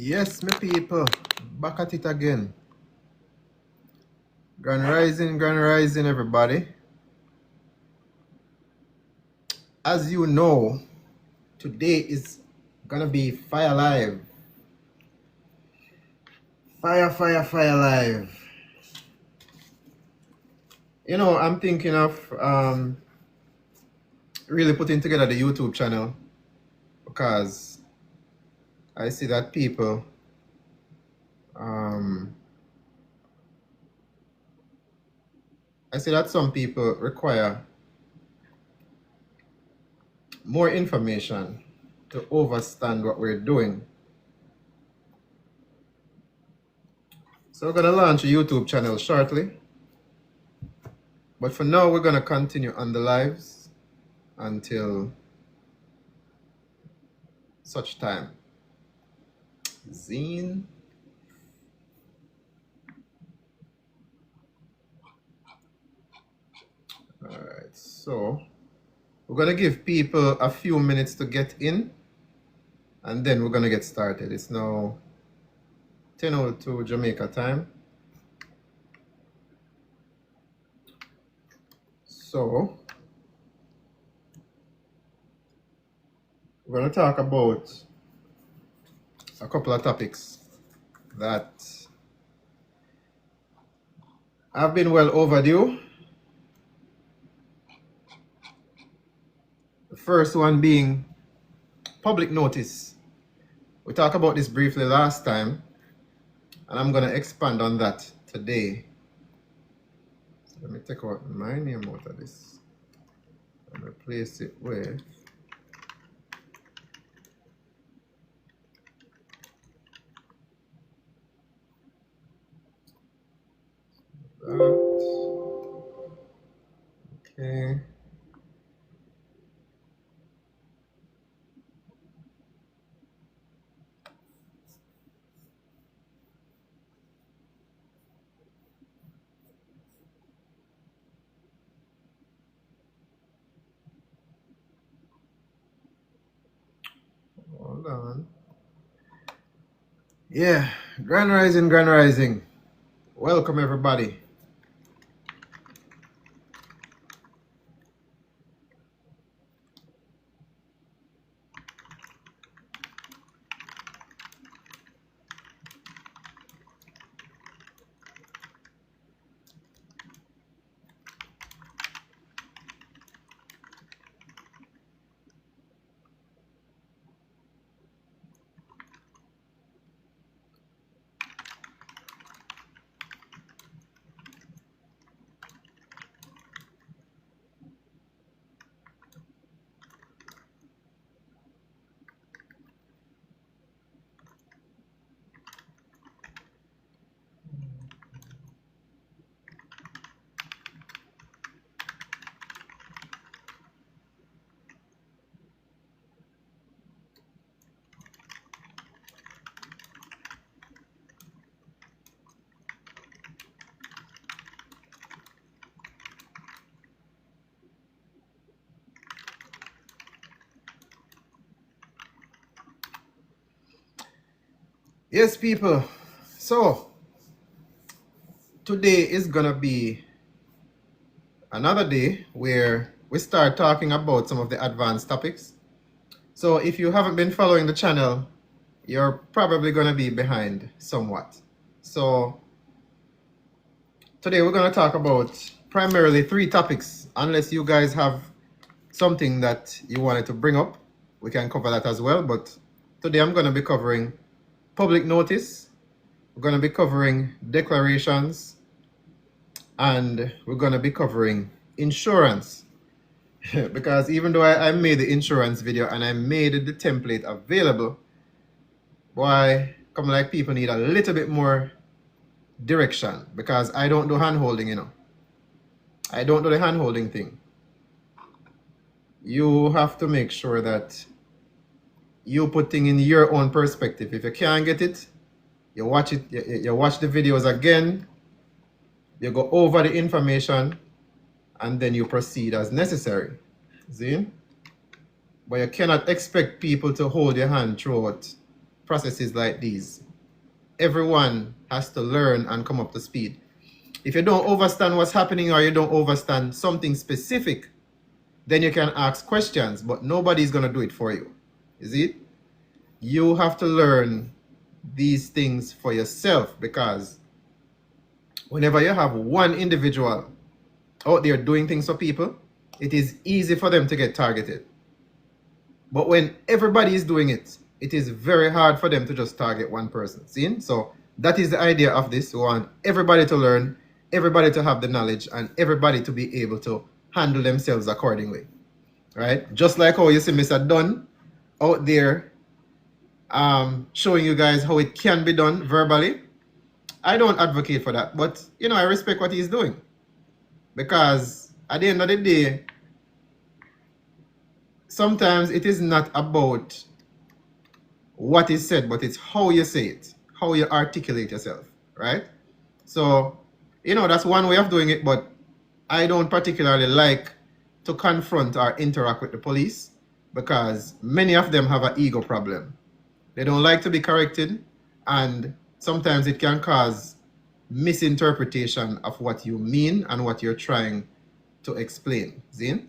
Yes, my people, back at it again. Grand rising, everybody. As you know, today is gonna be Fire Live. Fire Live. You know, I'm thinking of really putting together the YouTube channel because I see that people I see that some people require more information to understand what we're doing. So we're gonna launch a YouTube channel shortly. But for now, we're gonna continue on the lives until such time. Zine. Alright, so we're gonna give people a few minutes to get in and then we're gonna get started. It's now 10:02 Jamaica time. So we're gonna talk about a couple of topics that have been well overdue. The first one being public notice. We talked about this briefly last time, and I'm going to expand on that today. So let me take out my name out of this and replace it with that. Okay. Hold on. Yeah, Grand Rising. Welcome everybody. Yes, people. So today is gonna be another day where we start talking about some of the advanced topics. So if you haven't been following the channel, you're probably gonna be behind somewhat. So today we're gonna talk about primarily 3 topics. Unless you guys have something that you wanted to bring up, we can cover that as well. But today I'm gonna be covering public notice, we're gonna be covering declarations, and we're gonna be covering insurance. Because even though I made the insurance video and I made the template available, boy, come like people need a little bit more direction because I don't do hand holding, you know. I don't do the hand holding thing. You have to make sure that you put things in your own perspective. If you can't get it, you watch it, you watch the videos again, you go over the information, and then you proceed as necessary. See? But you cannot expect people to hold your hand throughout processes like these, everyone has to learn and come up to speed. If you don't understand what's happening or you don't understand something specific, then you can ask questions, but nobody's going to do it for you. Is it? You have to learn these things for yourself, because whenever you have one individual out there doing things for people, it is easy for them to get targeted. But when everybody is doing it, it is very hard for them to just target one person. See? So that is the idea of this. We want everybody to learn, everybody to have the knowledge, and everybody to be able to handle themselves accordingly. Right? Just like how you see Mr. Dunn out there showing you guys how it can be done verbally. I don't advocate for that, but I respect what he's doing, because at the end of the day, sometimes it is not about what is said, but it's how you say it, how you articulate yourself, right? So, that's one way of doing it, but I don't particularly like to confront or interact with the police, because many of them have an ego problem. They don't like to be corrected, and sometimes it can cause misinterpretation of what you mean and what you're trying to explain. Zin?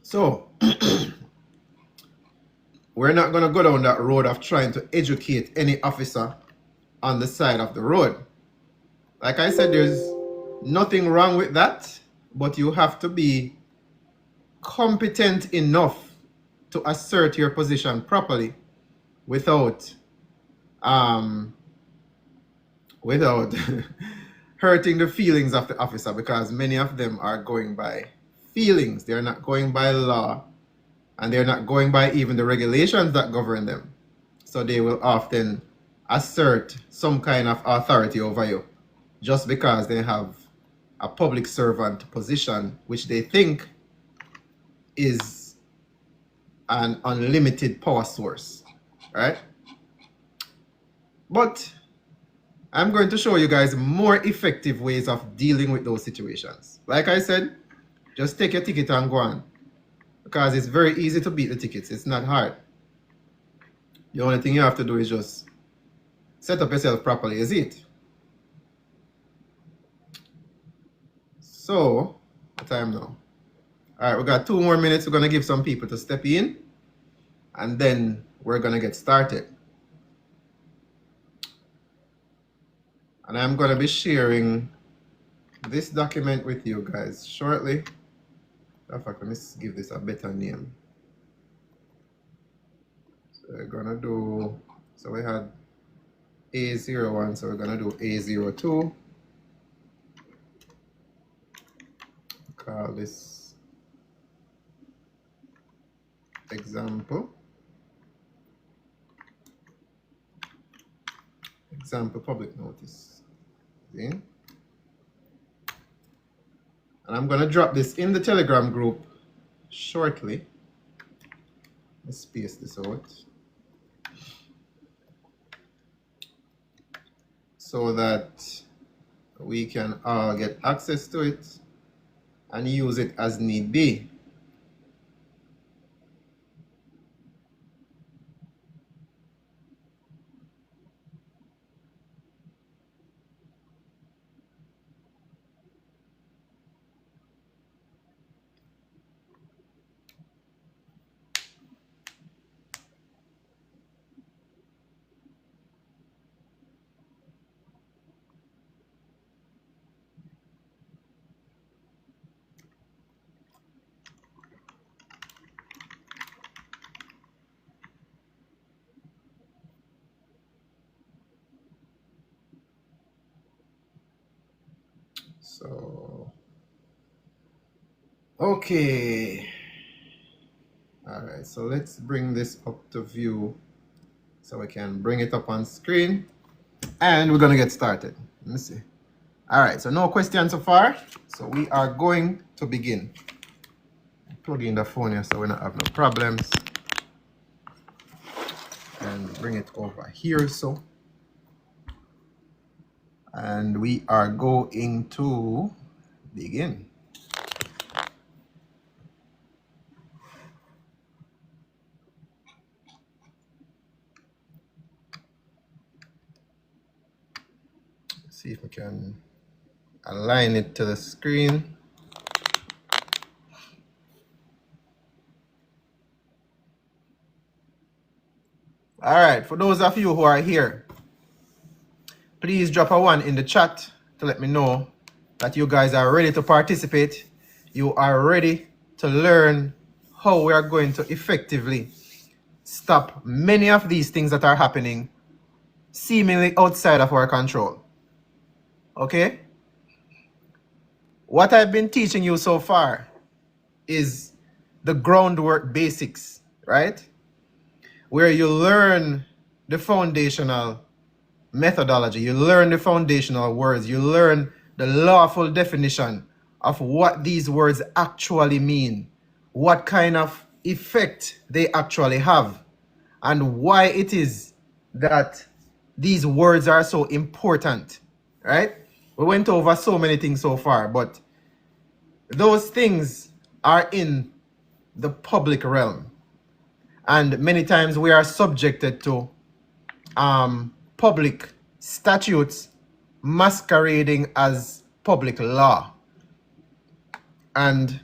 So, we're not going to go down that road of trying to educate any officer on the side of the road. Like I said, there's nothing wrong with that, but you have to be competent enough to assert your position properly without hurting the feelings of the officer, because many of them are going by feelings. They're not going by law, and they're not going by even the regulations that govern them. So they will often assert some kind of authority over you just because they have a public servant position, which they think is an unlimited power source, right? But I'm going to show you guys more effective ways of dealing with those situations. Like I said, just take your ticket and go on, because it's very easy to beat the tickets. It's not hard. The only thing you have to do is just set up yourself properly, is it? So, what time now? All right, we got 2 more minutes. We're going to give some people to step in, and then we're going to get started. And I'm going to be sharing this document with you guys shortly. In fact, let me give this a better name. So we're going to do, so we had A01, so we're going to do A02. Call this example. Example public notice. See? And I'm going to drop this in the Telegram group shortly. Let's space this out so that we can all get access to it and use it as need be. So, okay. All right, so let's bring this up to view so we can bring it up on screen, and we're going to get started. Let me see. All right, so no questions so far. So we are going to begin. Plug in the phone here so we don't have no problems. And bring it over here, so. And we are going to begin. See if we can align it to the screen. All right, for those of you who are here, please drop a 1 in the chat to let me know that you guys are ready to participate. You are ready to learn how we are going to effectively stop many of these things that are happening seemingly outside of our control. Okay? What I've been teaching you so far is the groundwork basics, right? Where you learn the foundational methodology, you learn the foundational words, you learn the lawful definition of what these words actually mean, what kind of effect they actually have, and why it is that these words are so important, right? We went over so many things so far, but those things are in the public realm. And many times we are subjected to public statutes masquerading as public law. And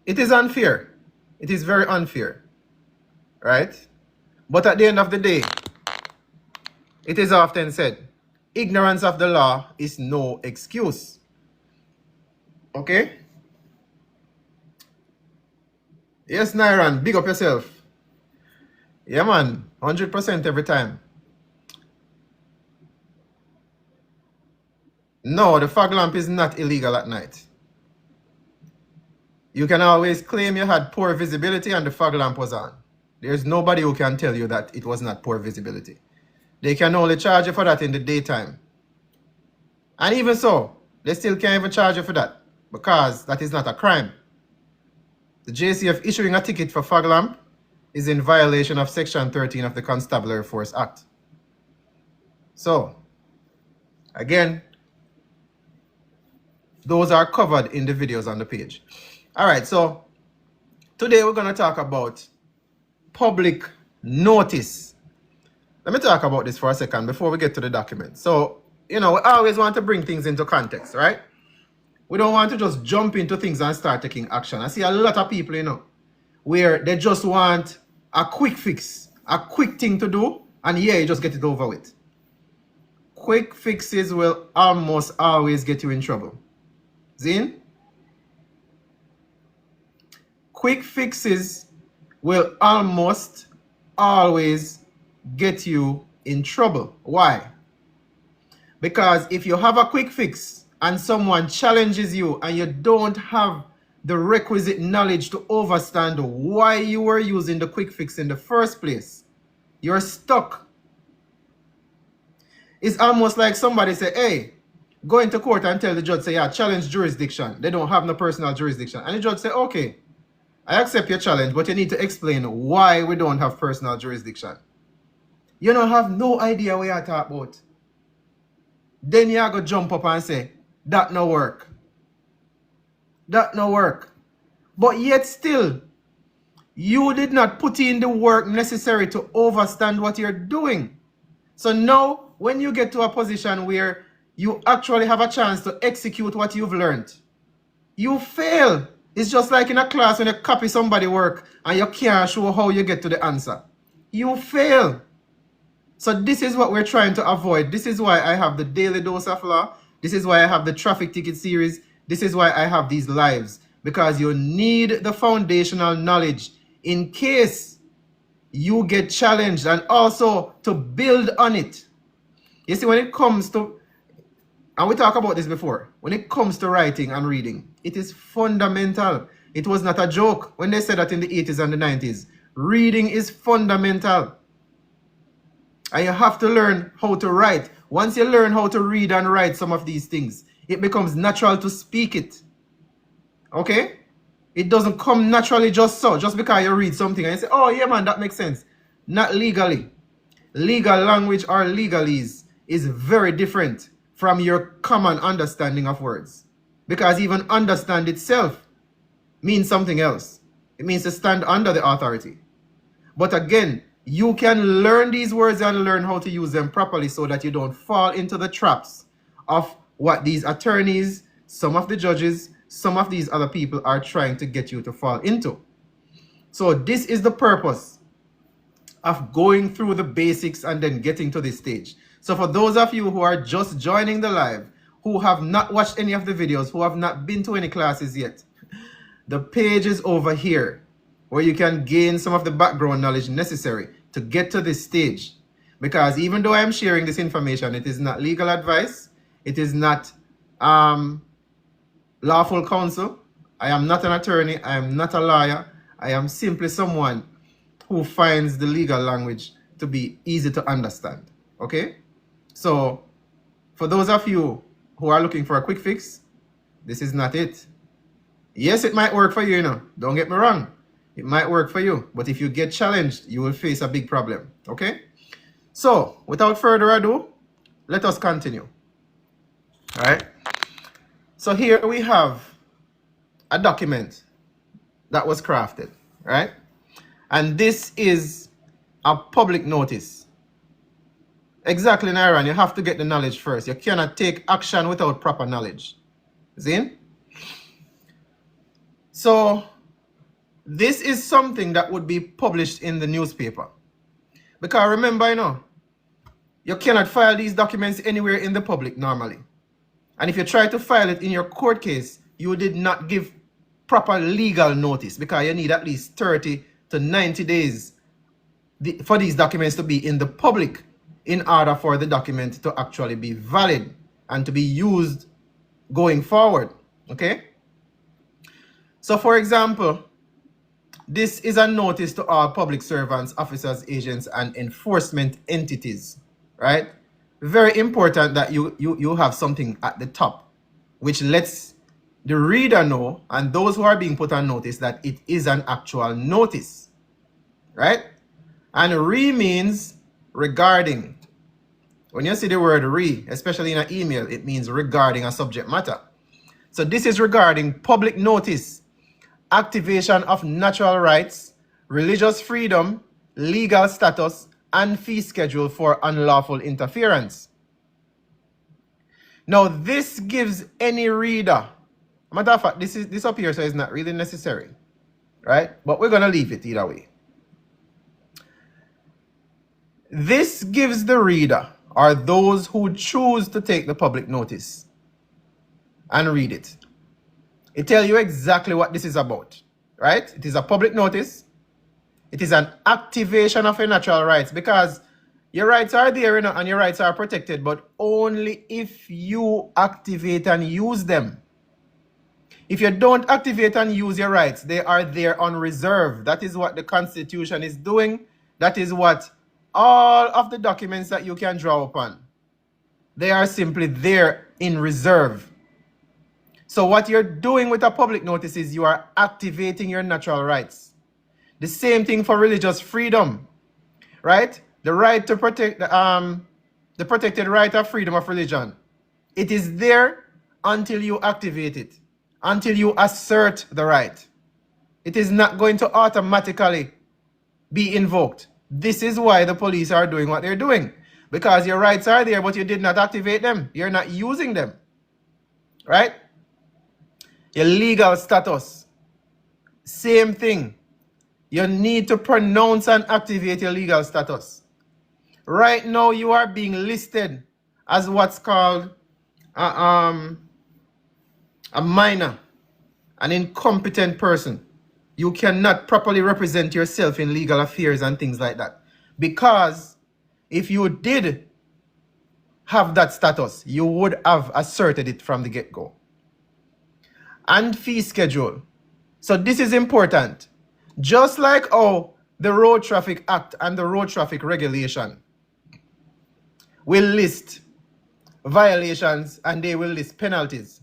it is unfair. It is very unfair, right? But at the end of the day, it is often said, ignorance of the law is no excuse. Okay? Yes, Nairan, big up yourself. Yeah, man, 100% every time. No, the fog lamp is not illegal at night. You can always claim you had poor visibility and the fog lamp was on. There's nobody who can tell you that it was not poor visibility. They can only charge you for that in the daytime. And even so, they still can't even charge you for that because that is not a crime. The JCF issuing a ticket for fog lamp is in violation of Section 13 of the Constabulary Force Act. So, again, those are covered in the videos on the page. All right, so today we're going to talk about public notice. Let me talk about this for a second before we get to the document. So, you know, we always want to bring things into context, right? We don't want to just jump into things and start taking action. I see a lot of people, you know, where they just want a quick fix, a quick thing to do, and yeah, you just get it over with. Quick fixes will almost always get you in trouble. Zin? Quick fixes will almost always get you in trouble. Why? Because if you have a quick fix and someone challenges you and you don't have the requisite knowledge to understand why you were using the quick fix in the first place, you're stuck. It's almost like somebody say, hey, go into court and tell the judge, say, yeah, challenge jurisdiction. They don't have no personal jurisdiction. And the judge say, okay, I accept your challenge, but you need to explain why we don't have personal jurisdiction. You don't have no idea what you're talking about. Then you go jump up and say, that no work. That no work. But yet still, you did not put in the work necessary to understand what you're doing. So now, when you get to a position where you actually have a chance to execute what you've learned, you fail. It's just like in a class when you copy somebody's work and you can't show how you get to the answer. You fail. So this is what we're trying to avoid. This is why I have the Daily Dose of Law. This is why I have the Traffic Ticket series. This is why I have these lives. Because you need the foundational knowledge in case you get challenged and also to build on it. You see, when it comes to, and we talked about this before, when it comes to writing and reading, it is fundamental. It was not a joke when they said that in the 80s and the 90s. Reading is fundamental. And you have to learn how to write. Once you learn how to read and write some of these things, it becomes natural to speak it. Okay? It doesn't come naturally just so, just because you read something and you say, oh yeah man, that makes sense. Not legally. Legal language or legalese is very different from your common understanding of words. Because even understand itself means something else. It means to stand under the authority. But again, you can learn these words and learn how to use them properly so that you don't fall into the traps of what these attorneys, some of the judges, some of these other people are trying to get you to fall into. So this is the purpose of going through the basics and then getting to this stage. So for those of you who are just joining the live, who have not watched any of the videos, who have not been to any classes yet, the page is over here where you can gain some of the background knowledge necessary to get to this stage. Because even though I am sharing this information, it is not legal advice, it is not lawful counsel. I am not an attorney, I am not a lawyer, I am simply someone who finds the legal language to be easy to understand. Okay? So, for those of you who are looking for a quick fix, this is not it. Yes, it might work for you, you know. Don't get me wrong. It might work for you. But if you get challenged, you will face a big problem. Okay? So, without further ado, let us continue. All right? So here we have a document that was crafted. Right? And this is a public notice. Exactly, Nairan, you have to get the knowledge first. You cannot take action without proper knowledge. See? So, this is something that would be published in the newspaper. Because remember, you know, you cannot file these documents anywhere in the public normally. And if you try to file it in your court case, you did not give proper legal notice because you need at least 30 to 90 days for these documents to be in the public in order for the document to actually be valid and to be used going forward. Okay? So for example, this is a notice to all public servants, officers, agents, and enforcement entities, right? Very important that you have something at the top which lets the reader know and those who are being put on notice that it is an actual notice, right? And re means regarding. When you see the word re, especially in an email, it means regarding a subject matter. So this is regarding public notice, activation of natural rights, religious freedom, legal status, and fee schedule for unlawful interference. Now, this gives any reader, matter of fact, this up here, so it's not really necessary, right? But we're going to leave it either way. This gives the reader, or those who choose to take the public notice and read it, it tells you exactly what this is about, right? It is a public notice. It is an activation of your natural rights because your rights are there, you know, and your rights are protected, but only if you activate and use them. If you don't activate and use your rights, they are there on reserve. That is what the Constitution is doing. That is what all of the documents that you can draw upon, they are simply there in reserve. So what you're doing with a public notice is you are activating your natural rights. The same thing for religious freedom, right? The right to protect the protected right of freedom of religion. It is there until you activate it, until you assert the right. It is not going to automatically be invoked. This is why the police are doing what they're doing. Because your rights are there, but you did not activate them. You're not using them. Right? Your legal status. Same thing. You need to pronounce and activate your legal status. Right now, you are being listed as what's called a minor, an incompetent person. You cannot properly represent yourself in legal affairs and things like that. Because if you did have that status, you would have asserted it from the get-go. And fee schedule. So this is important. Just like the Road Traffic Act and the Road Traffic Regulation will list violations and they will list penalties.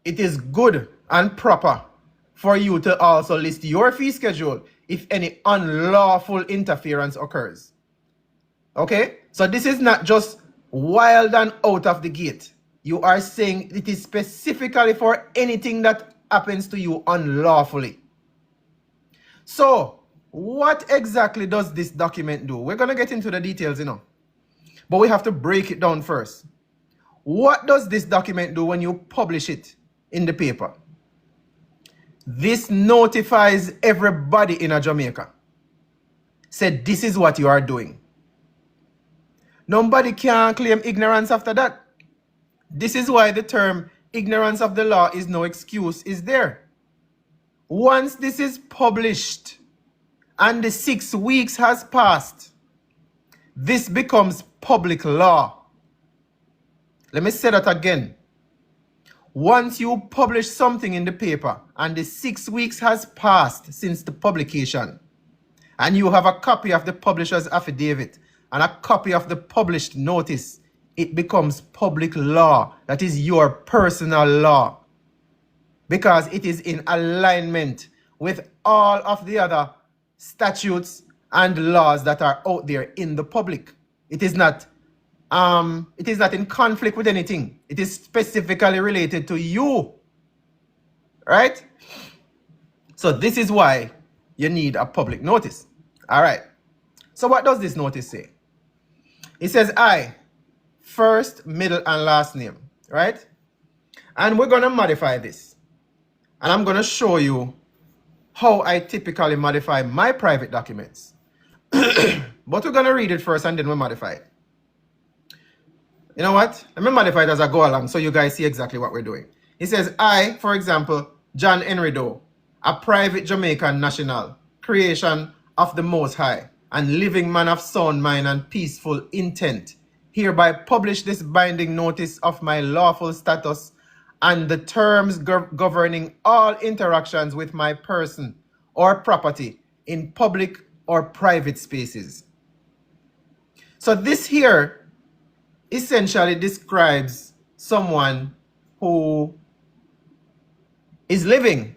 It is good and proper for you to also list your fee schedule if any unlawful interference occurs. Okay? So this is not just wild and out of the gate. You are saying it is specifically for anything that happens to you unlawfully. So, What exactly does this document do? We're going to get into the details, but we have to break it down first. What does this document do when you publish it in the paper? This notifies everybody in Jamaica. Said this is what you are doing. Nobody can claim ignorance after that. This is why the term ignorance of the law is no excuse is there. Once this is published and the 6 weeks has passed, this becomes public law. Let me say that again. Once you publish something in the paper and the 6 weeks has passed since the publication, and you have a copy of the publisher's affidavit and a copy of the published notice, it becomes public law. That is your personal law, because it is in alignment with all of the other statutes and laws that are out there in the public. It is not in conflict with anything. It is specifically related to you, right? So this is why you need a public notice. All right. So what does this notice say? It says I, first, middle, and last name, right? And we're going to modify this. And I'm going to show you how I typically modify my private documents. But we're going to read it first and then we'll modify it. You know what? Let me modify it as I go along so you guys see exactly what we're doing. It says, I, for example, John Henry Doe, a private Jamaican national, creation of the Most High, and living man of sound mind and peaceful intent, hereby publish this binding notice of my lawful status and the terms governing all interactions with my person or property in public or private spaces. So this here essentially describes someone who is living.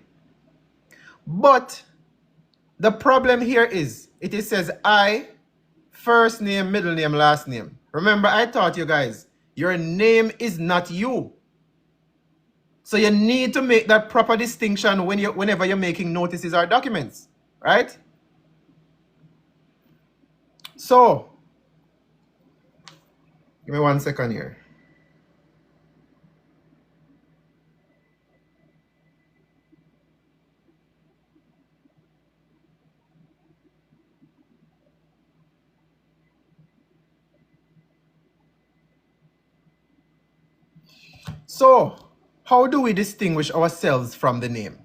But the problem here is, it says I, first name, middle name, last name. Remember, I taught you guys, your name is not you. So you need to make that proper distinction whenever you're making notices or documents, right? So, give me 1 second here. So, how do we distinguish ourselves from the name?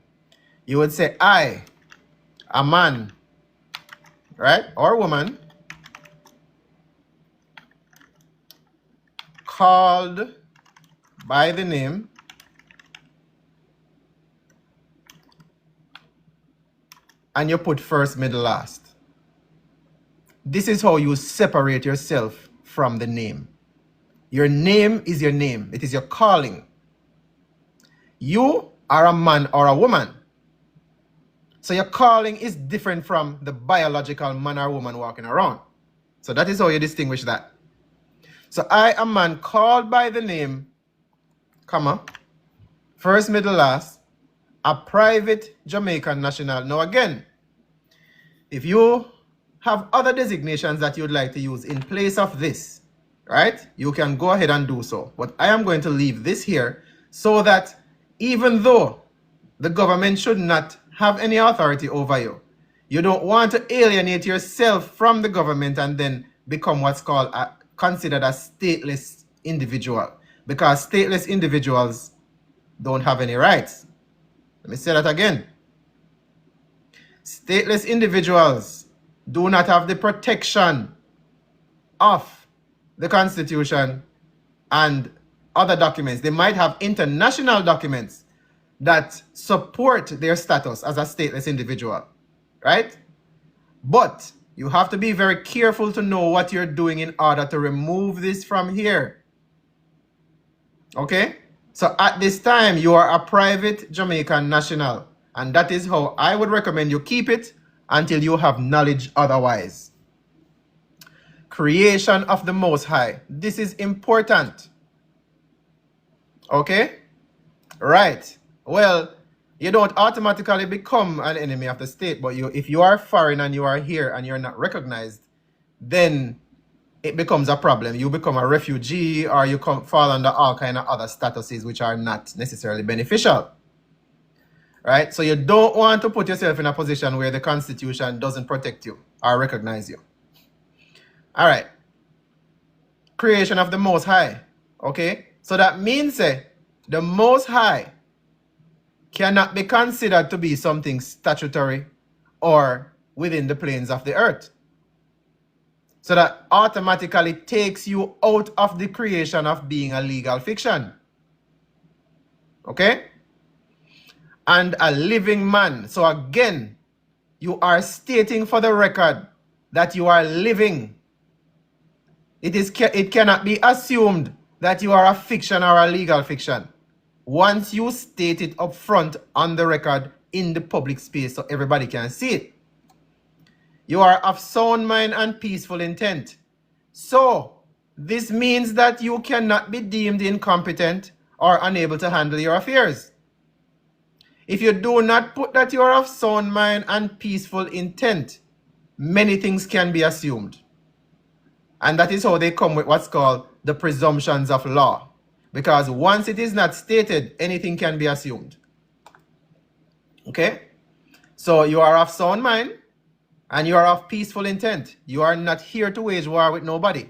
You would say, I, a man, right? Or woman, called by the name and you put first, middle, last. This is how you separate yourself from the name. Your name is your name. It is your calling. You are a man or a woman. So your calling is different from the biological man or woman walking around. So that is how you distinguish that. So I, a man called by the name, comma, first, middle, last, a private Jamaican national. Now again, if you have other designations that you'd like to use in place of this, right, you can go ahead and do so. But I am going to leave this here so that even though the government should not have any authority over you, you don't want to alienate yourself from the government and then become what's called considered a stateless individual, because stateless individuals don't have any rights. Let me say that again. Stateless individuals do not have the protection of the Constitution and other documents. They might have international documents that support their status as a stateless individual, right? But you have to be very careful to know what you're doing in order to remove this from here. Okay? So at this time, you are a private Jamaican national, and that is how I would recommend you keep it until you have knowledge otherwise. Creation of the Most High. This is important. Okay? Right. Well, You don't automatically become an enemy of the state, but if you are foreign and you are here and you're not recognized, then it becomes a problem. You become a refugee, or you fall under all kind of other statuses which are not necessarily beneficial. Right? So you don't want to put yourself in a position where the Constitution doesn't protect you or recognize you. All right. Creation of the Most High. Okay? So that means the Most High cannot be considered to be something statutory or within the planes of the earth. So that automatically takes you out of the creation of being a legal fiction. Okay? And a living man. So again, you are stating for the record that you are living. It cannot be assumed that you are a fiction or a legal fiction. Once you state it up front on the record in the public space so everybody can see it. You are of sound mind and peaceful intent. So, this means that you cannot be deemed incompetent or unable to handle your affairs. If you do not put that you are of sound mind and peaceful intent, many things can be assumed. And that is how they come with what's called the presumptions of law. Because once it is not stated, anything can be assumed. Okay? So you are of sound mind and you are of peaceful intent. You are not here to wage war with nobody.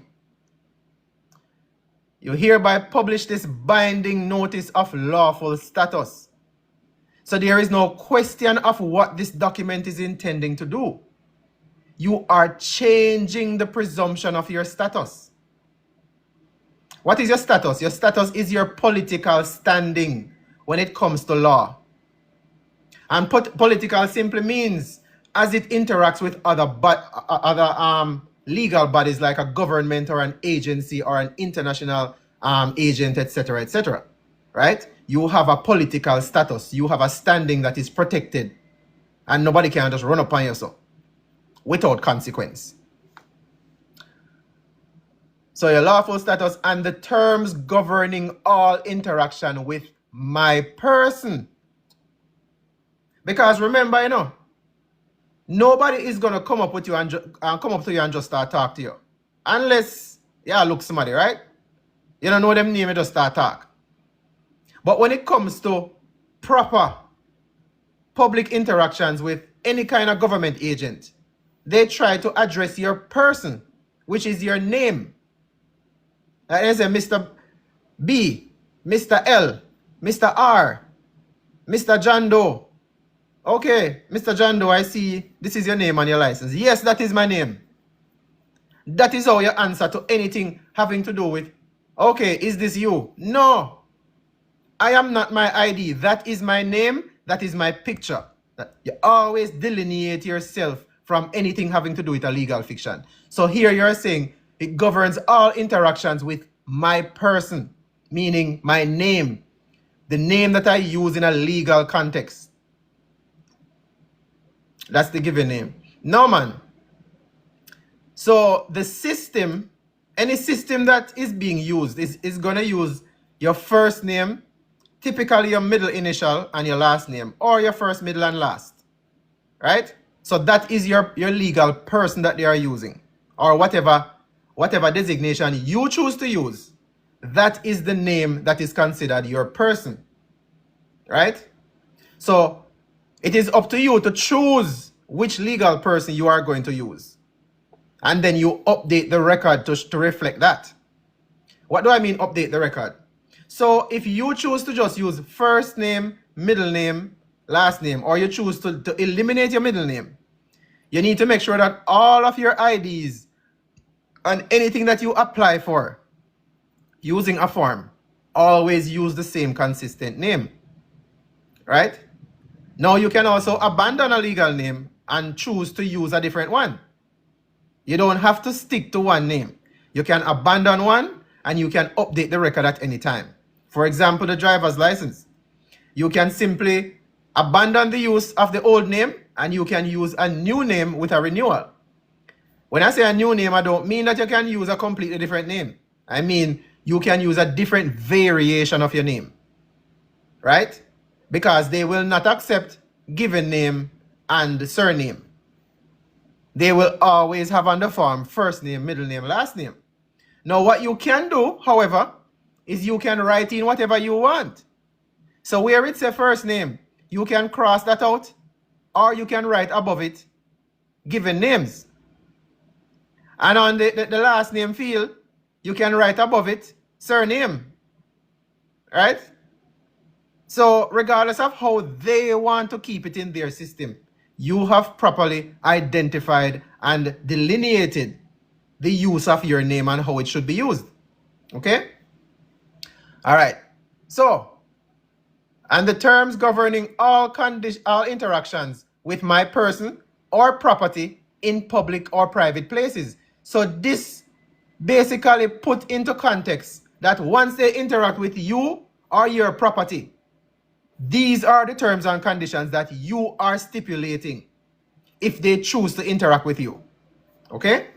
You hereby publish this binding notice of lawful status. So there is no question of what this document is intending to do. You are changing the presumption of your status. What is your status? Your status is your political standing when it comes to law. And political simply means as it interacts with other legal bodies like a government or an agency or an international agent, etc., etc. Right? You have a political status. You have a standing that is protected. And nobody can just run upon you so without consequence. So your lawful status and the terms governing all interaction with my person. Because remember, nobody is gonna come up with you and come up to you and just start talk to you, unless look somebody, right? You don't know them name, you just start talk. But when it comes to proper public interactions with any kind of government agent, they try to address your person, which is your name. They say Mr. B, Mr. L, Mr. R, Mr. John Doe. Okay, Mr. John Doe, I see this is your name on your license. Yes, that is my name. That is how you answer to anything having to do with, okay, is this you? No, I am not my ID. That is my name. That is my picture. You always delineate yourself from anything having to do with a legal fiction. So here you're saying it governs all interactions with my person, meaning my name, the name that I use in a legal context. That's the given name. No, man. So the system, any system that is being used is going to use your first name, typically your middle initial and your last name, or your first, middle, and last. Right? So that is your legal person that they are using, or whatever designation you choose to use. That is the name that is considered your person. Right? So it is up to you to choose which legal person you are going to use. And then you update the record to reflect that. What do I mean update the record? So if you choose to just use first name, middle name, last name, or you choose to eliminate your middle name, you need to make sure that all of your IDs and anything that you apply for using a form always use the same consistent name. Right? Now you can also abandon a legal name and choose to use a different one. You don't have to stick to one name. You can abandon one and you can update the record at any time. For example, the driver's license. You can simply abandon the use of the old name and you can use a new name with a renewal. When I say a new name, I don't mean that you can use a completely different name. I mean, you can use a different variation of your name. Right? because they will not accept given name and surname. They will always have on the form first name, middle name, last name. Now what you can do, however, is you can write in whatever you want. So where it says first name, you can cross that out, or you can write above it given names. And on the last name field, you can write above it surname. Right? So regardless of how they want to keep it in their system, you have properly identified and delineated the use of your name and how it should be used. Okay? All right. So, and the terms governing all interactions with my person or property in public or private places. So this basically put into context that once they interact with you or your property, these are the terms and conditions that you are stipulating if they choose to interact with you. Okay?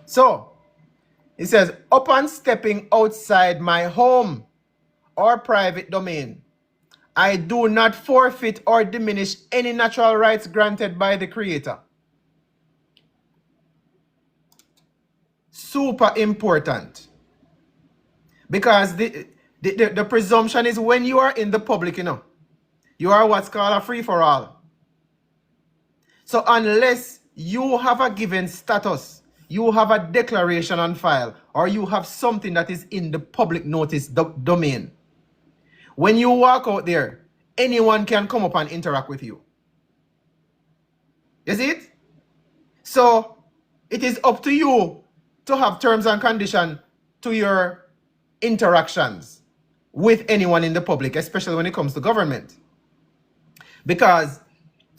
So, it says, upon stepping outside my home or private domain, I do not forfeit or diminish any natural rights granted by the Creator. Super important. Because the presumption is when you are in the public, you are what's called a free-for-all. So unless you have a given status, you have a declaration on file, or you have something that is in the public notice domain, when you walk out there, anyone can come up and interact with you. You see it? So it is up to you to have terms and conditions to your interactions with anyone in the public, especially when it comes to government. Because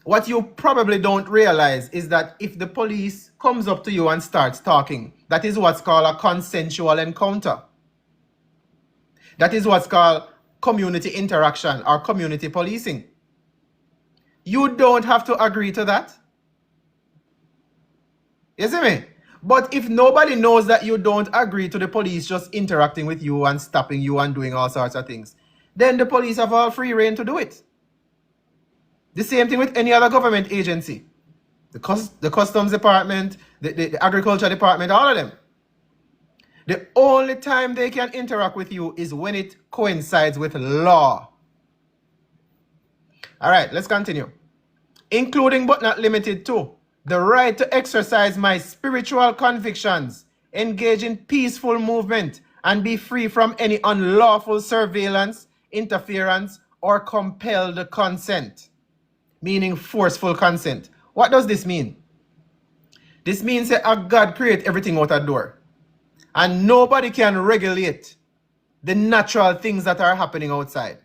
what you probably don't realize is that if the police comes up to you and starts talking, that is what's called a consensual encounter. That is what's called community interaction or community policing. You don't have to agree to that. You see me? But if nobody knows that you don't agree to the police just interacting with you and stopping you and doing all sorts of things, then the police have all free reign to do it. The same thing with any other government agency. The customs department, the agriculture department, all of them. The only time they can interact with you is when it coincides with law. All right, let's continue. Including but not limited to the right to exercise my spiritual convictions, engage in peaceful movement, and be free from any unlawful surveillance, interference, or compelled consent, meaning forceful consent. What does this mean? This means that God created everything out a door, and nobody can regulate the natural things that are happening outside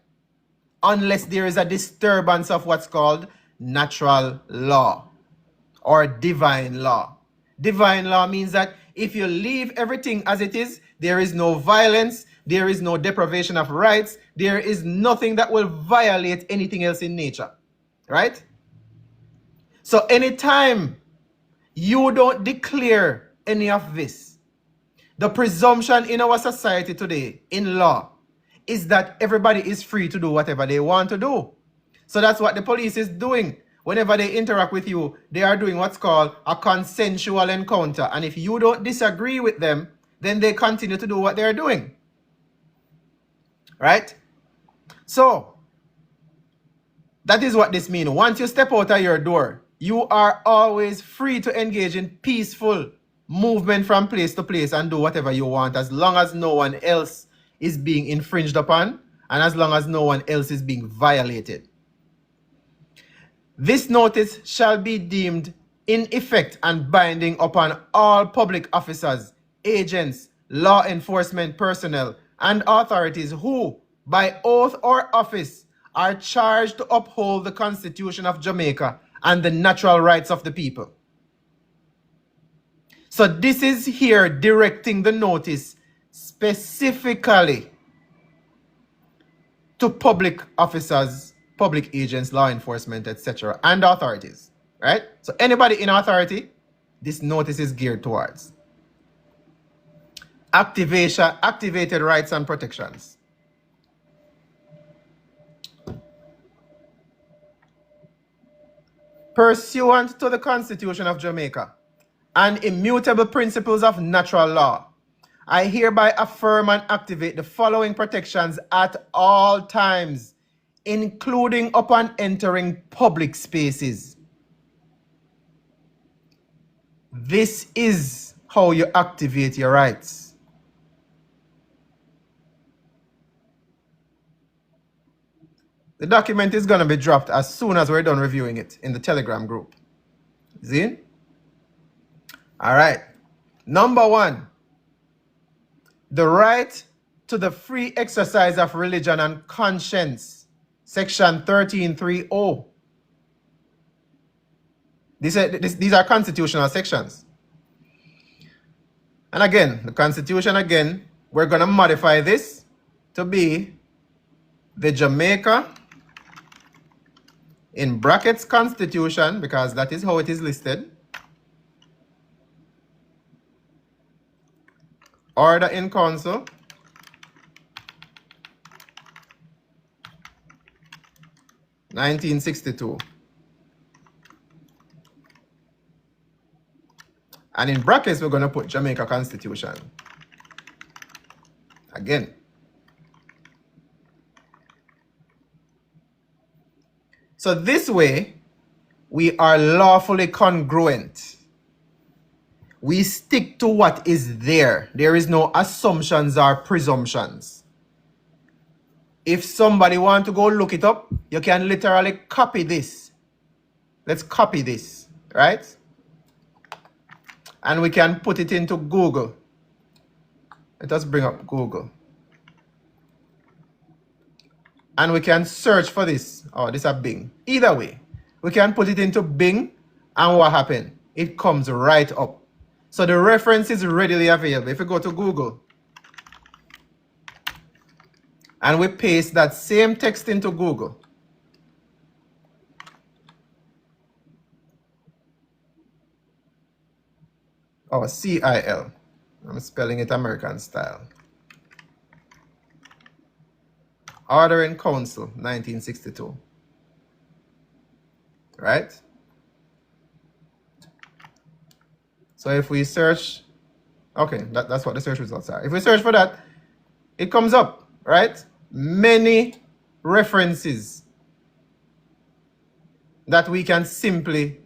unless there is a disturbance of what's called natural law or divine law. Divine law means that if you leave everything as it is, there is no violence, there is no deprivation of rights, there is nothing that will violate anything else in nature. Right? So anytime you don't declare any of this, the presumption in our society today, in law, is that everybody is free to do whatever they want to do. So that's what the police is doing. Whenever they interact with you, they are doing what's called a consensual encounter. And if you don't disagree with them, then they continue to do what they're doing. Right? So, that is what this means. Once you step out of your door, you are always free to engage in peaceful movement from place to place and do whatever you want, as long as no one else is being infringed upon and as long as no one else is being violated. This notice shall be deemed in effect and binding upon all public officers, agents, law enforcement personnel, and authorities who, by oath or office, are charged to uphold the Constitution of Jamaica and the natural rights of the people. So this is here directing the notice specifically to public officers, public agents, law enforcement, etc., and authorities, right? So anybody in authority, this notice is geared towards. Activated rights and protections. pursuant to the Constitution of Jamaica and immutable principles of natural law, I hereby affirm and activate the following protections at all times, including upon entering public spaces. This is how you activate your rights. The document is going to be dropped as soon as we're done reviewing it in the Telegram group. See? All right. Number 1, the right to the free exercise of religion and conscience, Section 13.3.0. These are constitutional sections. And again, the Constitution, we're going to modify this to be the Jamaica in brackets Constitution, because that is how it is listed. Order in Council. (1962). And in brackets, we're going to put Jamaica Constitution. Again. So this way, we are lawfully congruent. We stick to what is there. There is no assumptions or presumptions. If somebody wants to go look it up, you can literally copy this. Let's copy this, right? And we can put it into Google. Let us bring up Google. And we can search for this. Oh, this is Bing. Either way, we can put it into Bing, and what happened? It comes right up. So the reference is readily available. If we go to Google and we paste that same text into Google, CIL. I'm spelling it American style. Order in Council, 1962. Right? So if we search, okay, that's what the search results are. If we search for that, it comes up, right? Many references that we can simply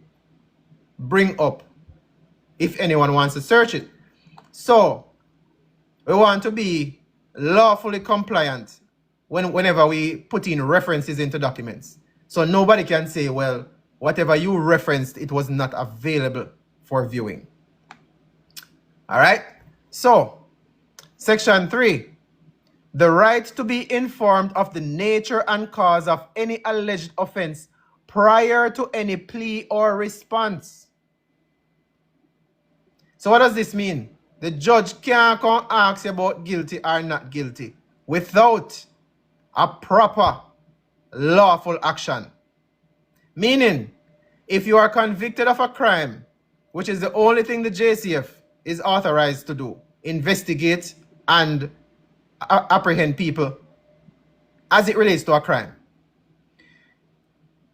bring up if anyone wants to search it. So we want to be lawfully compliant whenever we put in references into documents. So nobody can say, well, whatever you referenced, it was not available for viewing. All right. So Section 3, the right to be informed of the nature and cause of any alleged offense prior to any plea or response. So what does this mean? The judge can't come ask you about guilty or not guilty without a proper lawful action. Meaning, if you are convicted of a crime, which is the only thing the JCF is authorized to do, investigate and apprehend people as it relates to a crime.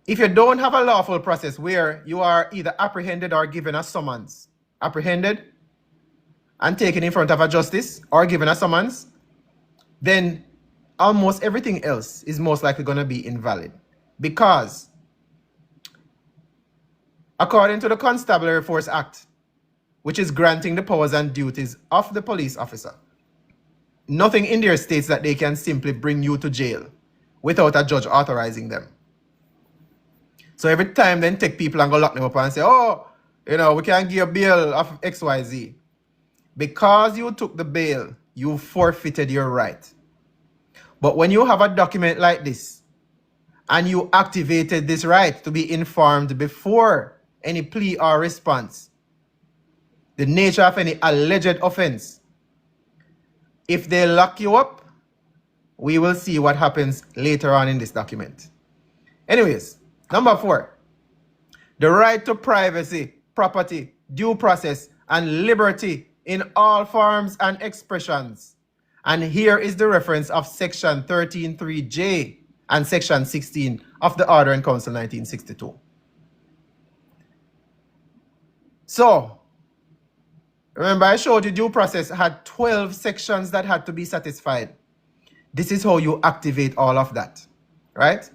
If you don't have a lawful process where you are either apprehended or given a summons, apprehended and taken in front of a justice or given a summons, then almost everything else is most likely going to be invalid. Because according to the Constabulary Force Act, which is granting the powers and duties of the police officer, nothing in there states that they can simply bring you to jail without a judge authorizing them. So every time then take people and go lock them up and say, oh, we can't give a bail of XYZ. Because you took the bail, you forfeited your right. But when you have a document like this, and you activated this right to be informed before any plea or response, the nature of any alleged offense, if they lock you up, we will see what happens later on in this document. Anyways, number 4, the right to privacy, property, due process, and liberty in all forms and expressions. And here is the reference of Section 13.3J and Section 16 of the Order in Council 1962. So, remember I showed you due process had 12 sections that had to be satisfied. This is how you activate all of that, right?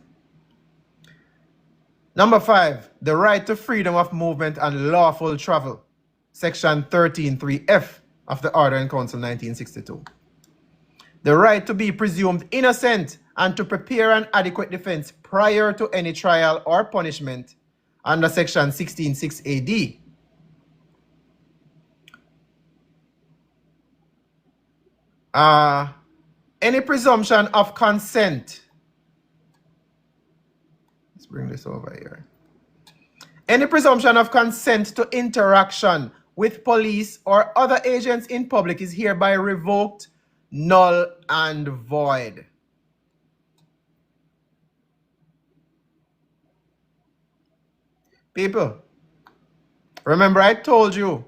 Number 5, the right to freedom of movement and lawful travel. Section 13(3)(f) of the Order in Council 1962. The right to be presumed innocent and to prepare an adequate defense prior to any trial or punishment under Section 16(6)(a)(d). Any presumption of consent. Let's bring this over here. Any presumption of consent to interaction with police or other agents in public is hereby revoked, null, and void. People, remember I told you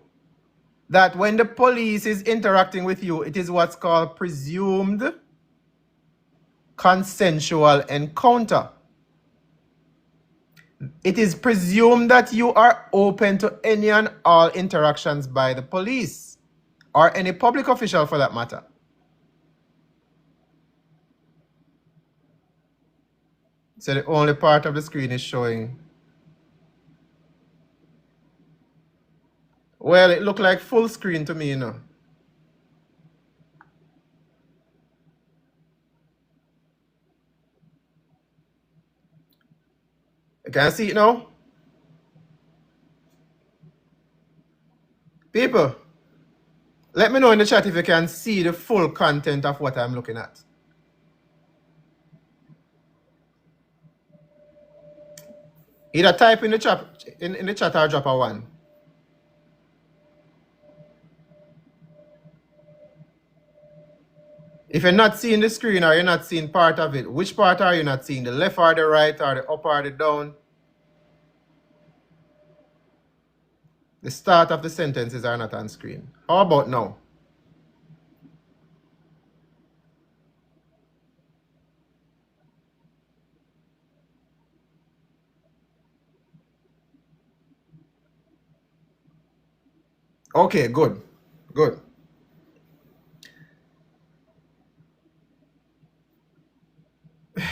that when the police is interacting with you, it is what's called presumed consensual encounter. It is presumed that you are open to any and all interactions by the police or any public official for that matter. So the only part of the screen is showing. Well, it looked like full screen to me, you know. You can see it now? People, let me know in the chat if you can see the full content of what I'm looking at. Either type in the chat or drop a 1. If you're not seeing the screen or you're not seeing part of it, which part are you not seeing? The left or the right or the up or the down? The start of the sentences are not on screen. How about now? Okay, good. Good.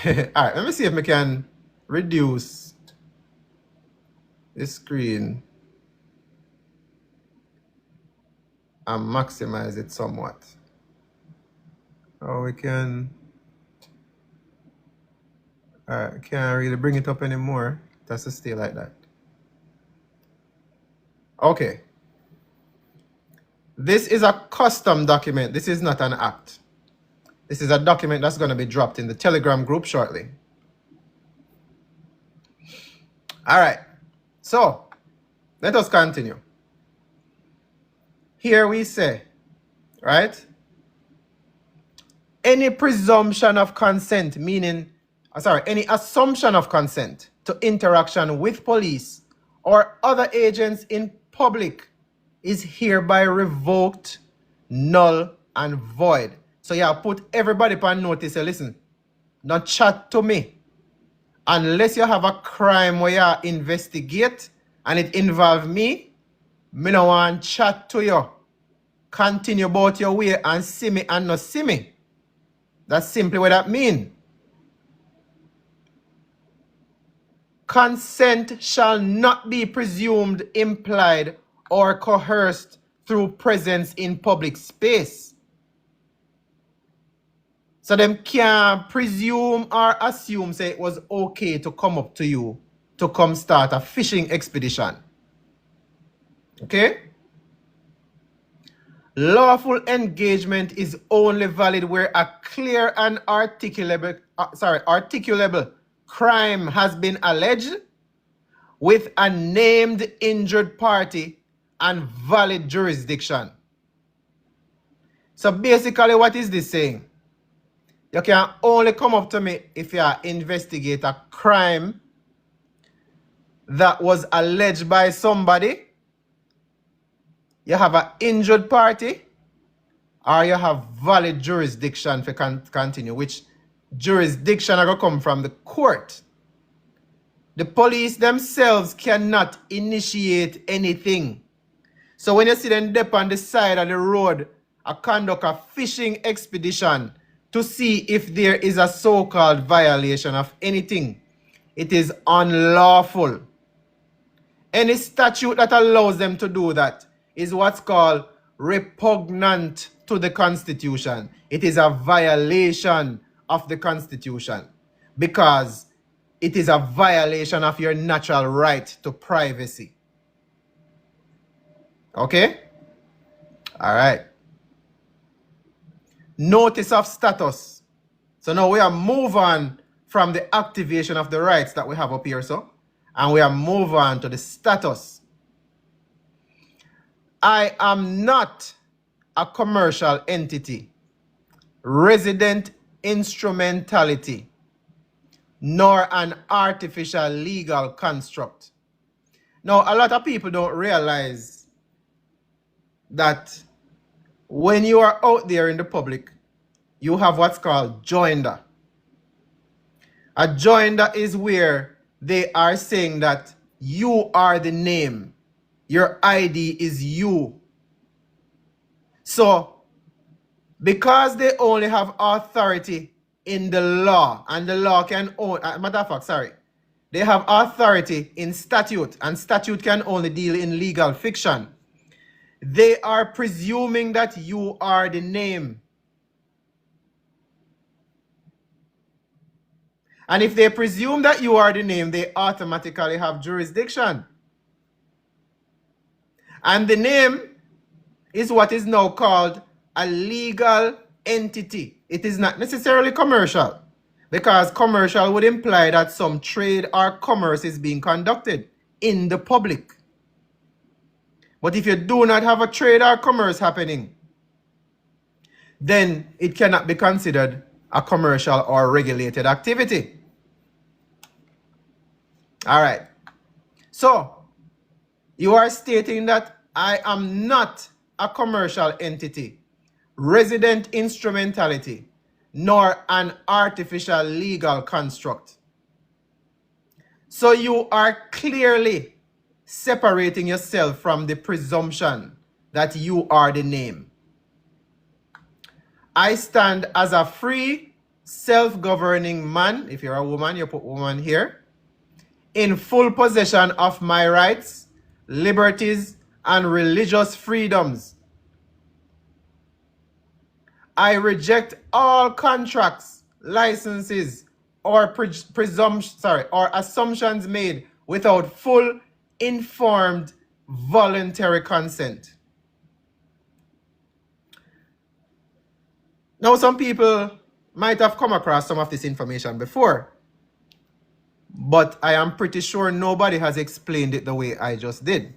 All right, let me see if we can reduce the screen and maximize it somewhat. Oh, we can. Can't really bring it up anymore. It has to stay like that. Okay. This is a custom document. This is not an act. This is a document that's going to be dropped in the Telegram group shortly. All right. So, let us continue. Here we say, right? Any presumption of consent, meaning, any assumption of consent to interaction with police or other agents in public is hereby revoked, null, and void. So you put everybody on notice. Say, listen, don't chat to me unless you have a crime where you investigate and it involve me. Me no want chat to you. Continue about your way and see me and not see me. That's simply what that means. Consent shall not be presumed, implied, or coerced through presence in public space. So them can't presume or assume say it was okay to come up to you to come start a fishing expedition. Okay? Lawful engagement is only valid where a clear and articulable crime has been alleged with a named injured party and valid jurisdiction. So basically, what is this saying? You can only come up to me if you investigate a crime that was alleged by somebody, you have an injured party, or you have valid jurisdiction for continue, which jurisdiction are going to come from the court. The police themselves cannot initiate anything. So when you see them dip on the side of the road, I conduct a fishing expedition to see if there is a so-called violation of anything. It is unlawful. Any statute that allows them to do that is what's called repugnant to the Constitution. It is a violation of the Constitution because it is a violation of your natural right to privacy. Okay? All right. Notice of status. So now we are move on from the activation of the rights that we have up here, so, and we are move on to the status. I am not a commercial entity, resident instrumentality, nor an artificial legal construct. Now, a lot of people don't realize that when you are out there in the public, you have what's called joinder. A joinder is where they are saying that you are the name. Your ID is you. So, because they only have authority in the law, and the law can only, matter of fact, sorry, they have authority in statute, and statute can only deal in legal fiction. They are presuming that you are the name. And if they presume that you are the name, they automatically have jurisdiction. And the name is what is now called a legal entity. It is not necessarily commercial, because commercial would imply that some trade or commerce is being conducted in the public. But if you do not have a trade or commerce happening, then it cannot be considered a commercial or regulated activity. All right. So, you are stating that I am not a commercial entity, resident instrumentality, nor an artificial legal construct. So you are clearly separating yourself from the presumption that you are the name. I stand as a free, self-governing man. If you're a woman, you put woman here. In full possession of my rights, liberties, and religious freedoms. I reject all contracts, licenses, or assumptions made without full, informed, voluntary consent. Now, some people might have come across some of this information before, but I am pretty sure nobody has explained it the way I just did.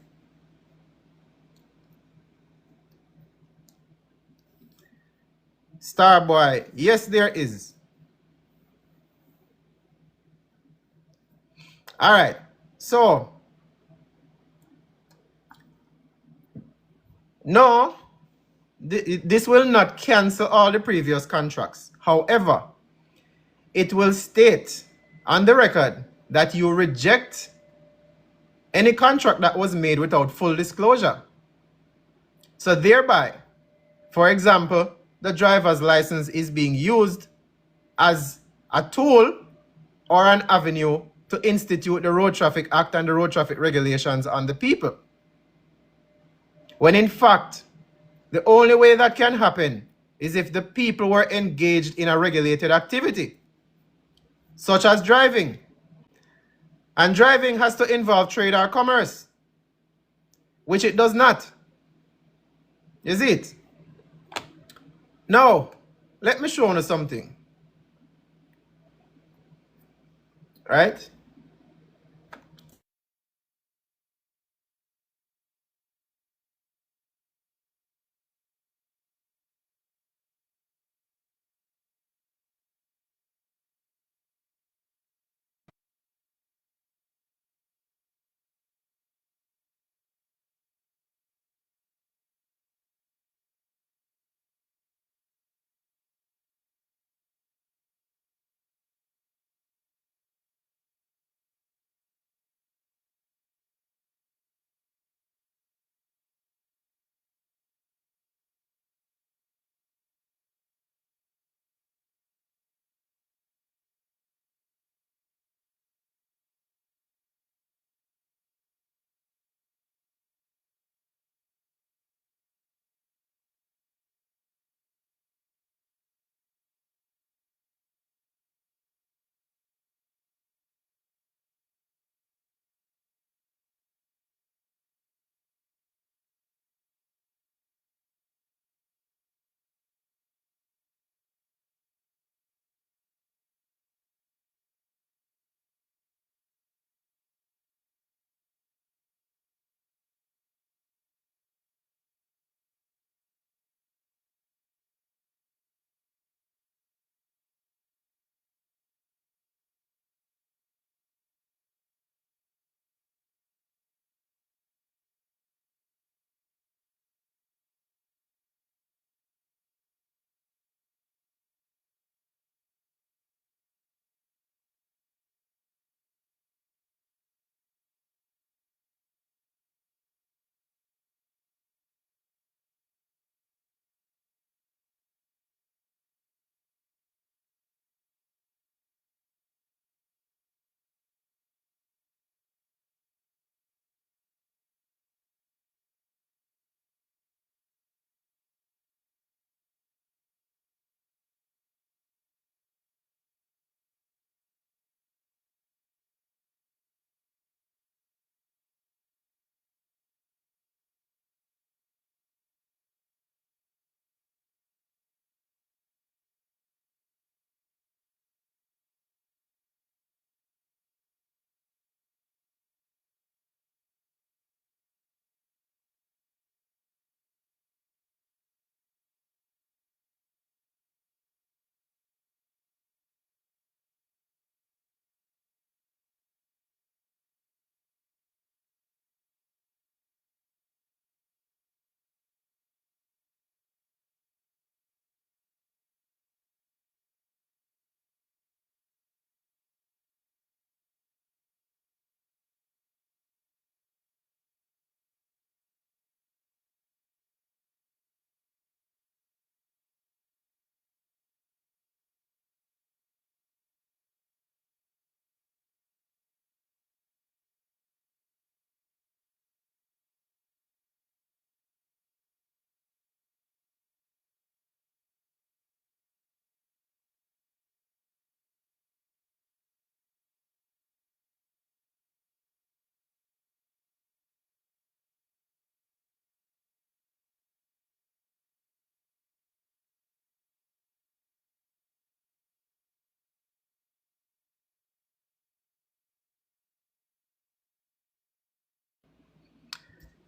Starboy, yes, there is. All right, so no, this will not cancel all the previous contracts. However, it will state on the record that you reject any contract that was made without full disclosure. So thereby, for example, the driver's license is being used as a tool or an avenue to institute the Road Traffic Act and the road traffic regulations on the people. When in fact, the only way that can happen is if the people were engaged in a regulated activity, such as driving. And driving has to involve trade or commerce, which it does not. Is it? Now, let me show you something. Right?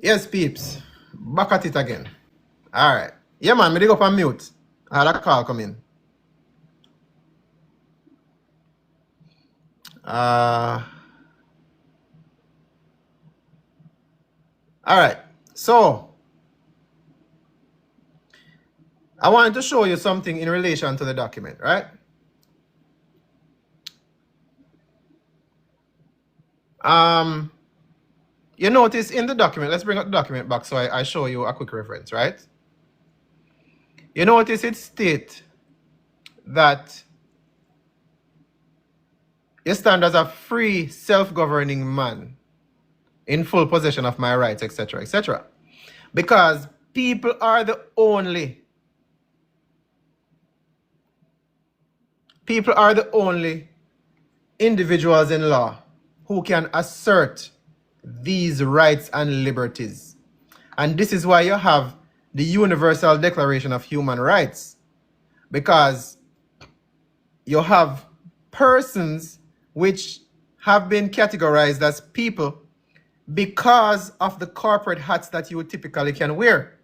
Yes, peeps. Back at it again. Alright. Yeah, man, me dig up on mute. I had a call come in. Alright. So, I wanted to show you something in relation to the document, right? You notice in the document, let's bring up the document back so I show you a quick reference, right? You notice it states that you stand as a free, self-governing man in full possession of my rights, etc., etc. Because people are the only individuals in law who can assert these rights and liberties. And this is why you have the Universal Declaration of Human Rights, because you have persons which have been categorized as people because of the corporate hats that you typically can wear.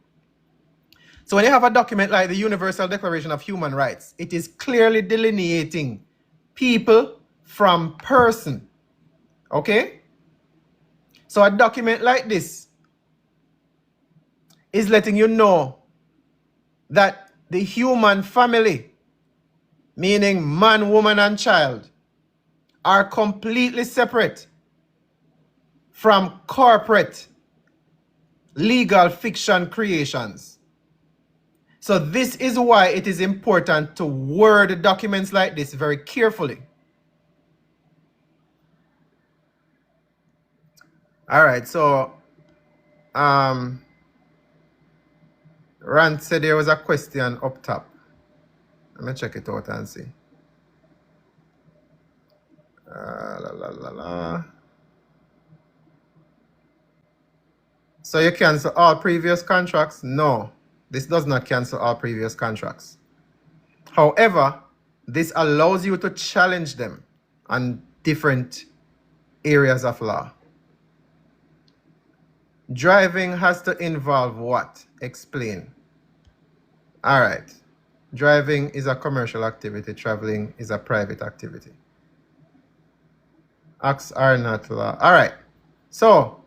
So when you have a document like the Universal Declaration of Human Rights, it is clearly delineating people from person. Okay? So a document like this is letting you know that the human family, meaning man, woman, and child, are completely separate from corporate legal fiction creations. So this is why it is important to word documents like this very carefully. All right, so Rand said there was a question up top. Let me check it out and see. So you cancel all previous contracts? No, this does not cancel all previous contracts. However, this allows you to challenge them on different areas of law. Driving has to involve what? Explain. All right. Driving is a commercial activity. Traveling is a private activity. Acts are not law. All right. So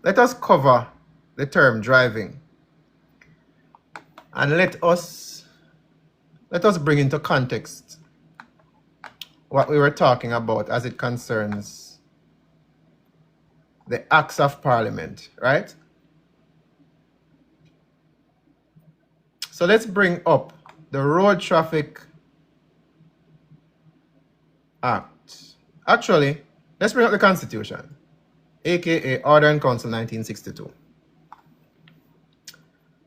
let us cover the term driving. And let us bring into context what we were talking about as it concerns the Acts of Parliament, right? So let's bring up the Road Traffic Act. Actually, let's bring up the Constitution, aka Order in Council 1962.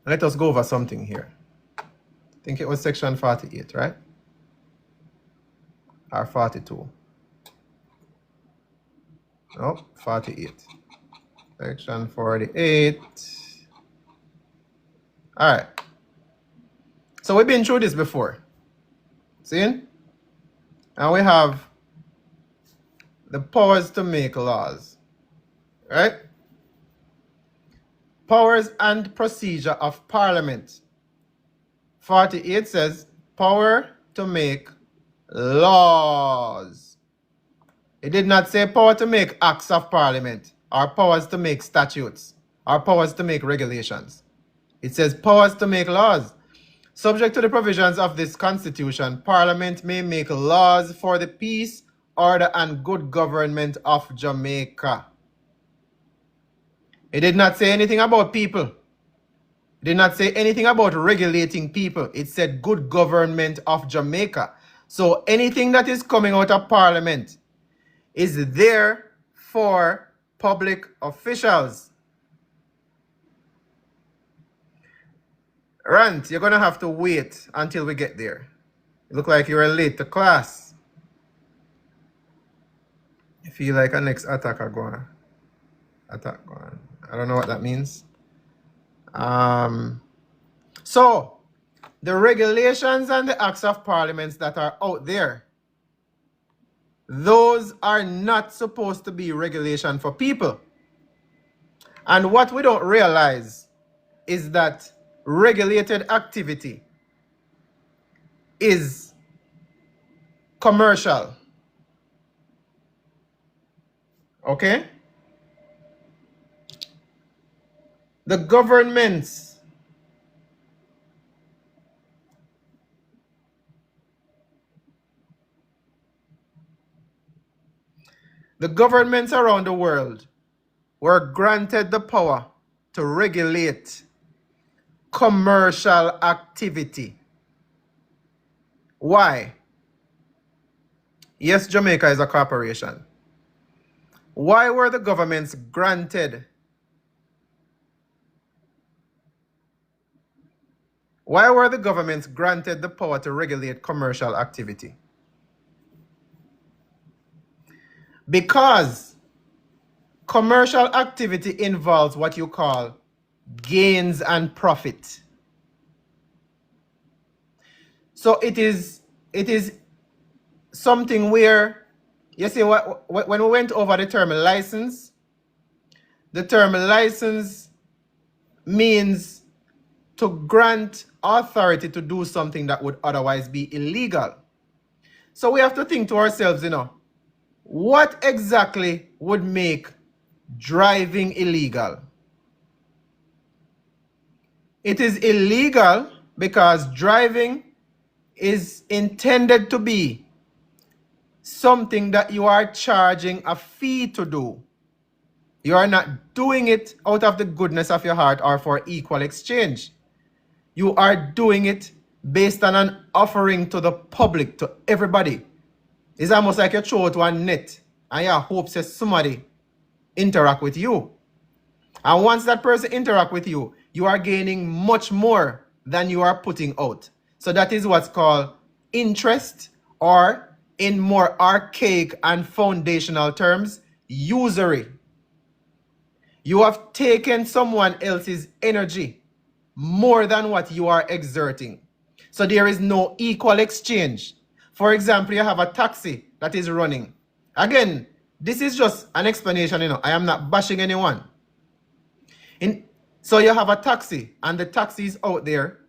Let us go over something here. I think it was section 48, right? Or 42. No, 48. Section 48. All right. So we've been through this before. See? And we have the powers to make laws. Right? Powers and procedure of Parliament. 48 says power to make laws. It did not say power to make acts of Parliament or powers to make statutes or powers to make regulations. It says powers to make laws. Subject to the provisions of this Constitution, Parliament may make laws for the peace, order, and good government of Jamaica. It did not say anything about people. It did not say anything about regulating people. It said good government of Jamaica. So anything that is coming out of Parliament is there for public officials. Rant, you're going to have to wait until we get there. You look like you're late to class. You feel like a next attacker going. Attack going. I don't know what that means. So, the regulations and the acts of parliaments that are out there, those are not supposed to be regulation for people. And what we don't realize is that regulated activity is commercial. Okay? The governments around the world were granted the power to regulate commercial activity. Why? Yes, Jamaica is a corporation. Why were the governments granted? Why were the governments granted the power to regulate commercial activity? Because commercial activity involves what you call gains and profit. So it is something where, you see, when we went over the term license means to grant authority to do something that would otherwise be illegal. So we have to think to ourselves, what exactly would make driving illegal? It is illegal because driving is intended to be something that you are charging a fee to do. You are not doing it out of the goodness of your heart or for equal exchange. You are doing it based on an offering to the public, to everybody. It's almost like you throw it to a net and you hope that somebody interact with you. And once that person interact with you, you are gaining much more than you are putting out. So that is what's called interest, or in more archaic and foundational terms, usury. You have taken someone else's energy more than what you are exerting. So there is no equal exchange. For example, you have a taxi that is running. Again, this is just an explanation, I am not bashing anyone. So you have a taxi, and the taxi is out there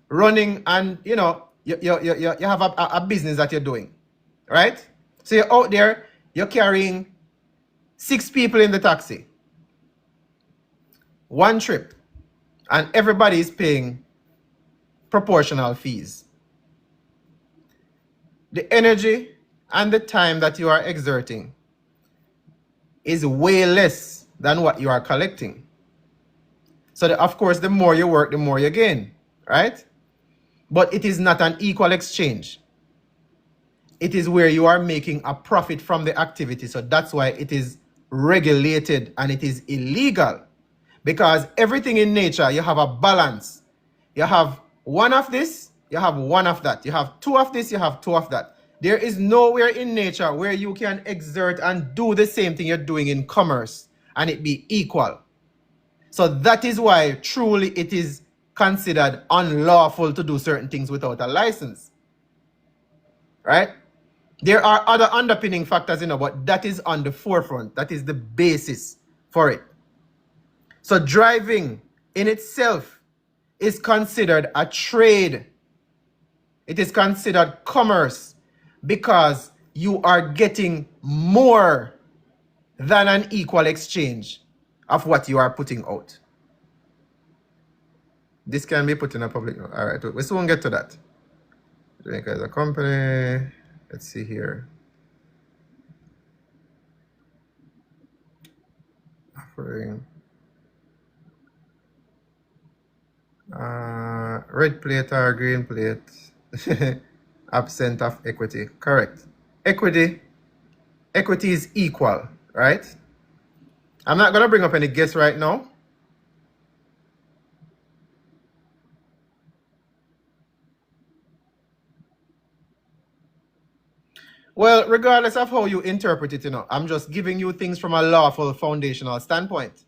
running, and you have a business that you're doing, right? So you're out there, you're carrying 6 people in the taxi, one trip, and everybody is paying proportional fees. The energy and the time that you are exerting is way less than what you are collecting. So of course, the more you work, the more you gain, right? But it is not an equal exchange. It is where you are making a profit from the activity. So that's why it is regulated and it is illegal. Because everything in nature, you have a balance. You have one of this, you have one of that. You have 2 of this, you have 2 of that. There is nowhere in nature where you can exert and do the same thing you're doing in commerce and it be equal. So that is why truly it is considered unlawful to do certain things without a license. Right? There are other underpinning factors, but that is on the forefront. That is the basis for it. So driving in itself is considered a trade. It is considered commerce because you are getting more than an equal exchange of what you are putting out. This can be put in a public note. All right, we soon get to that. Jamaica is a company. Let's see here. Offering. Red plate or green plate. Absent of equity. Correct. Equity is equal, right? I'm not going to bring up any guess right now. Well, regardless of how you interpret it, I'm just giving you things from a lawful foundational standpoint.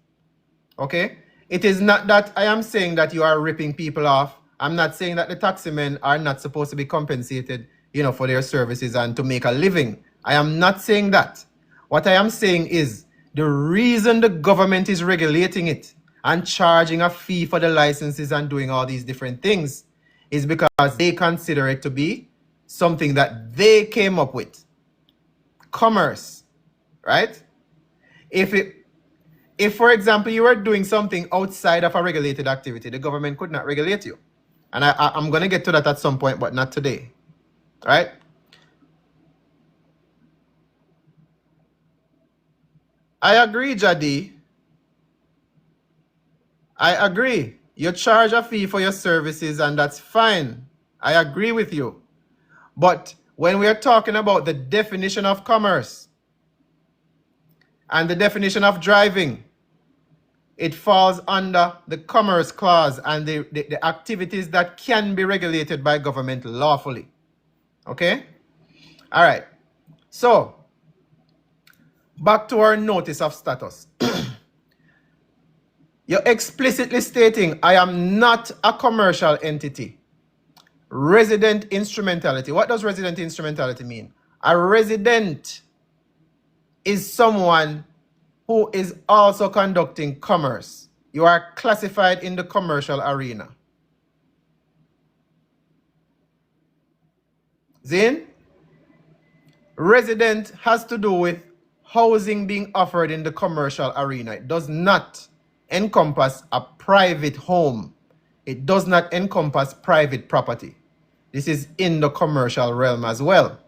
Okay? It is not that I am saying that you are ripping people off. I'm not saying that the taxi men are not supposed to be compensated, for their services and to make a living. I am not saying that. What I am saying is The reason the government is regulating it and charging a fee for the licenses and doing all these different things is because they consider it to be something that they came up with. Commerce, right? If, for example, you are doing something outside of a regulated activity, the government could not regulate you. And I'm going to get to that at some point, but not today, right? I agree, Jadi. I agree. You charge a fee for your services, and that's fine. I agree with you. But when we are talking about the definition of commerce and the definition of driving, it falls under the Commerce Clause and the activities that can be regulated by government lawfully. Okay? All right. So, back to our notice of status. You're explicitly stating, I am not a commercial entity. Resident instrumentality. What does resident instrumentality mean? A resident is someone who is also conducting commerce. You are classified in the commercial arena. Zin? Resident has to do with housing being offered in the commercial arena. It does not encompass a private home. It does not encompass private property. This is in the commercial realm as well.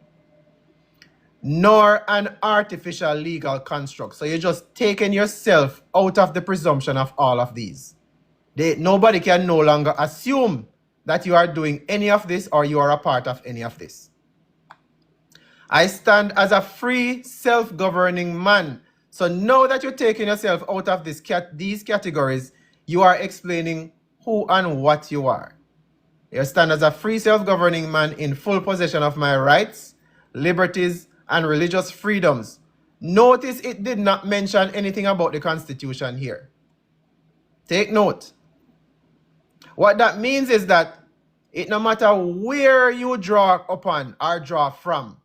Nor an artificial legal construct. So you're just taking yourself out of the presumption of all of these. Nobody can no longer assume that you are doing any of this or you are a part of any of this. I stand as a free, self-governing man. So now that you're taking yourself out of these categories, you are explaining who and what you are. You stand as a free, self-governing man in full possession of my rights, liberties, and religious freedoms. Notice it did not mention anything about the Constitution here. Take note. What that means is that it no matter where you draw upon or draw from,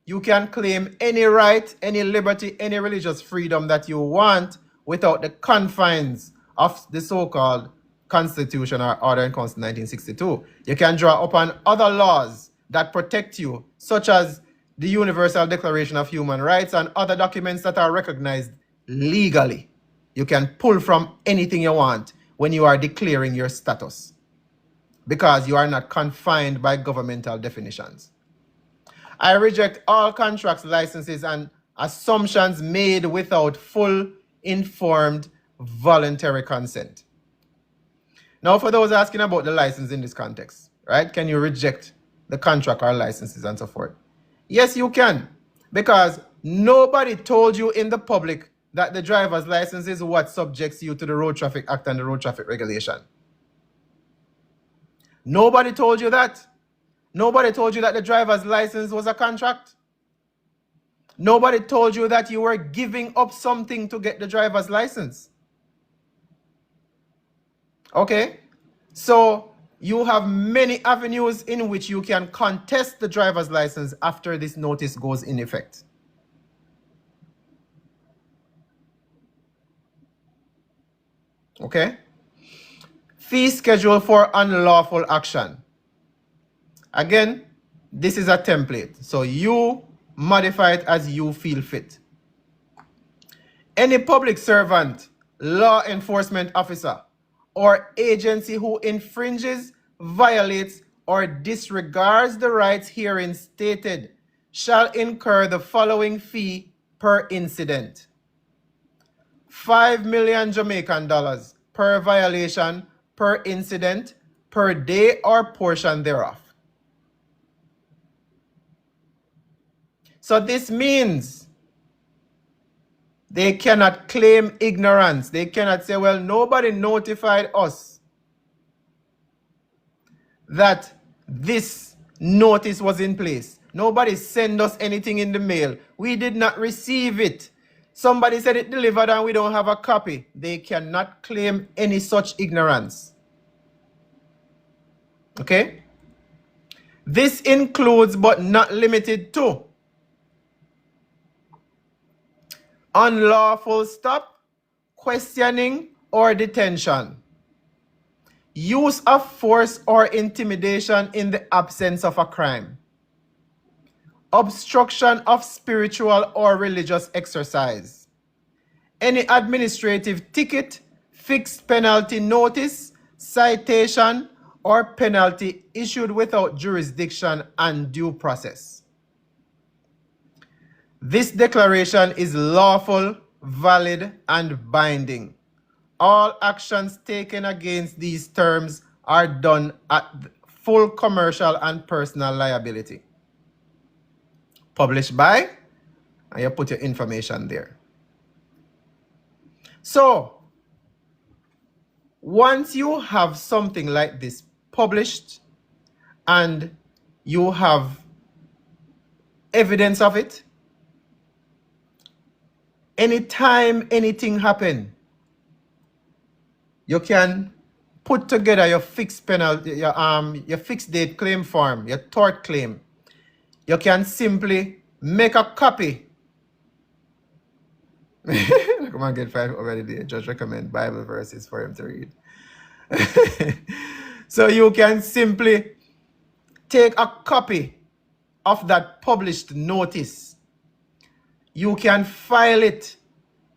you can claim any right, any liberty, any religious freedom that you want without the confines of the so-called Constitution or Order in Council 1962. You can draw upon other laws that protect you, such as the Universal Declaration of Human Rights and other documents that are recognized legally. You can pull from anything you want when you are declaring your status, because you are not confined by governmental definitions. I reject all contracts, licenses, and assumptions made without full, informed, voluntary consent. Now, for those asking about the license in this context, right? Can you reject the contract or licenses and so forth? Yes, you can, because nobody told you in the public that the driver's license is what subjects you to the Road Traffic Act and the Road Traffic Regulation. Nobody told you that. Nobody told you that the driver's license was a contract. Nobody told you that you were giving up something to get the driver's license. Okay? So you have many avenues in which you can contest the driver's license after this notice goes in effect. Okay? Fee schedule for unlawful action. Again, this is a template, so you modify it as you feel fit. Any public servant, law enforcement officer, or agency who infringes, violates, or disregards the rights herein stated shall incur the following fee per incident: 5 million Jamaican dollars per violation, per incident, per day or portion thereof. So this means they cannot claim ignorance. They cannot say, well, nobody notified us that this notice was in place. Nobody sent us anything in the mail. We did not receive it. Somebody said it delivered and we don't have a copy. They cannot claim any such ignorance. Okay? This includes but not limited to unlawful stop, questioning, or detention, use of force or intimidation in the absence of a crime, obstruction of spiritual or religious exercise, any administrative ticket, fixed penalty notice, citation, or penalty issued without jurisdiction and due process. This declaration is lawful, valid, and binding. All actions taken against these terms are done at full commercial and personal liability. Published by, and you put your information there. So, once you have something like this published and you have evidence of it, anytime anything happens, you can put together your fixed penalty, your fixed date claim form, your tort claim. You can simply make a copy. Come on, get 5 already there. Just recommend Bible verses for him to read. So you can simply take a copy of that published notice. You can file it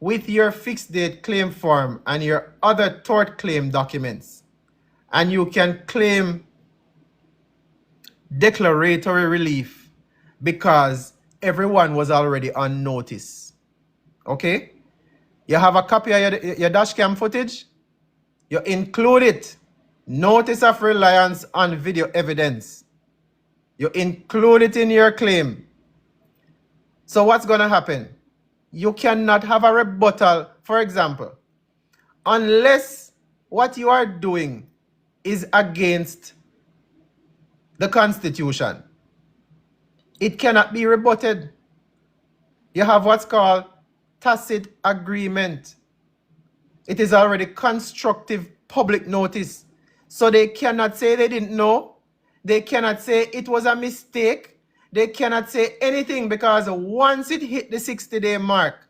with your fixed date claim form and your other tort claim documents. And you can claim declaratory relief because everyone was already on notice. Okay? You have a copy of your dash cam footage. You include it. Notice of reliance on video evidence. You include it in your claim. So what's going to happen? You cannot have a rebuttal, for example, unless what you are doing is against the Constitution. It cannot be rebutted. You have what's called tacit agreement. It is already constructive public notice. So they cannot say they didn't know. They cannot say it was a mistake. They cannot say anything because once it hit the 60-day mark,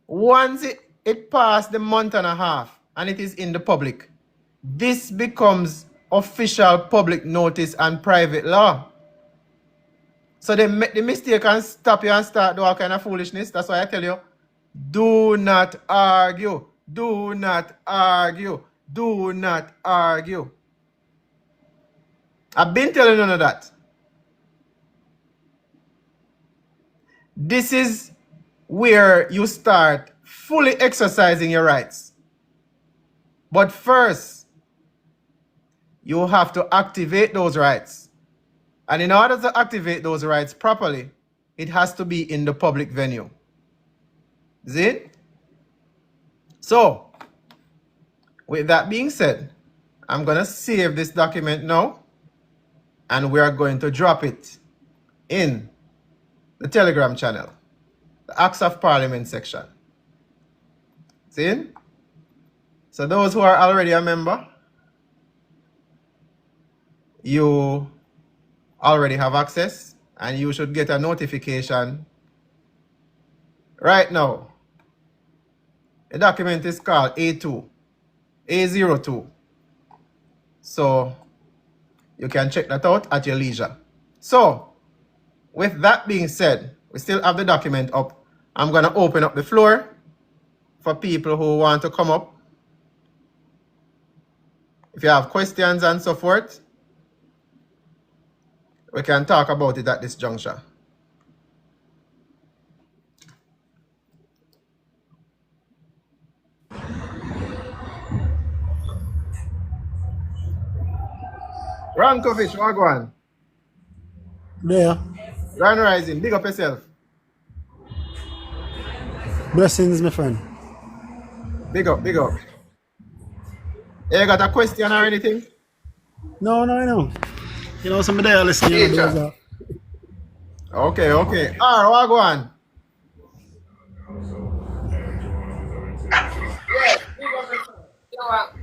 once it passed the month and a half and it is in the public, this becomes official public notice and private law. So they make the mistake and stop you and start do all kind of foolishness. That's why I tell you, do not argue. Do not argue. Do not argue. I've been telling you none of that. This is where you start fully exercising your rights. But first, you have to activate those rights. And in order to activate those rights properly, it has to be in the public venue. Is it? So, with that being said, I'm going to save this document now. And we are going to drop it in the Telegram channel, the Acts of Parliament section. See? So those who are already a member, you already have access and you should get a notification right now. The document is called A02. So you can check that out at your leisure. So, with that being said, we still have the document up. I'm going to open up the floor for people who want to come up. If you have questions and so forth, we can talk about it at this juncture. Rankovish, what go on? There. Grand Rising, big up yourself. Blessings, my friend. Big up, big up. You got a question or anything? No. You know, somebody there listening. Okay. What go on? Yes, big up yourself. You know what?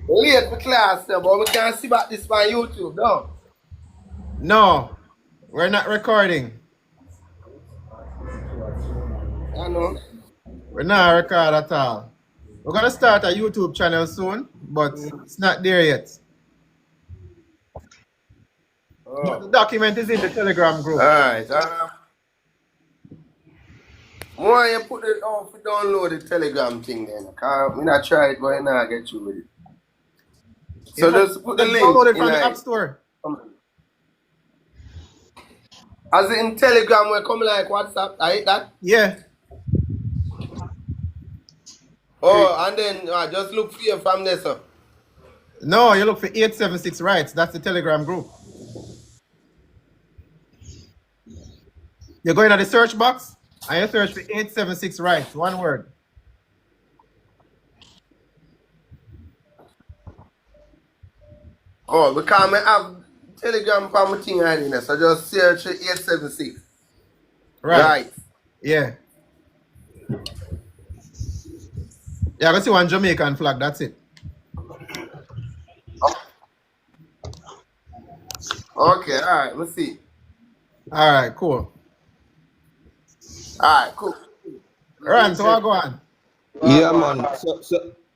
Late for class, but we can't see back this on YouTube, no? No, we're not recording. I know. We're not record at all. We're gonna start a YouTube channel soon, but it's not there yet. But the Oh. document is in the Telegram group. Alright. More you put it on for download the Telegram thing then. Cause me not try it, but I not get you with it. So just put the Download it link from the in App Store. As in Telegram will come like WhatsApp, I hit that. Yeah. Oh, and then just look for you from there, sir. No, you look for 876 Rights. That's the Telegram group. You go into the search box and you search for 876 Rights. One word. Oh, because I have Telegram for my thing right in there, so just search 876. Right. Yeah. Yeah, I can see one Jamaican flag. That's it. Okay, alright, let's see. All right, cool. Alright, cool. Ran, so I'll go on. Yeah, man. So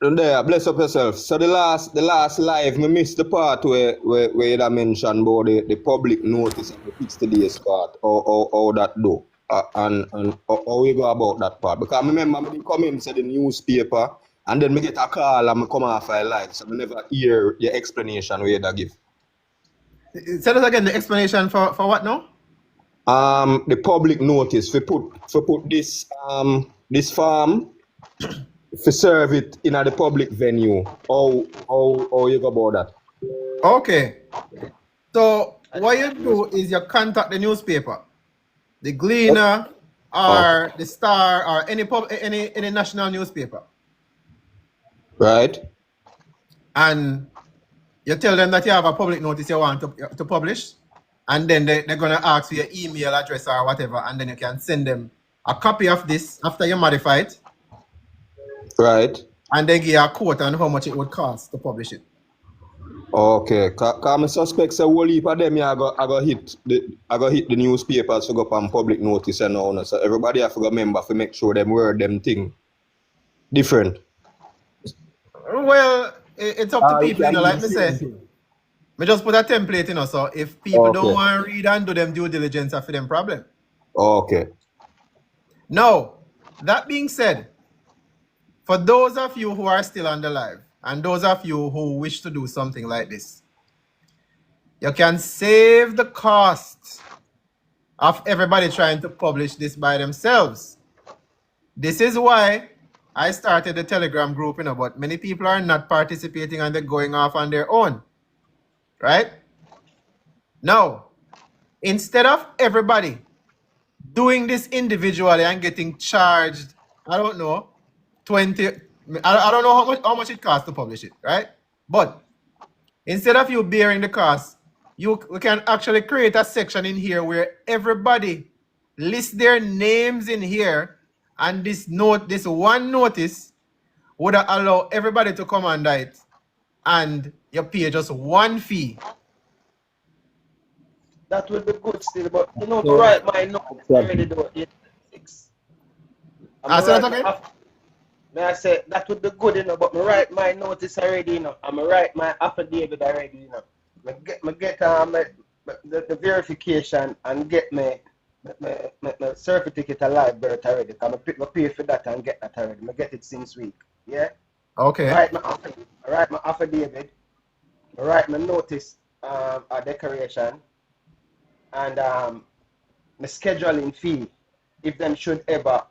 there, bless up yourself. So the last live, me missed the part where you mentioned about the public notice of the 60 days part, or that do, and how we go about that part. Because I remember me come in to the newspaper, and then me get a call and me come off a live, so I never hear your explanation where you give. Say that again. The explanation for what now? The public notice for put this farm for serve it in the public venue. How you go about that? Okay. So what you do is you contact the newspaper, the Gleaner, or the Star, or any national newspaper, Right. and you tell them that you have a public notice you want to publish, and then they're gonna ask for your email address or whatever, and then you can send them a copy of this after you modify it, Right. and they give you a quote on how much it would cost to publish it. Okay. Cause I suspect a whole heap of them I go hit the newspapers to go up on public notice and all. So everybody have to remember to make sure them word them thing different. Well, it's up to people, like me say. Me just put a template, so if people don't want to read and do them due diligence, I for them problem. Okay. Now, that being said, for those of you who are still on the live, and those of you who wish to do something like this, you can save the cost of everybody trying to publish this by themselves. This is why I started the Telegram group, but many people are not participating and they're going off on their own. Right? Now, instead of everybody doing this individually and getting charged, I don't know, 20, I don't know how much it costs to publish it, right? But instead of you bearing the cost, we can actually create a section in here where everybody lists their names in here, and this one notice would allow everybody to come under it, and you pay just one fee. That would be good still, but to write my notes, I already do it. Say that again? May I say that would be good, but me write my notice already, I'm write my affidavit already, Me get the verification and get my certificate of live birth already. Cause I pay for that and get that already. I get it since week. Yeah. Okay. I write my affidavit. I write my notice a declaration, and my scheduling fee if them should ever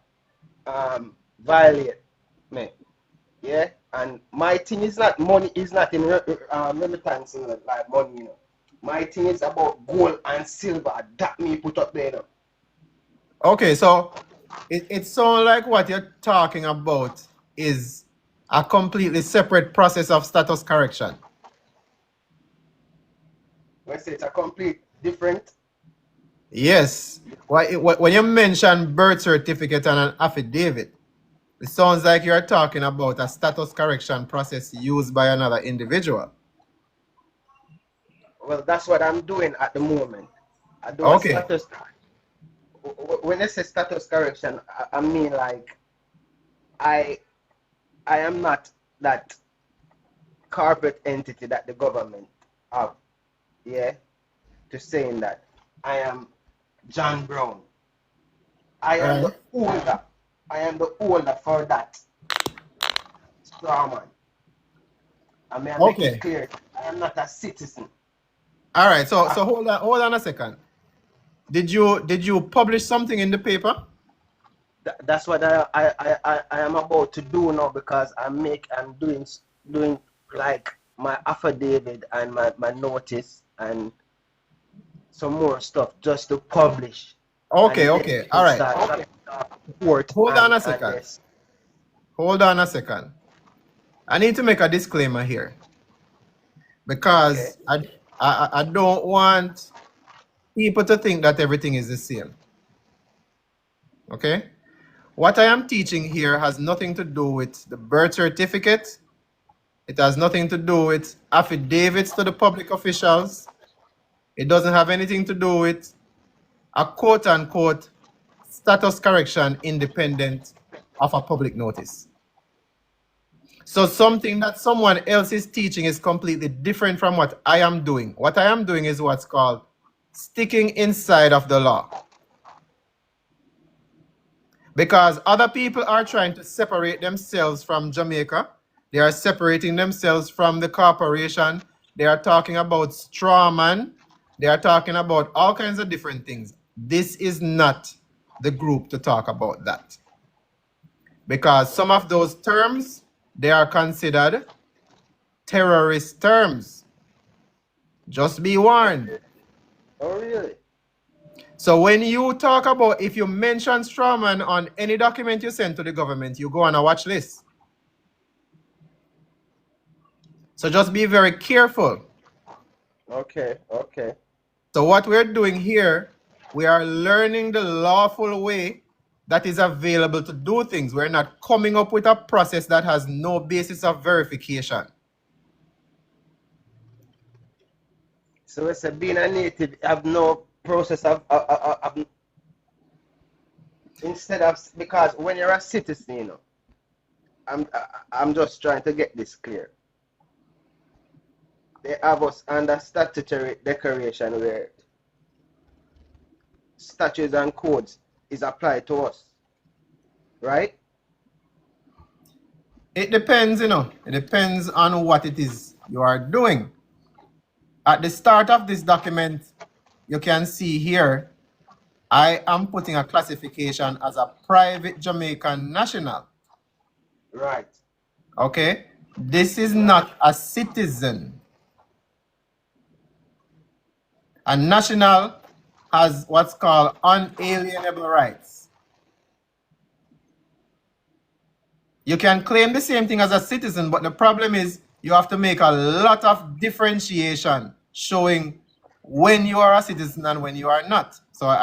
violate me. Yeah. And my thing is not money, is not in remittance, like money, My thing is about gold and silver that me put up there. Okay, so it sounds like what you're talking about is a completely separate process of status correction. I say it's a complete different. Yes. When you mention birth certificate and an affidavit, it sounds like you're talking about a status correction process used by another individual. Well, that's what I'm doing at the moment. I do Okay. a status. when I say status correction, I mean like I I am not that corporate entity that the government have, yeah, to saying that I am John Brown. I am Right. the older. I am the older for that strawman. I mean, I make it Okay. clear. I am not a citizen. All right. So I, so hold on a second. Did you publish something in the paper? that's what I am about to do now because I'm doing like my affidavit and my notice and some more stuff just to publish, Okay. and then Okay. we All can right. start court Hold on a and second. this. Hold on a second. I need to make a disclaimer here Okay. because I don't want people to think that everything is the same. Okay? What I am teaching here has nothing to do with the birth certificate. It has nothing to do with affidavits to the public officials. It doesn't have anything to do with a quote unquote status correction independent of a public notice. So something that someone else is teaching is completely different from what I am doing. What I am doing is what's called sticking inside of the law. Because other people are trying to separate themselves from Jamaica. They are separating themselves from the corporation. They are talking about strawman. They are talking about all kinds of different things. This is not the group to talk about that. Because some of those terms, they are considered terrorist terms. Just be warned. Oh really? So when you talk about, if you mention strawman on any document you send to the government, you go on a watch list. So just be very careful. Okay. Okay. So what we're doing here, we are learning the lawful way that is available to do things. We're not coming up with a process that has no basis of verification. So it's a being a native have no process of instead of, because when you're a citizen, you know, I'm just trying to get this clear. They have us under statutory declaration where statutes and codes is applied to us, right? It depends, you know. It depends on what it is you are doing. At the start of this document, you can see here, I am putting a classification as a private Jamaican national. Right. Okay? This is not a citizen. A national has what's called unalienable rights. You can claim the same thing as a citizen, but the problem is you have to make a lot of differentiation showing when you are a citizen and when you are not. So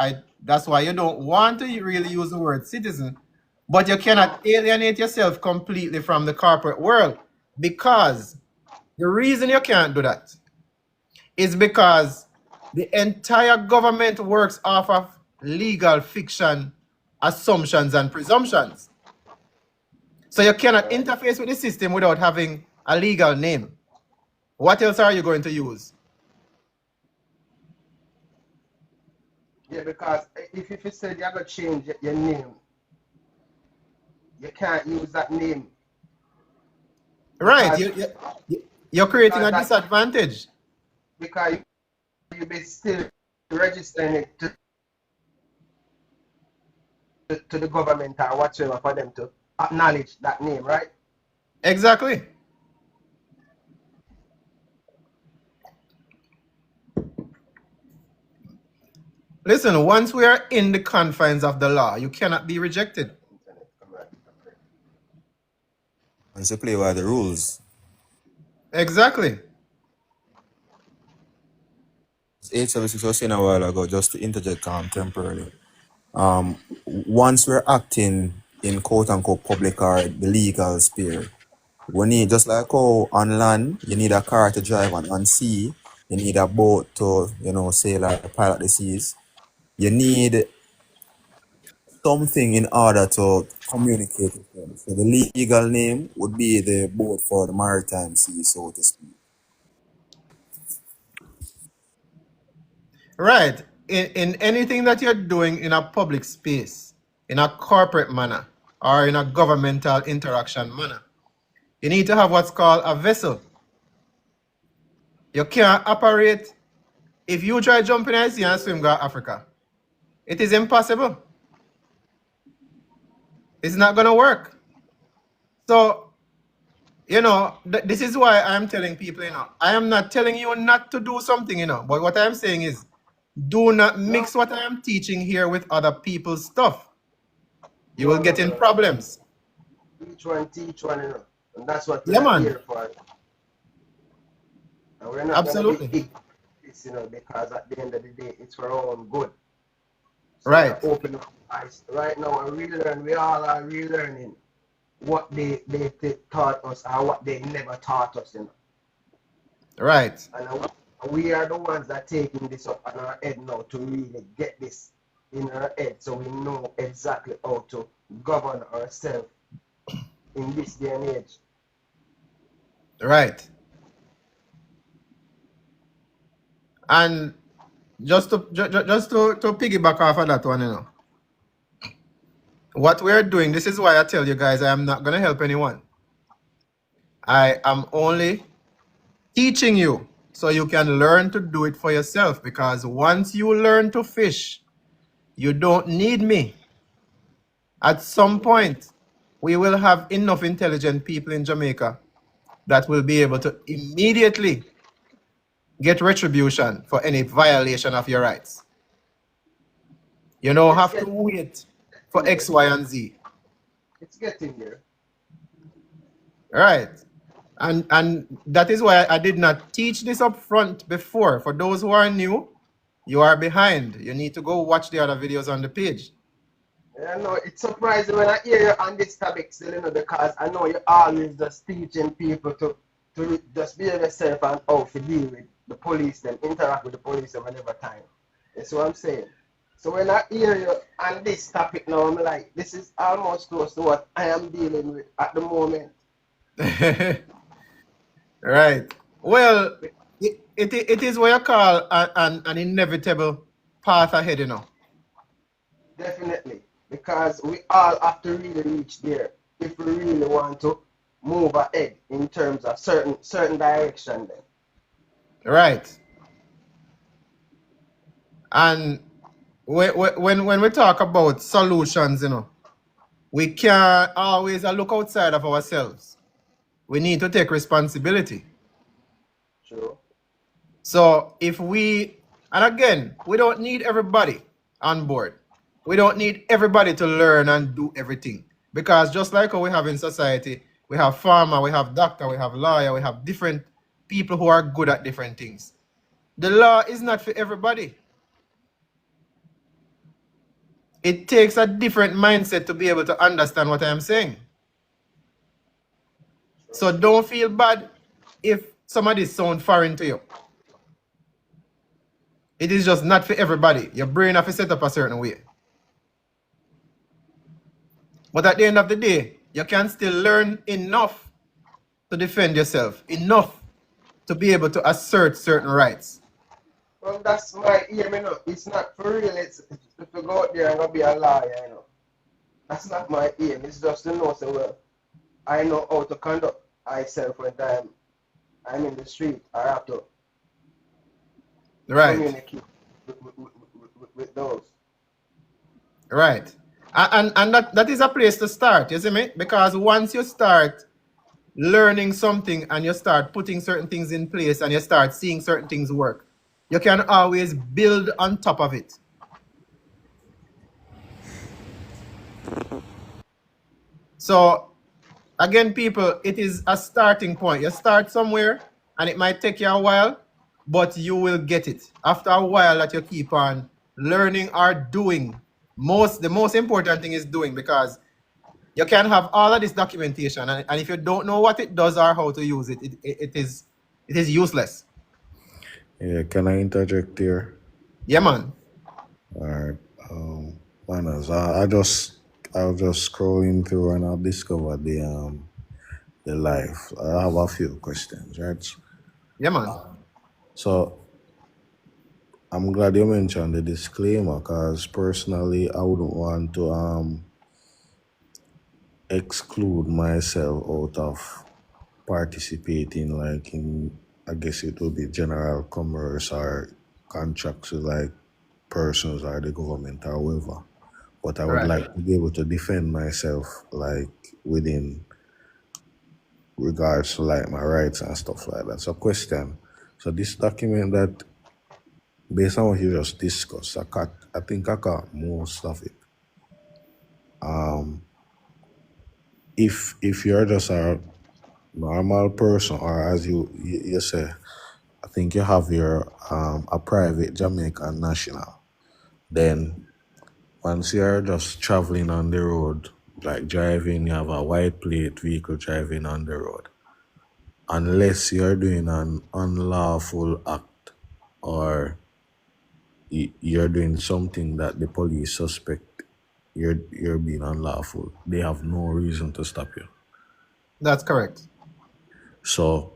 that's why you don't want to really use the word citizen, but you cannot alienate yourself completely from the corporate world, because the reason you can't do that is because the entire government works off of legal fiction, assumptions, and presumptions. So you cannot interface with the system without having a legal name. What else are you going to use? Yeah, because if you said you're gonna change your name, you can't use that name Right, because you're creating a that disadvantage. because you be still registering it to the government or whatsoever for them to acknowledge that name, right? Exactly. Listen, once we are in the confines of the law, you cannot be rejected. Once you play by the rules. Exactly. 876 was saying a while ago, just to interject temporarily. Once we're acting in quote unquote public or the legal sphere, we need, just like how on land, you need a car to drive on sea, you need a boat to, sail or pilot the seas. You need something in order to communicate with them. So the legal name would be the Board for the Maritime Sea, so to speak. Right. In anything that you're doing in a public space, in a corporate manner, or in a governmental interaction manner, you need to have what's called a vessel. You can't operate. If you try jumping in the sea and swim go Africa, it is impossible. It's not gonna work. So, this is why I'm telling people, I am not telling you not to do something, but what I'm saying is, do not mix what I am teaching here with other people's stuff. You will get in problems. Each one teach one, and that's what Yeah, we're man. here for. And we're not Absolutely. gonna be big, because at the end of the day, it's for our own good. So Right. we're open up eyes. Right now, we all are relearning what they taught us or what they never taught us, Right. And we are the ones that taking this up on our head now to really get this in our head, so we know exactly how to govern ourselves in this day and age. Right. And just to piggyback off of that one, what we're doing, this is why I tell you guys I am not going to help anyone. I am only teaching you so you can learn to do it for yourself, because once you learn to fish, you don't need me. At some point, we will have enough intelligent people in Jamaica that will be able to immediately get retribution for any violation of your rights. You don't have to wait for X, Y, and Z. It's getting there. Right. And that is why I did not teach this up front before. For those who are new, you are behind. You need to go watch the other videos on the page. I know it's surprising when I hear you on this topic still, because I know you're always just teaching people to just behave yourself and how to deal with the police, then interact with the police whenever time. That's what I'm saying. So when I hear you on this topic now, I'm like, this is almost close to what I am dealing with at the moment. Right. Well, it is what you call an inevitable path ahead, Definitely. Because we all have to really reach there if we really want to move ahead in terms of certain direction then. Right. And when we talk about solutions, we can't always look outside of ourselves. We need to take responsibility. True. So and again, we don't need everybody on board. We don't need everybody to learn and do everything. Because just like how we have in society, we have farmer, we have doctor, we have lawyer, we have different people who are good at different things. The law is not for everybody. It takes a different mindset to be able to understand what I am saying. So don't feel bad if some of this sound foreign to you. It is just not for everybody. Your brain has to set up a certain way. But at the end of the day, you can still learn enough to defend yourself, enough to be able to assert certain rights. Well, that's my aim, It's not for real. It's if you go out there and go be a lawyer, That's not my aim. It's just to know, so well, I know how to conduct myself when I'm in the street. I have to communicate with those. Right. And that is a place to start, you see me? Because once you start learning something and you start putting certain things in place and you start seeing certain things work, you can always build on top of it. So, again, people, it is a starting point. You start somewhere and it might take you a while, but you will get it. After a while that you keep on learning or doing, the most important thing is doing, because you can have all of this documentation and if you don't know what it does or how to use it, it is useless. Yeah, can I interject here? Yeah, man. Alright. Manners. I was just scrolling through and I discovered the live. I have a few questions, right? Yeah, man. So I'm glad you mentioned the disclaimer because personally I wouldn't want to exclude myself out of participating like in, I guess it would be general commerce or contracts with like persons or the government or whoever. But I would Right. like to be able to defend myself like within regards to like my rights and stuff like that. So question. So this document that based on what you just discussed, I think I got most of it. If you're just a normal person or as you say, I think you have your a private Jamaican national, then once you're just traveling on the road, like driving, you have a white plate vehicle driving on the road, unless you're doing an unlawful act or you're doing something that the police suspect you're being unlawful, they have no reason to stop you. That's correct. So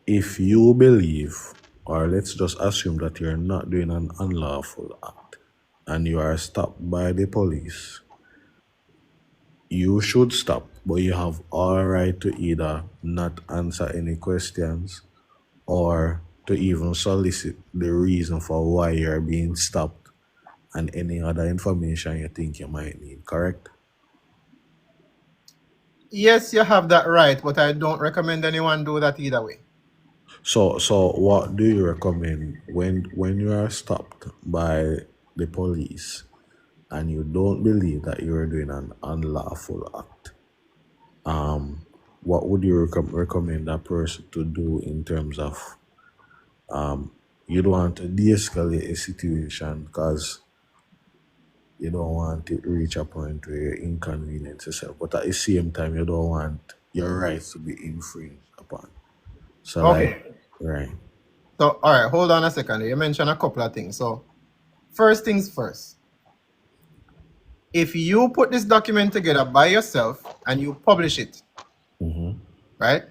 if you believe, or let's just assume that you're not doing an unlawful act and you are stopped by the police, you should stop, but you have all right to either not answer any questions or to even solicit the reason for why you're being stopped and any other information you think you might need, correct? Yes, you have that right, but I don't recommend anyone do that either way. So what do you recommend when you are stopped by the police and you don't believe that you're doing an unlawful act? What would you recommend that person to do in terms of you don't want to de-escalate a situation because you don't want it to reach a point where you inconvenience yourself, but at the same time you don't want your rights to be infringed upon. So Okay. right. So, all right, hold on a second. You mentioned a couple of things. So, first things first. If you put this document together by yourself and you publish it, right?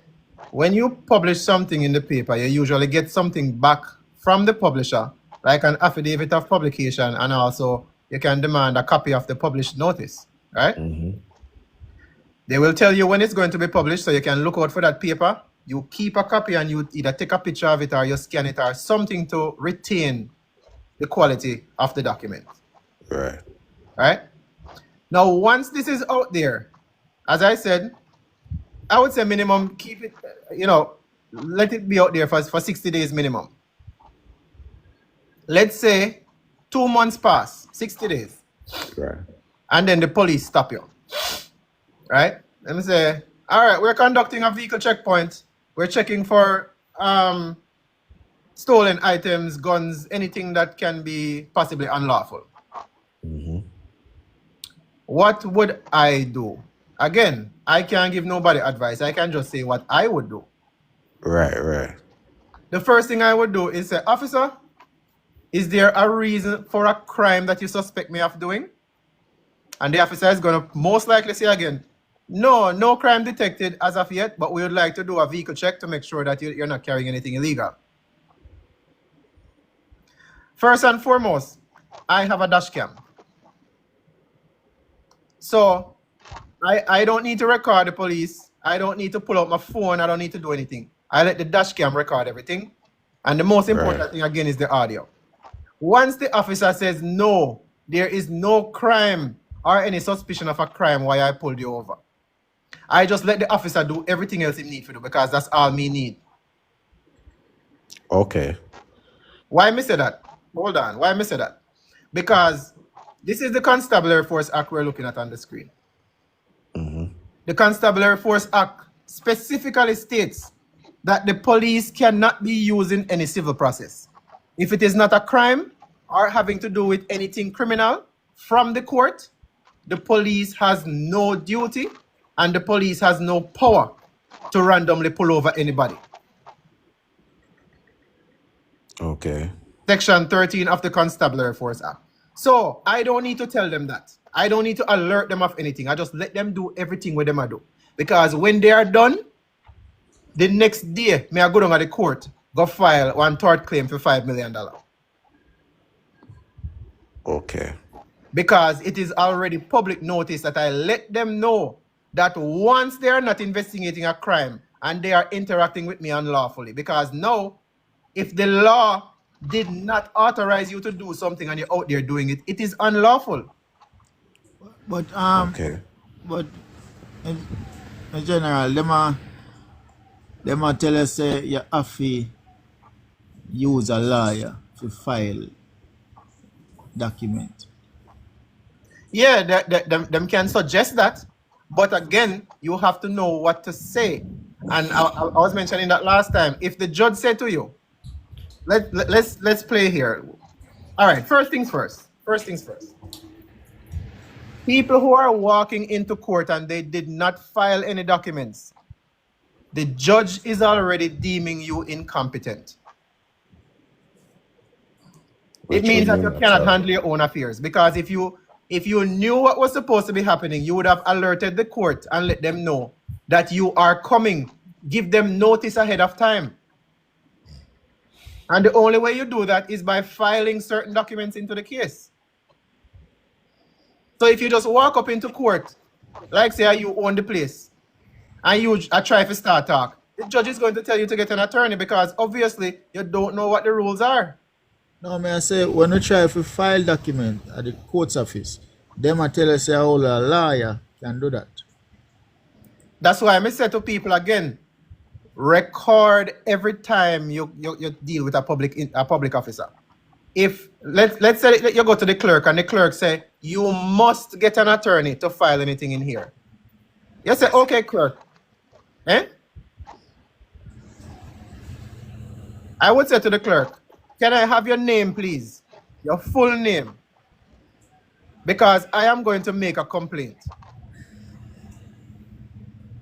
When you publish something in the paper, you usually get something back from the publisher, like an affidavit of publication, and also you can demand a copy of the published notice, right? They will tell you when it's going to be published, so you can look out for that paper. You keep a copy and you either take a picture of it or you scan it or something to retain the quality of the document. Right. Right? Now, once this is out there, as I said, I would say minimum keep it, let it be out there for 60 days minimum. Let's say 2 months pass, 60 days, Right. and then the police stop you. Right? Let me say, all right, we're conducting a vehicle checkpoint. We're checking for stolen items, guns, anything that can be possibly unlawful. What would I do? Again, I can't give nobody advice. I can just say what I would do. Right. The first thing I would do is say, officer, is there a reason for a crime that you suspect me of doing? And the officer is going to most likely say again, no crime detected as of yet, but we would like to do a vehicle check to make sure that you're not carrying anything illegal. First and foremost, I have a dash cam. So I don't need to record the police. I don't need to pull out my phone. I don't need to do anything. I let the dash cam record everything. And the most important thing again is the audio. Once the officer says, no, there is no crime or any suspicion of a crime why I pulled you over, I just let the officer do everything else he needs to do because that's all me need. Okay. Why me say that? Hold on. Why me say that? Because this is the Constabulary Force Act we're looking at on the screen. The Constabulary Force Act specifically states that the police cannot be using any civil process. If it is not a crime or having to do with anything criminal from the court, the police has no duty and the police has no power to randomly pull over anybody. Okay. Section 13 of the Constabulary Force Act. So I don't need to tell them that. I don't need to alert them of anything. I just let them do everything with them I do. Because when they are done, the next day, me I go down to the court, go file one tort claim for $5 million. Okay. Because it is already public notice that I let them know that once they are not investigating a crime and they are interacting with me unlawfully, because now, if the law did not authorize you to do something and you're out there doing it, it is unlawful. But Okay. but in general, them a tell us say you have to use a lawyer to file document. Yeah, them can suggest that, but again, you have to know what to say. And I was mentioning that last time. If the judge said to you, let's play here. All right, first things first. First things first. People who are walking into court and they did not file any documents, the judge is already deeming you incompetent. It Which means would that you mean cannot that handle your own affairs, because if you knew what was supposed to be happening, you would have alerted the court and let them know that you are coming. Give them notice ahead of time. And the only way you do that is by filing certain documents into the case. So if you just walk up into court, like say you own the place, and you try to start talk, the judge is going to tell you to get an attorney, because obviously you don't know what the rules are. No, may I say, when you try to file document at the court's office, them a tell us say a lawyer can do that. That's why I say to people again, record every time you deal with a public officer. If let's say that you go to the clerk and the clerk say you must get an attorney to file anything in here. You say, okay, clerk. I would say to the clerk, can I have your name, please? Your full name. Because I am going to make a complaint.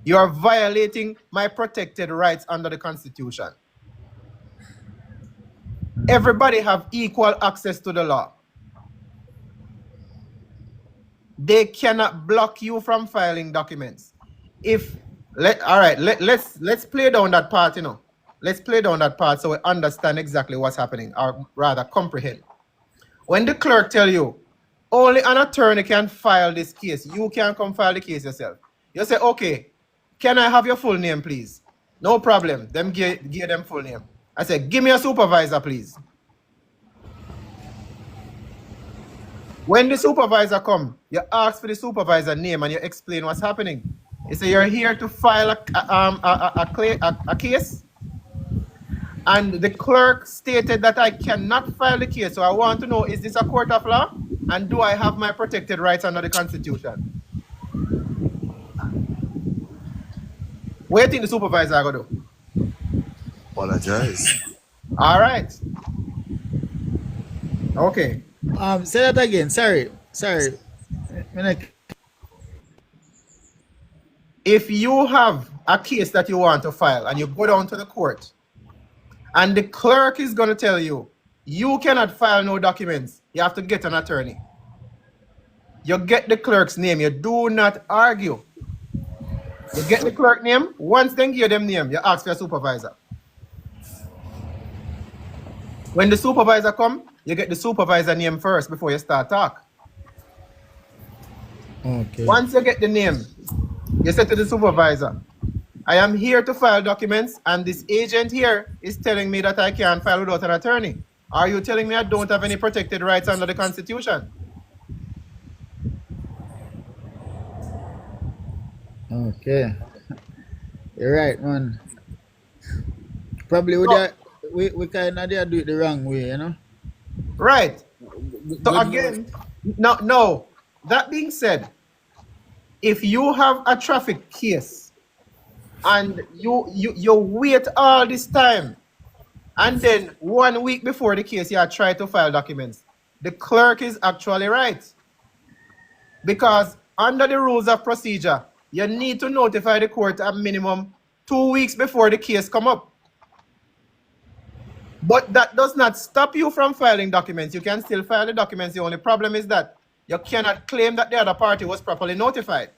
You are violating my protected rights under the Constitution. Everybody have equal access to the law. They cannot block you from filing documents. Let's play down that part, Let's play down that part so we understand exactly what's happening, or rather comprehend. When the clerk tell you, only an attorney can file this case, you can come file the case yourself. You say, okay, can I have your full name, please? No problem. Them give them full name. I say, give me a supervisor, please. When the supervisor come, you ask for the supervisor name and you explain what's happening. You say you're here to file a case, and the clerk stated that I cannot file the case. So I want to know, is this a court of law? And do I have my protected rights under the Constitution? What do you think the supervisor are going to do? Apologize. All right. Okay. Say that again. Sorry. If you have a case that you want to file and you go down to the court, and the clerk is going to tell you, you cannot file no documents, you have to get an attorney. You get the clerk's name. You do not argue. You get the clerk name. Once they give them name, you ask for a supervisor. When the supervisor come, you get the supervisor name first before you start talk. Okay. Once you get the name, you say to the supervisor, I am here to file documents, and this agent here is telling me that I can't file without an attorney. Are you telling me I don't have any protected rights under the Constitution? Okay. You're right, man. Probably we kind of do it the wrong way, Right. So again, no. That being said, if you have a traffic case and you wait all this time, and then 1 week before the case you try to file documents, the clerk is actually right. Because under the rules of procedure, you need to notify the court at minimum 2 weeks before the case come up. But that does not stop you from filing documents. You can still file the documents. The only problem is that you cannot claim that the other party was properly notified.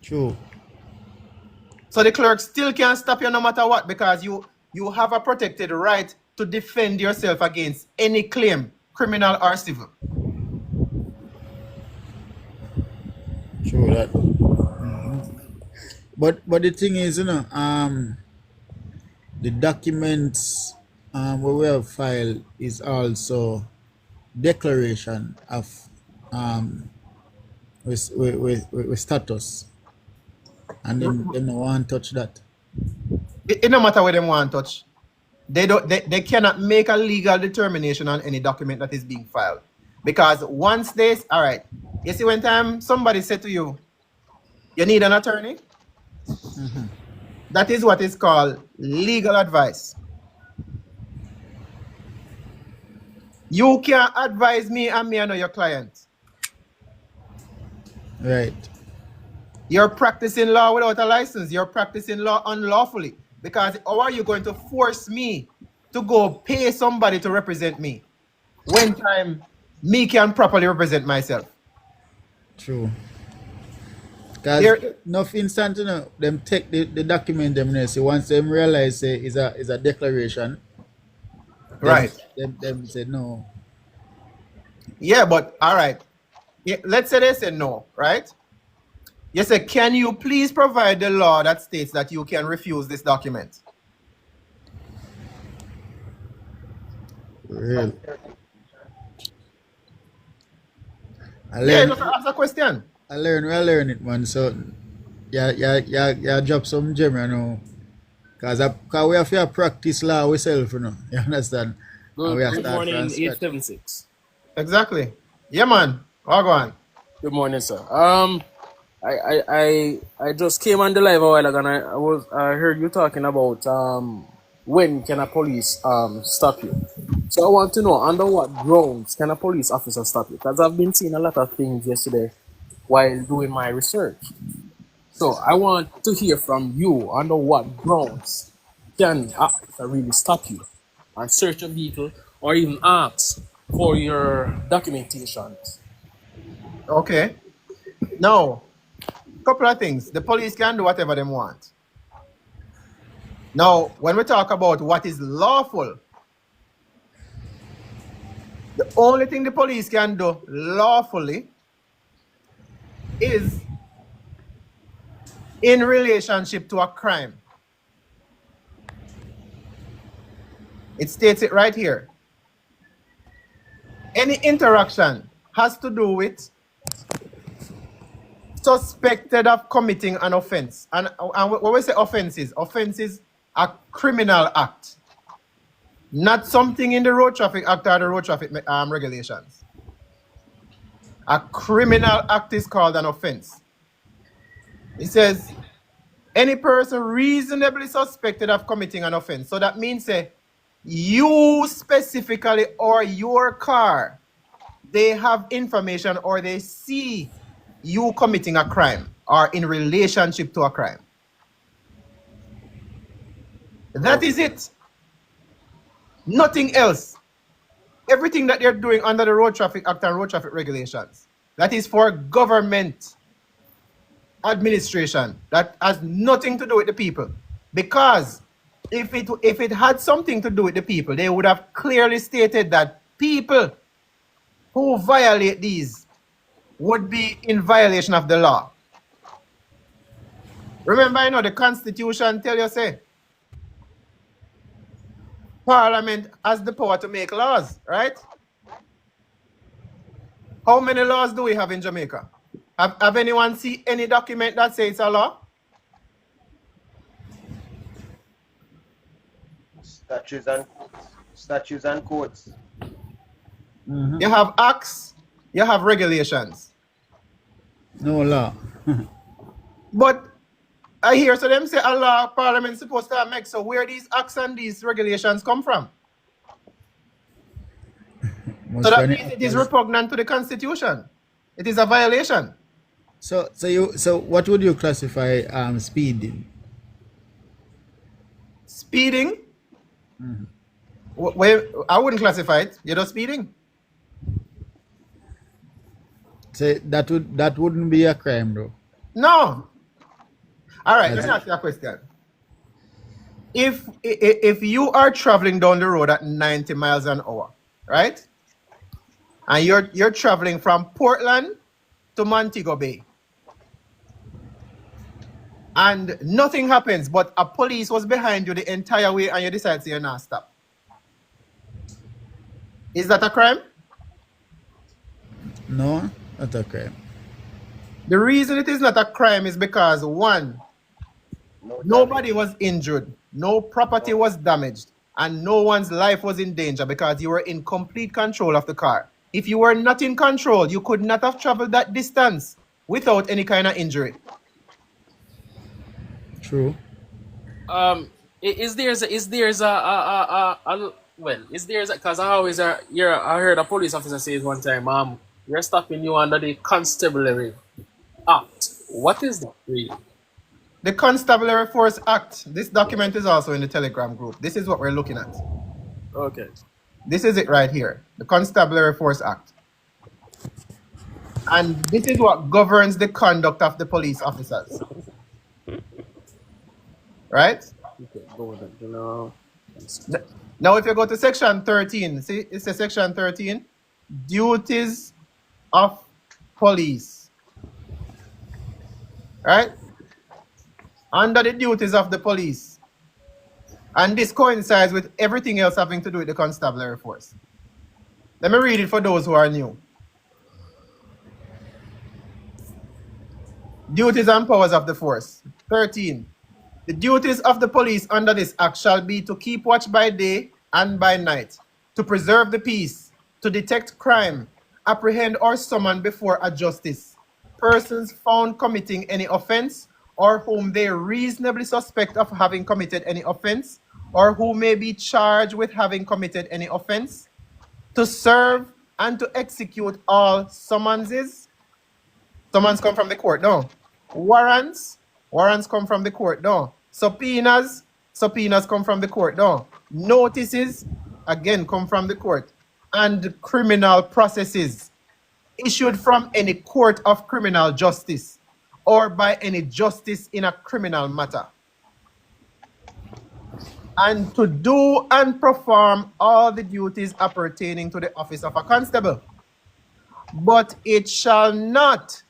True. So the clerk still can't stop you no matter what, because you have a protected right to defend yourself against any claim, criminal or civil. True that. But the thing is, the documents we have filed is also declaration of with status, and them don't want to touch that. It no matter where them want to touch. They cannot make a legal determination on any document that is being filed. Because once all right, you see when time somebody said to you, you need an attorney? That is what is called legal advice. You can't advise me and me, I know your client. Right. You're practicing law without a license. You're practicing law unlawfully. Because how are you going to force me to go pay somebody to represent me when time me can properly represent myself? True. Because enough instant, them take the document them say once them realize say is a declaration. Right. Them say no. Yeah, but all right. Yeah, let's say they say no, right? You say, can you please provide the law that states that you can refuse this document? Real. Yeah, just ask a question. I learn it, man. So yeah, drop some gem, Cause we have to practice law ourselves, You understand? Good morning, 876. Exactly. Yeah, man. I'll go on. Good morning, sir. I just came on the live a while ago, and I heard you talking about when can a police stop you. So I want to know under what grounds can a police officer stop you? Because I've been seeing a lot of things yesterday while doing my research. So I want to hear from you under what grounds can an officer really stop you and search a vehicle or even ask for your documentation. Okay. Now, couple of things. The police can do whatever they want. Now, when we talk about what is lawful, the only thing the police can do lawfully is in relationship to a crime. It states it right here. Any interaction has to do with suspected of committing an offense. And when we say offenses a criminal act. Not something in the Road Traffic Act or the Road Traffic regulations. A criminal act is called an offense. It says, any person reasonably suspected of committing an offense. So that means you specifically or your car, they have information or they see you committing a crime or in relationship to a crime. That is it. Nothing else. Everything that they're doing under the Road Traffic Act and Road Traffic regulations, that is for government administration. That has nothing to do with the people. Because if it had something to do with the people, they would have clearly stated that people who violate these would be in violation of the law. Remember, the Constitution tell you, say, Parliament has the power to make laws, right? How many laws do we have in Jamaica? Have anyone seen any document that says it's a law? Statutes and codes. You have acts, you have regulations. No law. But I hear so them say a law Parliament supposed to make. So where these acts and these regulations come from? So that means it is repugnant to the Constitution. It is a violation. So what would you classify speeding? Speeding? Well, I wouldn't classify it. You're just speeding. Say that wouldn't be a crime, bro. No. All right, let As me ask you a question. If you are traveling down the road at 90 miles an hour, right? And you're traveling from Portland to Montego Bay, and nothing happens, but a police was behind you the entire way, and you decide to you're not stop. Is that a crime? no, not a crime. The reason it is not a crime is because one, No damage. nobody was injured, no property was damaged, and no one's life was in danger because you were in complete control of the car. If you were not in control, you could not have traveled that distance without any kind of injury. True. Is there's well, is there's because I always I heard a police officer say it one time, we're stopping you under the Constabulary Act. What is that really? The Constabulary Force Act, this document is also in the Telegram group. This is what we're looking at. Okay. This is it right here, the Constabulary Force Act. And this is what governs the conduct of the police officers. Right? Okay, go with it. You know. Now, if you go to section 13, see, it's a section 13, duties of police. Right? Under the duties of the police. And this coincides with everything else having to do with the constabulary force. Let me read it for those who are new. Duties and powers of the force. 13. The duties of the police under this act shall be to keep watch by day and by night, to preserve the peace, to detect crime, apprehend or summon before a justice persons found committing any offense or whom they reasonably suspect of having committed any offense or who may be charged with having committed any offense, to serve and to execute all summonses. Summons come from the court, no. Warrants come from the court, no. Subpoenas come from the court, no. Notices, again, come from the court. And criminal processes issued from any court of criminal justice or by any justice in a criminal matter. And to do and perform all the duties appertaining to the office of a constable. But it shall not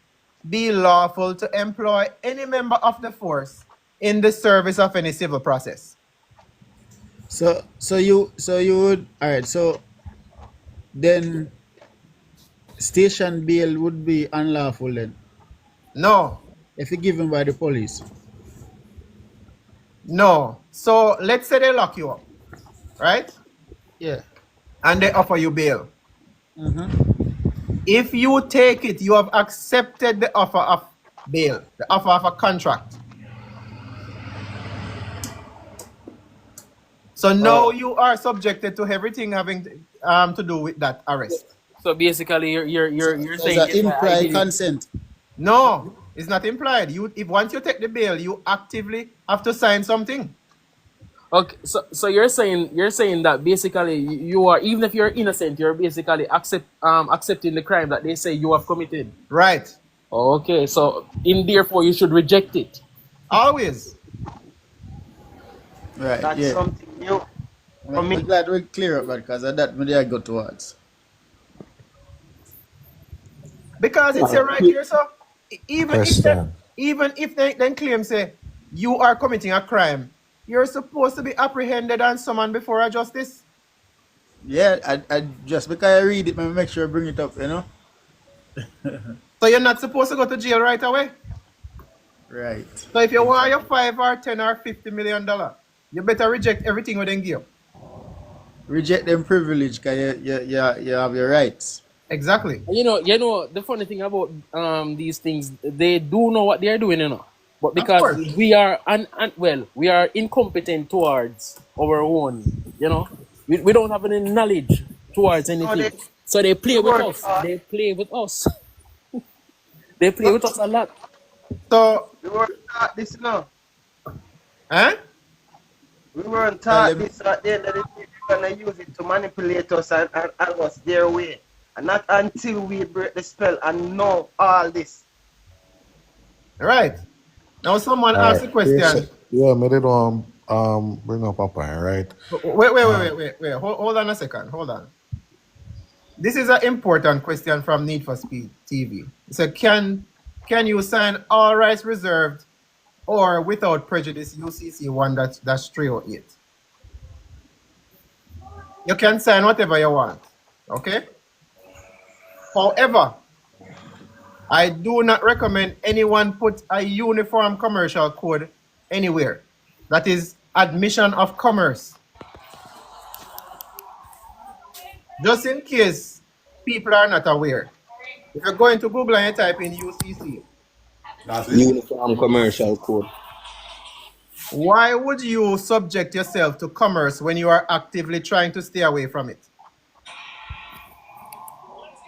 be lawful to employ any member of the force in the service of any civil process. So you would, all right. So then station bail would be unlawful then No, if it's given by the police. no. So let's say they lock you up, right? Yeah. And they offer you bail. Mm-hmm. If you take it, you have accepted the offer of bail, the offer of a contract. So now you are subjected to everything having to do with that arrest. So basically, you're So saying it's an yes, I implied did it. consent. No, it's not implied. If once you take the bail, you actively have to sign something. Okay, so you're saying that basically you are, even if you're innocent, you're basically accepting the crime that they say you have committed. Right. Okay, so therefore you should reject it. Always. Right. That's Yeah. something new for I'm me. glad we clear up that because of that maybe I go towards. Because it's a right here, so Question. even if they then claim say you are committing a crime, you're supposed to be apprehended and summoned before a justice. Yeah, I just because I read it, maybe make sure I bring it up, you know? So you're not supposed to go to jail right away. Right. So if you want your 5 or 10 or $50 million, you better reject everything we then give. Reject them privilege because you have your rights. Exactly. You know the funny thing about these things, they do know what they are doing, you know. But because course. we are we are incompetent towards our own, you know. We don't have any knowledge towards anything. So they play with us. They play with us. They play with us a lot. So, We weren't taught this now. eh? We weren't taught this at the end of the day. They're gonna use it to manipulate us and us their way. And not until we break the spell and know all this. Right. Now someone All asked right. a question. Yeah, me did bring up a point, right? Wait. Hold on a second. Hold on. This is an important question from Need for Speed TV. It said, can you sign all rights reserved or without prejudice UCC 1-308? You can sign whatever you want. Okay? However, I do not recommend anyone put a uniform commercial code anywhere. That is admission of commerce. Just in case people are not aware. If you're going to Google and you type in UCC, Uniform commercial code. why would you subject yourself to commerce when you are actively trying to stay away from it?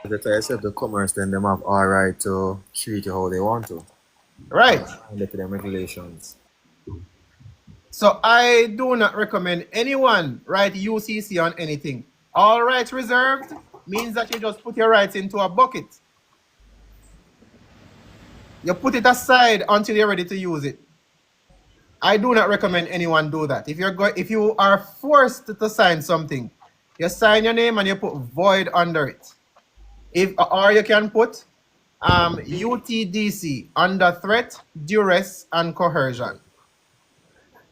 If I accept the commerce, then them have all right to treat you how they want to. Right. Under to them regulations. So I do not recommend anyone write UCC on anything. All rights reserved means that you just put your rights into a bucket. You put it aside until you're ready to use it. I do not recommend anyone do that. If you are forced to sign something, you sign your name and you put void under it. Or you can put UTDC, under threat, duress, and coercion.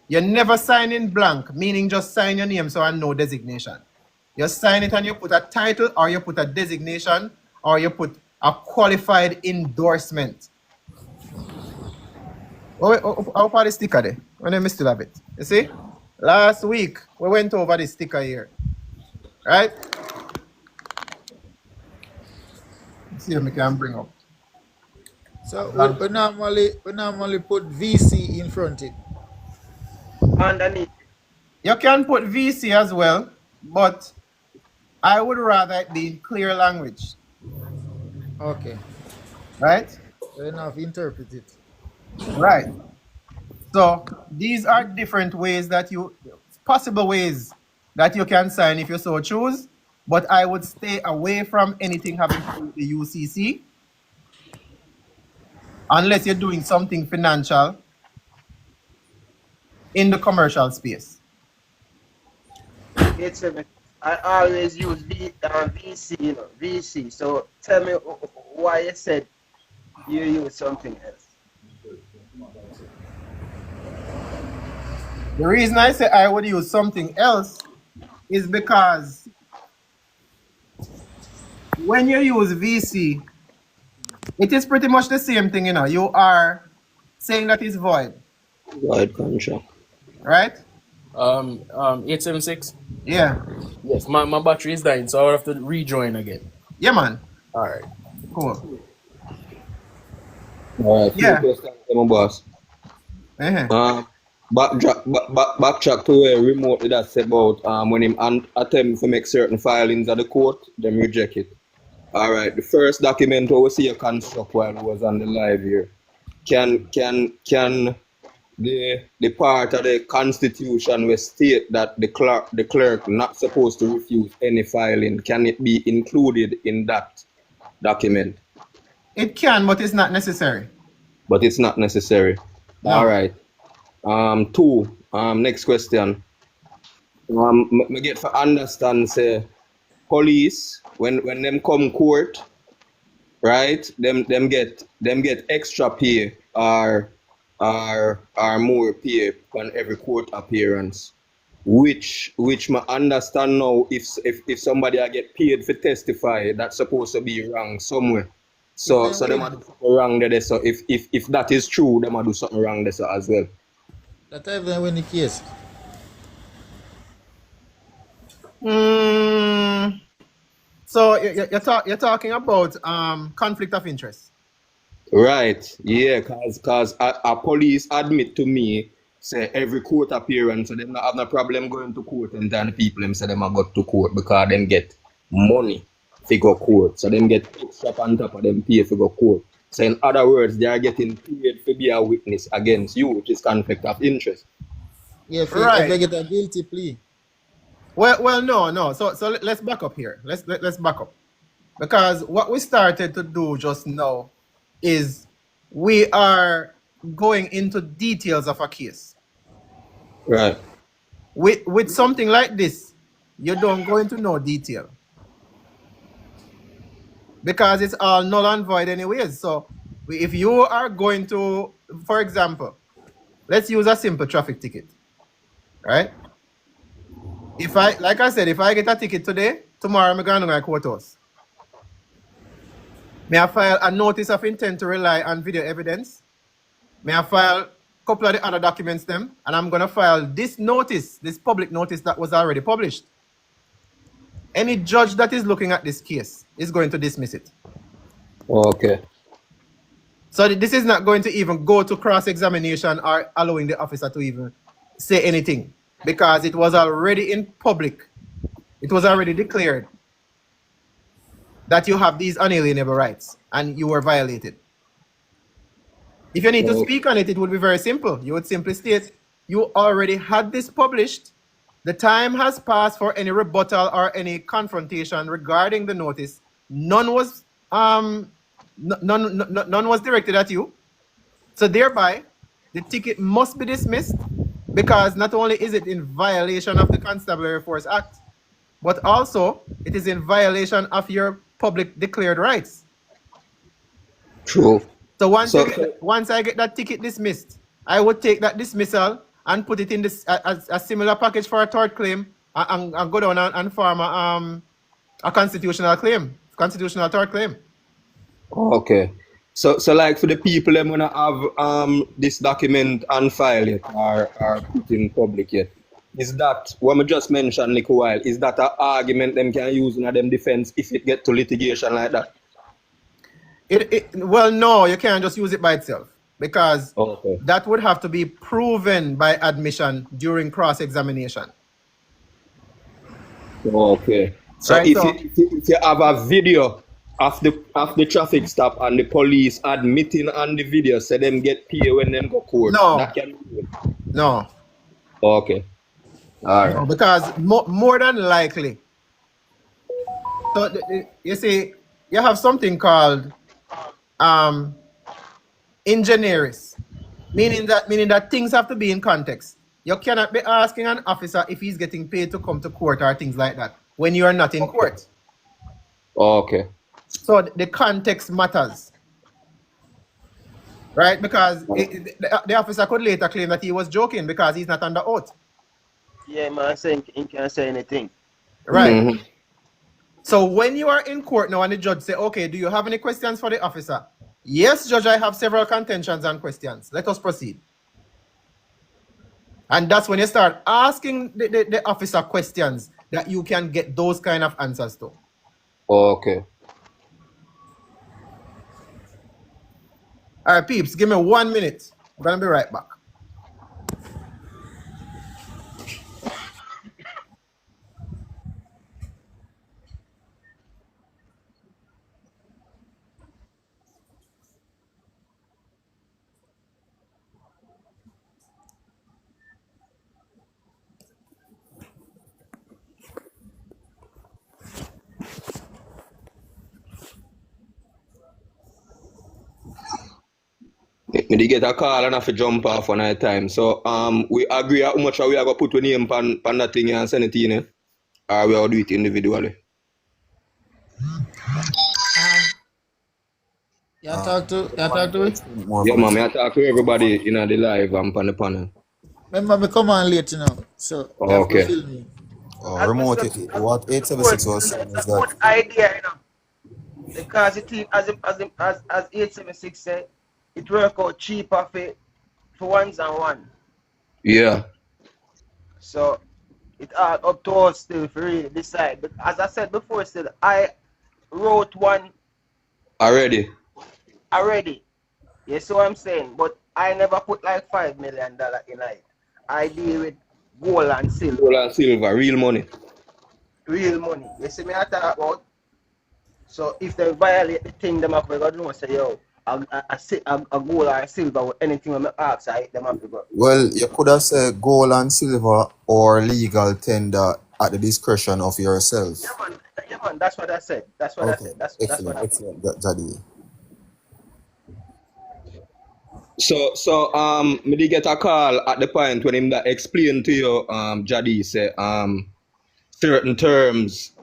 You never sign in blank, meaning just sign your name so and no designation. You sign it and you put a title, or you put a designation, or you put a qualified endorsement. How about the sticker there? When I still have it. You see? Last week, we went over the sticker here. Right? Let's see if we can bring up. So we normally put VC in front of it. Underneath. You can put VC as well, but I would rather it be in clear language. Okay. Right? So you have to interpret it. Right. So these are different ways possible ways that you can sign if you so choose, but I would stay away from anything having to do with the UCC unless you're doing something financial in the commercial space. I always use VC, VC. So tell me why you said you use something else. The reason I say I would use something else is because when you use VC, it is pretty much the same thing, You are saying that it's void. Void contract. Right? 876. Yeah. Yes, my battery is dying, so I'll have to rejoin again. Yeah, man. All right. Cool. All right. Yeah. Questions, my boss. Uh-huh. Backtrack to where remotely that's about when him attempt to make certain filings at the court, them reject it. All right. The first document we see a construct while we was on the live here. Can the part of the constitution will state that the clerk not supposed to refuse any filing, can it be included in that document? It can, but it's not necessary. But it's not necessary. No. All right. Next question. Me get for understand say police when them come court, right? Them get extra pay or more pay on every court appearance. Which me understand now if somebody I get paid for testify, that's supposed to be wrong somewhere. So them do something wrong there. So if that is true, them do something wrong there as well. That even win the case. So you're talking about conflict of interest. Right, yeah, cause a police admit to me say every court appearance, so them not have no problem going to court, and then the people them say them have got to court because them get money to go court, so them get extra on top of them pay to go court. So in other words, they are getting paid to be a witness against you, which is conflict of interest. Yeah, if Right. they get a guilty plea. Well, no. So let's back up here. Let's back up. Because what we started to do just now is we are going into details of a case. Right. With something like this, you don't go into no detail because it's all null and void anyways. So if you are going to, for example, let's use a simple traffic ticket, right? If I, like I said, if I get a ticket today, tomorrow I'm going to my courthouse. May I file a notice of intent to rely on video evidence? May I file a couple of the other documents them? And I'm going to file this notice, this public notice that was already published. Any judge that is looking at this case is going to dismiss it. Okay. So this is not going to even go to cross-examination or allowing the officer to even say anything because it was already in public. It was already declared that you have these unalienable rights and you were violated. If you need to speak on it, it would be very simple. You would simply state, you already had this published. The time has passed for any rebuttal or any confrontation regarding the notice. None was none was directed at you. So thereby, the ticket must be dismissed because not only is it in violation of the Constabulary Force Act, but also it is in violation of your public declared rights. True. So once I get that ticket dismissed, I would take that dismissal and put it in this a similar package for a tort claim and go down and form a constitutional claim, constitutional tort claim. Okay. So like for the people them wanna have this document on file yet or put in public yet, is that what I just mentioned like a while, is that an argument them can use in them defense if it get to litigation like that? Well, no, you can't just use it by itself because Okay. that would have to be proven by admission during cross-examination. Okay. So Right, if you have a video of the traffic stop and the police admitting on the video, say them get paid when them go court. No. That can be it. No, Okay. All right. because more than likely. So you see, you have something called ingenieris, meaning that things have to be in context. You cannot be asking an officer if he's getting paid to come to court or things like that when you are not in court. Okay. So the context matters, right? Because the officer could later claim that he was joking because he's not under oath, Yeah, man, saying he can't say anything. right? Mhm. So when you are in court now and the judge say, okay, do you have any questions for the officer? Yes, judge, I have several contentions and questions. Let us proceed. And that's when you start asking the officer questions that you can get those kind of answers to. Okay. All right, peeps, give me 1 minute. I'm going to be right back. Me dey get a call and have to jump off one at a time. So we agree how much we are gonna put your name on that thing and send it in, or we will do it individually. You talk to it? More Yeah, from man, I talk to everybody in the live and on the panel. Remember, me come on late, you know. So, you have to Okay. fill me. remote. What 876 was saying is It's a good that idea, you know, because it as 876 said, it work out cheaper for ones and one. Yeah. So it all up to us still to really decide. But as I said before, still I wrote one Already. already. You see what I'm saying? But I never put like $5 million in it. I deal with gold and silver. Gold and silver, real money. Real money. You see me I talk about? So if they violate the thing, them have to go do say, yo, a gold or silver with anything when I ask, them have to go. well, you could have said gold and silver or legal tender at the discretion of yourself. Yeah man. That's what I said. That's what I Okay, said. That's what excellent, I said. excellent, Jadi. So me did get a call at the point when him that explained to you, Jadi say certain terms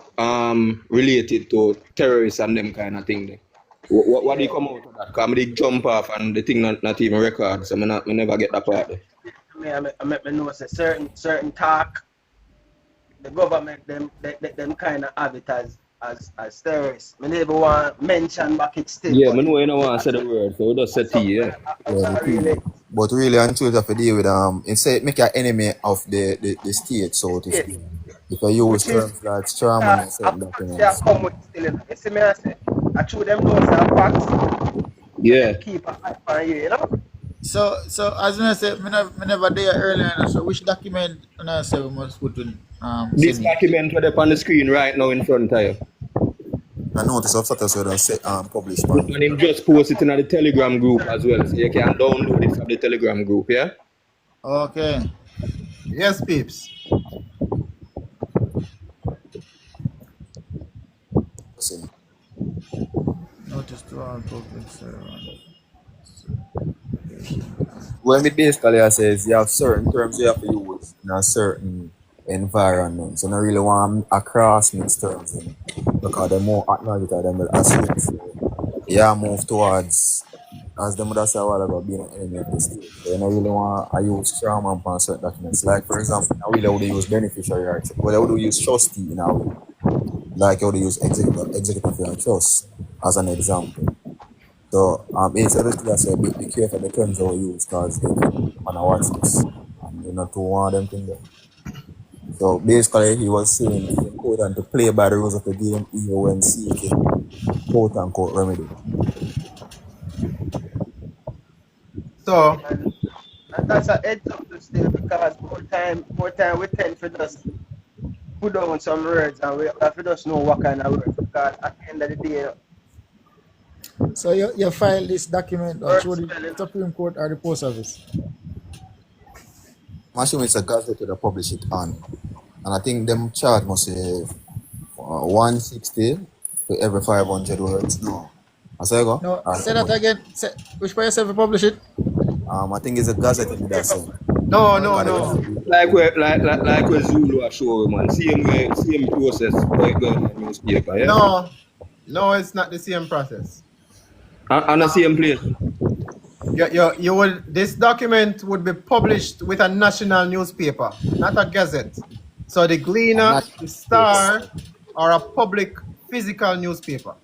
related to terrorists and them kind of thing. There. What do you come out of that? Cause me did jump off and the thing not even record, so me never get that part there. I make me know say certain talk, the government them kind of have it as terrorists. Me never want mention back it still. Yeah, me know you don't want to say the word, so we just say T, yeah. Yeah, but really, and truth have to deal with instead make an enemy of the state, so to speak. If I use terms like strawman and certain documents. Come with still. You see me I say, I chew them those are facts. Yeah. Keep an eye on you know. So as I said, me never there earlier. So which document I say we must put in? This send me? document right up on the screen right now in front of you. I notice of status we don't say publish man. And him just post it in the Telegram group as well, so you can download it from the Telegram group, yeah? Okay. Yes, peeps. See. Notice to all public servants. When we basically I says you have certain terms you have to use in a certain environment. So I really want a cross mix terms in, because the more acknowledge that them will assume so yeah move towards as them would have said a while ago being an enemy of the state. So I really want I use strong man on certain documents. Like for example, I really would use beneficiary rights, but I would use trustee in a way. Like I would use executive and trust as an example. So it's a little I say be careful the terms that we use because they can watch this and you not to want them thing there. So basically he was saying it's important to play by the rules of the game even when seeking quote unquote remedy. So And that's a heads up to still because more time we tend to just put down some words and we have to just know what kind of words because at the end of the day So you file this document words through the spelling Supreme Court or the Post Office? I'm assuming it's a gazette that publish it on. And I think them charge must say 160 for every 500 words. No. I say go? No, Or say how that much? again. Say, which by yourself you publish it? I think it's a gazette in that sense. no. Like where Zulu are showing, man. Same process where it goes in the newspaper, yeah? No, it's not the same process. And the same place. You will. This document would be published with a national newspaper, not a gazette. So the Gleaner, the Star, or a public physical newspaper.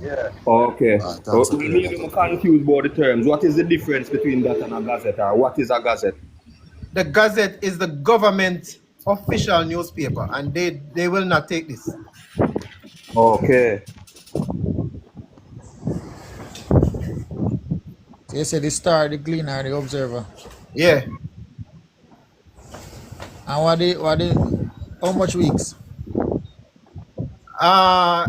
yeah. Okay. Thanks So for we clearing need that to up. confused about the terms. What is the difference between that and a gazette, or what is a gazette? The Gazette is the government official newspaper, and they will not take this. Okay. So you say the Star, the Gleaner, the Observer. Yeah. And how much weeks? I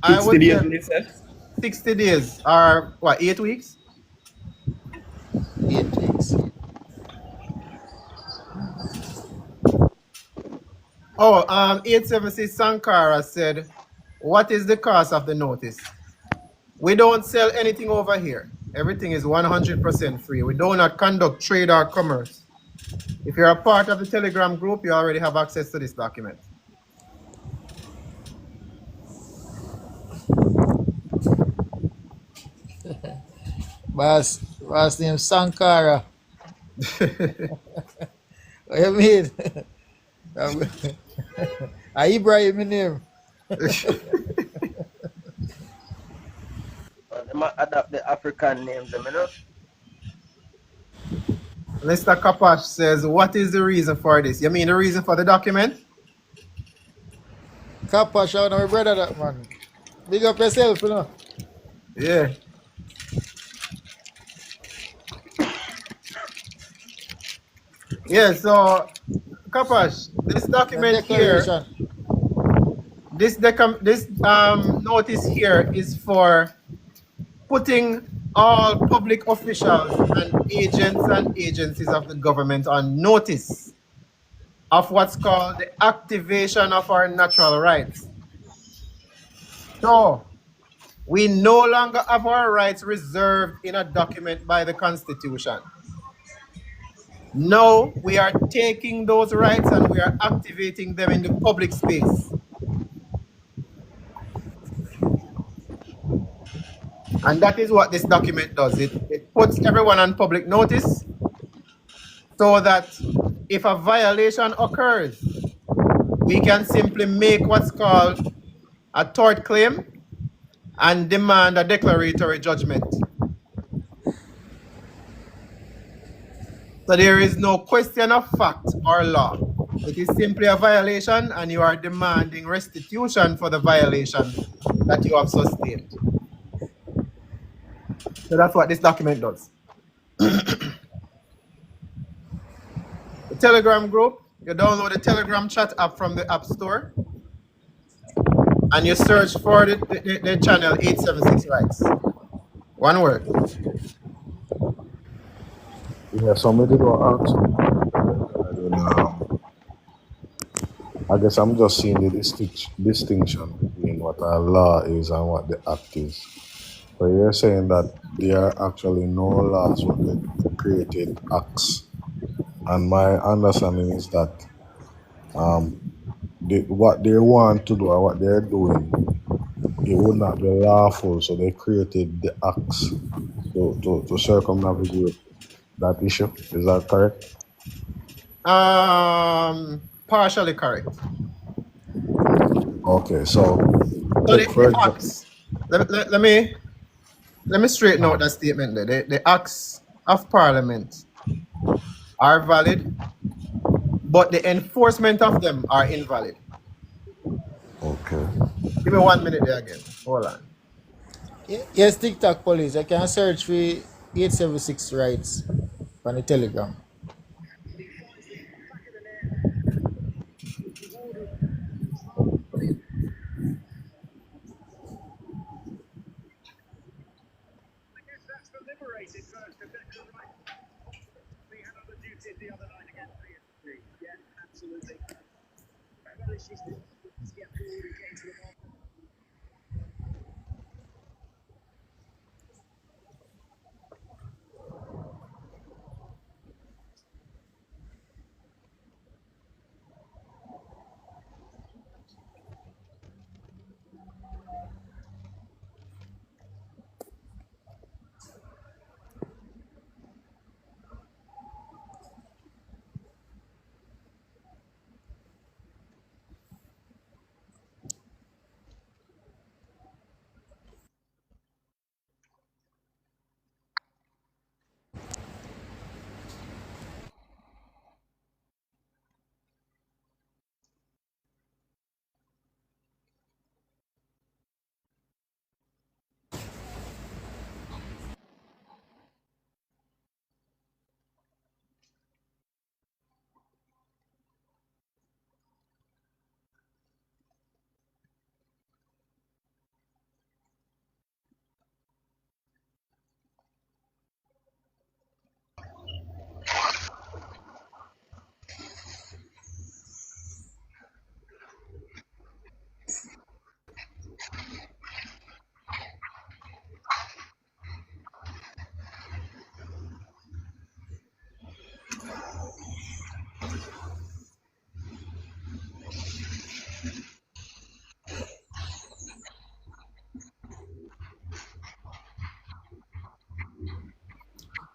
60 would days, say you said? 60 days or what? 8 weeks? 8 weeks. Oh, 876 Sankara said, "What is the cost of the notice? We don't sell anything over here. Everything is 100% free. We do not conduct trade or commerce. If you're a part of the Telegram group, you already have access to this document." Boss name Sankara. What you mean? Ibrahim my name. They might adapt the African names, you know. Mr. Kapash says, "What is the reason for this?" You mean the reason for the document? Kappa, shout out my brother that man. Big up yourself, you know. Yeah. Yeah, so Kapash, this The document here, declaration. this notice here is for putting all public officials and agents and agencies of the government on notice of what's called the activation of our natural rights. So we no longer have our rights reserved in a document by the Constitution. Now we are taking those rights and we are activating them in the public space. And that is what this document does. It puts everyone on public notice so that if a violation occurs, we can simply make what's called a tort claim and demand a declaratory judgment. So there is no question of fact or law. It is simply a violation and you are demanding restitution for the violation that you have sustained. So that's what this document does. The Telegram group, you download the Telegram chat app from the App Store and you search for the channel 876 Rights. One word. Yeah, somebody will ask me. I guess I'm just seeing the distinction between what a law is and what the act is. So you're saying that there are actually no laws, but they created acts. And my understanding is that what they want to do or what they're doing, it would not be lawful. So they created the acts to circumnavigate that issue. Is that correct? Partially correct. Okay, so take for the example. acts, let me straighten out that statement there. The acts of Parliament are valid, but the enforcement of them are invalid. Okay. Give me 1 minute there again. Hold on. Yes, TikTok police. I can search for 876 rights on the Telegram.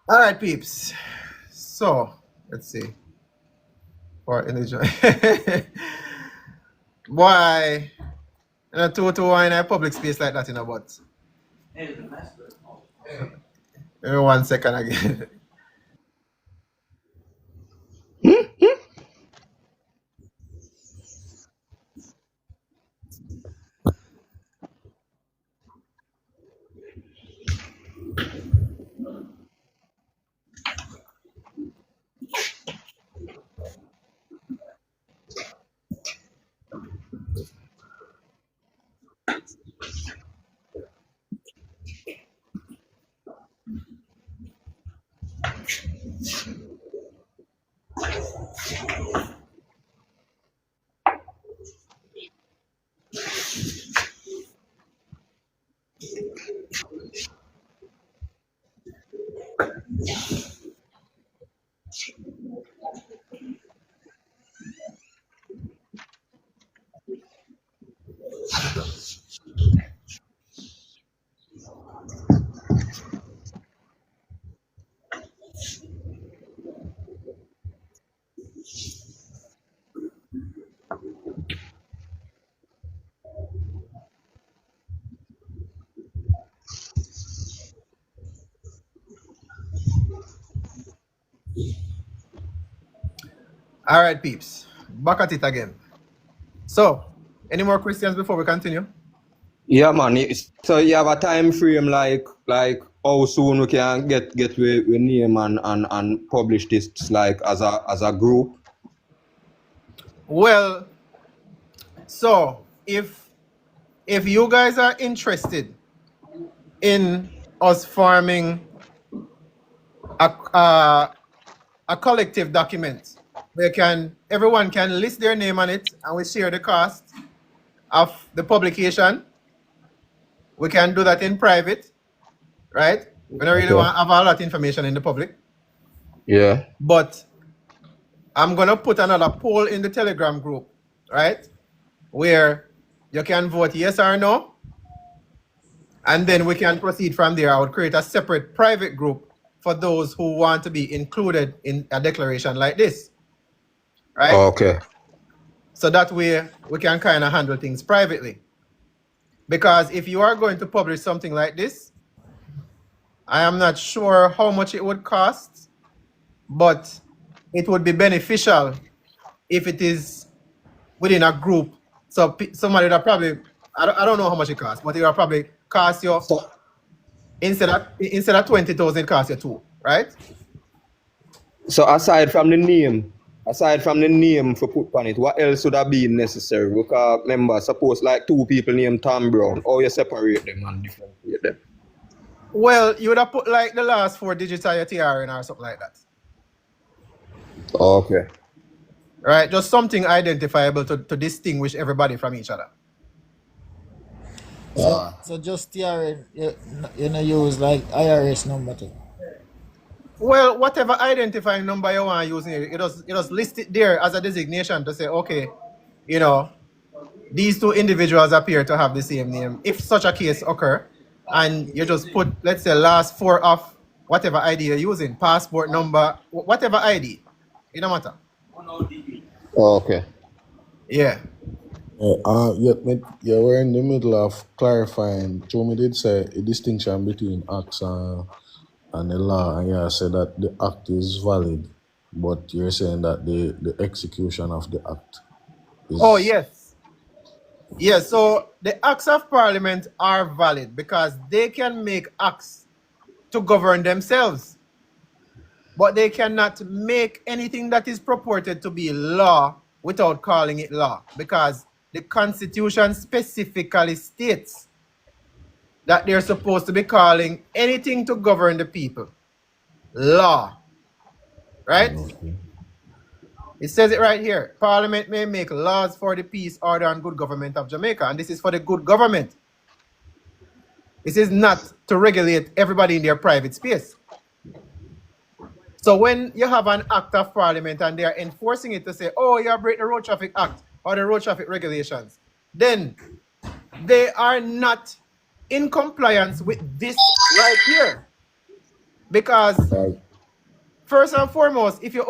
All right, peeps. So let's see. For individual. Why? To in a public space like that, but maybe 1 second again. All right, peeps. Back at it again. So, any more questions before we continue? Yeah, man. So you have a time frame like how soon we can get we name and publish this like as a group. Well, so if you guys are interested in us forming a collective document where everyone can list their name on it and we share the cost of the publication, we can do that in private, right? We don't really want to have a lot of information in the public. Yeah. But I'm going to put another poll in the Telegram group, right? Where you can vote yes or no. And then we can proceed from there. I would create a separate private group for those who want to be included in a declaration like this, right? Okay. So that way we can kind of handle things privately. Because if you are going to publish something like this, I am not sure how much it would cost, but it would be beneficial if it is within a group. So somebody that probably, I don't know how much it costs, but it will probably cost you, instead of 20,000, cost you 2, right? So aside from the name for put on it, what else would have been necessary? Because remember, suppose like 2 people named Tom Brown, how you separate them and differentiate them? Well, you would have put like the last 4 digits of your TRN or something like that. Okay. Right? Just something identifiable to distinguish everybody from each other. So just TRN, you know, use like IRS number too. Well, whatever identifying number you want to use, it just list it there as a designation to say, okay, you know, these 2 individuals appear to have the same name. If such a case occur, and you just put, let's say, last 4 of whatever ID you're using, passport number, whatever ID, it don't matter. Okay. Yeah. You were in the middle of clarifying. Tomi did say a distinction between acts and the law, and you said that the act is valid, but you're saying that the execution of the act is... Oh, yes. Yes, so the acts of parliament are valid because they can make acts to govern themselves, but they cannot make anything that is purported to be law without calling it law, because the Constitution specifically states that they're supposed to be calling anything to govern the people law, right? Okay. It says it right here. Parliament may make laws for the peace, order, and good government of Jamaica. And this is for the good government. This is not to regulate everybody in their private space. So when you have an act of parliament and they are enforcing it to say, oh, you have break the Road Traffic Act or the Road Traffic Regulations, then they are not in compliance with this right here. Because first and foremost, if you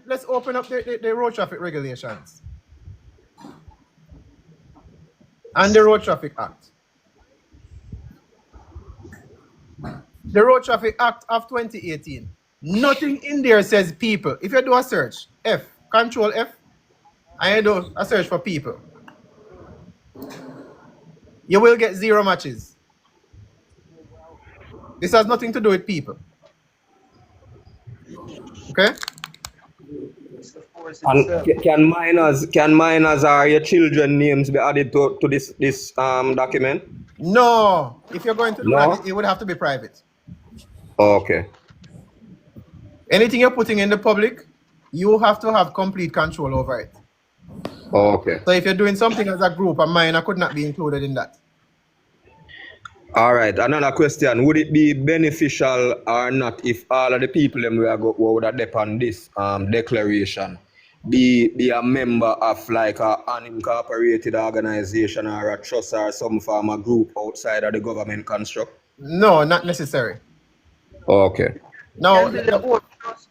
let's open up the Road Traffic Regulations and the Road Traffic Act. The Road Traffic Act of 2018. Nothing in there says people. If you do a search, Control F, and you do a search for people, you will get 0 matches. This has nothing to do with people. Okay? And can minors or your children names be added to this document? No. If you're going to do No? that, it would have to be private. Okay. Anything you're putting in the public, you have to have complete control over it. Okay. So if you're doing something as a group, a minor could not be included in that. All right, another question. Would it be beneficial or not if all of the people them we are go who would have depend this declaration be a member of like a unincorporated organization or a trust or some form of group outside of the government construct? No, not necessary. Okay. Now, Can be the own trust.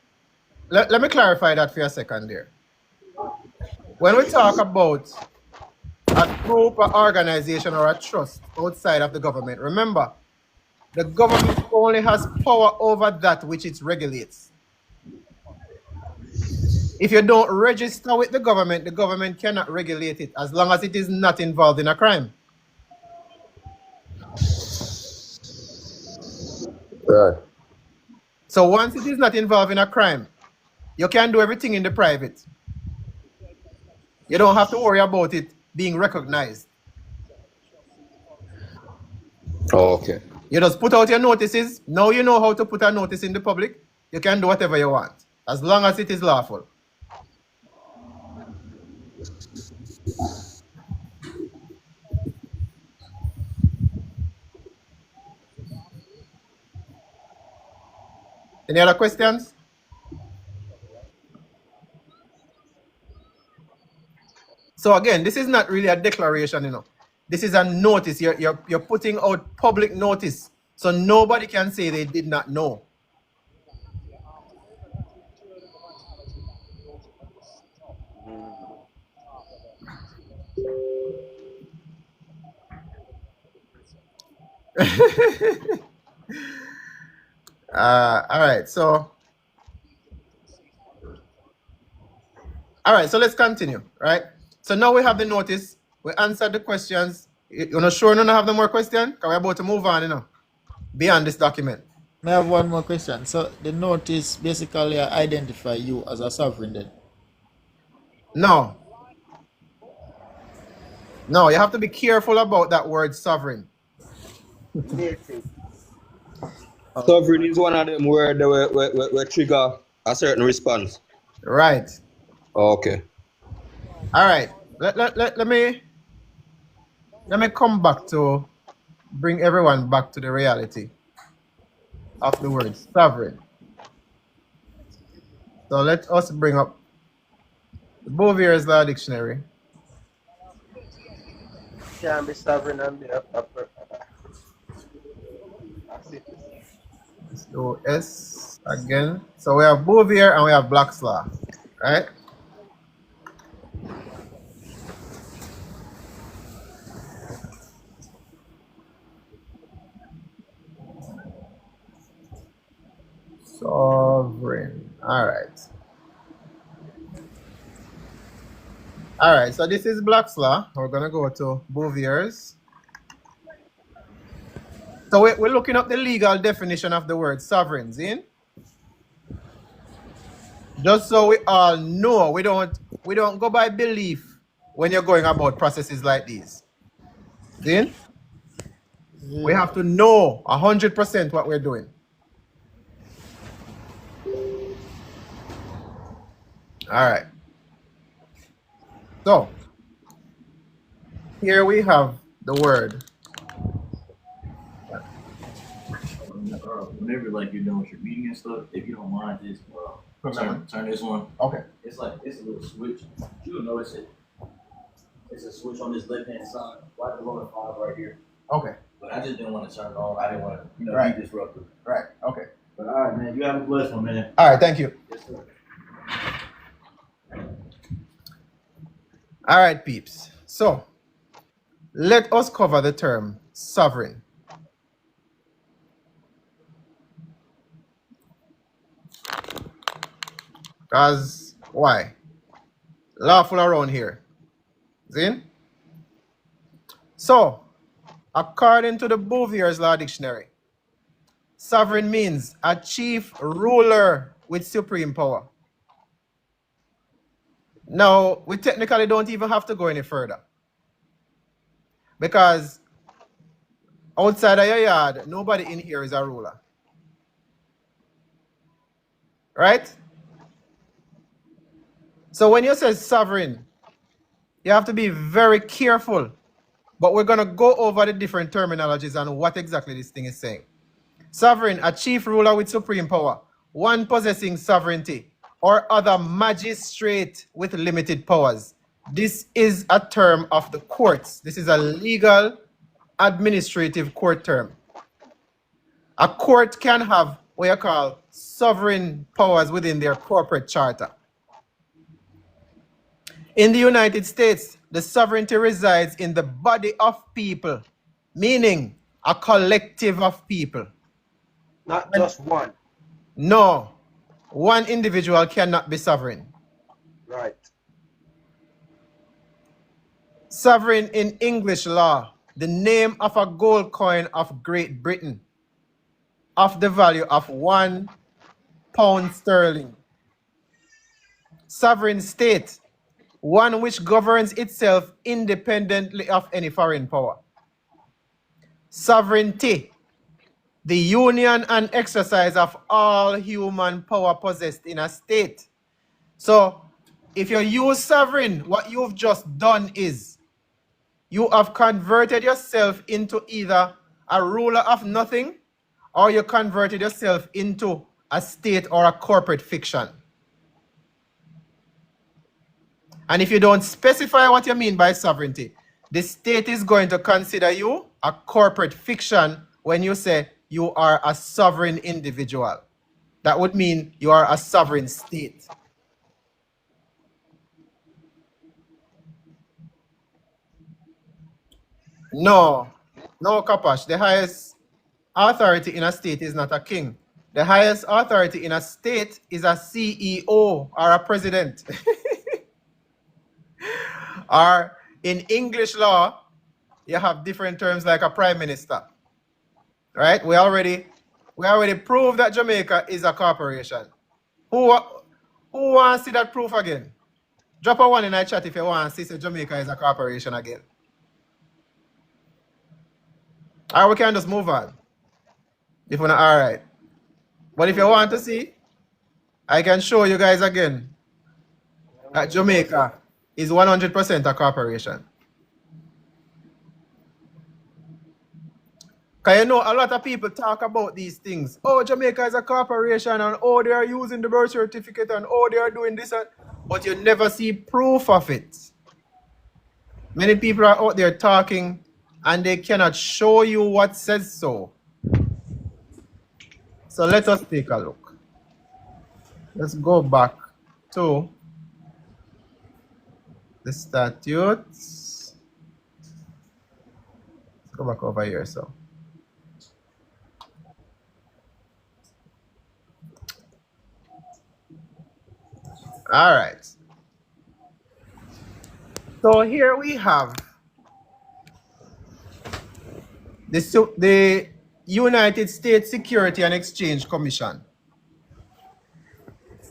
let me clarify that for a second there. When we talk about a group, an organization, or a trust outside of the government, remember, the government only has power over that which it regulates. If you don't register with the government cannot regulate it as long as it is not involved in a crime. Right. So once it is not involved in a crime, you can do everything in the private. You don't have to worry about it being recognized. Okay. You just put out your notices. Now you know how to put a notice in the public. You can do whatever you want, as long as it is lawful. Any other questions? So again, this is not really a declaration, you know. This is a notice. You're putting out public notice, so nobody can say they did not know. All right, so let's continue, right? So now we have the notice. We answered the questions. You're not sure none have no more questions? Because we're about to move on, you know, beyond this document. I have one more question. So the notice basically identify you as a sovereign then? No, you have to be careful about that word sovereign. Native. Sovereign is one of them where they will trigger a certain response. Right. Okay. All right. Let me come back to bring everyone back to the reality of the word sovereign. So let us bring up the Bouvier's Law Dictionary. Can be sovereign and be a citizen. Let's do S again. So we have Bouvier and we have Black's Law, right? Sovereign. All right. So this is Black's Law. We're gonna go to Bouvier's. So we're looking up the legal definition of the word sovereign, Zin. Just so we all know, we don't go by belief when you're going about processes like these. Zin? We have to know 100% what we're doing. All right. So here we have the word. Whenever like you're done with your meeting and stuff, if you don't mind, just turn this one. Okay. It's a little switch. You'll notice it. It's a switch on this left hand side, right below the 5 right here. Okay. But I just didn't want to turn it on. I didn't want to, Right. be disruptive. Right. Okay. But all right, man. You have a blessed one, man. All right. Thank you. Yes, sir. All right, peeps. So let us cover the term sovereign. Because why? Lawful around here. See? So, according to the Bouvier's Law Dictionary, sovereign means a chief ruler with supreme power. Now, we technically don't even have to go any further. Because outside of your yard, nobody in here is a ruler. Right? So when you say sovereign, you have to be very careful but we're going to go over the different terminologies and what exactly this thing is saying. Sovereign, a chief ruler with supreme power, one possessing sovereignty, or other magistrate with limited powers. This is a term of the courts. This is a legal administrative court term. A court can have what you call sovereign powers within their corporate charter. In the United States, the sovereignty resides in the body of people, meaning a collective of people. Not just one. No, one individual cannot be sovereign. Right. Sovereign in English law, the name of a gold coin of Great Britain, of the value of £1 sterling. Sovereign state, one which governs itself independently of any foreign power. Sovereignty, the union and exercise of all human power possessed in a state. So, if you use sovereign, what you've just done is you have converted yourself into either a ruler of nothing or you converted yourself into a state or a corporate fiction. And if you don't specify what you mean by sovereignty, the state is going to consider you a corporate fiction when you say you are a sovereign individual. That would mean you are a sovereign state. No, Kapash. The highest authority in a state is not a king. The highest authority in a state is a CEO or a president. Or in English law, you have different terms like a prime minister. Right? We already proved that Jamaica is a corporation. Who wants to see that proof again? Drop a 1 in the chat if you want to see Jamaica is a corporation again. Or we can just move on. If we're not alright. But if you want to see, I can show you guys again that Jamaica is 100% a corporation. Because you know, a lot of people talk about these things. Oh, Jamaica is a corporation and oh, they are using the birth certificate and oh, they are doing this. But you never see proof of it. Many people are out there talking and they cannot show you what says so. So let us take a look. Let's go back to the statutes. Let's go back over here. So, all right. So here we have the United States Security and Exchange Commission.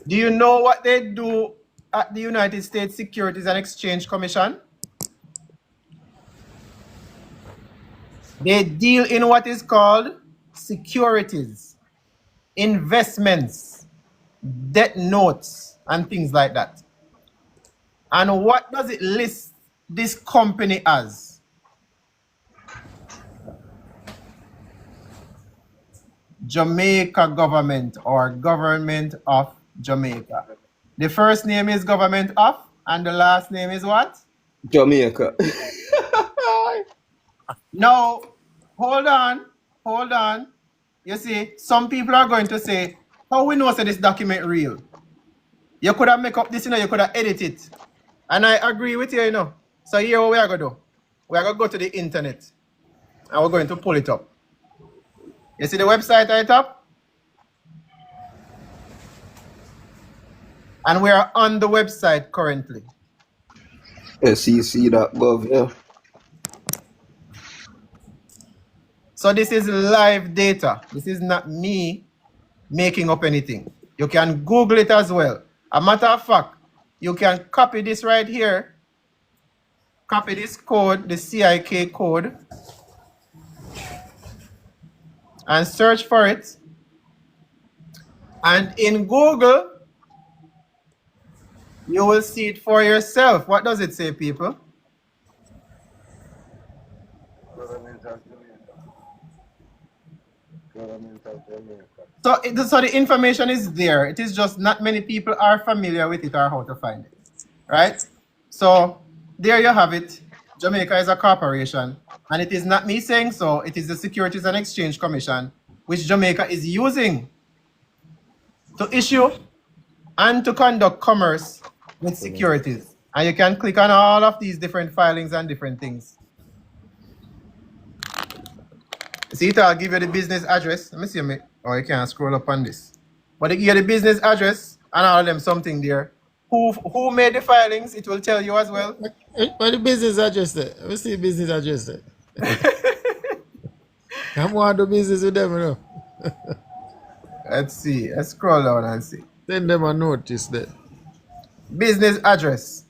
Do you know what they do at the United States Securities and Exchange Commission? They deal in what is called securities, investments, debt notes, and things like that. And what does it list this company as? Jamaica government or government of Jamaica. The first name is government of and the last name is what? Jamaica. Now, hold on. You see, some people are going to say, how we know say this document real? You could have make up this, you could have edit it. And I agree with you, So here what we are going to do. We are going to go to the internet and we're going to pull it up. You see the website right up? And we are on the website currently. SEC.gov, yeah. So this is live data. This is not me making up anything. You can Google it as well. A matter of fact, you can copy this right here. Copy this code, the CIK code, and search for it. And in Google, you will see it for yourself. What does it say, people? Government of Jamaica. So the information is there. It is just not many people are familiar with it or how to find it, right? So there you have it. Jamaica is a corporation, and it is not me saying so. It is the Securities and Exchange Commission, which Jamaica is using to issue and to conduct commerce with securities. And you can click on all of these different filings and different things. See it, I'll give you the business address. Let me see. Oh, you can't scroll up on this. But you get the business address and all of them something there. Who made the filings? It will tell you as well. What the business address there? Let me see the business address there. I'm want to do business with them, you know. Let's see. Let's scroll down and see. Send them a notice there. Business address.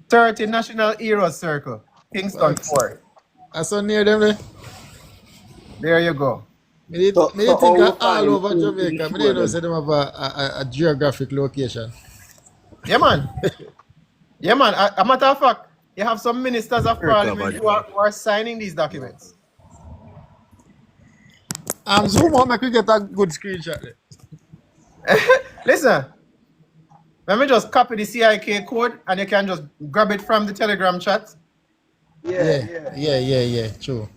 30 National Heroes Circle, Kingston 4. I saw near them there. There you go. Me So think how we that all find over who Jamaica. Me issue didn't know them? say them have a geographic location. Yeah, man. Yeah, man. A matter of fact, you have some ministers of parliament who are signing these documents. Zoom out, make we get a good screenshot there. Listen, let me just copy the CIK code and you can just grab it from the Telegram chat. Yeah, true.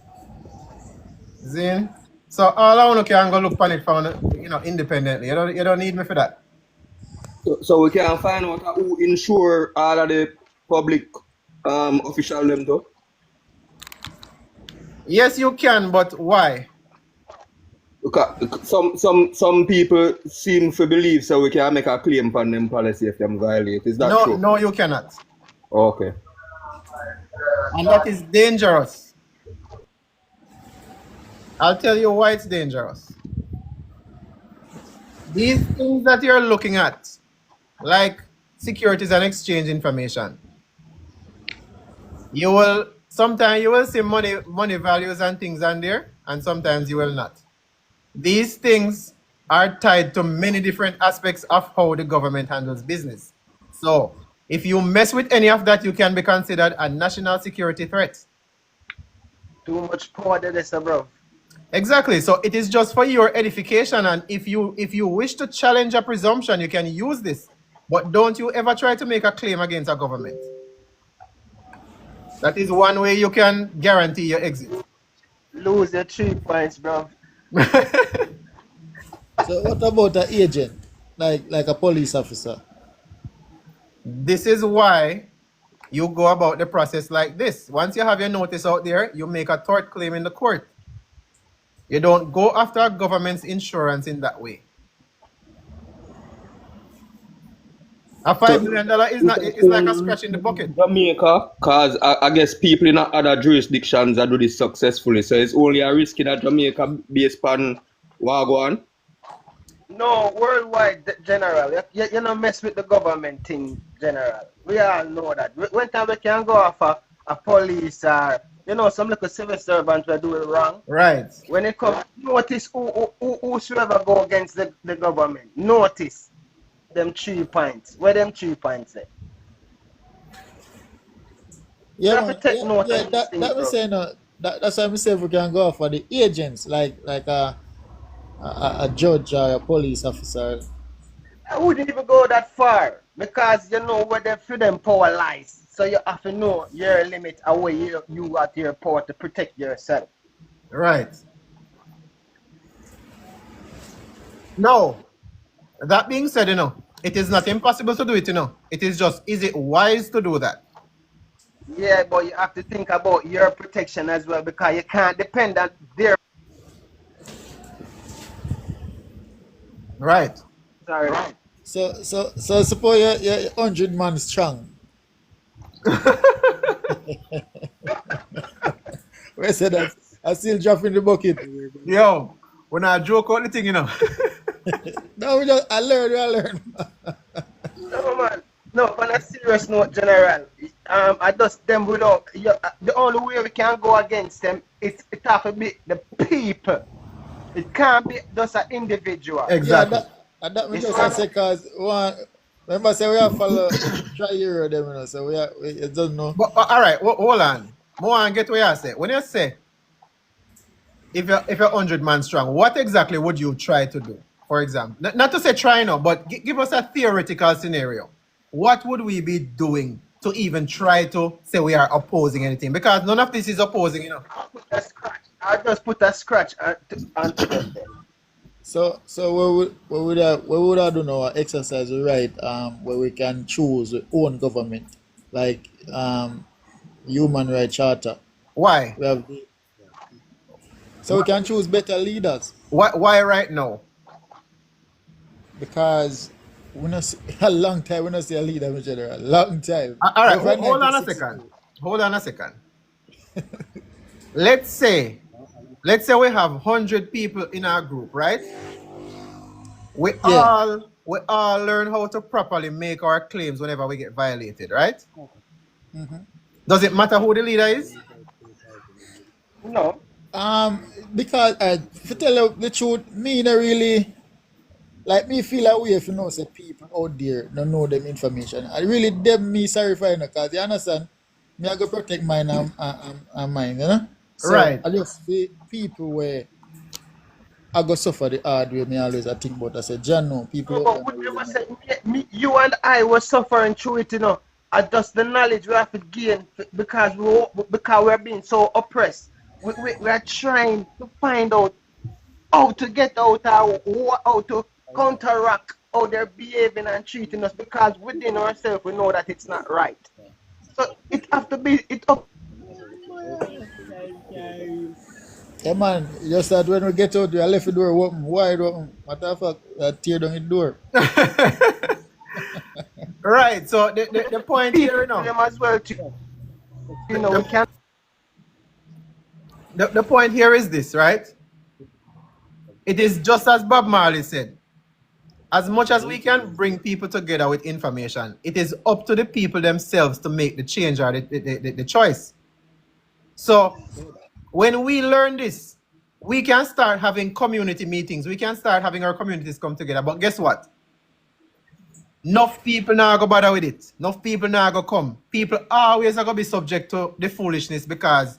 Zin. So all I want to can go look on it from independently. You don't need me for that. So we can find out who insure all of the public official them though. Yes, you can, but why? Because some people seem to believe so we can make a claim on them policy if them violate. Is that true? No, you cannot. Okay. And that is dangerous. I'll tell you why it's dangerous. These things that you're looking at, like Securities and Exchange information, sometimes you will see money values and things on there, and sometimes you will not. These things are tied to many different aspects of how the government handles business. So if you mess with any of that, you can be considered a national security threat. Too much power there, bro. Exactly. So it is just for your edification, and if you wish to challenge a presumption, you can use this. But don't you ever try to make a claim against a government. That is one way you can guarantee your exit. Lose your 3 points, bro. So what about an agent, like a police officer? This is why you go about the process like this. Once you have your notice out there, you make a tort claim in the court. You don't go after a government's insurance in that way. A $5 million is like a scratch in the bucket. Jamaica, because I guess people in other jurisdictions that do this successfully. So it's only a risk in Jamaica based on Wagwan. No, worldwide, general. You don't mess with the government thing, general. We all know that. When time we can go off a police or, some little civil servant will do it wrong. Right. When it comes, notice whosoever go against the government. Notice them 3 points. Where them 3 points at? Yeah, That's why I'm saying we can go for the agents, like a judge or a police officer. I wouldn't even go that far because you know where them power lies. So you have to know your limit and where you at your power to protect yourself. Right. Now, that being said, it is not impossible to do it, It is just, is it wise to do that? Yeah, but you have to think about your protection as well because you can't depend on their. Right. Sorry. So suppose you're 100 man strong. Where said that? I still drop in the bucket. Yo, when I joke out the thing, No, I learn. No, man. No, on a serious note, General, I just them without the only way we can go against them it have to be the people. It can't be just an individual. Exactly. Yeah, that me just say because remember say we have follow try hero them, so we don't know. But all right, hold on. More and get what you say. When you say if you're 100 man strong, what exactly would you try to do? For example, not to say try now, but give us a theoretical scenario. What would we be doing to even try to say we are opposing anything? Because none of this is opposing, you know. I'll just put a scratch onto them then. So what would I do now? Exercise the right where we can choose our own government, like human rights charter. Why? We have so we can choose better leaders Why right now? because we not see, a long time we not see a leader in general. Long time. All right, Over hold on a 1962. second. Hold on a second. Let's say we have 100 people in our group, right? We Yeah. all learn how to properly make our claims whenever we get violated, right? Does it matter who the leader is? No. Because to tell you the truth, me not really like me feel a way if you know say people out there don't know them information. I really them me sorry for you because you understand me I go protect mine and mine, you know? So Right. I just feel people where I go suffer the hard way me always I think about I say John no people No, out but there we not never really know. say you and I were suffering through it, you know. And just the knowledge we have to gain because we're being so oppressed. We are trying to find out how to get out how to counteract how they're behaving and treating us because within ourselves we know that it's not right. So it have to be it up. Yeah man, just that when we get out there I left the door open, wide open. Matter of fact, I tear down the door. Right. So the point here, you know, Them as well too. You know, we can the point here is this, right? It is just as Bob Marley said. As much as we can bring people together with information, it is up to the people themselves to make the change or the choice. So when we learn this, we can start having community meetings. We can start having our communities come together. But guess what? Enough people now go bother with it. Enough people now go come. People always are going to be subject to the foolishness because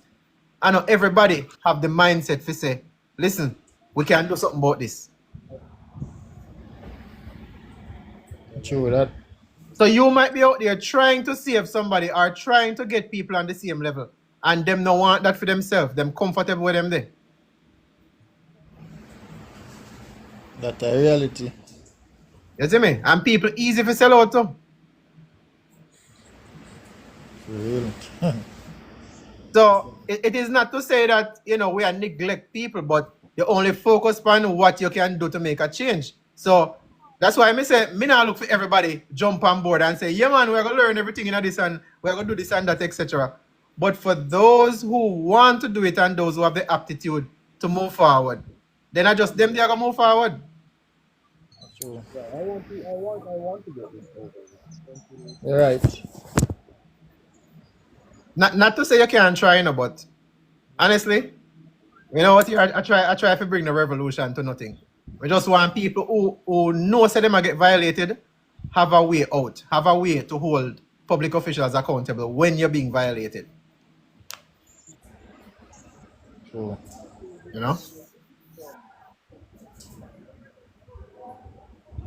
I know everybody have the mindset to say, listen, we can do something about this. True that. So you might be out there trying to save somebody or trying to get people on the same level and them no want that for themselves. Them comfortable with them there. That's a reality. You see me? And people easy to sell out to. For real. So it is not to say that, you know, we are neglect people, but you only focus on what you can do to make a change. So that's why I say, me not look for everybody jump on board and say, yeah man, we're going to learn everything in this and we're going to do this and that, etc. But for those who want to do it and those who have the aptitude to move forward, then I just them they are going to move forward. True. You're right. Not to say you can't try, you know, but honestly, you know what? Here, I try to bring the revolution to nothing. We just want people who know say them get violated, have a way out, have a way to hold public officials accountable when you're being violated. True. You know?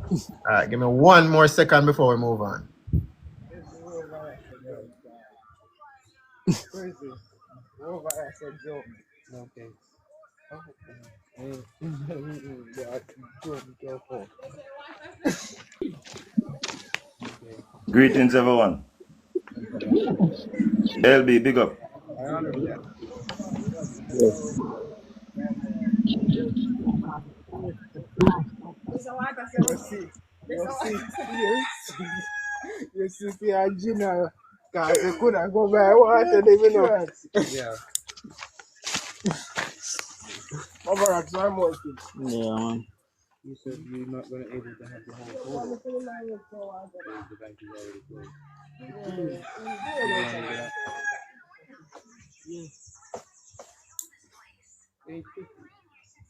All right, give me one more second before we move on. Greetings, everyone. LB, big up. You see, Gina, you couldn't go by water, even know. Yeah. Over at one more thing. Yeah, man. You said you're not going to be able to have the whole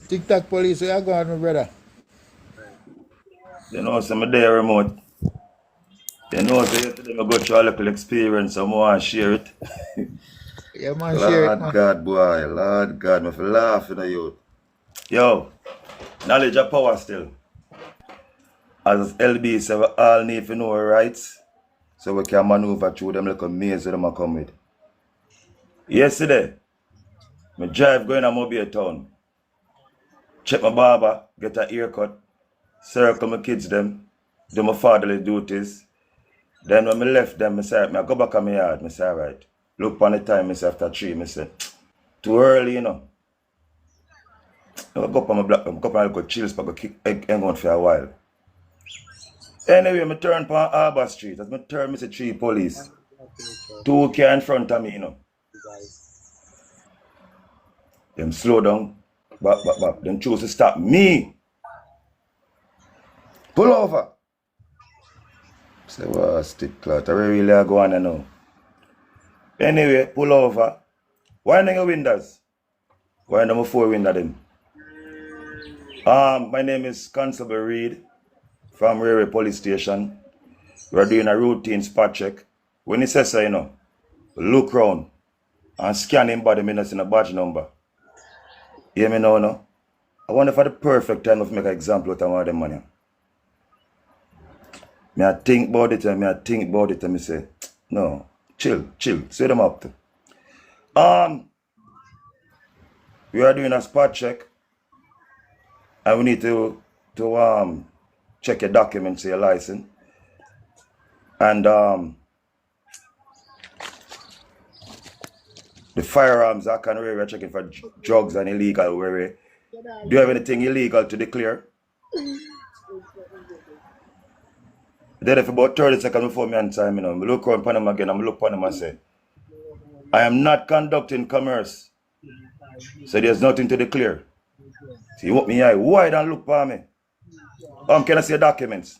TikTok police, where you going, my brother? You know, some there remote. You know, so yesterday I go through a little experience, so I want to share it. Yeah, man, share it, Lord man. God, boy. Lord God, me fi laugh in the youth. Yo, knowledge of power still. As LB said, we all need to know our rights so we can maneuver through them little maze that them a come with. Yesterday, me drive going to Mobile Town. Check my barber, get a haircut, circle my kids them, do my fatherly duties. Then when I left them, I said, I go back on my yard. I say, all right. Look on the time, I say, after 3, I say, too early, you know. I go up on my block, I go up and go chill, but go kick egg on for a while. Anyway, I turn on Harbour Street. As I turn, I see 3 police. 2 car in front of me, you know. Them slow down, back. Them choose to stop me. Pull over. I say, well, stick clout. I really go on now. Anyway, pull over. Wind down your windows. Wind down my 4 windows them. My name is Constable Reed from Railway Police Station. We're doing a routine spot check. When he says so, you know, look round and scan him body minutes in a badge number. Hear me now, no? I wonder for the perfect time of make an example out of one of them money. Me I think about it and me say, no, chill, say them up. We are doing a spot check and we need to check your documents, your license. And the firearms act and we're checking for drugs and illegal. Do you have anything illegal to declare? Then if about 30 seconds before me answer him, you know, I look around upon him again, I look upon him and say, I am not conducting commerce. So there's nothing to declare. So you want me eye wide and look upon me. Can I see documents?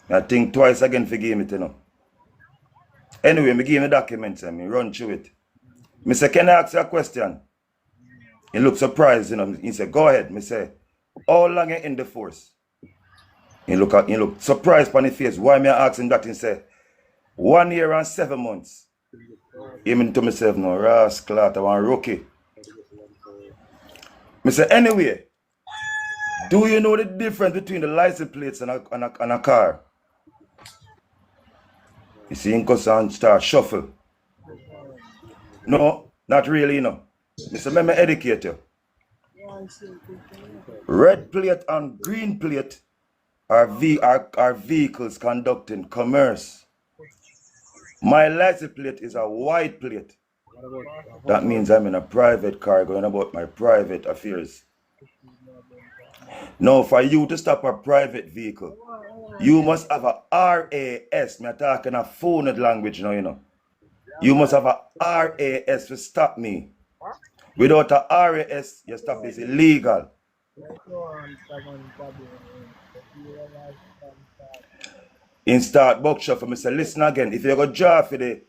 I think twice again for give me, you know. Anyway, me give me documents and me run through it. Me say, can I ask you a question? He look surprised, you know. He said, go ahead. Me say, how long you in the force? He look surprised on his face. Why me asking that? He say, 1 year and 7 months. He mean to myself, no, rascal, I want rookie. Me say, anyway, do you know the difference between the license plates and a car? You see, him goes and start shuffle. No, not really, you know. Me say, let me educate you. Red plate and green plate are vehicles conducting commerce. My license plate is a white plate. That means I'm in a private car going about my private affairs. Now, for you to stop a private vehicle, you must have a RAS. I'm talking a phone language now, you know. You must have a RAS to stop me. Without a RAS, your stop is illegal. In start buckshot for me say, listen again, if you go draw for the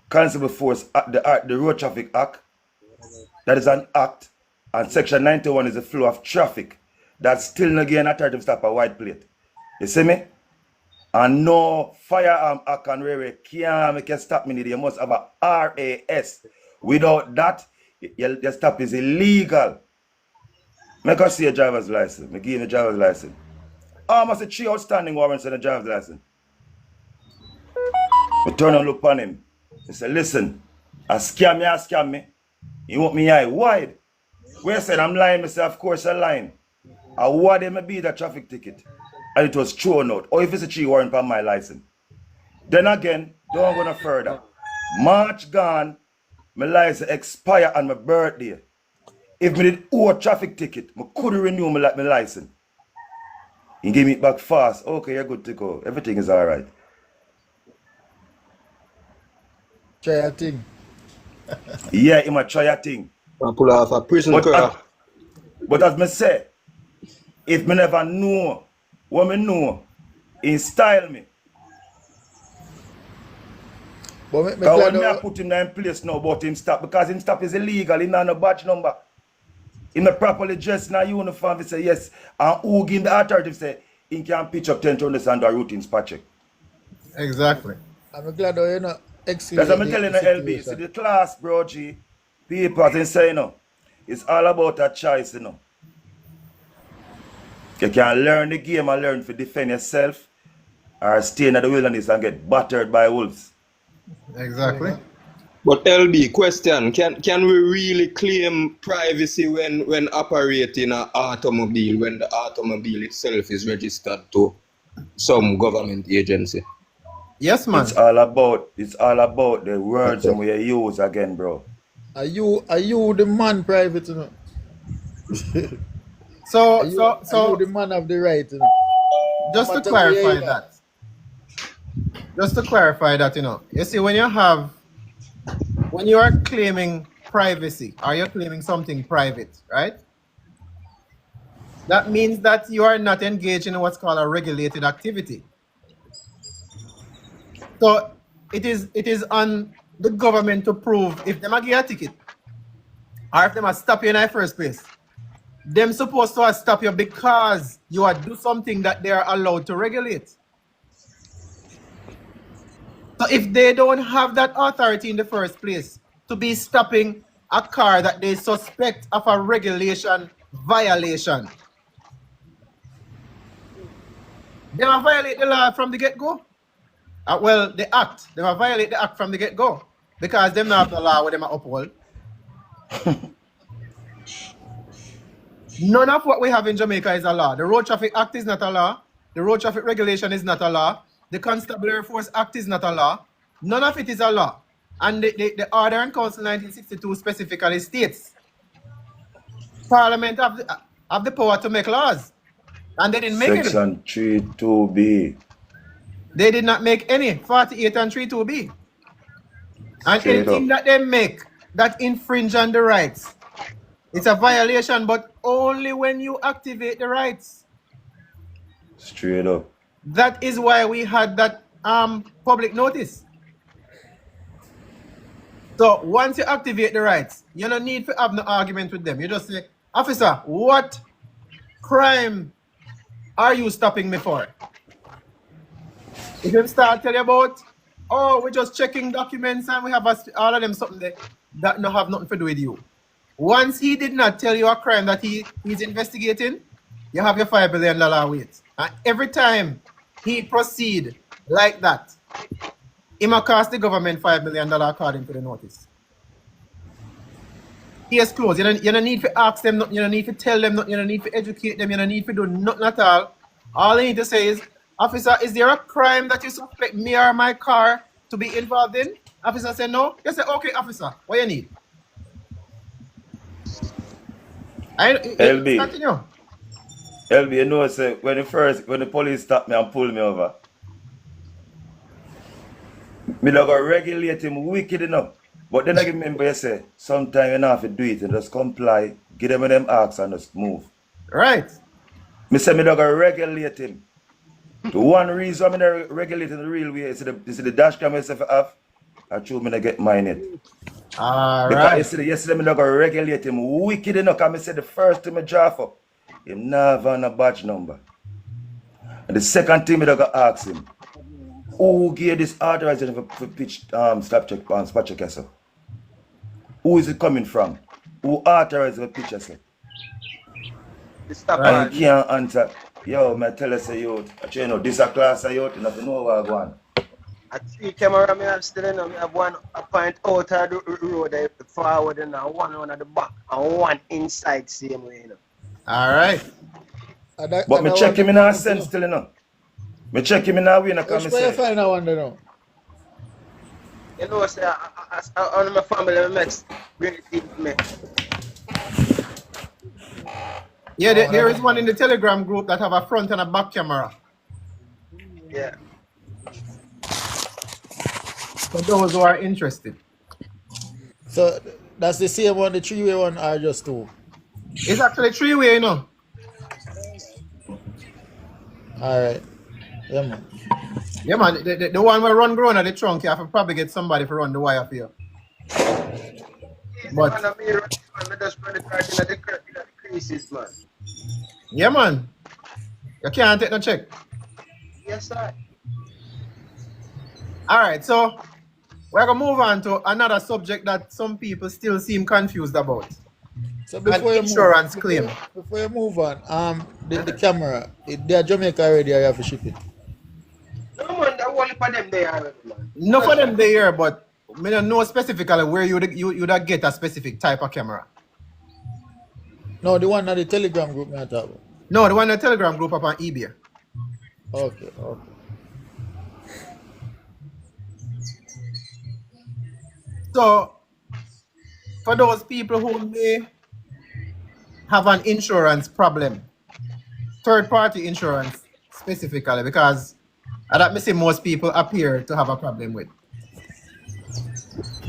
Constable Force the Road Traffic Act, that is an act, and section 91 is the flow of traffic. That's still not getting authority to stop a white plate. You see me? And no firearm act and railway can't make you stop me. You must have a RAS. Without that, your stop is illegal. Make us see a driver's license. Me give you a driver's license. I must have 3 outstanding warrants on a driver's license. I turn and look on him. He said, listen, I scam me. You want me eye wide? Where I said I'm lying, I said, of course I'm lying. I what they may be the traffic ticket. And it was thrown out. Or if it's a 3 warrant on my license. Then again, don't go no further. March gone, my license expire on my birthday. If me did owe a traffic ticket, I couldn't renew my license. He gave me it back fast. Okay, you're good to go. Everything is all right. Try a thing. Yeah, he might try a thing. And pull off a prison car. But as me say, if me never know what me know, he style me. But me Because when glad me I how- put him in place now about him stop, because him stop is illegal, he not no badge number. He not properly dressed in a uniform, he say yes, and who give him the authority say he can pitch up 10 to understand the routine spot check. Exactly. I'm glad how you know That's what I'm escalate telling the the LB. See situation. the class, bro, G. People, as they say, you know, it's all about a choice, you know. You can learn the game and learn to defend yourself or stay in the wilderness and get battered by wolves. Exactly. But LB, question, can we really claim privacy when operating an automobile, when the automobile itself is registered to some government agency? Yes, man. It's all about the words Okay. and we use again, bro. Are you the man private, you know? So Are you the man of the right, you know? No just to matter where you clarify are. that, you know, you see, when you are claiming privacy or you're claiming something private, right? That means that you are not engaged in what's called a regulated activity. So it is on the government to prove if them a give you a ticket or if them a stop you in the first place. Them supposed to stop you because you are do something that they are allowed to regulate. So if they don't have that authority in the first place to be stopping a car that they suspect of a regulation violation, they will violate the law from the get-go. Well, the act. They will violate the act from the get-go because them not have the law where them are uphold. None of what we have in Jamaica is a law. The Road Traffic Act is not a law. The Road Traffic Regulation is not a law. The Constabulary Force Act is not a law. None of it is a law. And the Order and Council 1962 specifically states Parliament have the power to make laws. And they didn't make any. Section 32B. They did not make any. 48 and 32B. And Straight anything up. that they make that infringe on the rights, it's a violation, but only when you activate the rights. Straight up. That is why we had that public notice. So once you activate the rights, you don't need to have no argument with them. You just say, officer, what crime are you stopping me for? If them start tell you about, oh, we're just checking documents and we have all of them something that no have nothing to do with you. Once he did not tell you a crime that he's investigating, you have your $5 billion wait. And every time he proceed like that, it might cost the government $5 million according to the notice. Case closed. You don't need to ask them nothing, you don't need to tell them nothing, you don't need to educate them, you don't need to do nothing at all. All you need to say is, officer, is there a crime that you suspect me or my car to be involved in? Officer say no. You say, okay, officer, what you need? LB. Continue. LB, you know, say, when the police stop me and pull me over, me not go regulate him wicked enough. But then I remember you say, sometimes you don't have to do it and just comply, give them them acts and just move. Right. Me say me not go regulate him. The one reason I'm not regulating the real way is the dash cam myself have, I choose me to get mine it. All Because right. yesterday me not go regulate him wicked enough, because I said the first thing me draft up, him never have a badge number. And the second thing me not go ask him, who gave this authorization for pitch spot check yourself? Who is it coming from? Who authorized the pitch yourself? Stop Right. And he can't answer. Yo, me tell us a youth, you know, this a class of youth, you have to know what I want. I 3 camera me have still in. I have one a point out of the road forward and one at the back and one inside same way, you know. All right. But me check him in our sense still, you know. Me check him in our way, Which way you find that one, you know? You know, say, I my family, my mates, bring it in me. Yeah, there is one in the Telegram group that have a front and a back camera. Yeah. For those who are interested. So that's the same one, the 3-way one, or just 2? It's actually 3-way, you know. Alright. Yeah, man. Yeah, man. The one where run grown at the trunk, you have to probably get somebody to run the wire for you. But I just run the car in the creases, man. yeah, man. You can't take no check. Yes, sir. All right, so We're gonna move on to another subject that some people still seem confused about. So An insurance claim. before you move on, the camera, they are Jamaica already, I have to ship it. No man, the whole heap of them there already, man. Not for them they here, but me don't know specifically where you'd get a specific type of camera. No, the one on the Telegram group me I talk about. No, the one in the Telegram group up on eBay. Okay. So, for those people who may have an insurance problem, third-party insurance specifically, because that me see most people appear to have a problem with.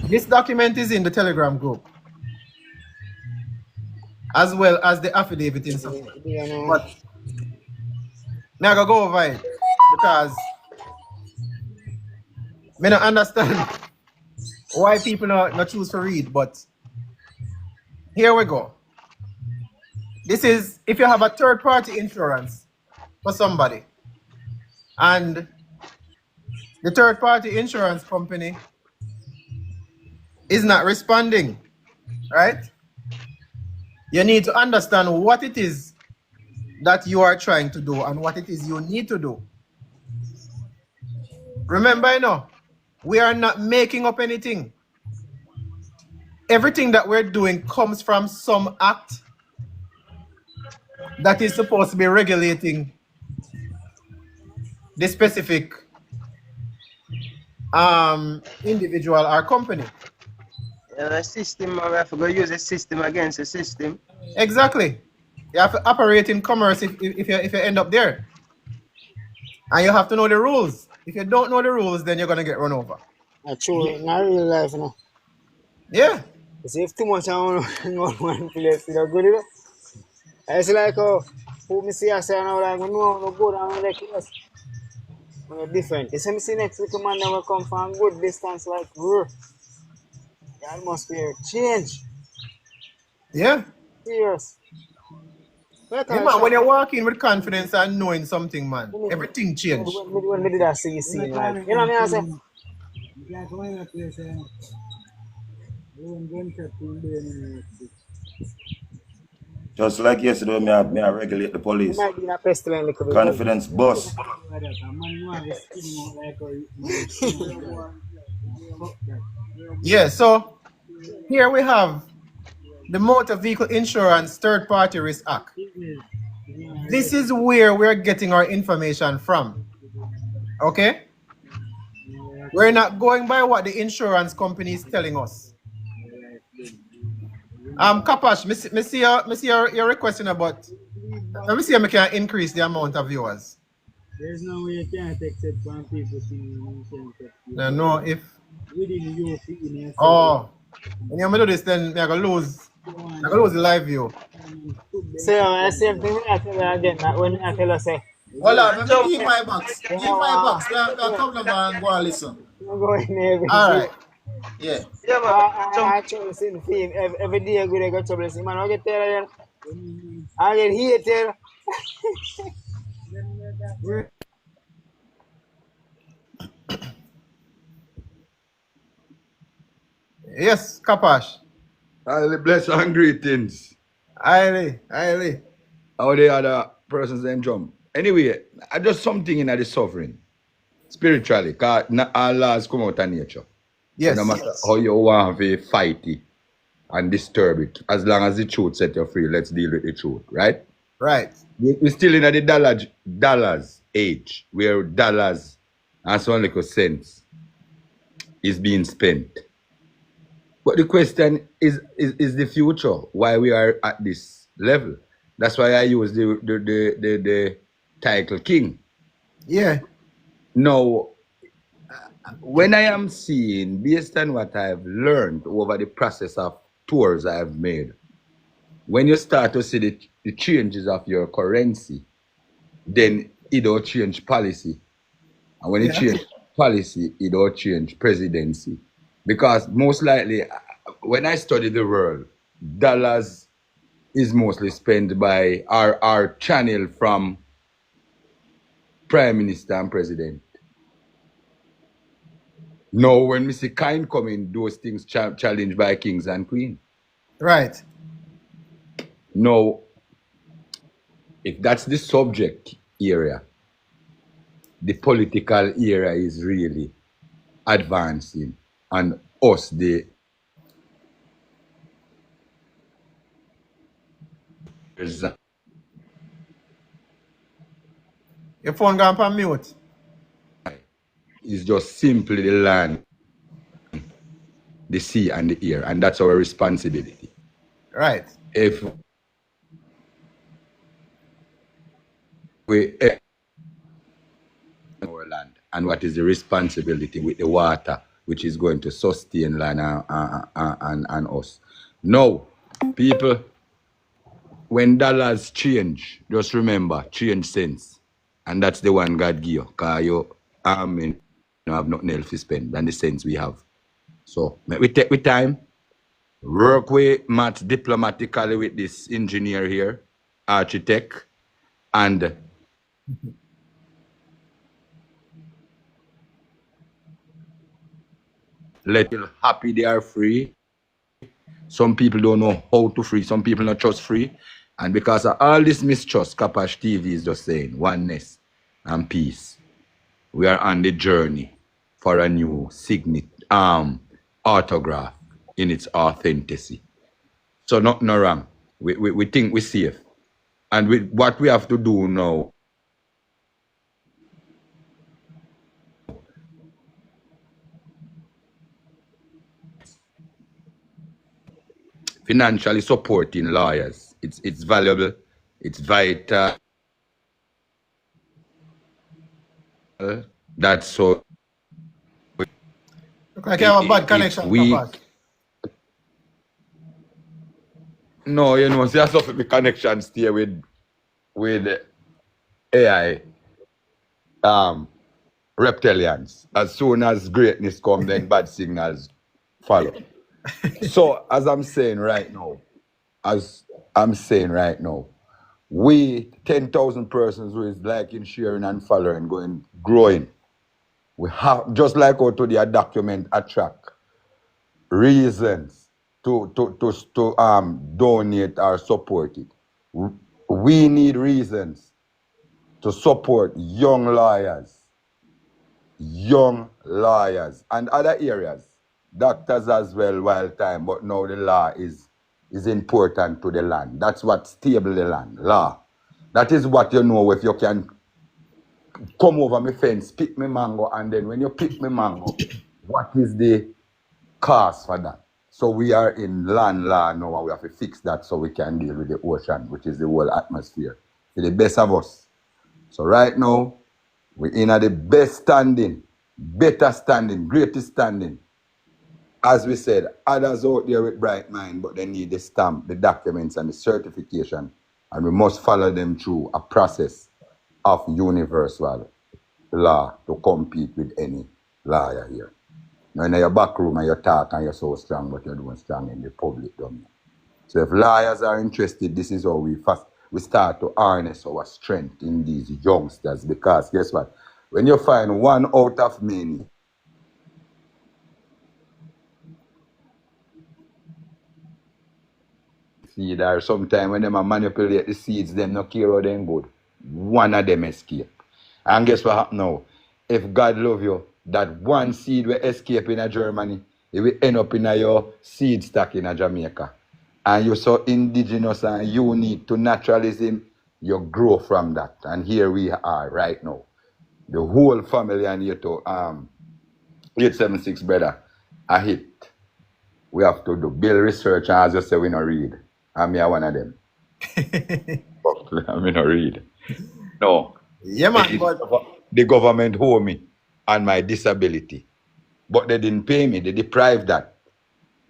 This document is in the Telegram group, as well as the affidavit in some. But now I gotta go over it because me not understand why people not choose to read, but here we go. This is if you have a third-party insurance for somebody, and the third-party insurance company is not responding, right? You need to understand what it is that you are trying to do and what it is you need to do. Remember, we are not making up anything. Everything that we're doing comes from some act that is supposed to be regulating the specific individual or company. A system, we have to go use a system against a system. Exactly. You have to operate in commerce if you end up there. And you have to know the rules. If you don't know the rules, then you're going to get run over. That's true. In real life, Yeah. See, if too much on one place, you know, good enough. It's like, who me see I say now, like, no good, I'm like, yes. We're different. You see me see next week, man, that will come from good distance, like, the atmosphere change. Yeah. Serious. Yeah, man, when you're walking with confidence and knowing something, man, everything changed. When we did that see, like, you know what I say? Just like yesterday, me I regulate the police. Might be in a pestilence little bit. Confidence boss. Yeah, so here we have the Motor Vehicle Insurance Third Party Risk Act. This is where we're getting our information from. Okay? We're not going by what the insurance company is telling us. Kapash, me see you're requesting about. Let me see if I can increase the amount of viewers. There's no way you can't accept from people No, if. within you. Oh, when you do this, then I'm gonna lose the live view. So, the same thing I tell you again, that when I tell you, say, Hold on, let me keep my box. Keep my box. I'll come over and go and listen. I'm going there. All right. Yeah. Yeah, man. I try to see the film every day. I go to trouble. See, man, I get there again. I get here. Yes, Kapash. Highly blessed and greetings. Highly. How the other persons then jump. Anyway, I just something in the suffering. Spiritually, because not all laws come out of nature. Yes. No matter how you want to fight it and disturb it. As long as the truth set you free, let's deal with the truth, right? Right. We're still in the dollars age, where dollars and some little cents is being spent. But the question is the future, why we are at this level. That's why I use the title king. Yeah. Now, when I am seeing, based on what I've learned over the process of tours I've made, when you start to see the changes of your currency, then it don't change policy. And when it change policy, it don't change presidency. Because most likely, when I study the world, dollars is mostly spent by our channel from Prime Minister and President. Now, when we see kind coming, those things challenged by kings and queens. Right. Now, if that's the subject area, the political area is really advancing, and us, the Your phone gone on mute. is just simply the land, the sea, and the air, and that's our responsibility. Right. If we our land, and what is the responsibility with the water, which is going to sustain land and us. Now, people, when dollars change, just remember, change sense. And that's the one God give you, because you don't have nothing else to spend than the sense we have. So, we take with time, work with Matt diplomatically with this engineer here, architect, and let people happy they are free. Some people don't know how to free. Some people not trust free. And because of all this mistrust, Kapash TV is just saying oneness and peace. We are on the journey for a new autograph in its authenticity. So nothing wrong. We think we're safe. And what we have to do now, financially supporting lawyers. It's valuable, it's vital. That's so. Look like you have a bad connection, Kapash. No, you know, there's of the connection stay with AI reptilians. As soon as greatness comes, then bad signals follow. So as I'm saying right now, we 10,000 persons who is liking, sharing, and following, growing. We have, just like how to the document attract reasons to donate or support it. We need reasons to support young lawyers, and other areas, doctors as well, while time, but now the law is important to the land. That's what stable the land, law. That is what you know if you can come over my fence, pick me mango, and then when you pick me mango, what is the cost for that? So we are in land law now, and we have to fix that so we can deal with the ocean, which is the whole atmosphere, for the best of us. So right now, we're in at the best standing, better standing, greatest standing. As we said, others out there with bright mind, but they need the stamp, the documents, and the certification, and we must follow them through a process of universal law to compete with any lawyer here. Now in your back room and you talk and you're so strong, but you're doing strong in the public domain. So if lawyers are interested, this is how we start to harness our strength in these youngsters, because guess what? When you find one out of many, seed, or sometime when them manipulate the seeds, them no care how them good. One of them escape. And guess what happen now? If God love you, that one seed will escape in Germany, it will end up in your seed stack in Jamaica. And you're so indigenous and unique to naturalism, you grow from that. And here we are right now. The whole family and you to 876 brother, a hit. We have to build research, and as you say, we not read. And me are one of them. I not read. No. Yeah, man, but the government owe me on my disability. But they didn't pay me, they deprived that.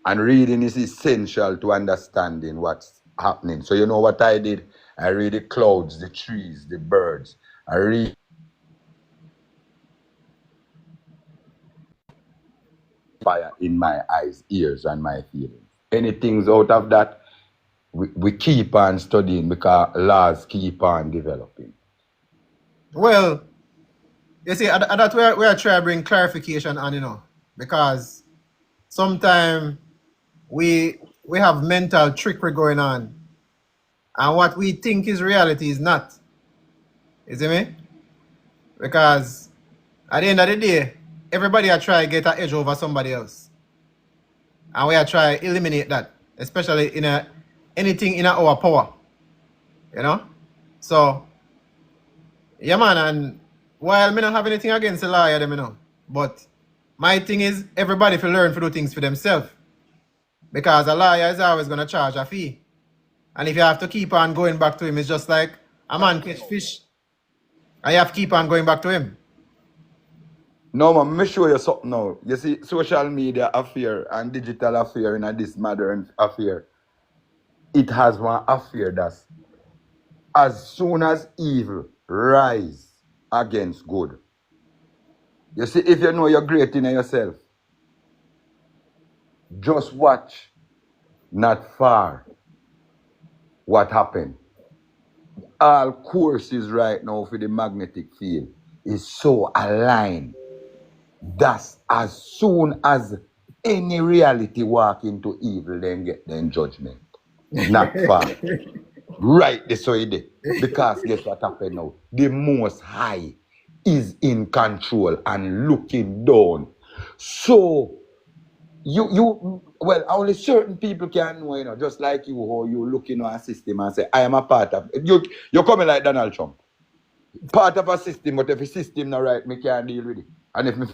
And reading is essential to understanding what's happening. So you know what I did? I read the clouds, the trees, the birds. I read fire in my eyes, ears, and my feelings. Anything out of that, we keep on studying because laws keep on developing. well, you see, that's where we are trying to bring clarification on, because sometimes we have mental trickery going on, and what we think is reality is not. You see me? Because at the end of the day, everybody are trying to get an edge over somebody else, and we are trying to eliminate that, especially in anything in our power. You know? So, yeah, man, and while me not have anything against the lawyer, them, you know, but my thing is everybody to learn to do things for themselves, because a lawyer is always going to charge a fee. And if you have to keep on going back to him, it's just like a man catch fish, and you have to keep on going back to him. No, man, let me show you something now. You see, social media affair and digital affair in this modern affair, it has one affair that's as soon as evil rise against good. You see, if you know you're great in yourself, just watch not far what happened. All courses right now for the magnetic field is so aligned. That's as soon as any reality walk into evil, then get them judgment. Not far. Right this way there. Because guess what happened now? The Most High is in control and looking down. So well, only certain people can know, you know, just like you, how you look into a system and say, I am a part of it. You're coming like Donald Trump. Part of a system, but if the system not right, me can't deal with it. And if me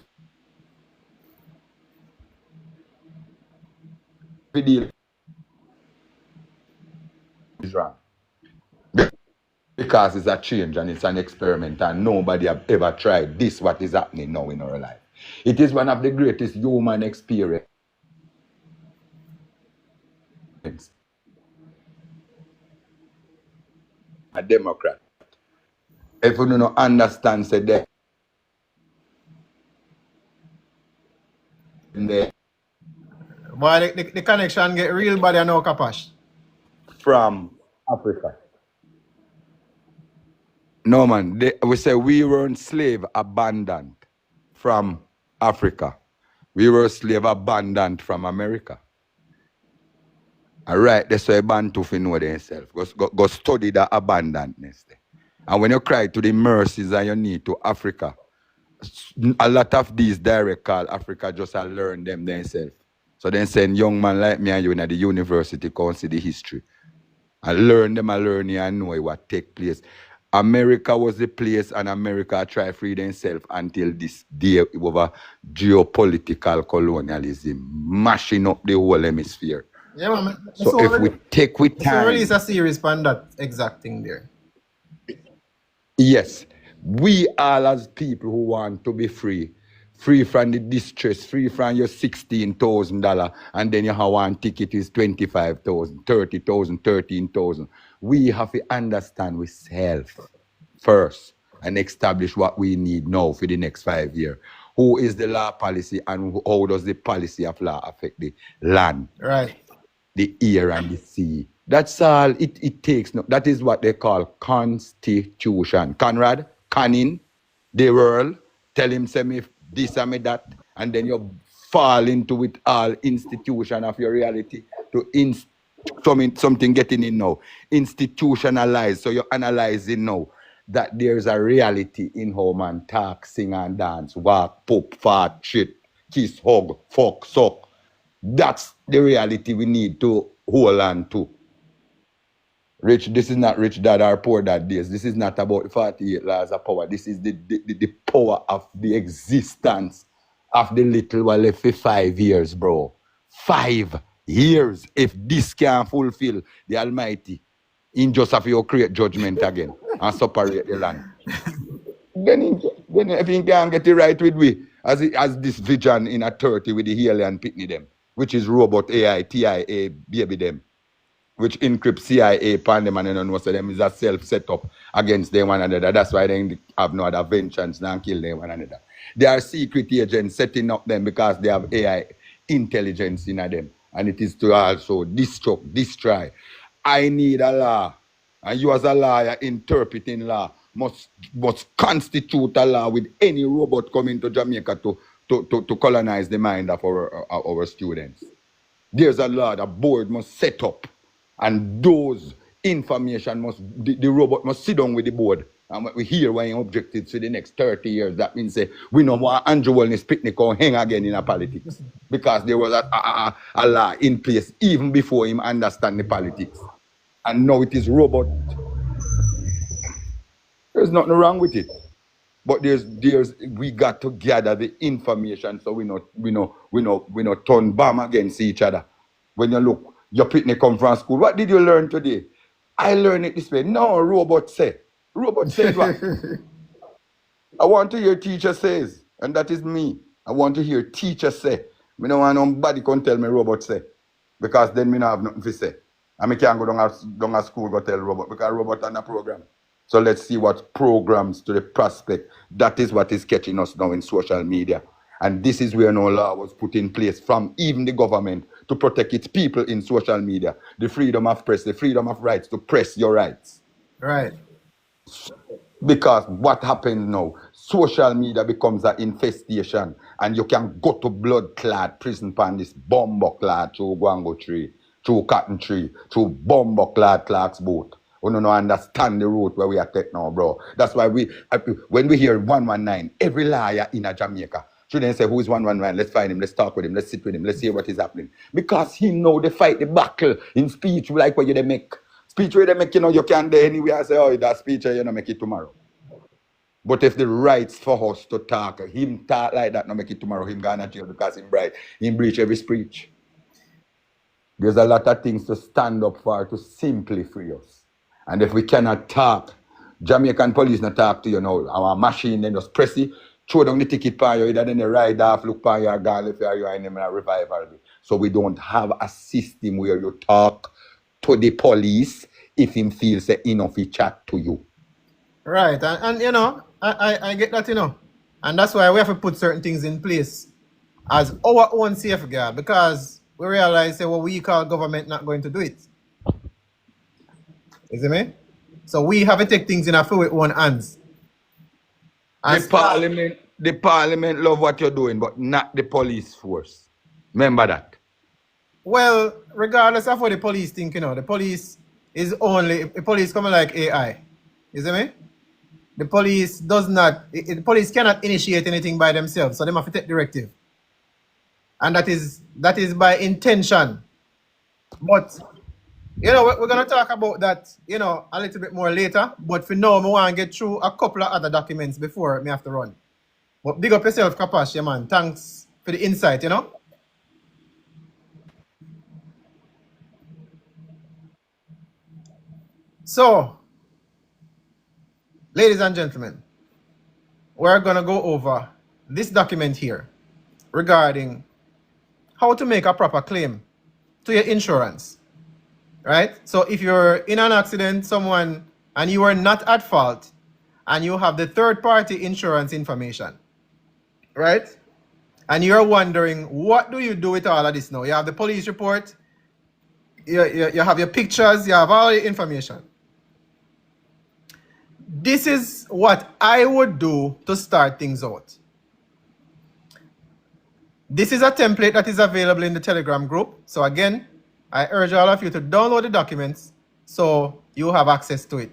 deal is wrong. Because it's a change and it's an experiment and nobody have ever tried this what is happening now in our life. It is one of the greatest human experience. A Democrat. If you don't understand, say that Boy, the connection get real bad and no capash. From Africa. No, man. We say we were slave abandoned from Africa. We were slave abandoned from America. All right, that's why Bantu fi know themselves. Go study the abandonness. And when you cry to the mercies and your need to Africa, a lot of these direct call Africa just learn them themselves. So then send young man like me and you in the university come see the history. And learn and know what take place. America was the place and America try free themselves until this day over geopolitical colonialism, mashing up the whole hemisphere. Yeah, man. So if we take with So time, release a series on that exact thing there. yes, we all as people who want to be free from the distress, free from your $16,000, and then you have one ticket is 25,000, 30,000, 13,000. We have to understand ourselves first and establish what we need now for the next 5 years. Who is the law policy and how does the policy of law affect the land? Right. The air and the sea. That's all it takes. No, that is what they call constitution. Conrad, conning the world, tell him say me this and me that, and then you fall into it all institution of your reality to something getting in now. Institutionalized. So you're analyzing now that there's a reality in how man talk, sing and dance, walk, poop, fart, shit, kiss, hug, fuck, suck. That's the reality we need to hold on to. Rich, this is not rich dad or poor dad days. This is not about 48 laws of power. This is the power of the existence of the little one left for 5 years, bro. 5 years. If this can fulfill the Almighty, in just of your create judgment again and separate the land. Then if he can get it right with we, as this vision in a 30 with the alien pitney them, which is robot AI, TIA, baby them, which encrypt CIA pan them and then most of them is a self-set up against them one another. That's why they have no other vengeance than kill them one another. They are secret agents setting up them because they have AI intelligence in them. And it is to also destruct, destroy. I need a law. And you as a lawyer interpreting law must constitute a law with any robot coming to Jamaica to to colonize the mind of our students. There's a law the board must set up, and those information the robot must sit down with the board. And what we hear when objected to the next 30 years, that means we no want Andrew Wellness picnic or hang again in a politics. Because there was a law in place even before him understand the politics. And now it is robot. There's nothing wrong with it. But we got to gather the information so we not turn bomb against each other. When you look, your picnic come from school. What did you learn today? I learned it this way. No, robot say. Robot says what? I want to hear teacher says, and that is me. I want to hear teacher say. I don't want nobody can tell me robot say. Because then me not have nothing to say. And I can't go down a school go tell robot because robot on a program. So let's see what programs to the prospect. That is what is catching us now in social media. And this is where no law was put in place from even the government to protect its people in social media. The freedom of press, the freedom of rights to press your rights. Right. Because what happens now, social media becomes an infestation and you can go to blood clad prison pan this bomber clad through Guango tree, through Cotton tree, through bomber clad Clark's boat. We don't understand the route where we are taking now, bro. That's why when we hear 119, every liar in a Jamaica, shouldn't say who is 119, let's find him, let's talk with him, let's sit with him, let's hear what is happening. Because he know they fight the battle in speech like what you they make. Speech where they make, you can do anywhere and say, oh, that speech, you make it tomorrow. But if the rights for us to talk, him talk like that, no make it tomorrow, him gonna jail because him breach every speech. There's a lot of things to stand up for to simply free us. And if we cannot talk, Jamaican police not talk to you now, our machine then just press it, throw down the ticket for you, either then they ride off, look for your gun, if you are in a revival. So we don't have a system where you talk to the police if him feels enough he chat to you. Right, and I get that, and that's why we have to put certain things in place as our own safeguard, because we realize that what we call government not going to do it. You see me? So we have to take things in our own hands. The parliament love what you're doing, but not the police force. Remember that. Well, regardless of what the police think, the police is only the police coming like AI. You see me? The police the police cannot initiate anything by themselves, so they have to take directive. And that is by intention. But we're gonna talk about that, a little bit more later. But for now, I want to get through a couple of other documents before me have to run. But big up yourself, Kapash, man. Thanks for the insight, So, ladies and gentlemen, we're going to go over this document here regarding how to make a proper claim to your insurance, right? So if you're in an accident, and you are not at fault, and you have the third-party insurance information, right? And you're wondering, what do you do with all of this now? You have the police report, you have your pictures, you have all the information. This is what I would do to start things out. This is a template that is available in the Telegram group. So again, I urge all of you to download the documents so you have access to it.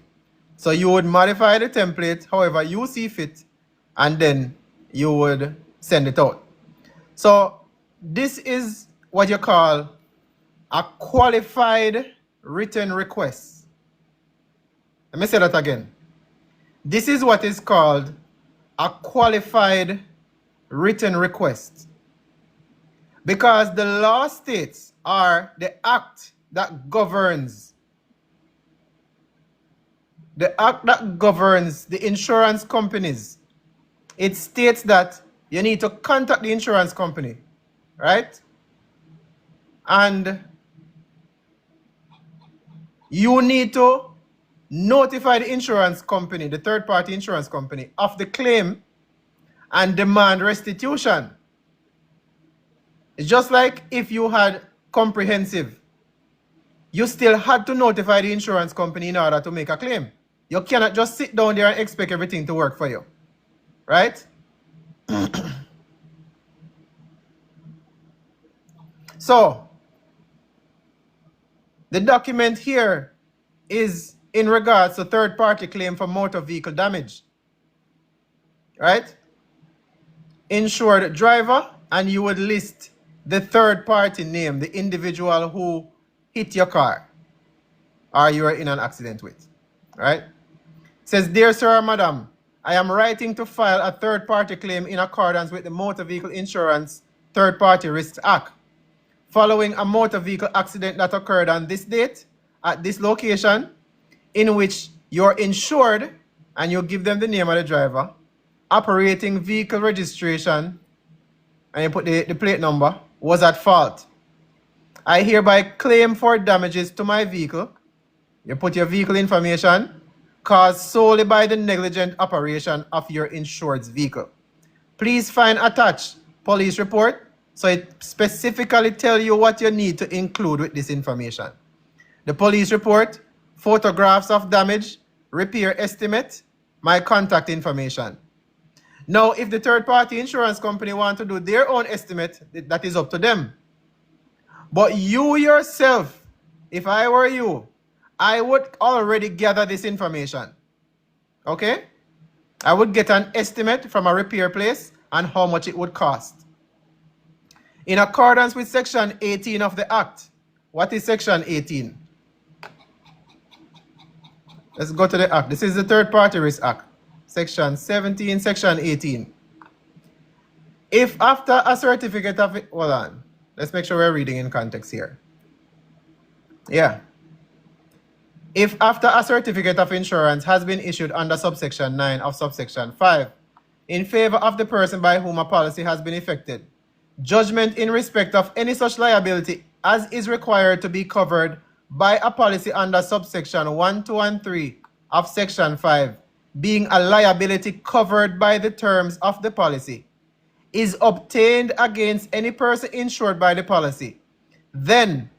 So you would modify the template however you see fit, and then you would send it out. So this is what you call a qualified written request. Let me say that again. This is what is called a qualified written request. Because the law states, or the act that governs, the insurance companies, it states that you need to contact the insurance company, right? And you need to notify the insurance company, the third-party insurance company, of the claim and demand restitution. It's just like if you had comprehensive, you still had to notify the insurance company in order to make a claim. You cannot just sit down there and expect everything to work for you, right? So, the document here is in regards to third-party claim for motor vehicle damage, right? Insured driver, and you would list the third-party name, the individual who hit your car or you are in an accident with, right? It says, dear sir or madam, I am writing to file a third-party claim in accordance with the Motor Vehicle Insurance Third-Party Risks Act, following a motor vehicle accident that occurred on this date at this location, in which you're insured, and you give them the name of the driver, operating vehicle registration, and you put the plate number, was at fault. I hereby claim for damages to my vehicle. You put your vehicle information, caused solely by the negligent operation of your insured's vehicle. Please find attached police report, so it specifically tell you what you need to include with this information. The police report, photographs of damage, repair estimate, my contact information. Now, if the third-party insurance company want to do their own estimate, that is up to them. But you yourself, if I were you, I would already gather this information. Okay? I would get an estimate from a repair place and how much it would cost. In accordance with Section 18 of the Act. What is Section 18? Let's go to the Act. This is the Third Party Risk Act. Section 17, Section 18. If after a certificate of... Hold on. Let's make sure we're reading in context here. Yeah. If after a certificate of insurance has been issued under subsection 9 of subsection 5, in favor of the person by whom a policy has been effected, judgment in respect of any such liability as is required to be covered by a policy under subsection 1, 2, and 3 of section 5, being a liability covered by the terms of the policy, is obtained against any person insured by the policy, then,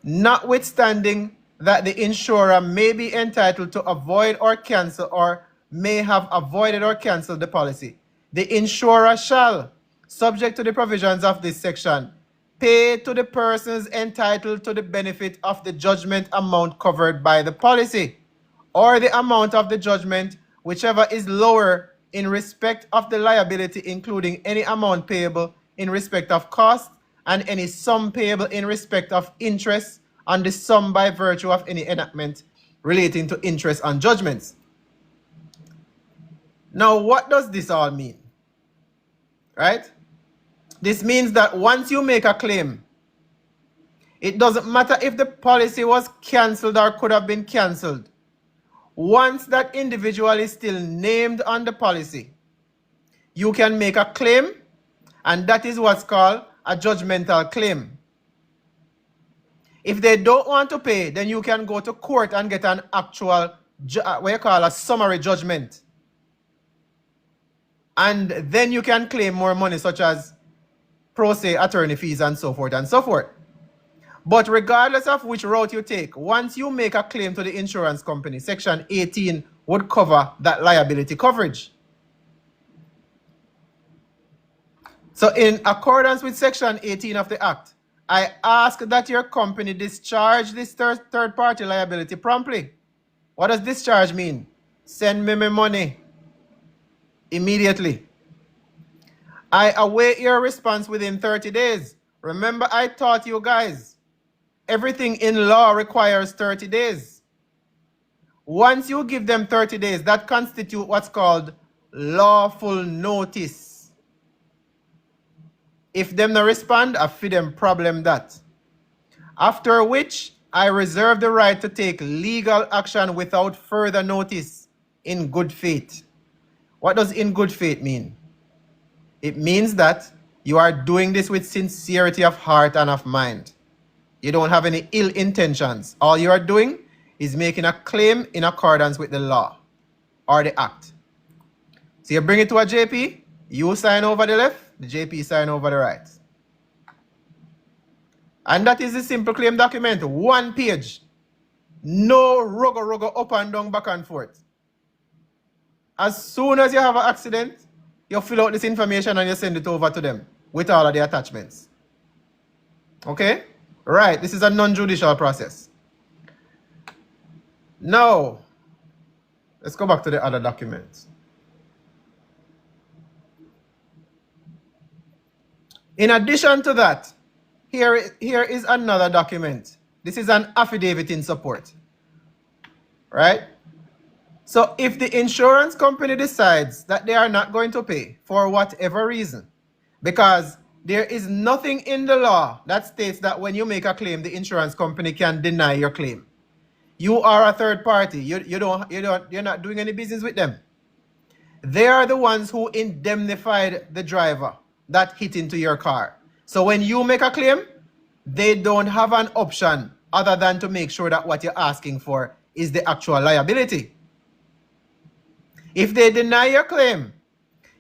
notwithstanding that the insurer may be entitled to avoid or cancel or may have avoided or canceled the policy, the insurer shall, subject to the provisions of this section, pay to the persons entitled to the benefit of the judgment amount covered by the policy, or the amount of the judgment, whichever is lower in respect of the liability, including any amount payable in respect of cost and any sum payable in respect of interest on the sum by virtue of any enactment relating to interest on judgments. Now, what does this all mean? Right? This means that once you make a claim, it doesn't matter if the policy was cancelled or could have been cancelled. Once that individual is still named on the policy, you can make a claim, and that is what's called a judgmental claim. If they don't want to pay, then you can go to court and get an actual, what you call a summary judgment. And then you can claim more money, such as pro se attorney fees and so forth and so forth. But regardless of which route you take, once you make a claim to the insurance company, Section 18 would cover that liability coverage. So in accordance with Section 18 of the Act, I ask that your company discharge this third-party liability promptly. What does discharge mean? Send me my money immediately. I await your response within 30 days. Remember, I taught you guys, everything in law requires 30 days. Once you give them 30 days, that constitutes what's called lawful notice. If them not respond, I feed them problem that. After which, I reserve the right to take legal action without further notice in good faith. What does in good faith mean? It means that you are doing this with sincerity of heart and of mind. You don't have any ill intentions. All you are doing is making a claim in accordance with the law or the act. So you bring it to a JP, you sign over the left, the JP sign over the right. And that is the simple claim document, 1 page. No ruggo up and down, back and forth. As soon as you have an accident, you fill out this information and you send it over to them with all of the attachments. Okay? Right. This is a non-judicial process. Now, let's go back to the other documents. In addition to that, here is another document. This is an affidavit in support. Right? So if the insurance company decides that they are not going to pay for whatever reason, because there is nothing in the law that states that when you make a claim, the insurance company can deny your claim. You are a third party. You're not doing any business with them. They are the ones who indemnified the driver that hit into your car. So when you make a claim, they don't have an option other than to make sure that what you're asking for is the actual liability. If they deny your claim,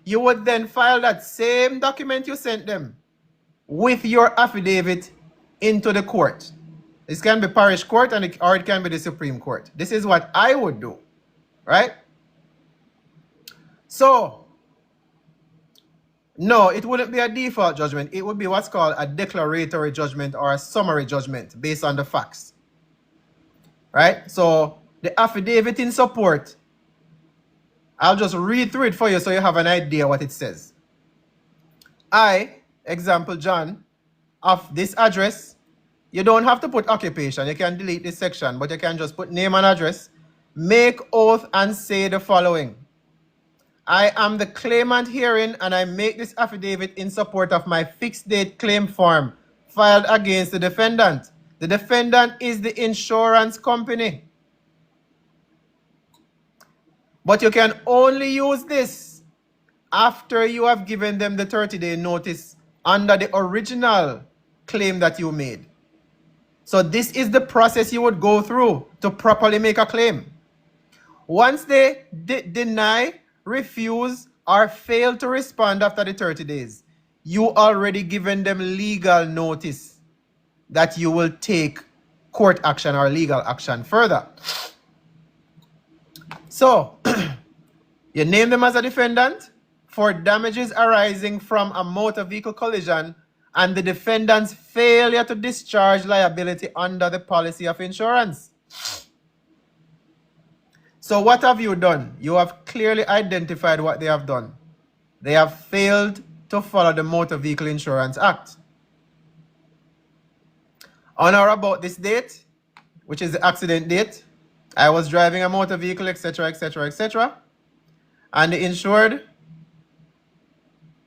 you would then file that same document you sent them with your affidavit into the court. This can be parish court or it can be the Supreme Court. This is what I would do, right? So, no, it wouldn't be a default judgment. It would be what's called a declaratory judgment or a summary judgment based on the facts, right? So, the affidavit in support, I'll just read through it for you so you have an idea what it says. I, example John, of this address, you don't have to put occupation. You can delete this section, but you can just put name and address. Make oath and say the following. I am the claimant herein, and I make this affidavit in support of my fixed date claim form filed against the defendant. The defendant is the insurance company. But you can only use this after you have given them the 30-day notice under the original claim that you made. So this is the process you would go through to properly make a claim. Once they deny, refuse, or fail to respond after the 30 days, you already given them legal notice that you will take court action or legal action further. So, you name them as a defendant for damages arising from a motor vehicle collision and the defendant's failure to discharge liability under the policy of insurance. So what have you done? You have clearly identified what they have done. They have failed to follow the Motor Vehicle Insurance Act. On or about this date, which is the accident date, I was driving a motor vehicle, etc., etc., etc., and the insured,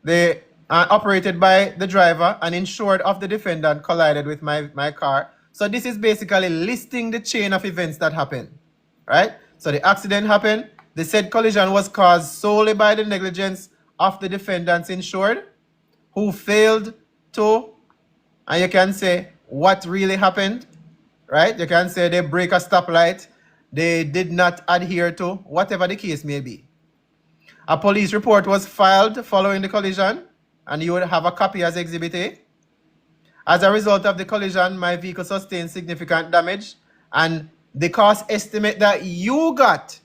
they operated by the driver and insured of the defendant collided with my car. So this is basically listing the chain of events that happened, right? So the accident happened. The said collision was caused solely by the negligence of the defendant's insured, who failed to, and you can say what really happened, right? You can say they break a stoplight, they did not adhere to, whatever the case may be. A police report was filed following the collision, and you would have a copy as Exhibit A. As a result of the collision, my vehicle sustained significant damage, and the cost estimate that you got,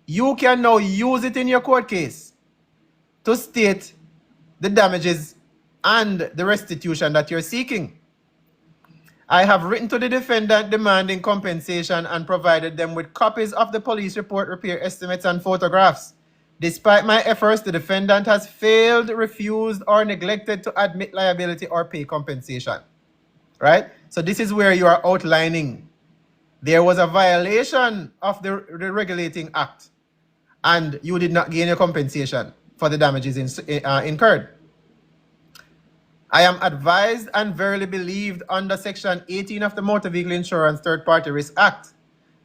you can now use it in your court case to state the damages and the restitution that you're seeking. I have written to the defendant demanding compensation and provided them with copies of the police report, repair estimates, and photographs. Despite my efforts, the defendant has failed, refused, or neglected to admit liability or pay compensation. Right? So this is where you are outlining there was a violation of the Regulating Act, and you did not gain your compensation for the damages incurred. I am advised and verily believed under Section 18 of the Motor Vehicle Insurance Third Party Risk Act,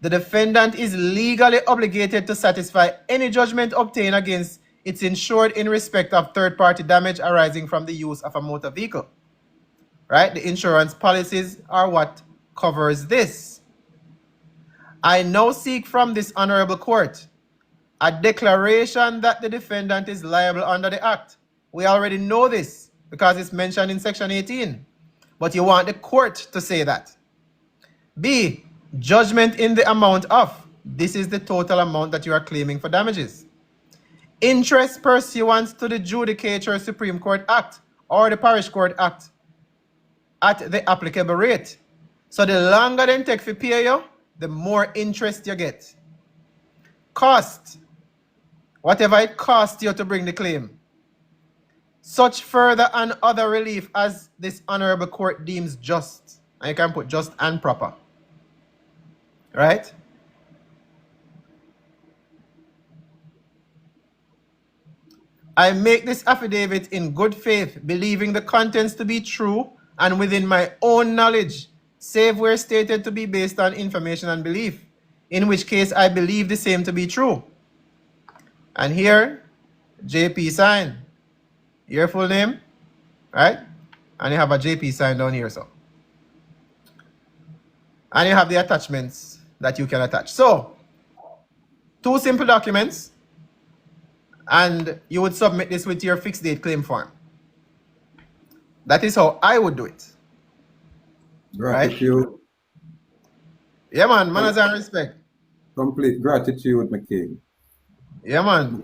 the defendant is legally obligated to satisfy any judgment obtained against its insured in respect of third-party damage arising from the use of a motor vehicle. Right? The insurance policies are what covers this. I now seek from this honorable court a declaration that the defendant is liable under the Act. We already know this because it's mentioned in Section 18, but you want the court to say that. B, judgment in the amount of, this is the total amount that you are claiming for damages. Interest pursuant to the Judicature Supreme Court Act or the Parish Court Act. at the applicable rate. So the longer they take to pay you, the more interest you get. Cost, whatever it costs you to bring the claim. Such further and other relief as this honorable court deems just. And you can put just and proper. Right? I make this affidavit in good faith, believing the contents to be true and within my own knowledge, save where stated to be based on information and belief, in which case I believe the same to be true. And here, JP sign. Your full name, right? And you have a JP sign down here, so. And you have the attachments that you can attach. So, 2 simple documents, and you would submit this with your fixed date claim form. That is how I would do it. Right? Gratitude, Yeah, man. Manners and respect. complete gratitude, my king. Yeah, man.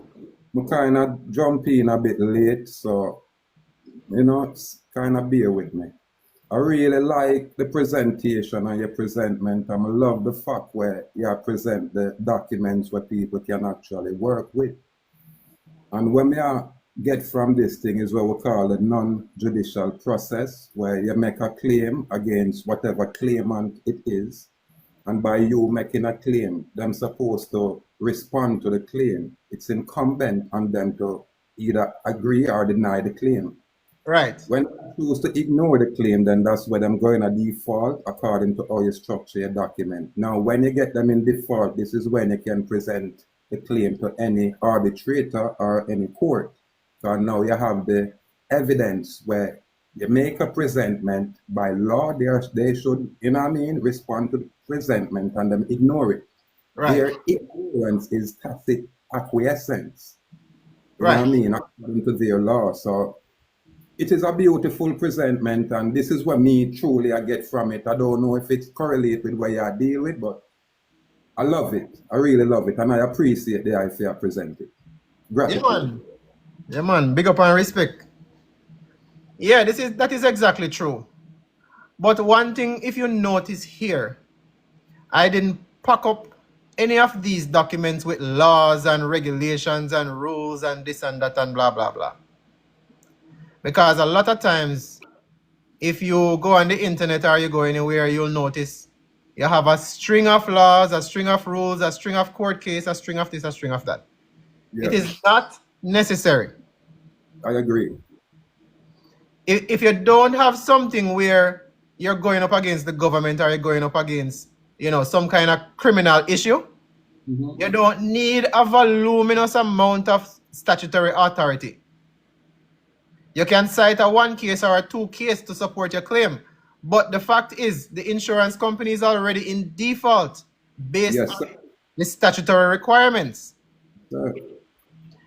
I kind of jump in a bit late, so, you know, kind of bear with me. I really like the presentation and your presentment, and I love the fact where you present the documents where people can actually work with. And when we get from this thing is what we call a non-judicial process, where you make a claim against whatever claimant it is. And by you making a claim, them supposed to respond to the claim. It's incumbent on them to either agree or deny the claim. Right. When you choose to ignore the claim, then that's where them going to default according to how you structure your document. Now, when you get them in default, this is when you can present the claim to any arbitrator or any court. So now you have the evidence where you make a presentment. By law, they should, you know what I mean, respond to the presentment and then ignore it. Right. Their ignorance is tacit acquiescence. You Right. know what I mean, according to their law. So it is a beautiful presentment, and this is what me truly I get from it. I don't know if it's correlate with what you deal with, but I love it. I really love it, and I appreciate the idea you present it. Yeah, Gratitude. man. Yeah, man. Big up and respect. Yeah, that is exactly true. But one thing, if you notice here, I didn't pack up any of these documents with laws and regulations and rules and this and that and blah, blah, blah. Because a lot of times, if you go on the internet or you go anywhere, you'll notice you have a string of laws, a string of rules, a string of court case, a string of this, a string of that. It Yes, is not necessary. I agree. If you don't have something where you're going up against the government or you're going up against, some kind of criminal issue, Mhm. you don't need a voluminous amount of statutory authority. You can cite a 1 case or a 2 case to support your claim. But the fact is, the insurance company is already in default based Yes, on sir. the statutory requirements. Sir.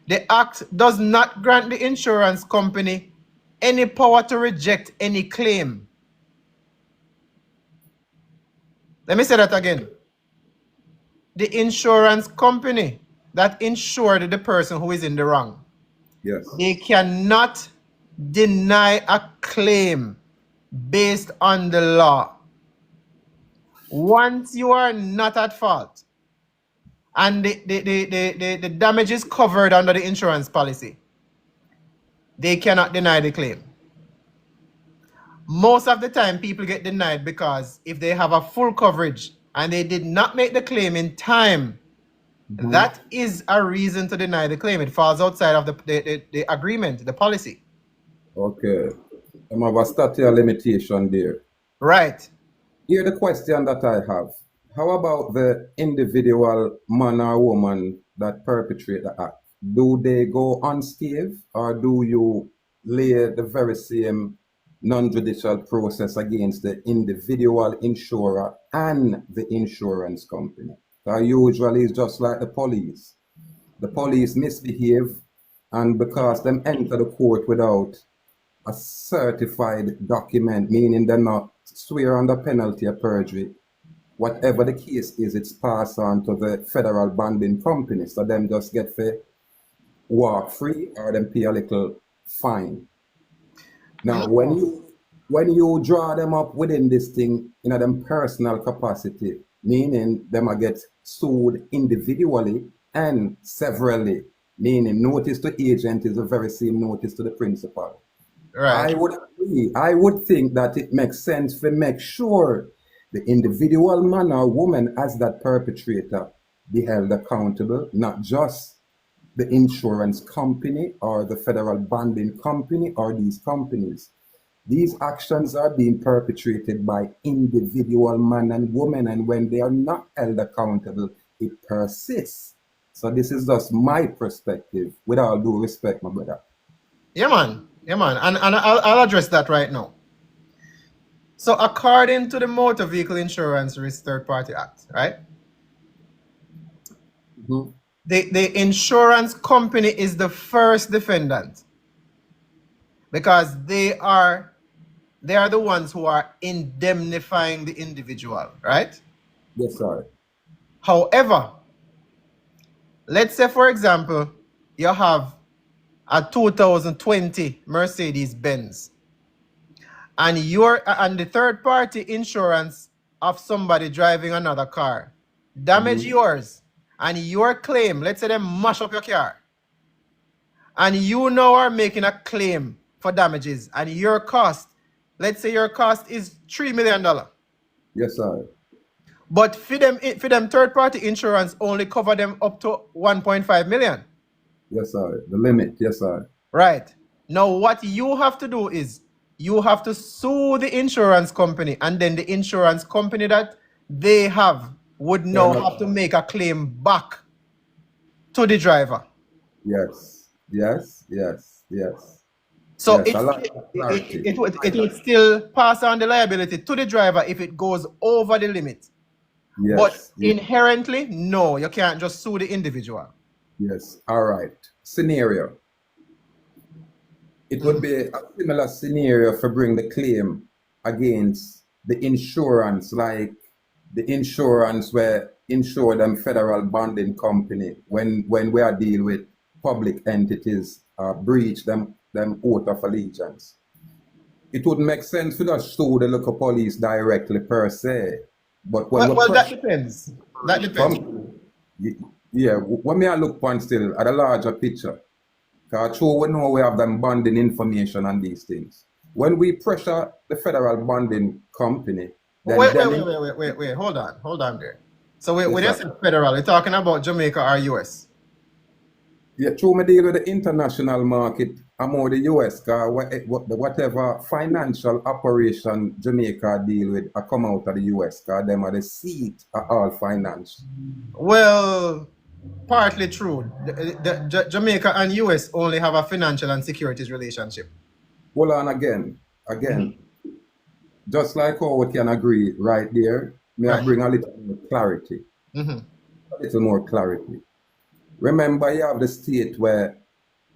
The Act does not grant the insurance company any power to reject any claim. Let me say that again. The insurance company that insured the person who is in the wrong, Yes. they cannot deny a claim based on the law. Once you are not at fault and the damage is covered under the insurance policy, they cannot deny the claim. Most of the time, people get denied because if they have a full coverage and they did not make the claim in time, Mhm. that is a reason to deny the claim. It falls outside of the agreement, the policy. Okay. I have a statute of limitation there. Right. Here the question that I have. How about the individual man or woman that perpetrate the act? Do they go unscathed, or do you lay the very same non-judicial process against the individual insurer and the insurance company? Usually it's just like the police. The police misbehave, and because them enter the court without a certified document, meaning they not swear under penalty of perjury, whatever the case is, it's passed on to the federal bonding company. So them just get to walk free or them pay a little fine. Now, when you when you draw them up within this thing in a them personal capacity, meaning them a get sued individually and severally, meaning notice to agent is the very same notice to the principal. Right. I would agree. I would think that it makes sense to make sure the individual man or woman as that perpetrator be held accountable, not just the insurance company or the federal bonding company or these companies. These actions are being perpetrated by individual man and woman, and when they are not held accountable, it persists. So this is just my perspective, with all due respect, my brother. Yeah, man. Yeah, man. And I'll address that right now. So according to the Motor Vehicle Insurance Risk Third Party Act, right? Mhm. The insurance company is the first defendant because they are the ones who are indemnifying the individual, right? Yes, sir. However, let's say, for example, you have a 2020 Mercedes-Benz and the third party insurance of somebody driving another car damage yours, and your claim, let's say they mash up your car, and you now are making a claim for damages, and your cost, let's say your cost is $3 million. Yes, sir. But for them third party insurance only cover them up to 1.5 million. Yes, sir. The limit. Yes, sir. Right. Now what you have to do is you have to sue the insurance company, and then the insurance company that they have would now have to make a claim back to the driver. Yes. Yes. Yes. Yes. So Yes. I like that clarity. it would still pass on the liability to the driver if it goes over the limit. But Yes. Yes. inherently, no, you can't just sue the individual. Yes. All right. Scenario. It would be a similar scenario for bring the claim against the insurance, like the insurance where insure them federal bonding company when we are deal with public entities breach them oath of allegiance. It would make sense for us sue the local police directly per se, but when Well, that depends. That depends. yeah, when me I look on still at a larger picture, because true we know we have them bonding information on these things. When we pressure the federal bonding company, then Wait, them hold on there. So when yes, you sir. say federal, you're talking about Jamaica or US? Yeah, true me deal with the international market, I'm more the US, because whatever financial operation Jamaica deal with, I come out of the US, because them are the seat of all finance. Well, partly true. Jamaica and US only have a financial and securities relationship. Hold on again. Just like how we can agree right there, may I Right. bring a little more clarity. Mhm. A little more clarity. Remember, you have the state where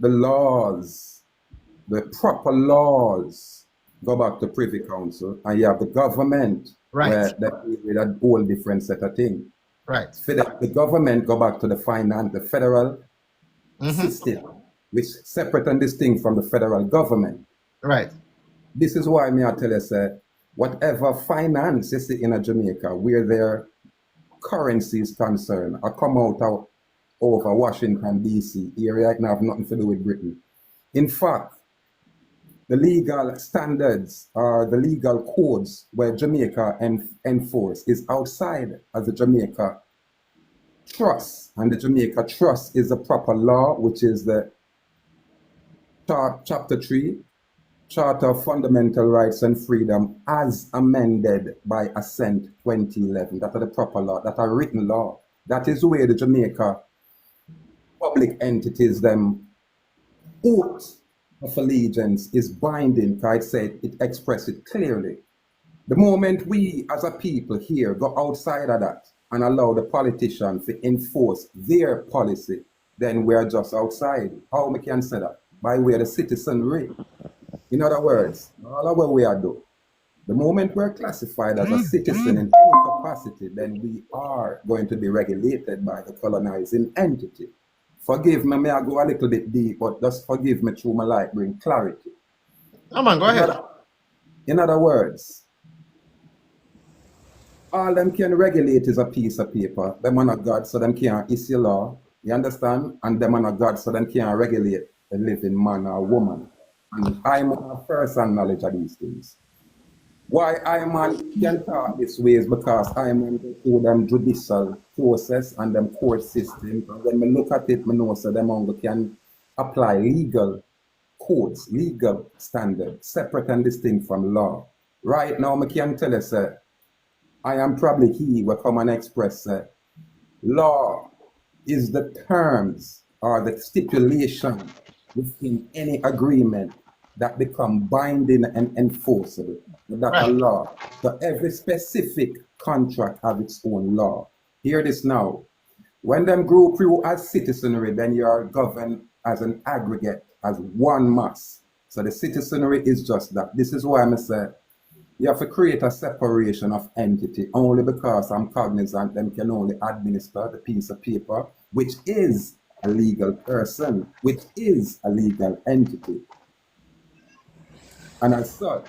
the laws, the proper laws, go back to Privy Council, and you have the government Right. where that deal with a whole different set of things. Right. The government go back to the federal system, which separate and distinct from the federal government. Right. This is why me I tell you, say, whatever finance you see in a Jamaica, where their currency is concerned, I come out of over Washington, D.C. area, right now have nothing to do with Britain. In fact, the legal standards or the legal codes where Jamaica enforce is outside of the Jamaica Trust. And the Jamaica Trust is the proper law, which is the Chapter 3, Charter of Fundamental Rights and Freedom, as amended by Assent 2011. That are the proper law, that are written law. That is where the Jamaica public entities, them oath of allegiance is binding, because it said it express it clearly. The moment we as a people here go outside of that and allow the politicians to enforce their policy, then we are just outside. How we can say that? By way of the citizenry. In other words, all of what we are doing, the moment we're classified as a citizen in any capacity, then we are going to be regulated by the colonizing entity. Forgive me, may I go a little bit deep, but just forgive me through my life, bring clarity. Oh man, go ahead. In other words, all them can regulate is a piece of paper. Them are not God, so them can't issue law. You understand? And them are not God, so them can't regulate a living man or woman. And I have first-hand knowledge of these things. Why I man can talk this way is because I man go through them judicial process and them court system. And when I look at it, I know so them only can apply legal codes, legal standards, separate and distinct from law. Right now, I can tell you, sir, I am probably he will come and express, law is the terms or the stipulation within any agreement that become binding and enforceable. That's a law. So every specific contract have its own law. Hear this now. When them group you as citizenry, then you are governed as an aggregate, as one mass. So the citizenry is just that. This is why I say you have to create a separation of entity only because I'm cognizant them can only administer the piece of paper, which is a legal person, which is a legal entity. And as such,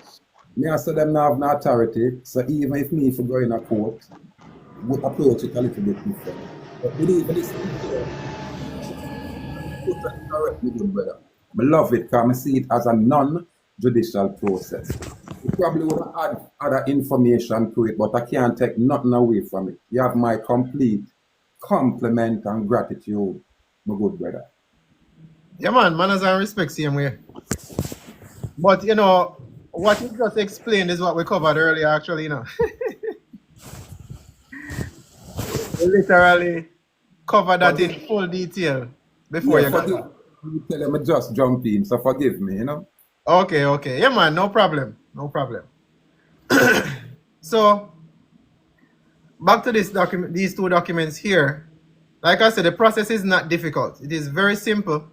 me I say them now have no authority, so even if me if go in a court, would approach it a little bit different. But believe me, this correct me, good brother. I love it because I see it as a non-judicial process. You probably would add other information to it, but I can't take nothing away from it. You have my complete compliment and gratitude, my good brother. Yeah, man, manners and respect, same way. But, you know, what you just explained is what we covered earlier, actually, you know. We literally covered that in full detail before Yeah, you got forgive that. me. Tell them I just jump in, so forgive me, you know. Okay, okay. Yeah, man, no problem. No problem. So, back to this document, these two documents here. Like I said, the process is not difficult. It is very simple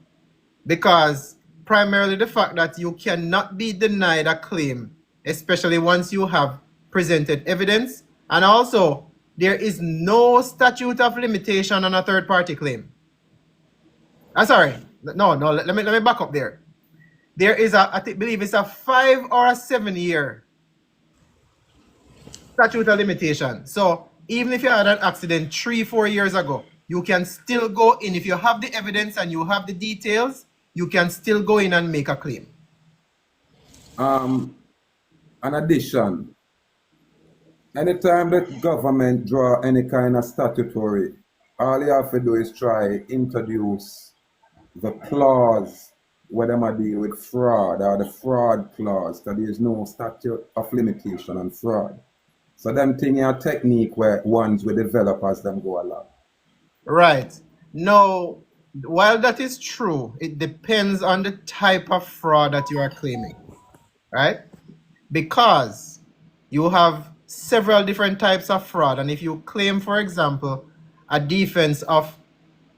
because primarily the fact that you cannot be denied a claim, especially once you have presented evidence, and also there is no statute of limitation on a third-party claim. Sorry, no, let me back up there. There is I believe it's a 5 or a 7 year statute of limitation. So even if you had an accident 3-4 years ago, you can still go in. If you have the evidence and you have the details, you can still go in and make a claim. In addition, anytime the government draw any kind of statutory, all you have to do is try introduce the clause where them are deal with fraud or the fraud clause, because there is no statute of limitation on fraud. So them thing a technique where ones will develop as them go along. Right. Now, while that is true, it depends on the type of fraud that you are claiming, right? Because you have several different types of fraud. And if you claim, for example, a defense of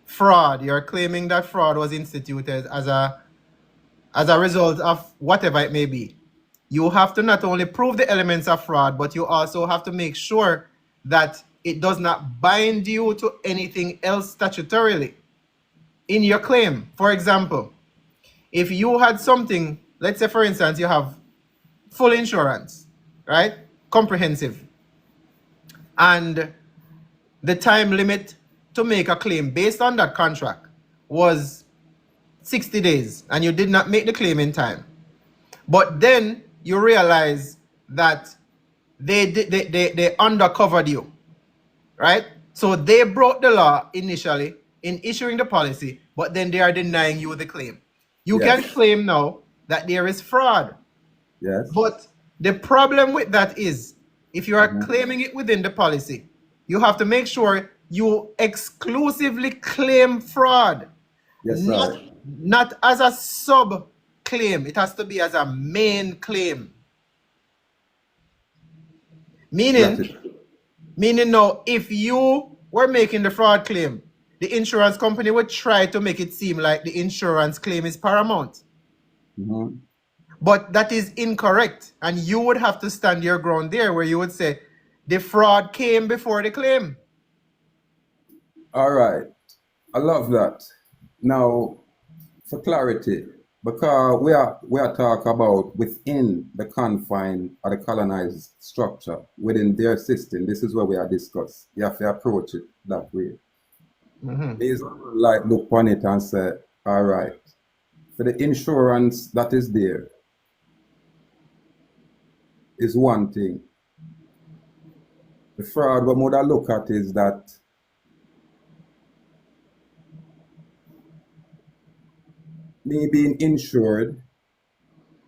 fraud, you're claiming that fraud was instituted as a result of whatever it may be. You have to not only prove the elements of fraud, but you also have to make sure that it does not bind you to anything else statutorily in your claim. For example, if you had something, let's say for instance, you have full insurance, right? Comprehensive. And the time limit to make a claim based on that contract was 60 days and you did not make the claim in time. But then you realize that they undercovered you, right? So they broke the law initially in issuing the policy, but then they are denying you the claim. You can claim now that there is fraud. Yes. But the problem with that is if you are claiming it within the policy, you have to make sure you exclusively claim fraud. Yes, sir. Not as a sub claim. It has to be as a main claim. Meaning now, if you were making the fraud claim, the insurance company would try to make it seem like the insurance claim is paramount. But that is incorrect. And you would have to stand your ground there where you would say the fraud came before the claim. All right. I love that. Now, for clarity, Because we are talking about within the confine of the colonized structure, within their system. This is where we are discussed. You have to approach it that way. These like look upon it and say, all right, for the insurance that is there is one thing. The fraud what would I look at is that me being insured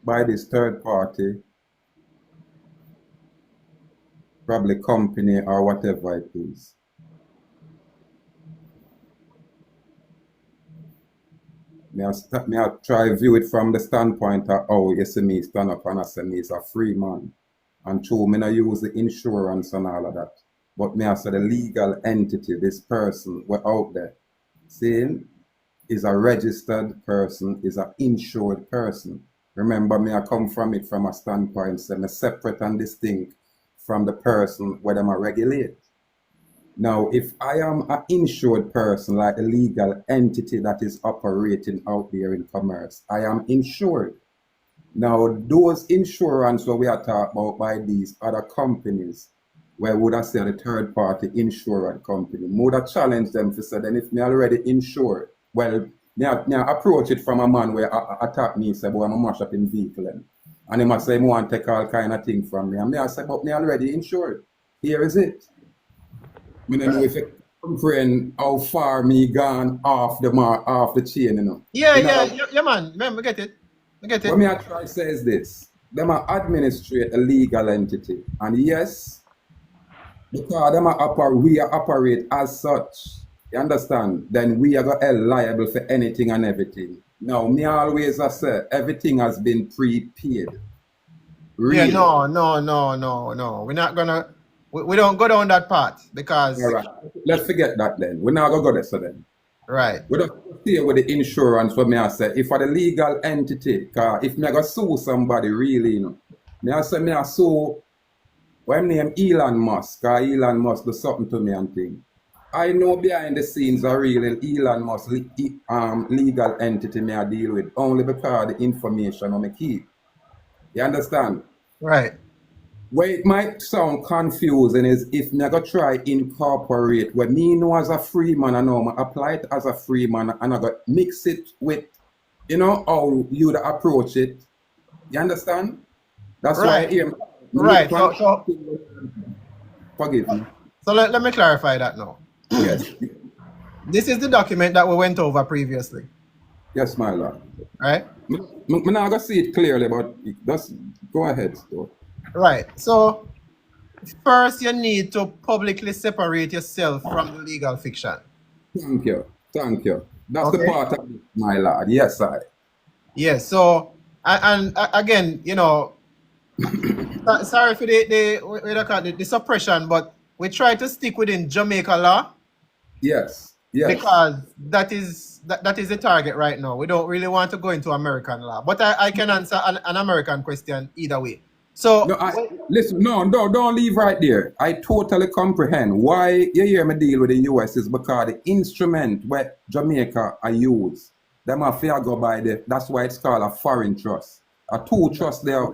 by this third party, probably company or whatever it is. Me I try view it from the standpoint of how you see me stand up and I say me is a free man. And true, me not use the insurance and all of that. But me I say the legal entity, this person, we're out there, saying is a registered person, is an insured person. Remember, me I come from it from a standpoint, say me separate and distinct from the person where them are regulate. Now, if I am an insured person, like a legal entity that is operating out there in commerce, I am insured. Now, those insurance what we are talking about by these other companies, where would I say the third party insurance company, would I challenge them to say, then if me already insured, well, me I approach it from a man where attack me, say, boy, I'm a mash up in vehicle. And he must say, I want to take all kind of thing from me. And me I say, but me already insured. Here is it. I don't know if you comprehend how far me gone off the chain, you know. Yeah, man. Man, we get it. What me I try say is this. Them are administrate a legal entity. And yes, because them we operate as such, you understand, then we are held liable for anything and everything. Now, me always I say, everything has been prepaid. Really. Yeah, no. We're not gonna we don't go down that path because all right. Let's forget that then. We're not gonna go there so then. Right. We don't stay with the insurance what me I say. If for the legal entity, cause if me I go sue somebody really, you know, me I say me I sue what him name Elon Musk, cause Elon Musk do something to me and thing. I know behind the scenes a real Elon Musk legal entity me I deal with only because the information I keep. You understand? Right. Where it might sound confusing is if me I go try incorporate what me know as a free man, I know I apply it as a free man and I go mix it with, you know, how you approach it. You understand? That's right. why here. Right. So forgive me. So let me clarify that now. Yes. This is the document that we went over previously. Yes, my lord. Right? I'm not going to see it clearly, but just go ahead. Though. Right. So first you need to publicly separate yourself from the legal fiction. Thank you. That's the part of it, my lord. Yes, I. Yes. So and again, you know, sorry for the suppression, but we try to stick within Jamaica law. Yes. Because that is the target right now. We don't really want to go into American law. But I can answer an American question either way. So listen, don't leave right there. I totally comprehend why you hear me deal with the US is because the instrument where Jamaica are used, them are fair go by that's why it's called a foreign trust. A two trust there.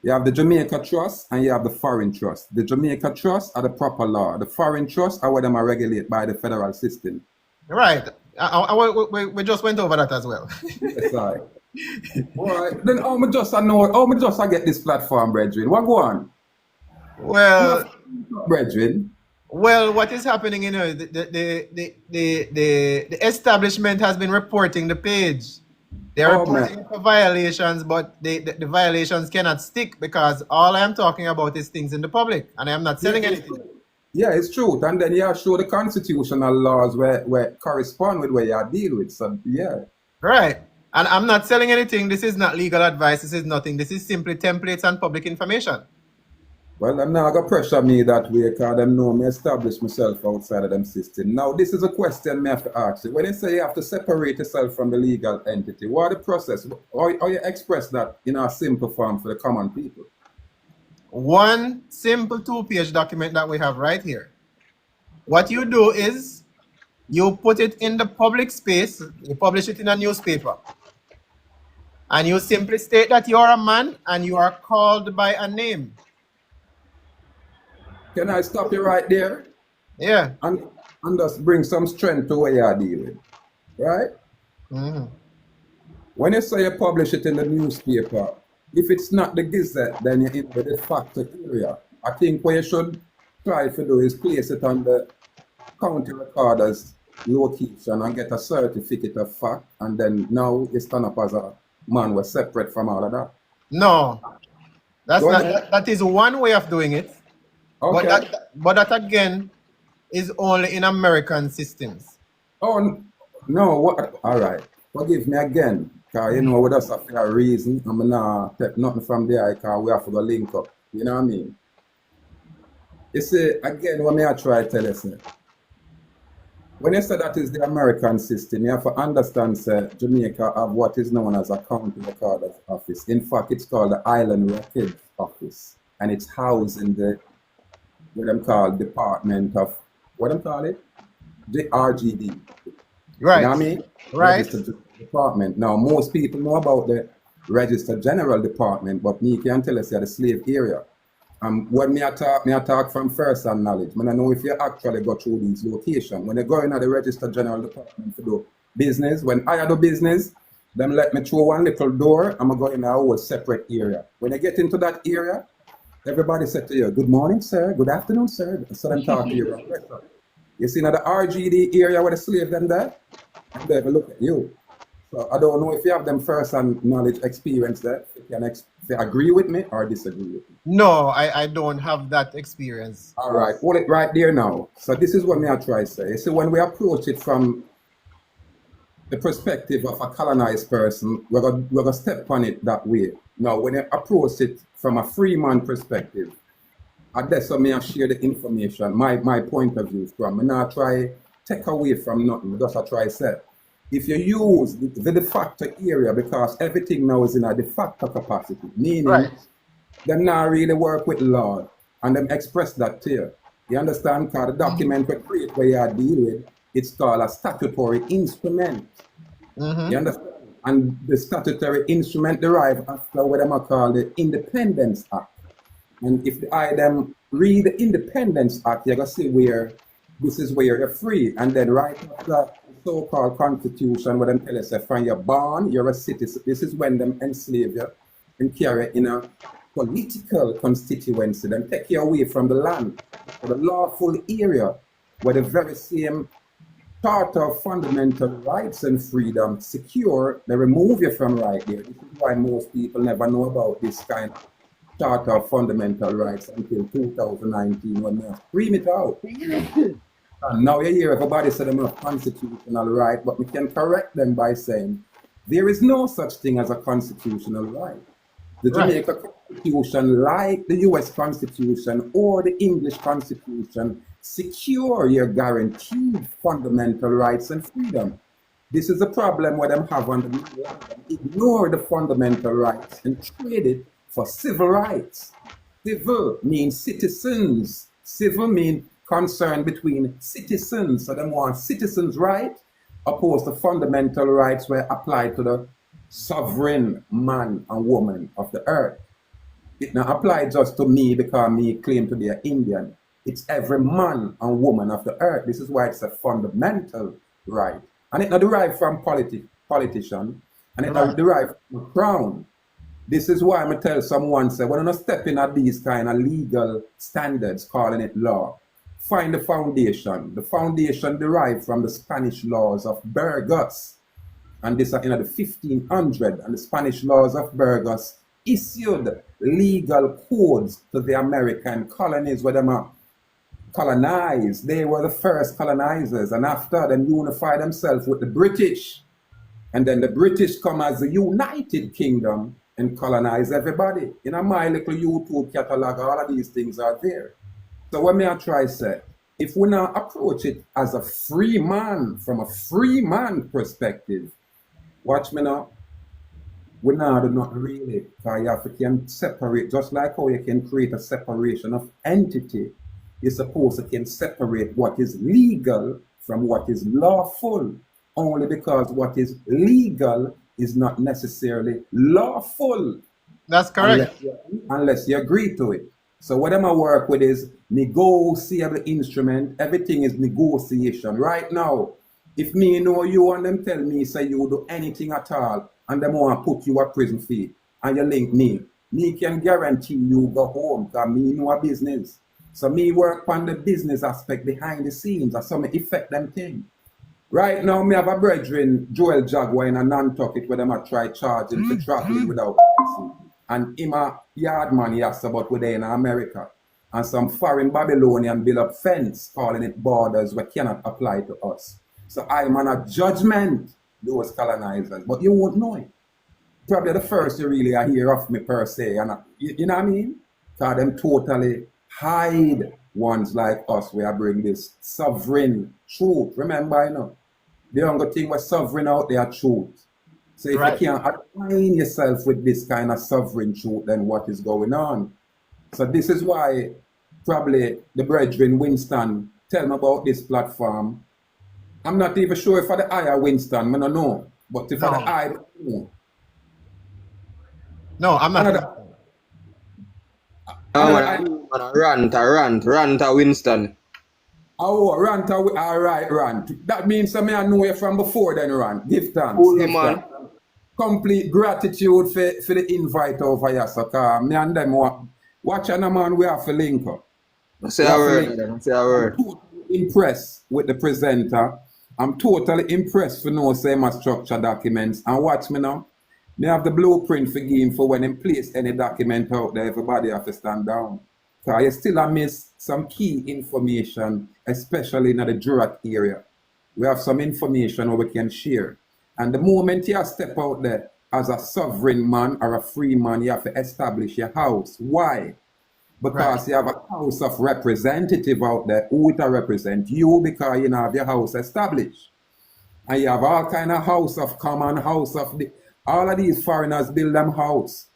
You have the Jamaica Trust and you have the Foreign Trust. The Jamaica Trust are the proper law. The Foreign Trust are what them are regulated by the federal system. Right. We just went over that as well. Yes, I. All right. Then how me just get this platform, brethren? What go on? Well, brethren. Well, what is happening, you know, the establishment has been reporting the page. They're reporting for violations, but the violations cannot stick because all I am talking about is things in the public, and I am not selling anything. Yeah, it's true. And then you show the constitutional laws where correspond with where you deal with. So yeah. Right. And I'm not selling anything. This is not legal advice. This is nothing. This is simply templates and public information. Well, them now got pressure me that way because them know me establish myself outside of them system. Now, this is a question me have to ask you. When you say you have to separate yourself from the legal entity, what are the process? How you express that in a simple form for the common people? One simple 2-page document that we have right here. What you do is you put it in the public space, you publish it in a newspaper. And you simply state that you are a man and you are called by a name. Can I stop you right there? Yeah. And just bring some strength to what you're dealing, right? Mhm. When you say you publish it in the newspaper, if it's not the Gazette, then you're in the de facto area. I think what you should try to do is place it on the county recorder's location and get a certificate of fact, and then now you stand up as a man was separate from all of that. No, that's Go not. ahead. That is one way of doing it. But Okay. that again is only in American systems. Oh, no, what? All right. Forgive me again, because you know, we just have a reason. I'm not take nothing from there, because we have to go link up. You know what I mean? You see, again, what may I try to tell you, sir? When you say that is the American system, you have to understand, sir, Jamaica have what is known as a county recorder's office. In fact, it's called the Island Records Office, and it's housed in the, what them call, Department of, what them call it? The RGD. Right. You know what I mean? Right. Registered Department. Now, most people know about the Registered General Department, but me can tell us the slave area. When me I talk from first-hand knowledge. I don't know if you actually go through these locations. When you go into the Registered General Department to do business, when I do business, them let me through one little door, I'm going to go in a whole separate area. When you get into that area, everybody said to you, good morning, sir, good afternoon, sir. So them talk to you. You see now the RGD area where the slave them there, and they have a look at you. So I don't know if you have them first-hand knowledge experience there. If you agree with me or disagree with me. No, I don't have that experience. All right, hold it right there now. So this is what me I try to say. You see, when we approach it from the perspective of a colonized person, we're gonna step on it that way. Now, when you approach it from a free man perspective, that's what me I share the information, my point of view from. Me not try take away from nothing, just I try say. If you use the de facto area, because everything now is in a de facto capacity, meaning Right. them not really work with law, and them express that to you. You understand? Because the document we create where you are dealing with, it's called a statutory instrument. Mhm. You understand? And the statutory instrument derive after what them are called the Independence Act. And if them read the Independence Act, you're gonna see where this is where you're free. And then right after the so-called constitution, where them tell us that from you're born, you're a citizen. This is when them enslave you and carry in a political constituency, then take you away from the land, for the lawful area, where the very same Charter of Fundamental Rights and Freedom secure, they remove you from right there. This is why most people never know about this kind of Charter of Fundamental Rights until 2019 when they scream it out. And now you hear everybody say they have constitutional right, but we can correct them by saying there is no such thing as a constitutional right. The Right. Jamaica Constitution, like the US Constitution or the English Constitution, secure your guaranteed fundamental rights and freedom. This is a problem where them have on the mainland. Ignore the fundamental rights and trade it for civil rights. Civil means citizens. Civil means concern between citizens. So them want citizens' rights opposed to fundamental rights were applied to the sovereign man and woman of the earth. It not apply just to me because me claim to be an Indian. It's every man and woman of the earth. This is why it's a fundamental right. And it not derived from politician, and it not Right. derived from the crown. This is why I tell someone, say, when you're stepping at these kind of legal standards, calling it law, find the foundation. The foundation derived from the Spanish laws of Burgos. And this are in the 1500, and the Spanish laws of Burgos issued legal codes to the American colonies where them are colonized. They were the first colonizers, and after them unified themselves with the British. And then the British come as the United Kingdom and colonize everybody. In my little YouTube catalog, all of these things are there. So what may I try say? If we now approach it as a free man, from a free man perspective, watch me now. We now do not really, because you have to can separate, just like how you can create a separation of entity. You're supposed to can separate what is legal from what is lawful. Only because what is legal is not necessarily lawful That's correct. unless you agree to it. So what I'm work with is negotiable instrument. Everything is negotiation. Right now, if me know you and them tell me say you do anything at all and them want to put you a prison fee and you link me can guarantee you go home because me know a business. So me work on the business aspect behind the scenes and some affect them thing. Right now, me have a brethren, Joel Jaguar, in a Nantucket where them a try charging for traveling without license. And him a yard man, he asked about where they in America. And some foreign Babylonian build up fence, calling it borders, which cannot apply to us. So I'm on a judgment, those colonizers, but you won't know it. Probably the first you really hear of me per se, and you know what I mean? Because them totally hide ones like us where I bring this sovereign truth. Remember, you know, the only thing was sovereign out there, truth. So if Right. you can't align yourself with this kind of sovereign truth, then what is going on? So this is why probably the brethren Winston tell me about this platform. I'm not even sure if for the I Winston, I don't know. But if for the No. I, no. No, I'm not. Another, Oh, another man, rant, Winston. oh, rant, all right, rant. That means I know you from before then, rant. Give thanks, Cool, give man. thanks. Complete gratitude for the invite over here, so me and them watch a man, we have to link up. Say We a have to word, link. madam. Say a I'm word. totally impressed with the presenter. I'm totally impressed for no same structure documents. And watch me now. Me have the blueprint for game for when them place any document out there, everybody have to stand down. So you still have missed some key information, especially in the Jurat area. We have some information where we can share. And the moment you step out there as a sovereign man or a free man, you have to establish your house. Why? Because Right. you have a house of representative out there who will represent you because you have your house established. And you have all kind of house of common, house of all of these foreigners build them house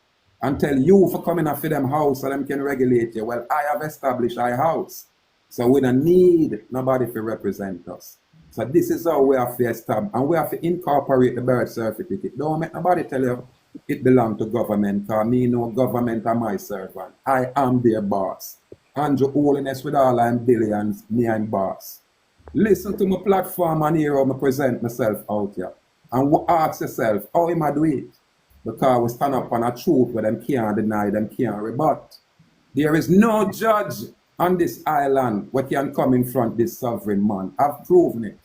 and tell you for coming up for them house so them can regulate you. Well, I have established our house. So we don't need nobody to represent us. So this is how we have to establish and we have to incorporate the birth certificate. Don't make nobody tell you it belongs to government because me know government are my servant. I am their boss. Andrew Holiness with all I'm billions, me and boss. Listen to my platform and hear how I present myself out here. And ask yourself, how am I do it? Because we stand up on a truth where them can't deny, them can't rebut. There is no judge on this island who can come in front of this sovereign man. I've proven it.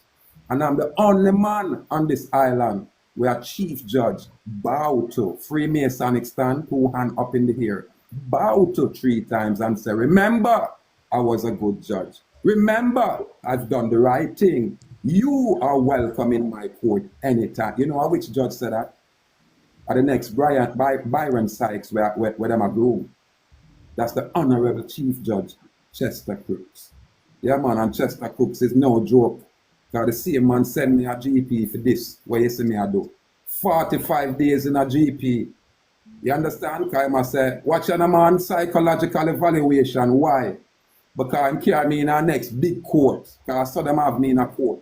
And I'm the only man on this island where a chief judge bow to, Freemasonic stand, 2 hands up in the air, bow to 3 times and say, remember, I was a good judge. Remember, I've done the right thing. You are welcome in my court anytime. You know which judge said that? At the next Byron Sykes where them a groom. That's the Honorable Chief Judge, Chester Crooks. Yeah, man, and Chester Crooks is no joke. Because the same man send me a GP for this, what you see me I do. 45 days in a GP. You understand? Because I must say, watch a man psychological evaluation. Why? Because I'm carrying me in our next big court. Because I saw them have me in a court.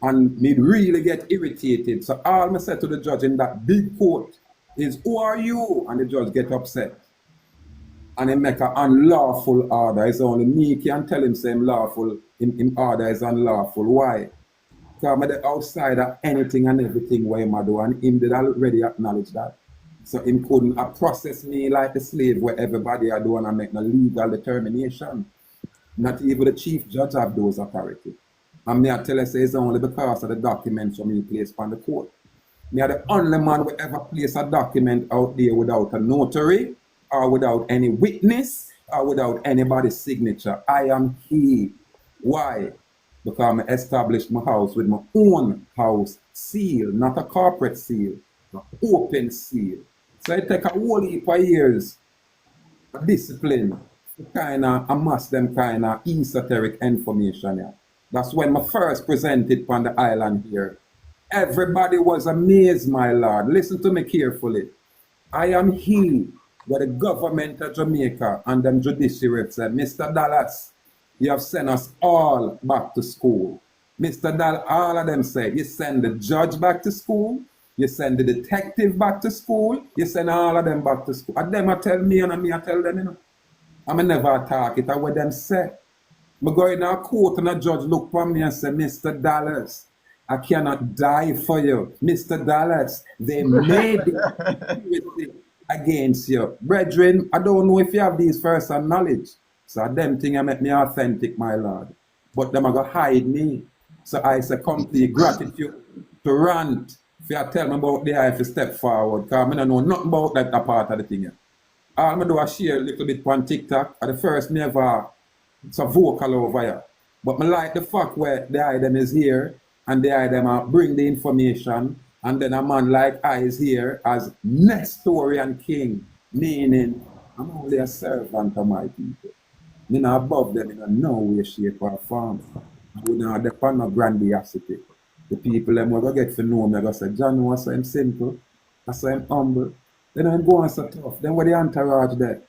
And me really get irritated. So all I said to the judge in that big court is, who are you? And the judge get upset. And he make an unlawful order. It's only me can tell him say lawful, in order is unlawful. Why? Because I'm the outside of anything and everything where him do, and him did already acknowledge that. So him couldn't process me like a slave where everybody are doing and make no legal determination. Not even the chief judge have those authority. And me I tell you say it's only because of the documents from me placed on the court. Me are the only man who ever place a document out there without a notary, or without any witness, or without anybody's signature. I am he. Why? Because I established my house with my own house seal, not a corporate seal, an open seal. So it take a whole heap of years of discipline to kind of amass them kind of esoteric information here. That's when I first presented on the island here. Everybody was amazed, my lord. Listen to me carefully. I am he where the government of Jamaica and them judiciary said, Mr. Dallas, you have sent us all back to school. Mr. Dallas, all of them said, you send the judge back to school, You send the detective back to school. You send all of them back to school. And them I tell me and me I tell them, you know. I'm never talk it. I what them say. I go in a court and a judge look for me and say, Mr. Dallas, I cannot die for you. Mr. Dallas, they made it against you. Brethren, I don't know if you have these first-hand knowledge. So them thing I make me authentic, my Lord. But them are going to hide me. So I say complete gratitude to rant. If you tell me about the I have to step forward, because I don't know nothing about that part of the thing. All I do is share a little bit on TikTok. At the first, me ever it's a vocal over here. But I like the fact where the item is here and the item bring the information, and then a man like I is here as Nestorian king, meaning I'm only a servant of my people. Me not above them in no way, shape, or form. We not depend on grandiosity. The people them will get to know me, I say, John, I say I'm simple, I say I'm humble. Then I'm going so tough. Then what the entourage there?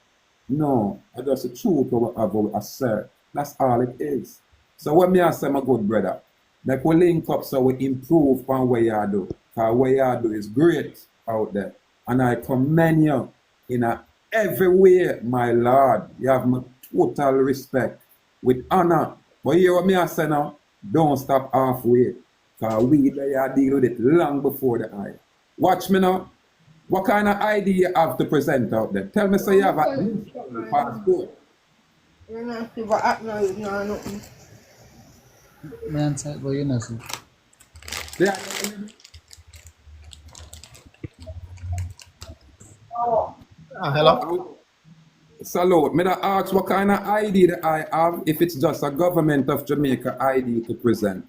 No, I just the truth of what I assert. That's all it is. So when me I say my good brother, like we link up so we improve on what you do. Because what you do is great out there. And I commend you in every way, my Lord. You have my total respect with honor. But hear what me I say now? Don't stop halfway. Because we there deal with it long before the eye. Watch me now. What kind of ID you have to present out there? Tell me so you have a passport. You're not see what happened now, nothing. Man, said, but you know, see. Yeah. Hello? Salute. Me that ask what kind of ID that I have if it's just a government of Jamaica ID to present.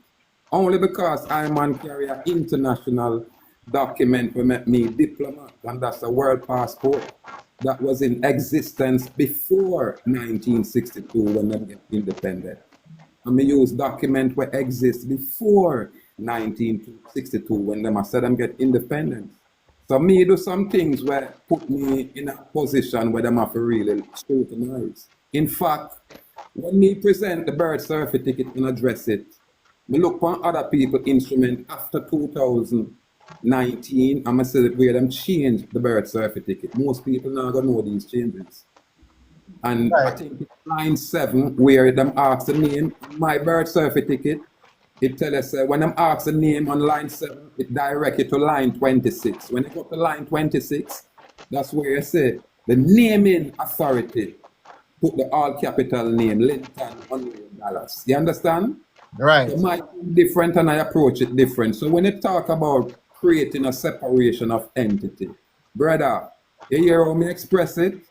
Only because I'm on carry an international document to make me diplomat, and that's a world passport that was in existence before 1962 when they get independent. And me use document where exist before 1962 when them said them get independent. So me do some things where put me in a position where them have to really scrutinize. In fact, when me present the birth certificate and address it, me look on other people instrument after 2019, I'm say where them change the birth certificate. Most people now gonna know these changes. And I think it's line 7 where them ask the name, my birth certificate, it tell us when them ask the name on line 7, it direct it to line 26. When you go to line 26, that's where you say the naming authority, put the all capital name, Linton $100. You understand? Right. It might be different and I approach it different. So when you talk about creating a separation of entity, brother, you hear how me express it?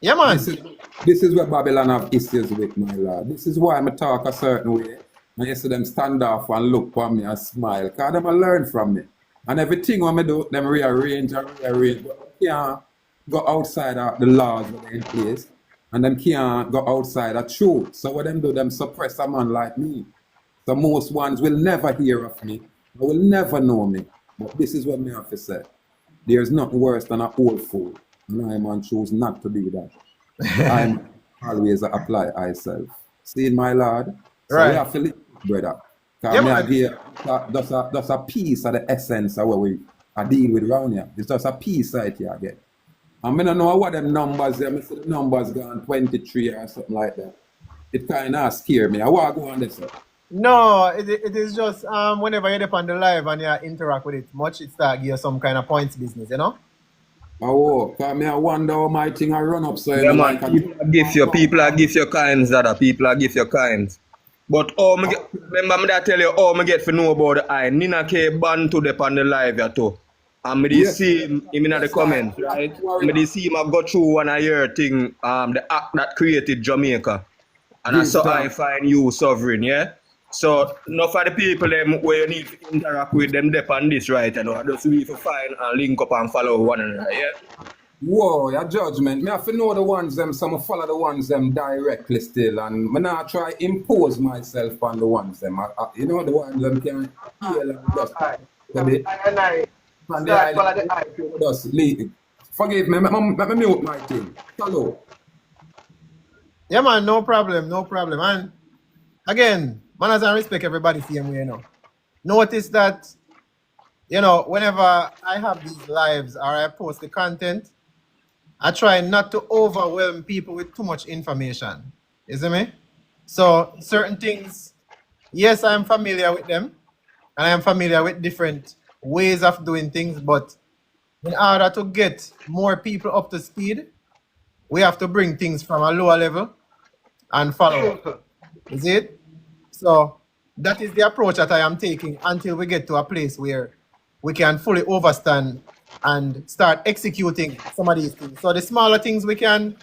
Yeah, man. This is where Babylon have issues with, my lord. This is why I talk a certain way. And you see them stand off and look for me and smile. Because them learn from me. And everything when I do, them rearrange and rearrange. But they can't go outside of the laws that are in place. And them can't go outside of truth. So what them do, them suppress a man like me. So most ones will never hear of me. They will never know me. But this is what me have to say. There's nothing worse than an old fool. And I man choose not to do that. I'm always apply myself. See, my lord? So Right. we have to live, brother. Because Yeah, me man. idea that's a piece of the essence of what we are dealing with around here. It's just a piece right here again. And I don't know what them numbers there. I see the numbers gone 23 or something like that. It kind of scare me. I want to go on this. No, it is just whenever you're up on the live and you interact with it much, it start give you some kind of points business, you know? Oh, because me I wonder how my thing I run up so you Yeah, know, man. like a People are give you kinds, that people are give you kinds. But remember me that tell you how me get to know about the eye. Nina K ban to the on the live here too. And me dey see him in the comments, right? Me dey see him I go through one of your thing, the act that created Jamaica. And I saw I find you sovereign, yeah? So enough of the people them where you need to interact with them depend on this, right? You know, just we to find and link up and follow one another, yeah? Whoa, your judgment. Me have to know the ones them, some follow the ones them directly still, and me not try impose myself on the ones them. You know the ones them can heal and just just leave. Forgive me, let me mute my thing. Hello. Yeah, man, no problem, no problem. And again, manners and respect everybody same way, you know. Notice that whenever I have these lives or I post the content, I try not to overwhelm people with too much information. You see me? So certain things, yes, I am familiar with them, and I am familiar with different ways of doing things, but in order to get more people up to speed, we have to bring things from a lower level and follow up. Is it? So that is the approach that I am taking until we get to a place where we can fully overstand and start executing some of these things. So the smaller things we can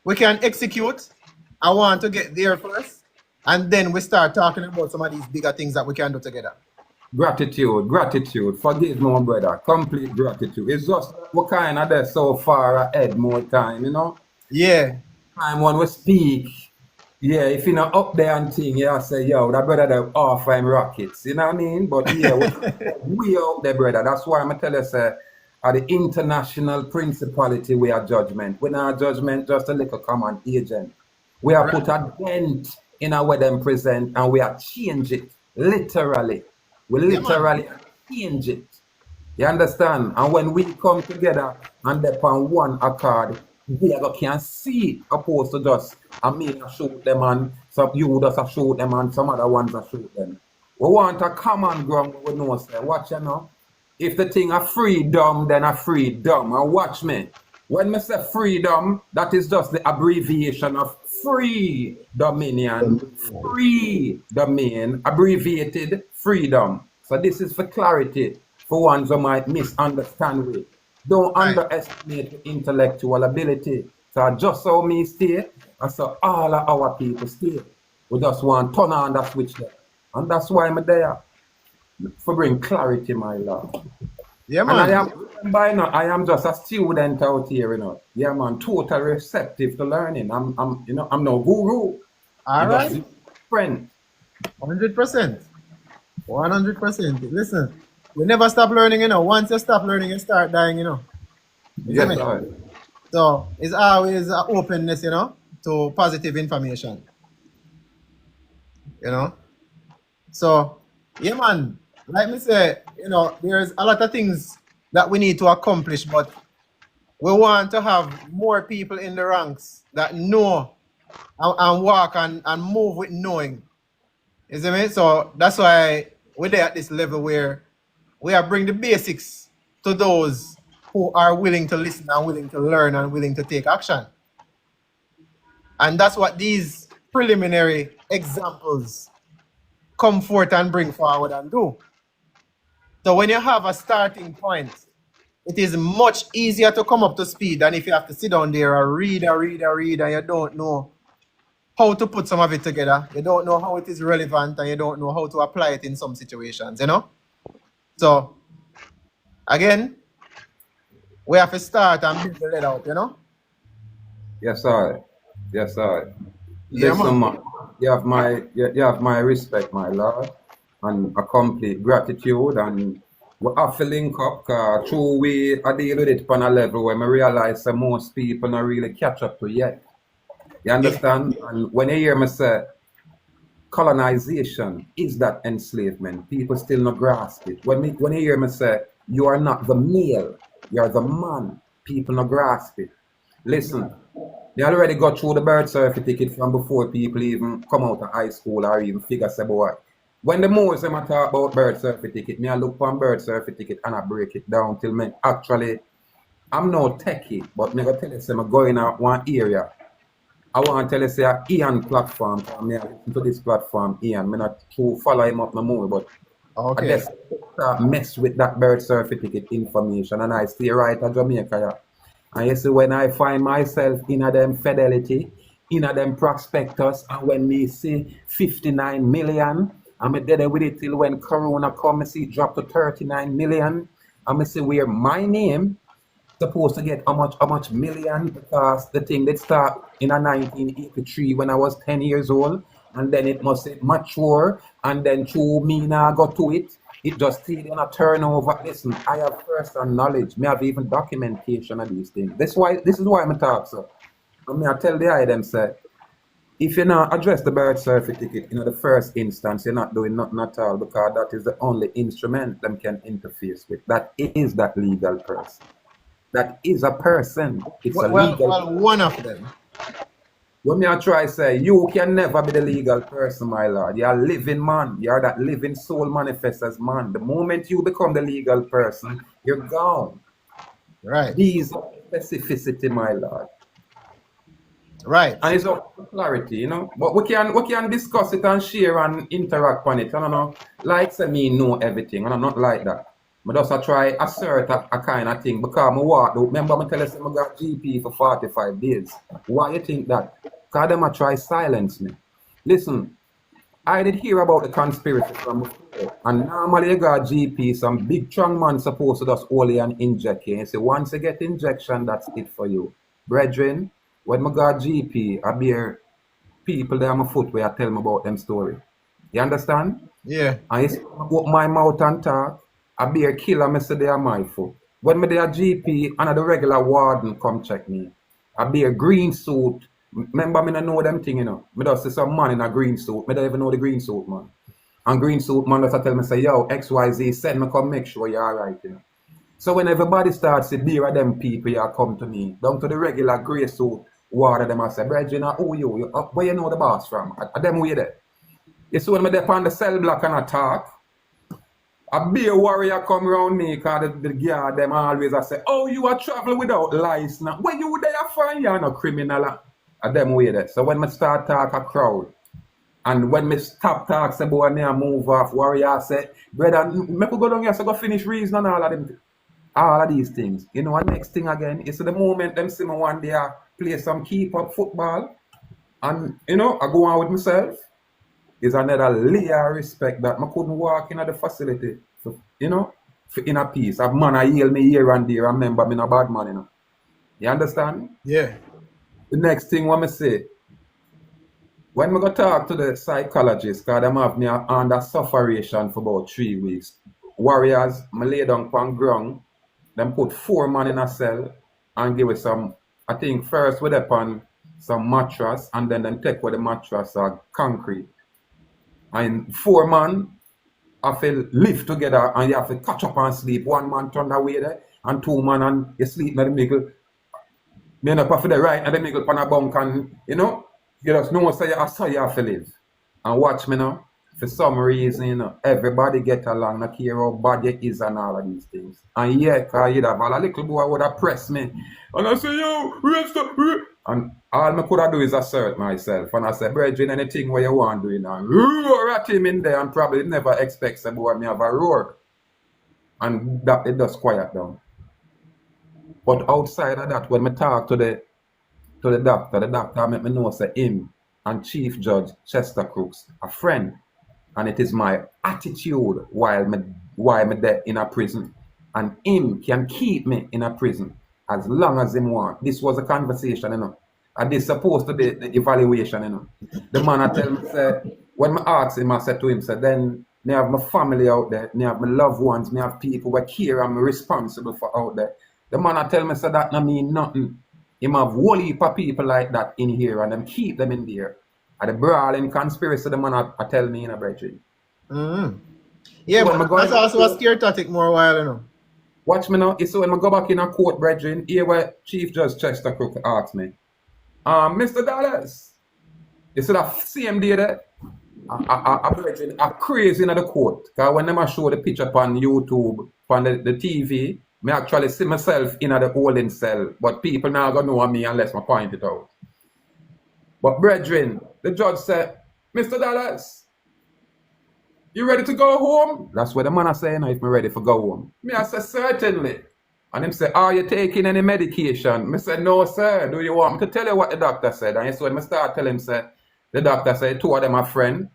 execute, I want to get there first, and then we start talking about some of these bigger things that we can do together. Gratitude. Forgive my brother. Complete gratitude. It's just we kind of there so far ahead more time, Yeah. Time when we speak. Yeah, if you're not up there and thing, you say, yo, that brother that off him rockets. You know what I mean? But yeah, we out there, brother. That's why I'm tell you, say, at the international principality we are judgment. We're not judgment, just a little common agent. We are put a dent in our them present and we are change it. Literally. We literally change it. You understand? And when we come together and upon one accord, we can see it opposed to just me shoot them and some you just shoot them and some other ones shoot them. We want a common ground we know say, watch if the thing a freedom, then a freedom. And watch me. When I say freedom, that is just the abbreviation of free dominion. Free domain, abbreviated freedom. So this is for clarity for ones who might misunderstand it. Don't underestimate the intellectual ability. So just so me stay, and so all of our people stay. We just want to turn on that switch there. And that's why I'm there. For bring clarity, my lord. Yeah, man. And I am just a student out here, Yeah, man, totally receptive to learning. I'm no guru. All right. Friend. 100%. 100%. Listen, you never stop learning, Once you stop learning, you start dying, Yes, right. So it's always an openness, to positive information. So, yeah, man. Like me say, there's a lot of things that we need to accomplish, but we want to have more people in the ranks that know and walk and move with knowing. You see me? So that's why we're there at this level where we are bringing the basics to those who are willing to listen and willing to learn and willing to take action. And that's what these preliminary examples come forth and bring forward and do. So when you have a starting point, it is much easier to come up to speed than if you have to sit down there and read and you don't know how to put some of it together. You don't know how it is relevant and you don't know how to apply it in some situations, So, again, we have to start and build the lead out, Yes, sir. Yes, sir. Yeah, Listen, man. You have my respect, my lord, and a complete gratitude. And we have to link up, because through we I deal with it on a level where I realize that most people not really catch up to yet. You understand? And when you hear me say colonization is that enslavement, people still not grasp it. When you hear me say you are not the male, you are the man, people not grasp it. Listen, they already got through the birth certificate from before people even come out of high school or even figure say, boy. When the most them talk about birth certificate, me I look for birth certificate and I break it down till me actually, I'm no techie, but me go tell you say I'm going out one area. I want to tell you say a Ian platform, me I listen to this platform, Ian. Me not to follow him up no more, but okay. I just mess with that birth certificate information and I stay right at Jamaica. Yeah. And you see, when I find myself in a them fidelity, in a them prospectus, and when me see 59 million, I'm dead with it till when Corona come, I see it drop to 39 million. I'm see where my name supposed to get how much million, because the thing that start in a 1983 when I was 10 years old, and then it must mature, and then through me now got to it. It just still in a turnover. Listen, I have first-hand knowledge. Me have even documentation of these things. This is why I'm talk, so. And me I tell the them say, if you not address the birth certificate in the first instance, you're not doing nothing at all because that is the only instrument them can interface with. That is that legal person. That is a person. It's a legal. Well, one of them. When me I try say, you can never be the legal person, my lord. You're a living man. You're that living soul manifest as man. The moment you become the legal person, you're gone. Right. These are specificity, my lord. Right. And it's up to clarity, you know. But we can discuss it and share and interact on it. I don't know. Like say me know everything, and I'm not like that. I just try assert a kind of thing because I walk. Remember, I tell you I got GP for 45 days. Why you think that? Because them try silence me. Listen, I did hear about the conspiracy from before. And normally you got GP, some big strong man supposed to just only and inject you. And say once you get injection, that's it for you. Brethren, when I got GP, I bear people there on my foot where I tell them about them story. You understand? Yeah. And you see, I open my mouth and talk, I be a killer, I say they are my foot. When me there GP and the regular warden come check me, I be a green suit. Remember, me don't know them thing, you know. Me just see some man in a green suit. Me don't even know the green suit, man. And green suit man just tell me, say, yo, XYZ, send me come make sure you're alright, you know. So when everybody starts to be of them people, you come to me, down to the regular grey suit, warden them, I say, Bridget, who you? Where you know the boss from? At them way there. You see when me there on the cell block and I talk, a beer warrior come around me because the guard them always I say, oh, you are traveling without license now. Where you there find you're no criminal? A them way there. So when me start talk a crowd, and when me stop talk, say boy me move off, warrior say, brother, me could go down here so go finish reason and all of these things. You know what next thing again is the moment them see me one day I play some keep up football and you know I go on with myself. Is another layer of respect that I couldn't walk in the facility, so, you know, for inner peace. A man I heal me here and there, remember me no bad man, you know. You understand? Yeah. The next thing what I say, when I go talk to the psychologist, because them have me under sufferation for about 3 weeks. Warriors, I lay down on ground, them put 4 man in a cell and give it some, I think first with upon some mattress and then them take with the mattress or concrete. And 4 man have to live together and you have to catch up and sleep. 1 man turn away there and 2 man and you sleep in the middle. Me end up for the right and the middle on a bunk and you know, you just know say I saw you have to live. And watch me now. For some reason, you know, everybody get along, not care how bad it is and all of these things. And yeah, cause you'd have a little boy would have pressed me. And I say, yo, rest up. And all I could have do is assert myself. And I say, Bridget, anything what you want to do now. Roar at him in there and probably never expect some boy me have a roar. And that it does quiet down. But outside of that, when I talk to the doctor make me know say him and Chief Judge Chester Crooks, a friend. And it is my attitude while me there in a prison. And him can keep me in a prison as long as him want. This was a conversation, you know. And this supposed to be the evaluation, you know. The man I tell me, say, when I ask him, I said to him, say, then me have my family out there, me have my loved ones, me have people who care and me responsible for out there. The man I tell me, say, that no mean nothing. Him have whole heap of people like that in here and them keep them in there. And the brawling conspiracy, the man I tell me in a brethren. Mm-hmm. Yeah, so but that's also a scare tactic more while, you know. Watch me now. So when I go back in a court, brethren, here where Chief Judge Chester Crook asked me, Mr. Dallas, you see that same day there, brethren, are crazy in the court. Because when them show the picture on YouTube, on the TV, me actually see myself in the holding cell. But people now gonna know me unless I point it out. But brethren, the judge said, Mr. Dallas, you ready to go home? That's what the man I say, if I'm ready to go home. Me I say, certainly. And him say, are you taking any medication? Me say, no, sir. Do you want me to tell you what the doctor said? And so when I start telling him, say, the doctor said, 2 of them are friends.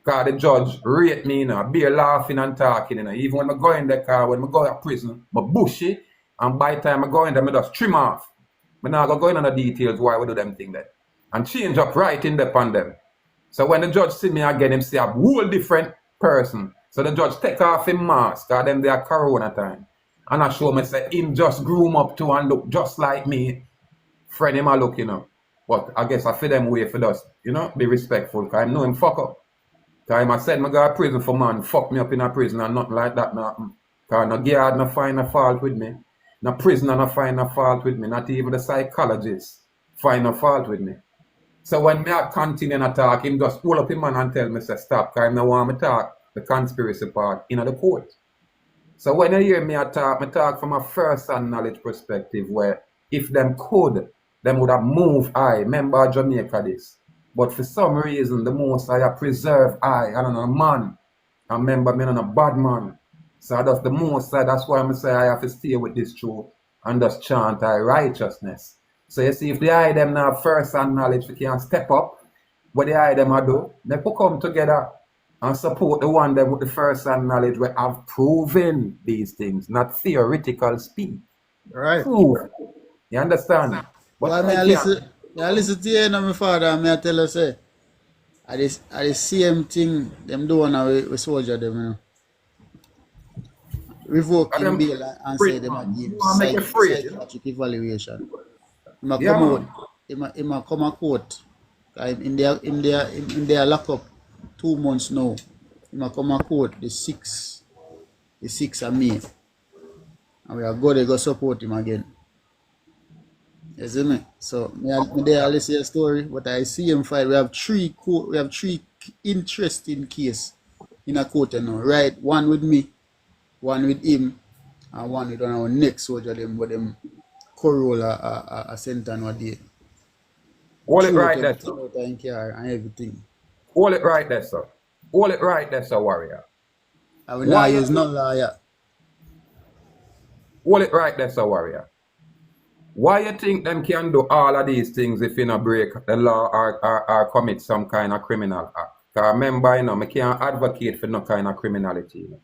Because the judge rate me, you know, be laughing and talking, you know. Even when I go in the car, when I go to prison, I bushy. And by the time I go in there, I just trim off. I'm not going to go into the details why we do them thing there. And change up right in there upon them. So when the judge see me again, him see a whole different person. So the judge take off his mask, because them they are corona time. And I show me say him just groom up to and look just like me. Friend him a look, you know. But I guess I feel them way for us, you know, be respectful. Cause I know him fuck up. Cause I said me go to prison for man, fuck me up in a prison and nothing like that nothing. Cause no guard no find a fault with me. No prisoner no find a fault with me. Not even the psychologist find a fault with me. So when me I continue to talk, him just pull up him man and tell me say stop. Cause I no want me talk the conspiracy part in the court. So when you hear me talk from a first-hand knowledge perspective where if them could, them would have moved I. Remember Jamaica this. But for some reason, the most I preserve I. I don't know, man. I remember me not a bad man. So that's the most I, that's why I say I have to stay with this truth and just chant I righteousness. So you see, if the I them now first-hand knowledge, we can step up. What the I them I do, they could come together and support the one them with the first-hand knowledge we have proven these things, not theoretical speak. Right. Proof. You understand? But Well, I listen to you and my father, and I tell you, say, I the same thing them doing now with soldier them, you know. Revoking bail and say them a give psychiatric evaluation. Him a come out, him a come a court. In their lock up 2 months now. Him a come a court the 6th of May. And we are going to go support him again. You see me? So me there I listen to a story, but I see him fight. We have three interesting cases in a court now. Right? One with me, one with him, and one with our next soldier them with them Corolla a sentence one day. Hold it right there, sir. And everything. Hold it right there, sir. Hold it right there, sir, warrior. I will not use no lawyer. Hold it right there, sir, warrior. Why you think them can do all of these things if you not break the law or commit some kind of criminal act? Because remember, you know, I can't advocate for no kind of criminality. You know?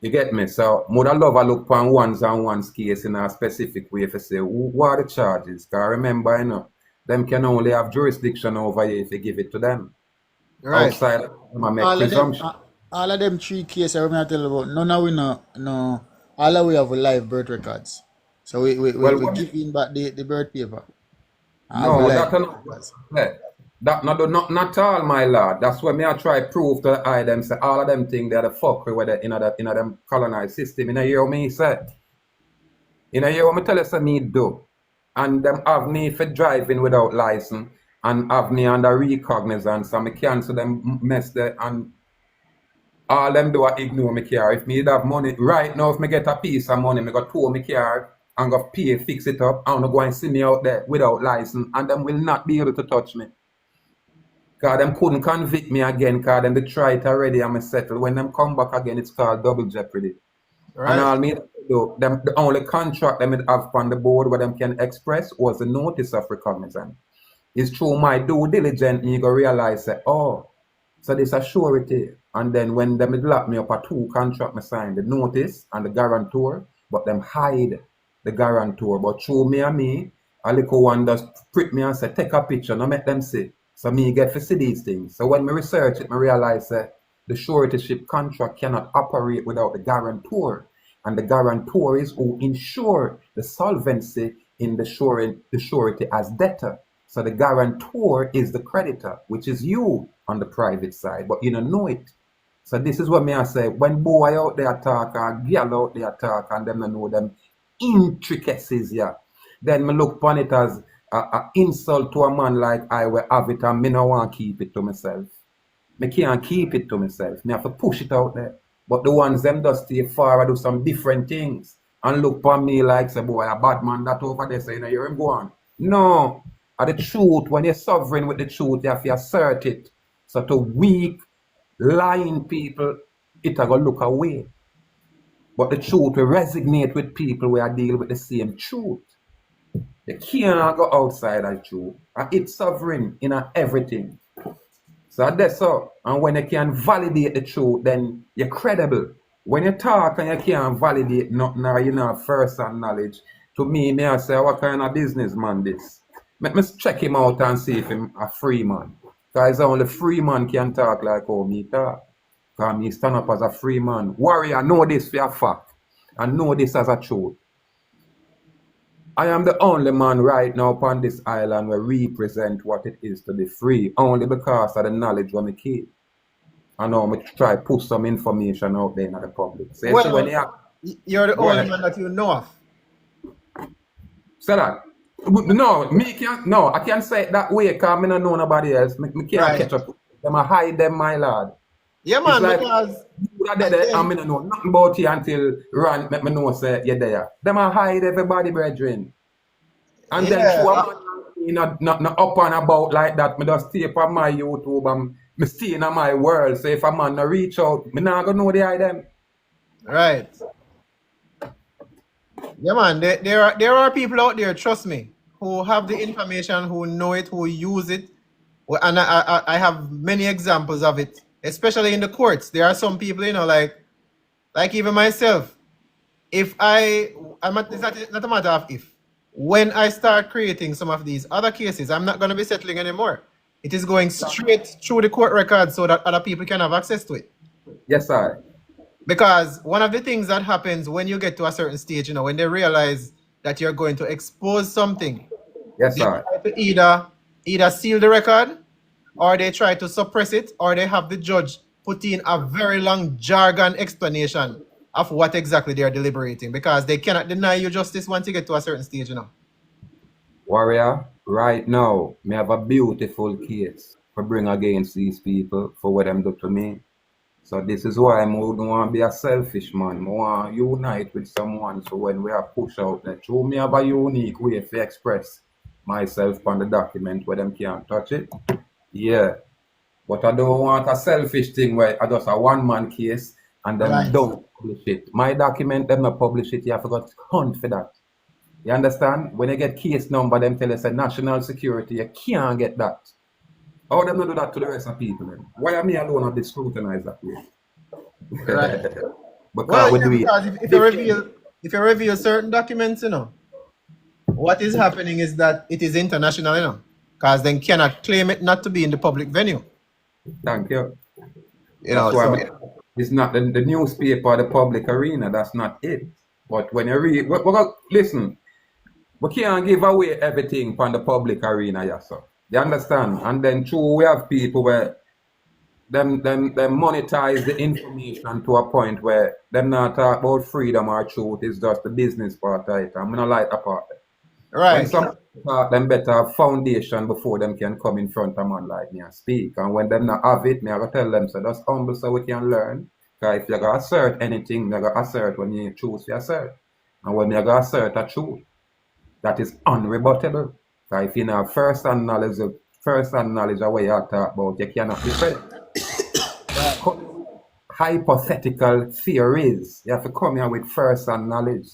You get me? So, I would love to look on ones case in a specific way to say, what are the charges? Because remember, you know, them can only have jurisdiction over you if you give it to them. Right. Outside of them, I make presumption. All of them 3 cases I remember tell you about, none of we no, all of we have live birth records. So we give in back the birth paper. No, not all, my lord. That's what me I try prove to the eye them say all of them think they're the fuck with in them colonized system. You hear what me say? You hear what me tell you say me do? And them have me for driving without license and have me under recognizance and me cancel them mess there and all them do are ignore me car. If me have money right now, if me get a piece of money, me go tow me car and go pay, fix it up, and go and see me out there without license, and them will not be able to touch me. Because them couldn't convict me again, because them they try it already and me settle. When them come back again, it's called double jeopardy. Right. And all me do, them, the only contract them have on the board where them can express was the notice of recognizance. It's through my due diligence, you go realize that, oh, so this a surety. And then when them lock me up a 2 contract, me sign the notice and the guarantor, but them hide the guarantor. But through me and me, a little one just prick me and say, take a picture, no make them see. So me get to see these things. So when me research it, me realize that the suretyship contract cannot operate without the guarantor. And the guarantor is who ensure the solvency in the surety as debtor. So the guarantor is the creditor, which is you on the private side, but you don't know it. So this is what me I say, when boy out there talk and girl out there talk and them don't know them intricacies here, then me look upon it as an insult to a man like I will have it and me no want to keep it to myself. Me can't keep it to myself. Me have to push it out there. But the ones them just stay far and do some different things and look upon me like say, boy, a bad man that over there say, you know, you're him go on. No. The truth, when you're sovereign with the truth, you have to assert it. So to weak, lying people, it will look away. But the truth will resonate with people who are dealing with the same truth. They can't go outside of truth. And it's sovereign in everything. So that's so. And when you can validate the truth, then you're credible. When you talk and you can't validate nothing or you know first-hand knowledge, to me I say, what kind of businessman this? Let me check him out and see if he's a free man. Because only free man can talk like how me talk. Because me stand up as a free man. Warrior, know this for a fact. And know this as a truth. I am the only man right now upon this island where represent what it is to be free, only because of the knowledge when I keep. I know I try push some information out there in the public. So you see when Well, you're the go only ahead. man that you know of. Say that. No, me can't. No, I can't say it that way because I don't know nobody else. Me can't Right. catch up. Them a hide them, my lord. Yeah, It's man, like because you are there and me don't know nothing about you until Ron make me know say you're there. Them a hide everybody, brethren. And then yeah, through a man not up and about like that. Me just stay up on my YouTube and me stay in my world. So if a man not reach out, me not gonna know they hide them. right. Yeah, man, there are people out there, trust me, who have the information, who know it, who use it. And I have many examples of it, especially in the courts. There are some people, you know, like even myself. If it's not a matter of if. When I start creating some of these other cases, I'm not going to be settling anymore. It is going straight through the court records so that other people can have access to it. Yes, sir. Because one of the things that happens when you get to a certain stage, you know, when they realize that you're going to expose something, Yes, they sir. try to either seal the record, or they try to suppress it, or they have the judge put in a very long jargon explanation of what exactly they are deliberating, because they cannot deny you justice once you get to a certain stage, you know. Warrior, right now, me have a beautiful case to bring against these people for what them do to me. So this is why I don't want to be a selfish man. I want to unite with someone so when we have push out that show me have a unique way to express myself on the document where them can't touch it. Yeah. But I don't want a selfish thing where I just a one-man case and them Right. don't publish it. My document, them not publish it, you have to go hunt for that. You understand? When you get case number, them tell us a national security, you can't get that. How them not do that to the rest of people then? Why am I alone have this scrutinized that way? Right. Because Well, we yeah, do it. because if you reveal certain documents, you know, what is happening is that it is international, you know, because they cannot claim it not to be in the public venue. Thank you. You know, That's why so it's not the newspaper or the public arena. That's not it. But when you read, listen, we can't give away everything from the public arena, yes, sir. You understand? And then true, we have people where them monetize the information to a point where them not talk about freedom or truth. It's just the business part of it. I'm not like that part. When right. some talk, them better have foundation before them can come in front of man like me and speak. And when them not have it, me I go tell them, so just humble so we can learn. Because if you go assert anything, you go assert when you choose to assert. And when you go assert a truth, that is unrebuttable. Because if you know first-hand knowledge of what you talk about, you cannot defend. Hypothetical theories. You have to come here with first-hand knowledge.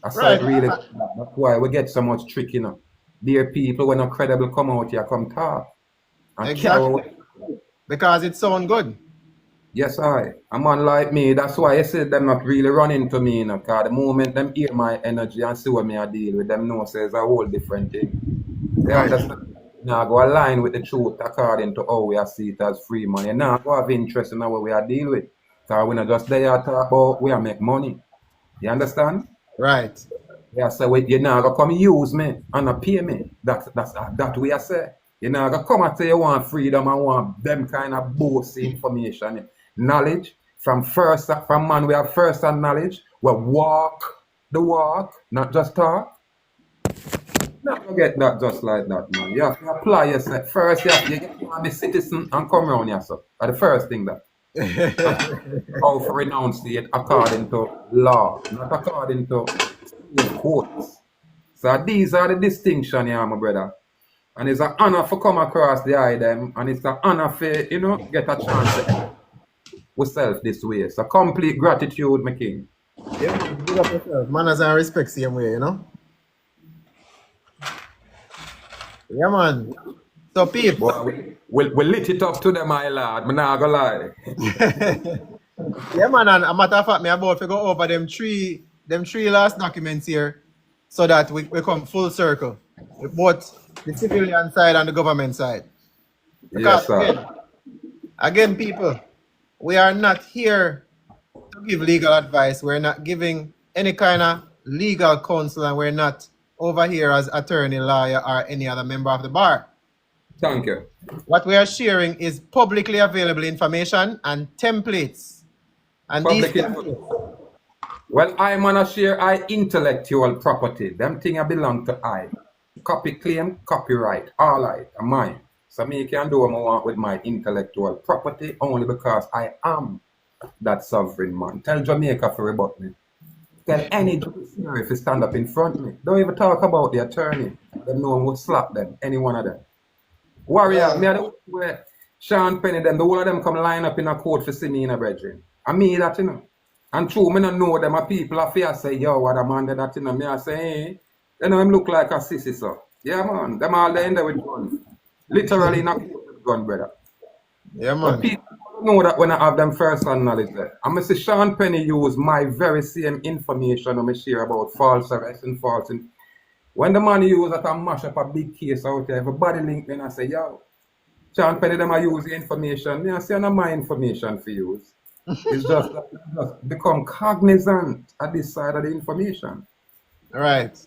Aside Right. really, that's why we get so much trick, you know. Dear people, when not credible come out here, come talk. And carry Exactly. Because it sounds good. Yes, a man like me, that's why I said them not really running to me, you know, because the moment them hear my energy and see what me I deal with, them know says a whole different thing. They Right. understand. Now go align with the truth according to how we are see it as free money. Now go have interest in what we are deal with. Because we're not just there to talk about we are make money. You understand? Right. Yeah, so you now go come use me and not pay me. That's that way I say. You now go come and say you want freedom and want them kind of bossy information, knowledge from man we have first hand knowledge. We walk the walk, not just talk. Not forget that just like that, man. You have to apply yourself. First, you get to be citizen and come around yourself. That's the first thing that. How to renounce it according to law, not according to courts. So these are the distinctions here, my brother. And it's an honor for come across the item, and it's an honor for, you know, get a chance to with self this way. So complete gratitude, my king. Yeah, man, big up yourself. Manners and respect same way, you know. Yeah, man. So people. Boy, we lit it up to them, my lad. I'm not gonna lie. Yeah, man, and a matter of fact, me about to go over them three last documents here so that we come full circle with both the civilian side and the government side. Yes, Because sir. again, people, we are not here to give legal advice. We're not giving any kind of legal counsel, and we're not over here as attorney, lawyer, or any other member of the bar. Thank you. What we are sharing is publicly available information and templates. And these Public templates, Well, I wanna share I intellectual property. Them thing I belong to I. Copy claim, copyright, all right, are mine. So me can do what I want with my intellectual property only because I am that sovereign man. Tell Jamaica for rebut me. Tell any judiciary if you stand up in front of me. Don't even talk about the attorney. Them know would slap them, any one of them. Warrior, me are the one where Sean Penny, them, the whole of them come line up in a court for see me in a brethren. I mean that, you know. And true, me don't know them, a people are fear say, yo, what a man did that, you know. Me I say, hey, you know, him look like a sissy, so. Yeah, man, them all there in there with guns. Literally in a court with gun, brother. yeah, But man. people don't know that when I have them first-hand knowledge there. I'm going to say Sean Penny use my very same information when I share about false arrest and false. When the man use that and mash up a big case out there, everybody link me and I say, yo, Sean Penny, them I use the information. Me I say, no my information for use. It's just that you just become cognizant at this side of the information. Right.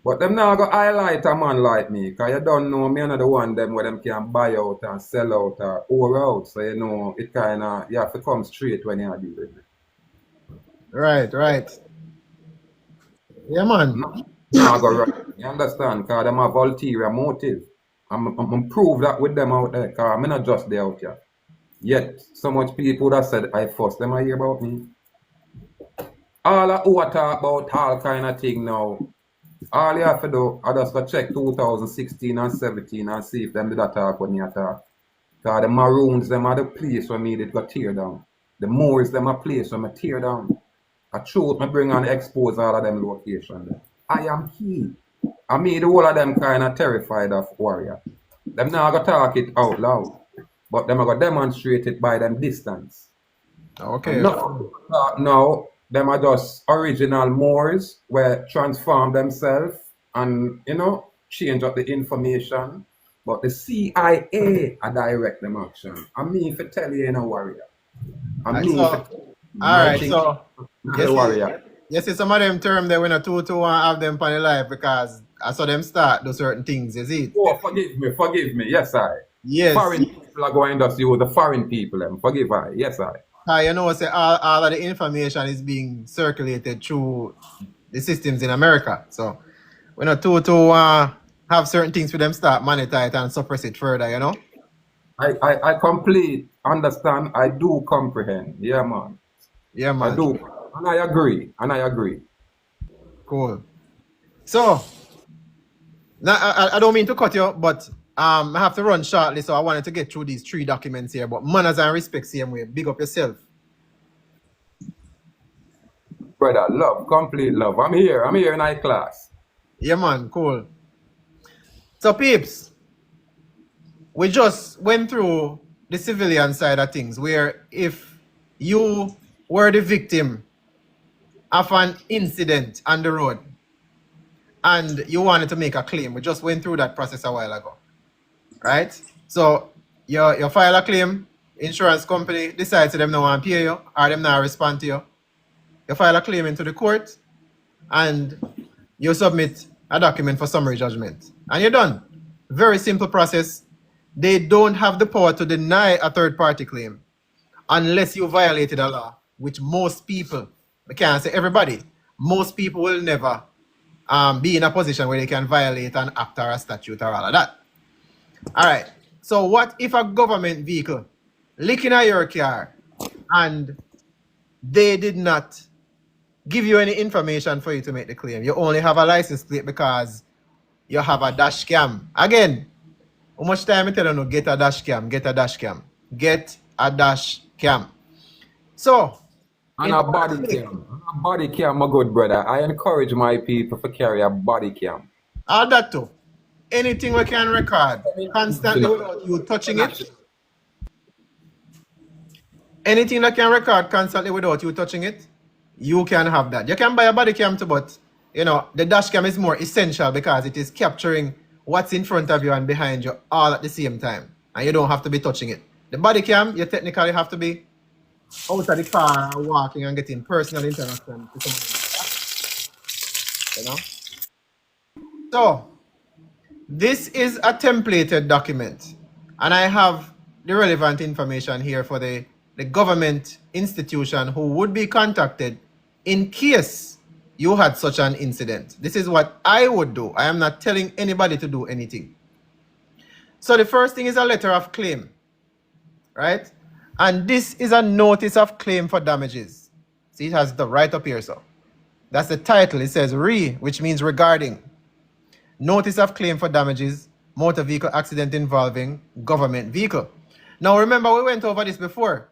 But them now go highlight a man like me, because you don't know me another one them where them can buy out and sell out or owe out. So you know it kinda you have to come straight when you deal with me. Right, right. Yeah, man. Now go right. You understand? Because them have ulterior motive. I'm prove that with them out there, because I'm not just there out here. Yet so much people that said I first them I hear about me. All of who I talk about all kind of thing now. All you have to do, I just go check 2016 and 17 and see if them did that talk when you talk. Because the Maroons, them are the place where me did got tear down. The Moors, them are place where me tear down. I truth me bring and expose all of them locations. I am he. I made the whole of them kind of terrified of warrior. Them now go talk it out loud. But them are going to demonstrate it by them distance. Okay. Now, them are just original Moors where transform themselves and, you know, change up the information. But the CIA are direct them action. I mean, if I tell you, no warrior. I mean, all right, so warrior. yes, some of them term they when a 2-2 and have them on the life because I saw them start do certain things, you see it? Oh, forgive me. Yes, I. Yes. Foreign people are going to use the foreign people. Them. Forgive I. Yes, I. You know, say all of the information is being circulated through the systems in America. So when a 2-2 have certain things for them start monetize it and suppress it further, you know? I complete understand. I do comprehend. Yeah, man. Yeah, man. I do. And I agree. Cool. So now I don't mean to cut you, but I have to run shortly, so I wanted to get through these 3 documents here. But manners and respect, same way. Big up yourself. Brother, love, complete love. I'm here in high class. Yeah, man, cool. So, peeps, we just went through the civilian side of things, where if you were the victim of an incident on the road and you wanted to make a claim, we just went through that process a while ago. Right? So you file a claim, insurance company decides them not want to pay you or them not respond to you. You file a claim into the court and you submit a document for summary judgment. And you're done. Very simple process. They don't have the power to deny a third-party claim unless you violated a law, which most people, I can't say everybody, most people will never be in a position where they can violate an act or a statute or all of that. All right. So what if a government vehicle looking at your car and they did not give you any information for you to make the claim? You only have a license plate because you have a dash cam. Again, how much time I tell you, get a dash cam, get a dash cam, get a dash cam. So, and a body cam. A body cam, my good brother. I encourage my people to carry a body cam. All that too. Anything we can record constantly without you touching it. Anything that can record constantly without you touching it, you can have that. You can buy a body cam too, but you know, the dash cam is more essential because it is capturing what's in front of you and behind you all at the same time. And you don't have to be touching it. The body cam, you technically have to be out of the car walking and getting personal interaction with someone. You know? So, this is a templated document, and I have the relevant information here for the government institution who would be contacted in case you had such an incident. This is what I would do. I am not telling anybody to do anything. So the first thing is a letter of claim, right? And this is a notice of claim for damages. See, it has the right up here, so. That's the title. It says which means regarding. Notice of claim for damages, motor vehicle accident involving government vehicle. Now remember, we went over this before.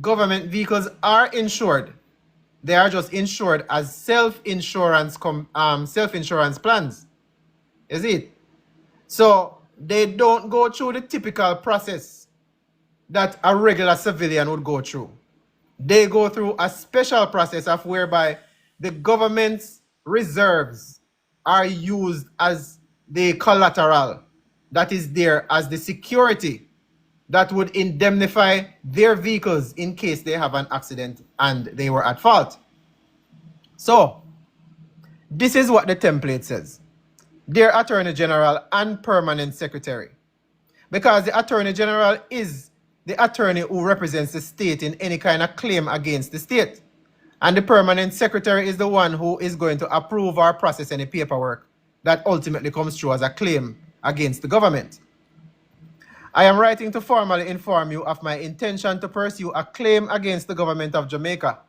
Government vehicles are insured. They are just insured as self-insurance plans. Is it? So they don't go through the typical process that a regular civilian would go through. They go through a special process of whereby the government's reserves are used as the collateral that is there as the security that would indemnify their vehicles in case they have an accident and they were at fault. So, this is what the template says. Dear Attorney General and Permanent Secretary, because the Attorney General is the attorney who represents the state in any kind of claim against the state. And the Permanent Secretary is the one who is going to approve or process any paperwork that ultimately comes through as a claim against the government. I am writing to formally inform you of my intention to pursue a claim against the government of Jamaica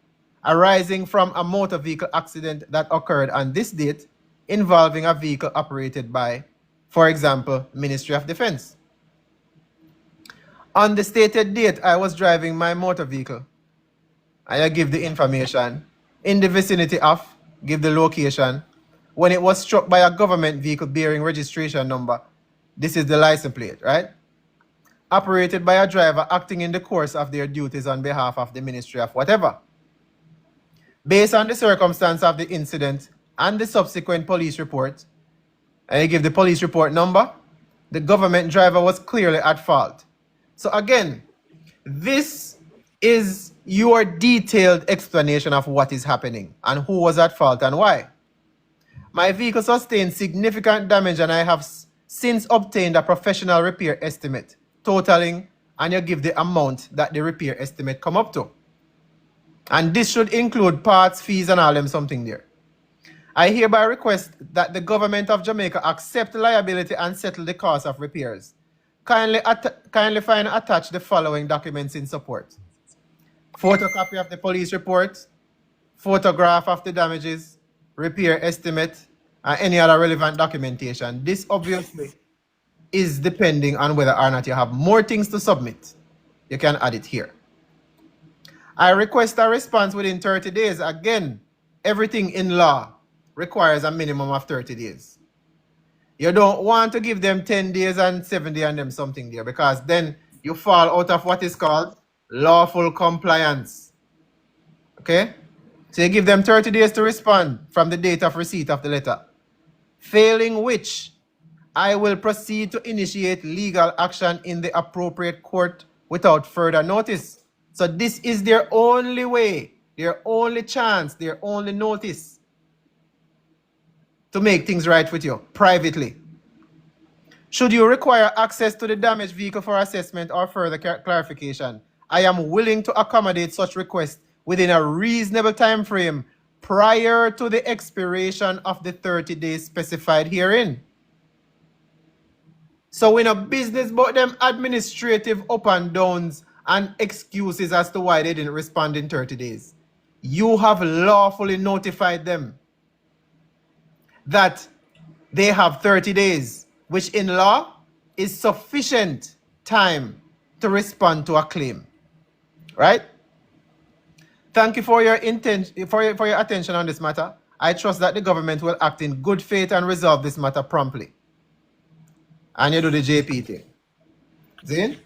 arising from a motor vehicle accident that occurred on this date involving a vehicle operated by, for example, Ministry of Defense. On the stated date, I was driving my motor vehicle. I give the information in the vicinity of, give the location, when it was struck by a government vehicle bearing registration number. This is the license plate, right? Operated by a driver acting in the course of their duties on behalf of the Ministry of whatever. Based on the circumstance of the incident and the subsequent police report, I give the police report number, the government driver was clearly at fault. So again, this is your detailed explanation of what is happening and who was at fault and why. My vehicle sustained significant damage and I have since obtained a professional repair estimate totaling, and you give the amount that the repair estimate come up to. And this should include parts, fees, and all them something there. I hereby request that the government of Jamaica accept liability and settle the cost of repairs. Kindly find and attach the following documents in support. Photocopy of the police report, photograph of the damages, repair estimate, and any other relevant documentation. This obviously is depending on whether or not you have more things to submit. You can add it here. I request a response within 30 days. Again, everything in law requires a minimum of 30 days. You don't want to give them 10 days and 70 and them something there, because then you fall out of what is called lawful compliance. Okay? So you give them 30 days to respond from the date of receipt of the letter. Failing which, I will proceed to initiate legal action in the appropriate court without further notice. So this is their only way, their only chance, their only notice to make things right with you privately. Should you require access to the damaged vehicle for assessment or further clarification, I am willing to accommodate such requests within a reasonable time frame prior to the expiration of the 30 days specified herein. So we're not business about them administrative up and downs and excuses as to why they didn't respond in 30 days. You have lawfully notified them that they have 30 days, which in law is sufficient time to respond to a claim. Right? Thank you for your attention on this matter. I trust that the government will act in good faith and resolve this matter promptly. And you do the JP thing. See?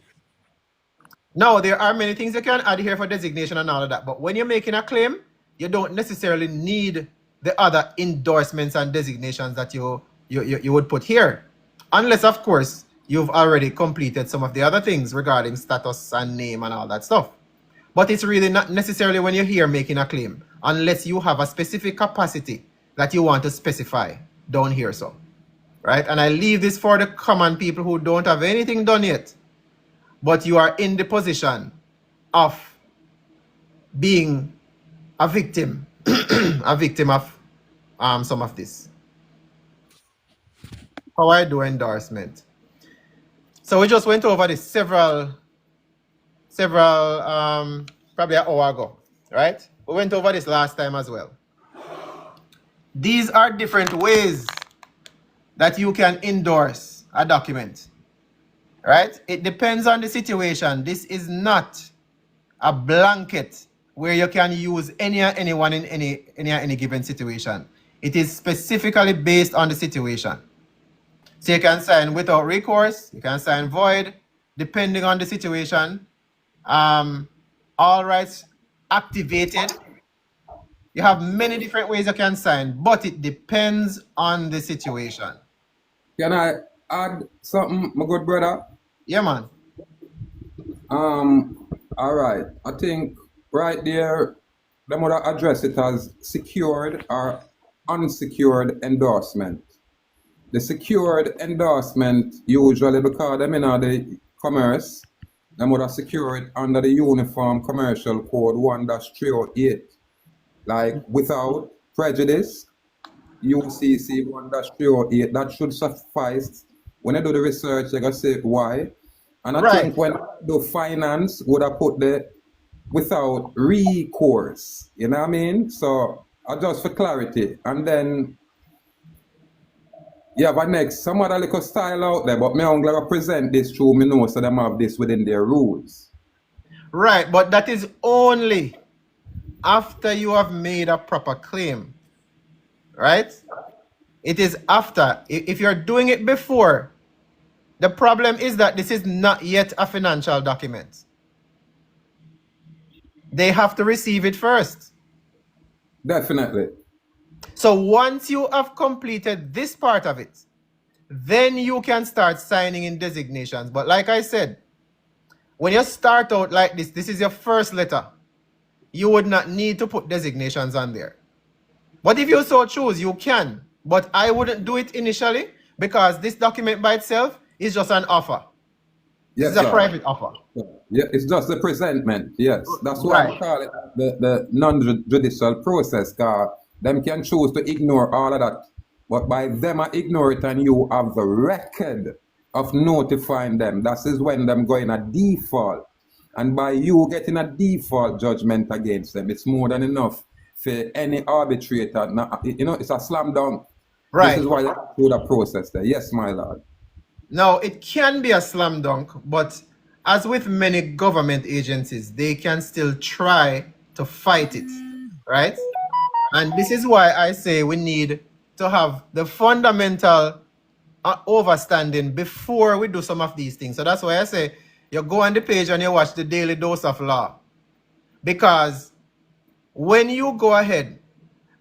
Now, there are many things you can add here for designation and all of that, but when you're making a claim, you don't necessarily need the other endorsements and designations that you would put here. Unless, of course, you've already completed some of the other things regarding status and name and all that stuff. But it's really not necessarily when you're here making a claim, unless you have a specific capacity that you want to specify down here. So, right? And I leave this for the common people who don't have anything done yet, but you are in the position of being a victim, a victim of some of this. How I do endorsement. So we just went over this several probably an hour ago, right? We went over this last time as well. These are different ways that you can endorse a document, right? It depends on the situation. This is not a blanket where you can use anyone in any given situation. It is specifically based on the situation. So you can sign without recourse, you can sign void, depending on the situation. All rights activated. You have many different ways you can sign, but it depends on the situation. Can I add something, my good brother? Yeah, man. All right. I think right there, them would address it as secured or unsecured endorsement. The secured endorsement usually, because them in the commerce, them would have secured under the Uniform Commercial Code 1-308, like without prejudice. UCC 1-308, that should suffice. When I do the research, I gotta say why. And I think when the finance would have put the without recourse, you know what I mean? So just for clarity. And then yeah, but next, some other little style out there, but me only represent this through me know so them have this within their rules. Right, but that is only after you have made a proper claim. Right? It is after. If you're doing it before, the problem is that this is not yet a financial document. They have to receive it first. Definitely. So once you have completed this part of it, then you can start signing in designations. But like I said, when you start out like this is your first letter, you would not need to put designations on there. But if you so choose, you can. But I wouldn't do it initially because this document by itself is just an offer. Yes, It's a sir. private offer. Yeah, it's just the presentment. Yes, that's why I call it the non-judicial process. Cause them can choose to ignore all of that, but by them I ignore it, and you have the record of notifying them. That is when them going a default, and by you getting a default judgment against them, it's more than enough for any arbitrator. Now, you know, it's a slam dunk. Right. This is why they do the process there. Yes, my lord. Now, it can be a slam dunk, but as with many government agencies, they can still try to fight it, right? And this is why I say we need to have the fundamental overstanding before we do some of these things. So that's why I say you go on the page and you watch the Daily Dose of Law. Because when you go ahead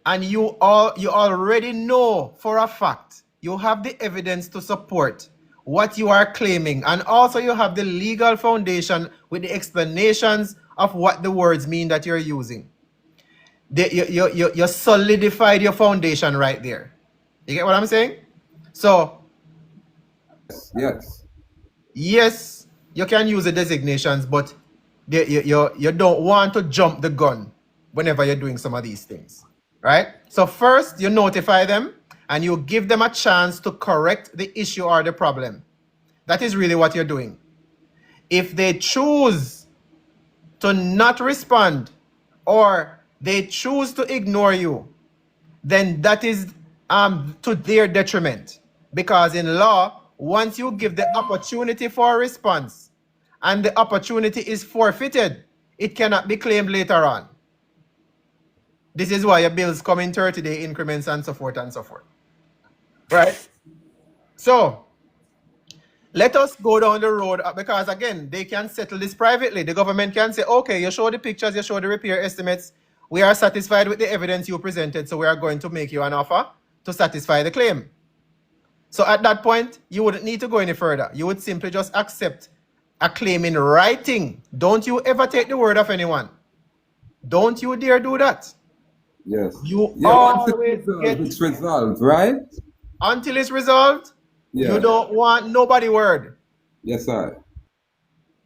and you already know for a fact, you have the evidence to support what you are claiming, and also you have the legal foundation with the explanations of what the words mean that you're using. You solidified your foundation right there. You get what I'm saying? So, yes, you can use the designations, but you don't want to jump the gun whenever you're doing some of these things, right? So first, you notify them and you give them a chance to correct the issue or the problem. That is really what you're doing. If they choose to not respond or they choose to ignore you, then that is to their detriment. Because in law, once you give the opportunity for a response and the opportunity is forfeited, it cannot be claimed later on. This is why your bills come in 30-day increments and so forth and so forth. Right? So, let us go down the road because, again, they can settle this privately. The government can say, okay, you show the pictures, you show the repair estimates. We are satisfied with the evidence you presented, so we are going to make you an offer to satisfy the claim. So at that point, you wouldn't need to go any further. You would simply just accept a claim in writing. Don't you ever take the word of anyone. Don't you dare do that. Yes. You once always get it's resolved, right? Until it's resolved, You Yeah. don't want nobody word. Yes, sir.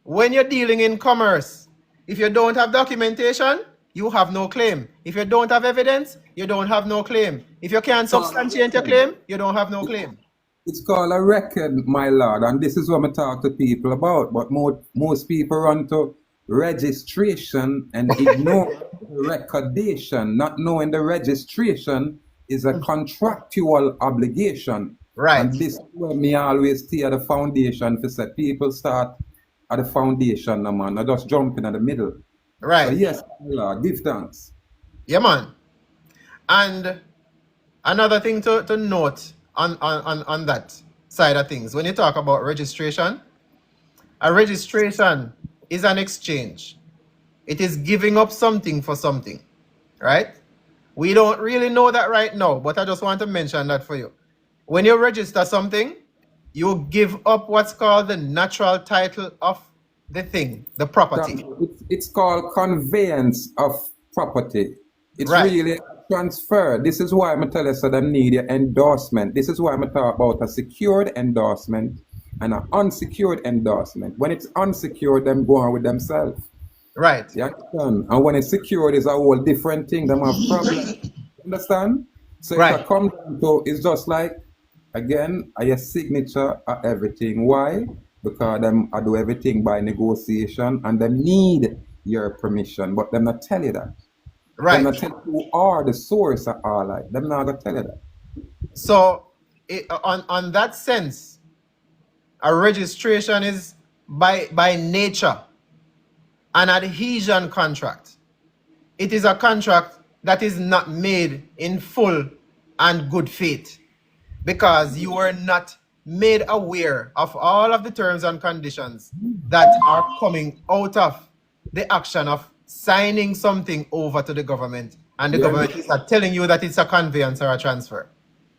When you're dealing in commerce, if you don't have documentation, you have no claim. If you don't have evidence, you don't have no claim. If you can't substantiate your claim, you don't have no claim. It's called a record, my lord, and this is what I talk to people about. But most people run to registration and ignore recordation, not knowing the registration is a contractual obligation. Right. And this is where me always stay at the foundation for say people start at the foundation, no man. I just jump in at the middle. Right. So yes, my lord, give thanks. Yeah, man. And another thing to note on that side of things, when you talk about registration, a registration is an exchange. It is giving up something for something, right? We don't really know that right now, but I just want to mention that for you. When you register something, you give up what's called the natural title of the thing, the property. It's called conveyance of property. It's Right. really a transfer. This is why I tell you so them need your endorsement. This is why I talk about a secured endorsement and an unsecured endorsement. When it's unsecured, them go on with themselves. Right. You understand? And when it's secured, it's a whole different thing. Them have problems. Understand? So if I Right. come down to, it's just like, again, I have signature of everything. Why? Because them I do everything by negotiation and them need your permission, but them not tell you that. Right. Them not tell you who are the source of all that. Them not gonna tell you that. So, on that sense, a registration is by nature an adhesion contract. It is a contract that is not made in full and good faith because you were not made aware of all of the terms and conditions that are coming out of the action of signing something over to the government, and the Yeah. government is not telling you that it's a conveyance or a transfer.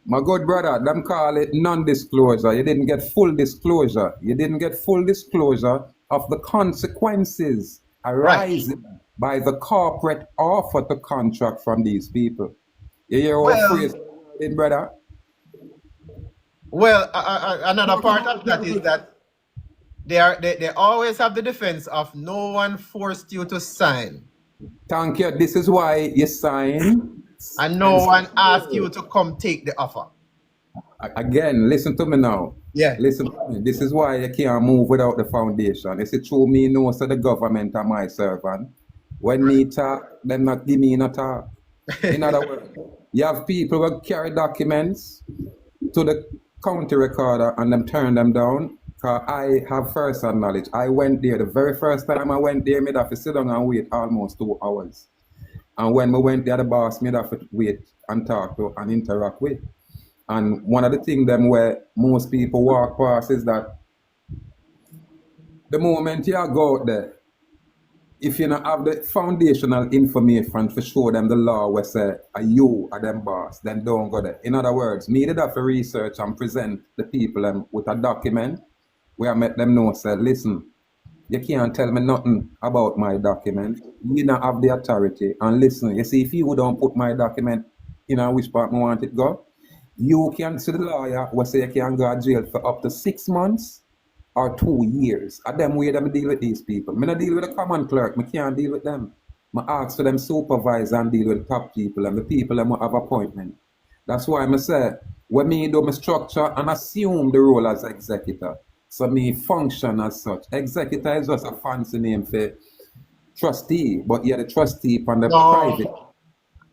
My good brother, them call it non-disclosure. You didn't get full disclosure. You didn't get full disclosure of the consequences arising by the corporate offer to contract from these people. You hear our Well, phrase, brother? Well, another part of that is that they always have the defense of no one forced you to sign, Thank you. This is why you sign. and no one asked you to come take the offer. Again, listen to me now. Yeah. Listen to me. This is why you can't move without the foundation. It's true me knows that the government are my servant. When me talk, them not give me no talk. In other words, you have people who carry documents to the county recorder and them turn them down. Cause I have first-hand knowledge. I went there. The very first time I went there, me have to sit down and wait almost 2 hours. And when we went there, the boss me have to wait and talk to and interact with. And one of the things them where most people walk past is that the moment you go out there, if you don't have the foundational information to show them the law where say you are them boss, then don't go there. In other words, me did have to research and present the people with a document where I make them know, say, listen, you can't tell me nothing about my document. You don't have the authority. And listen, you see, if you don't put my document in which part I want it go, you can see the lawyer who say you can go to jail for up to 6 months or 2 years. At them way them deal with these people. I don't deal with a common clerk. I can't deal with them. I ask for them supervise and deal with top people and the people that have appointment. That's why I say, when me do my structure and assume the role as executor, so me function as such. Executor is just a fancy name for trustee, but you're the trustee on the private. You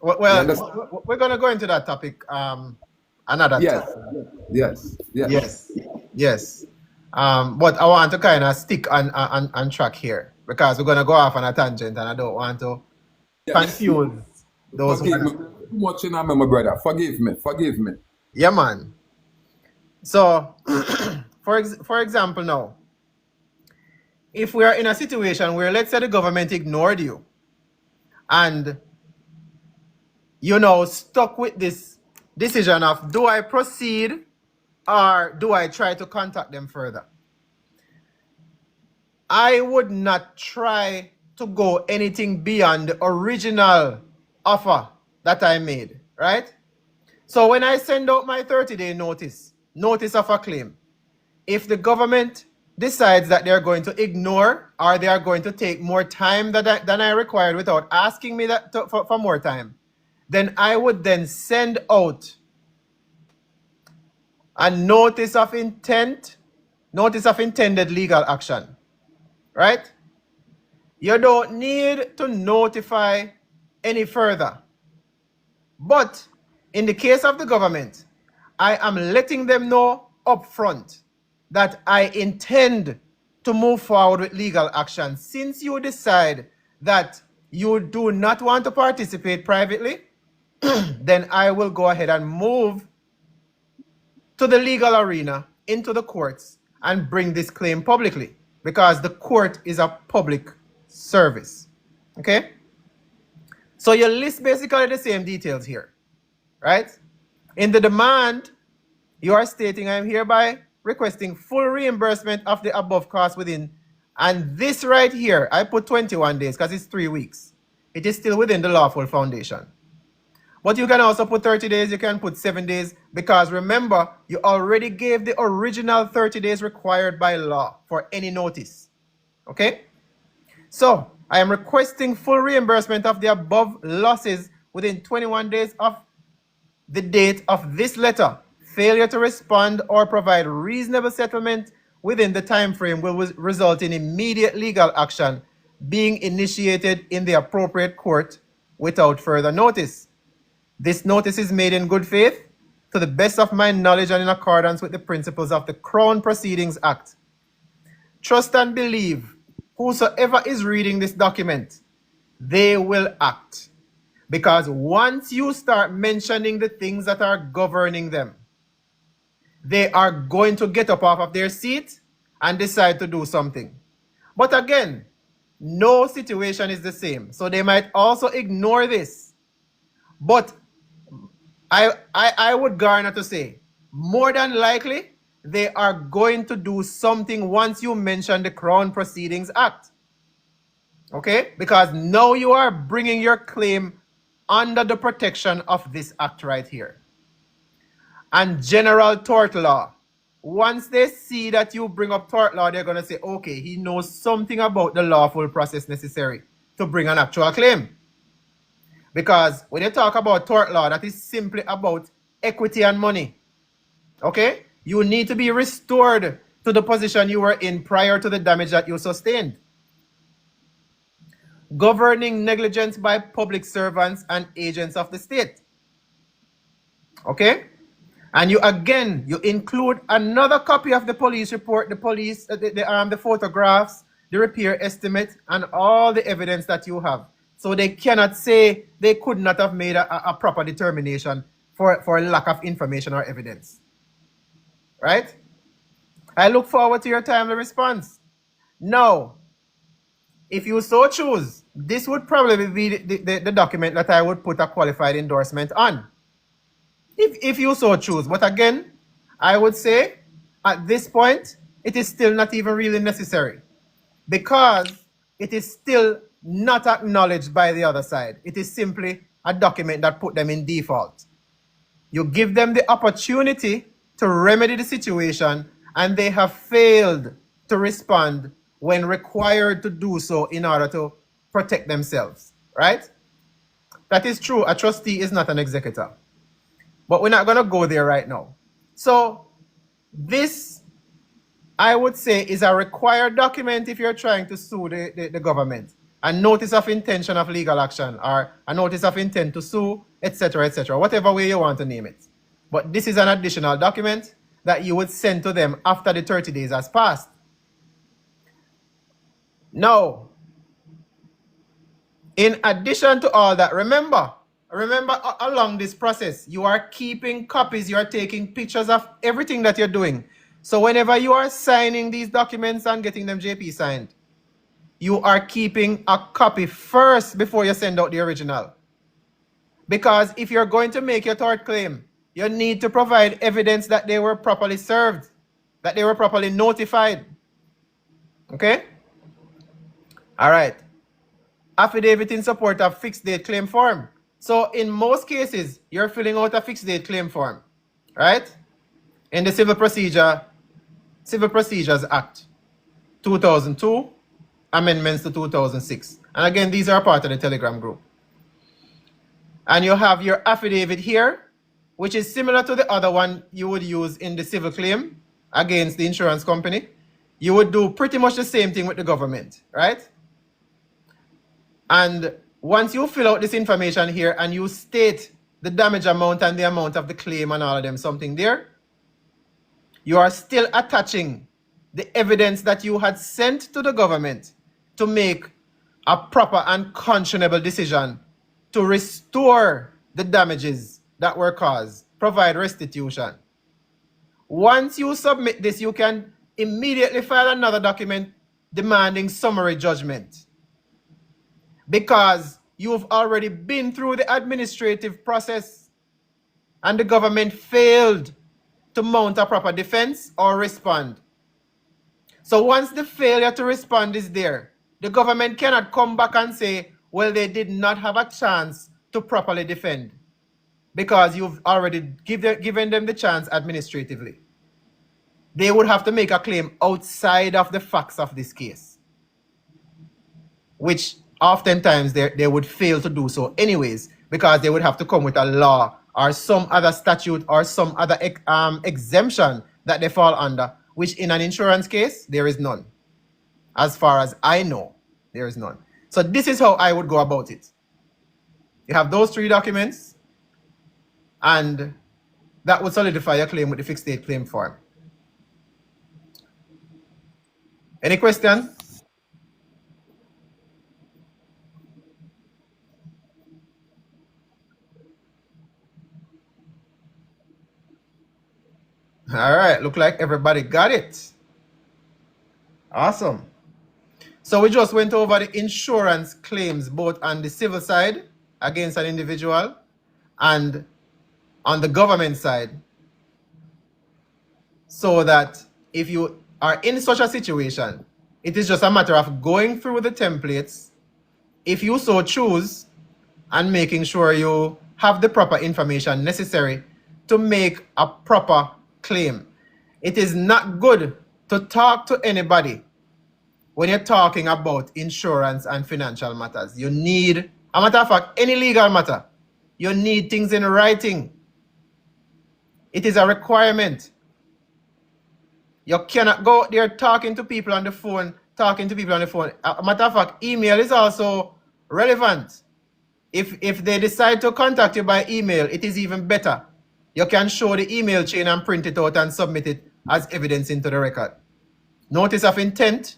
Well, understand? we're gonna go into that topic another Yes, time. yes, yes. Yes, yes. But I want to kind of stick on track here because we're gonna go off on a tangent, and I don't want to confuse those. Forgive me. Too much in my brother. Forgive me. Forgive me. Yeah, man. So, for example, now, if we are in a situation where, let's say, the government ignored you, and you know stuck with this decision of do I proceed or do I try to contact them further, I would not try to go anything beyond the original offer that I made, right? So when I send out my 30-day notice, notice of a claim. If the government decides that they're going to ignore or they are going to take more time than I required without asking me for more time, then I would then send out a notice of intended legal action, right? You don't need to notify any further. But in the case of the government, I am letting them know upfront that I intend to move forward with legal action. Since you decide that you do not want to participate privately, then I will go ahead and move to the legal arena, into the courts, and bring this claim publicly, because the court is a public service. Okay? So you list basically the same details here, right? In the demand, you are stating, I am hereby requesting full reimbursement of the above cost within, and this right here, I put 21 days because it's 3 weeks. It is still within the lawful foundation. But you can also put 30 days, you can put 7 days, because remember, you already gave the original 30 days required by law for any notice. Okay? So, I am requesting full reimbursement of the above losses within 21 days of the date of this letter. Failure to respond or provide reasonable settlement within the time frame will result in immediate legal action being initiated in the appropriate court without further notice. This notice is made in good faith, to the best of my knowledge and in accordance with the principles of the Crown Proceedings Act. Trust and believe, whosoever is reading this document, they will act. Because once you start mentioning the things that are governing them, they are going to get up off of their seat and decide to do something. But again, no situation is the same. So they might also ignore this. But I would garner to say, more than likely, they are going to do something once you mention the Crown Proceedings Act. Okay? Because now you are bringing your claim under the protection of this act right here. And general tort law. Once they see that you bring up tort law, they're going to say, okay, he knows something about the lawful process necessary to bring an actual claim. Because when you talk about tort law, that is simply about equity and money. Okay? You need to be restored to the position you were in prior to the damage that you sustained. Governing negligence by public servants and agents of the state. Okay? And you include another copy of the police report, the photographs, the repair estimate, and all the evidence that you have. So they cannot say they could not have made a proper determination for lack of information or evidence. Right? I look forward to your timely response. Now, if you so choose, this would probably be the document that I would put a qualified endorsement on. If you so choose. But again, I would say at this point, it is still not even really necessary, because it is still not acknowledged by the other side. It is simply a document that put them in default. You give them the opportunity to remedy the situation, and they have failed to respond when required to do so in order to protect themselves, right? That is true. A trustee is not an executor. But we're not going to go there right now. So this, I would say, is a required document if you're trying to sue the government. A notice of intention of legal action, or a notice of intent to sue, etc., whatever way you want to name it. But this is an additional document that you would send to them after the 30 days has passed. Now, in addition to all that, remember along this process, you are keeping copies, you are taking pictures of everything that you're doing. So whenever you are signing these documents and getting them JP signed, you are keeping a copy first before you send out the original. Because if you're going to make your tort claim, you need to provide evidence that they were properly served, that they were properly notified. Okay? All right. Affidavit in support of fixed date claim form. So in most cases, you're filling out a fixed date claim form, right? in the Civil Procedures Act 2002, amendments to 2006. And again, these are part of the Telegram group. And you have your affidavit here, which is similar to the other one you would use in the civil claim against the insurance company. You would do pretty much the same thing with the government, right? And once you fill out this information here and you state the damage amount and the amount of the claim and all of them, something there, you are still attaching the evidence that you had sent to the government to make a proper and conscionable decision to restore the damages that were caused, provide restitution. Once you submit this, you can immediately file another document demanding summary judgment, because you've already been through the administrative process and the government failed to mount a proper defense or respond. So once the failure to respond is there, the government cannot come back and say, well, they did not have a chance to properly defend, because you've already given them the chance administratively. They would have to make a claim outside of the facts of this case, which oftentimes they would fail to do so anyways, because they would have to come with a law or some other statute or some other exemption that they fall under, which in an insurance case, there is none. As far as I know, there is none. So this is how I would go about it. You have those 3 documents, and that would solidify your claim with the fixed date claim form. Any question? All right, look like everybody got it. Awesome. So we just went over the insurance claims, both on the civil side against an individual and on the government side, so that if you are in such a situation, it is just a matter of going through the templates, if you so choose, and making sure you have the proper information necessary to make a proper claim. It is not good to talk to anybody when you're talking about insurance and financial matters. You need, a matter of fact, any legal matter, you need things in writing. It is a requirement. You cannot go out there talking to people on the phone. A matter of fact, email is also relevant. If they decide to contact you by email, it is even better. You can show the email chain and print it out and submit it as evidence into the record. Notice of intent,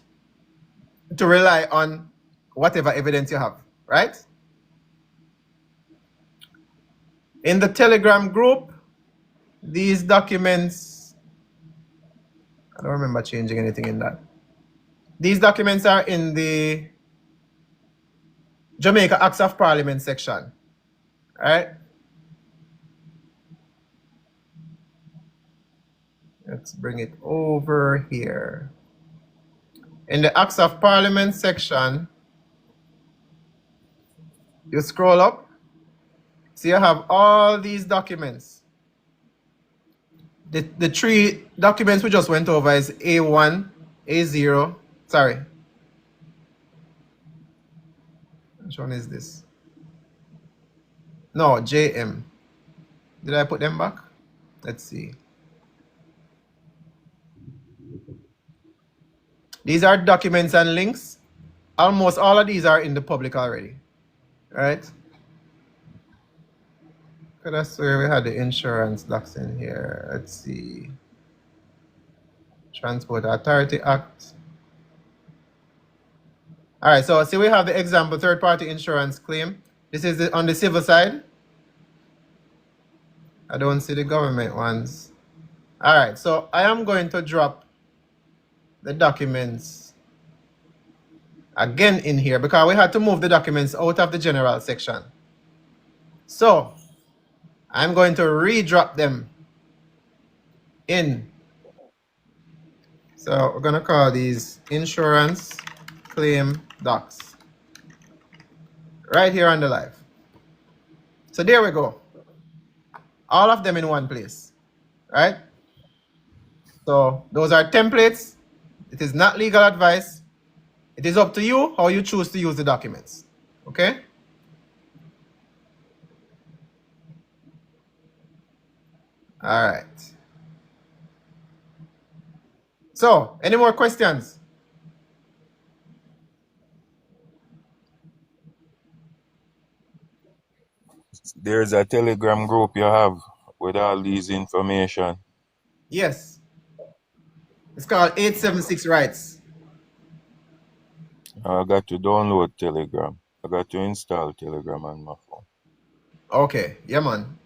to rely on whatever evidence you have, right? In the Telegram group, these documents, I don't remember changing anything in that. These documents are in the Jamaica Acts of Parliament section, right? Let's bring it over here. In the Acts of Parliament section, you scroll up. So you have all these documents. The 3 documents we just went over is A1, A0, sorry. Which one is this? No, JM. Did I put them back? Let's see. These are documents and links. Almost all of these are in the public already, right? Could I swear we had the insurance docs in here? Let's see. Transport Authority Act. All right, so see we have the example third-party insurance claim. This is on the civil side. I don't see the government ones. All right, so I am going to drop the documents again in here because we had to move the documents out of the general section. So I'm going to re-drop them in. So we're going to call these insurance claim docs right here on the live. So there we go. All of them in one place, right? So those are templates. It is not legal advice. It is up to you how you choose to use the documents. Okay? All right. So, any more questions? There's a Telegram group you have with all these information. Yes. It's called 876 Rights. I got to download Telegram. I got to install Telegram on my phone. Okay. Yeah, man.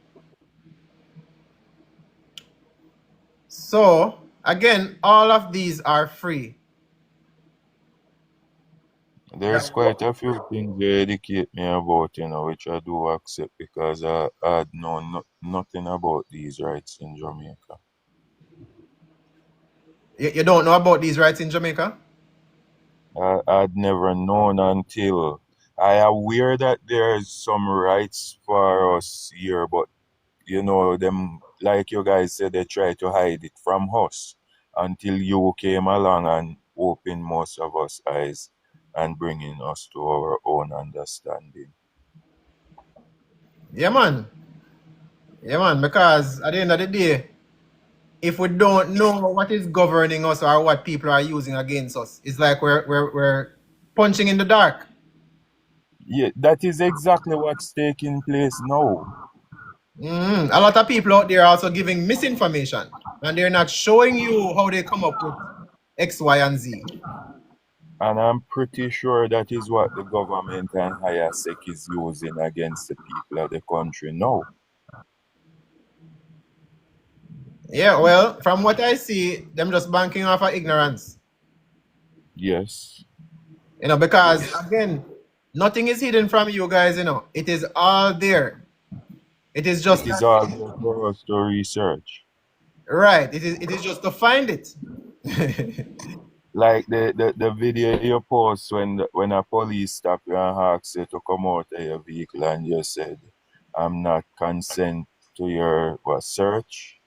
So, again, all of these are free. There's quite a few things you educate me about, which I do accept because I had known nothing about these rights in Jamaica. You don't know about these rights in Jamaica? I'd never known until I aware that there's some rights for us here, but them, like you guys said, they try to hide it from us until you came along and opened most of us eyes and bringing us to our own understanding. Yeah, man. Yeah, man. Because at the end of the day, if we don't know what is governing us or what people are using against us, it's like we're punching in the dark. Yeah, that is exactly what's taking place now. A lot of people out there are also giving misinformation, and they're not showing you how they come up with X, Y, and Z. And I'm pretty sure that is what the government and HIASEC is using against the people of the country now. Yeah, well, from what I see, them just banking off of ignorance. Yes. Because again, nothing is hidden from you guys, It is all there. It is just... It is all for us to research. Right. It is just to find it. Like the video you post when a police stop you and ask you to come out of your vehicle and you said, I'm not consent to your search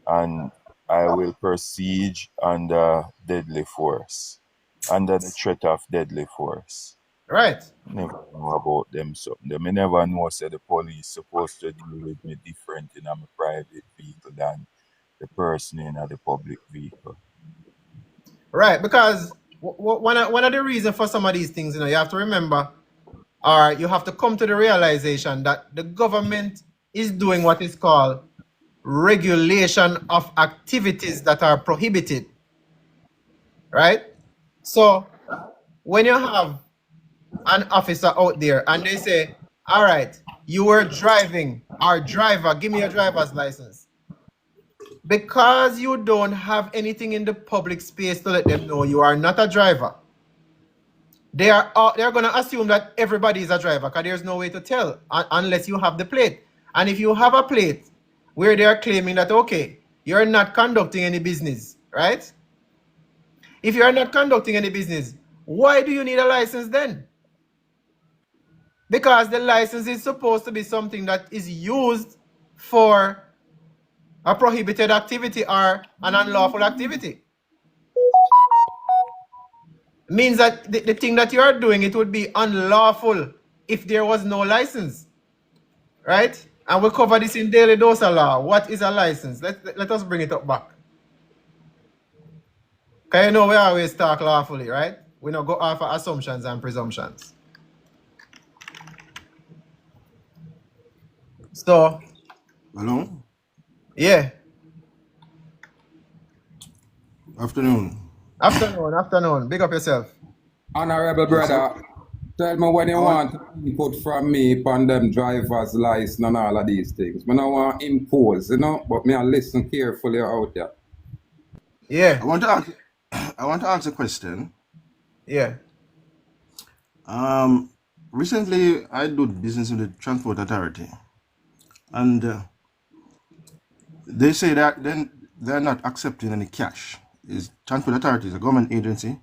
and I will proceed under deadly force, under the threat of deadly force. Right. Never know about them something. They never know say the police supposed to deal with me different in my private vehicle than the person in the public vehicle. Right, because one of the reasons for some of these things, you have to remember, or you have to come to the realization that the government is doing what is called regulation of activities that are prohibited. Right? So, when you have an officer out there and they say, all right, you were driving, our driver, give me your driver's license. Because you don't have anything in the public space to let them know you are not a driver, they're going to assume that everybody is a driver because there's no way to tell unless you have the plate. And if you have a plate where they are claiming that, okay, you're not conducting any business, right? If you're not conducting any business, why do you need a license then? Because the license is supposed to be something that is used for a prohibited activity or an unlawful activity. Means that the thing that you are doing, it would be unlawful if there was no license. Right? And we'll cover this in Daily Dose of Law. What is a license? Let us bring it up back. Because we always talk lawfully, right? We don't go off of assumptions and presumptions. So, hello? Yeah. Afternoon. Afternoon. Big up yourself. Honorable brother, tell me what you want input from me on them driver's license and all of these things. I don't want to impose, but I listen carefully out there. Yeah. I want to ask a question. Yeah. Recently I do business with the Transport Authority, and they say that then they're not accepting any cash. Transport Authority is a government agency.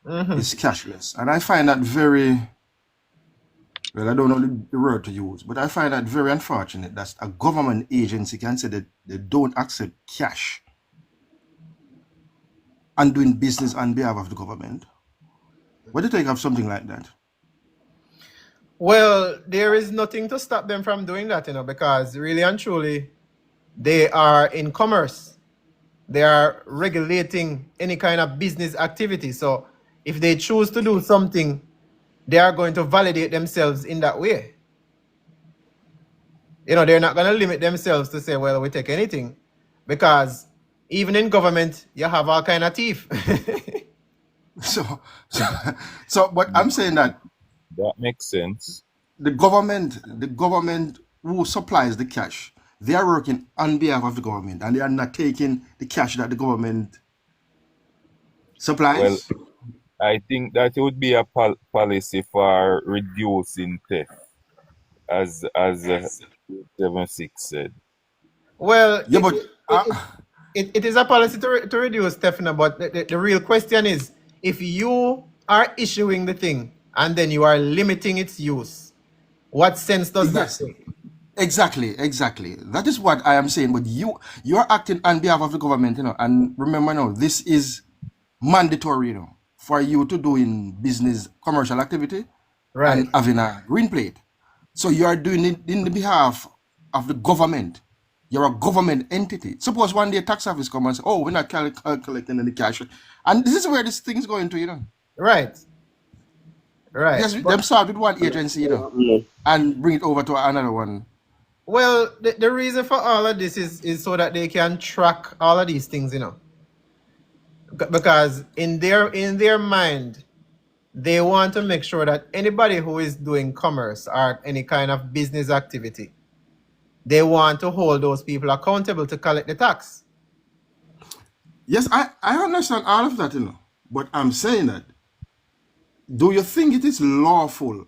It's cashless. And I find that very, well, I don't know the word to use, but I find that very unfortunate that a government agency can say that they don't accept cash. and doing business on behalf of the government. What do you think of something like that? Well, there is nothing to stop them from doing that, because really and truly, they are in commerce. They are regulating any kind of business activity. So if they choose to do something, they are going to validate themselves in that way. They're not going to limit themselves to say, well, we take anything, because even in government, you have all kind of thief. But I'm saying that That makes sense. the government who supplies the cash, they are working on behalf of the government, and they are not taking the cash that the government supplies. Well, I think that it would be a policy for reducing theft, as 76 said. Well, Yeah, but it is a policy to reduce theft, but the real question is, if you are issuing the thing and then you are limiting its use, what sense does that yes, make? exactly. That is what I am saying. But you are acting on behalf of the government, and remember now, this is mandatory, for you to do in business commercial activity Right. and having a green plate. So you are doing it in the behalf of the government. You're a government entity. Suppose one day tax office come and say, oh, we're not collecting any cash. And this is where this thing is going to, Right. Right. Yes, But them start with one agency, and bring it over to another one. well, the reason for all of this is so that they can track all of these things, because in their mind, they want to make sure that anybody who is doing commerce or any kind of business activity, they want to hold those people accountable to collect the tax. Yes, I understand all of that, but I'm saying that, do you think it is lawful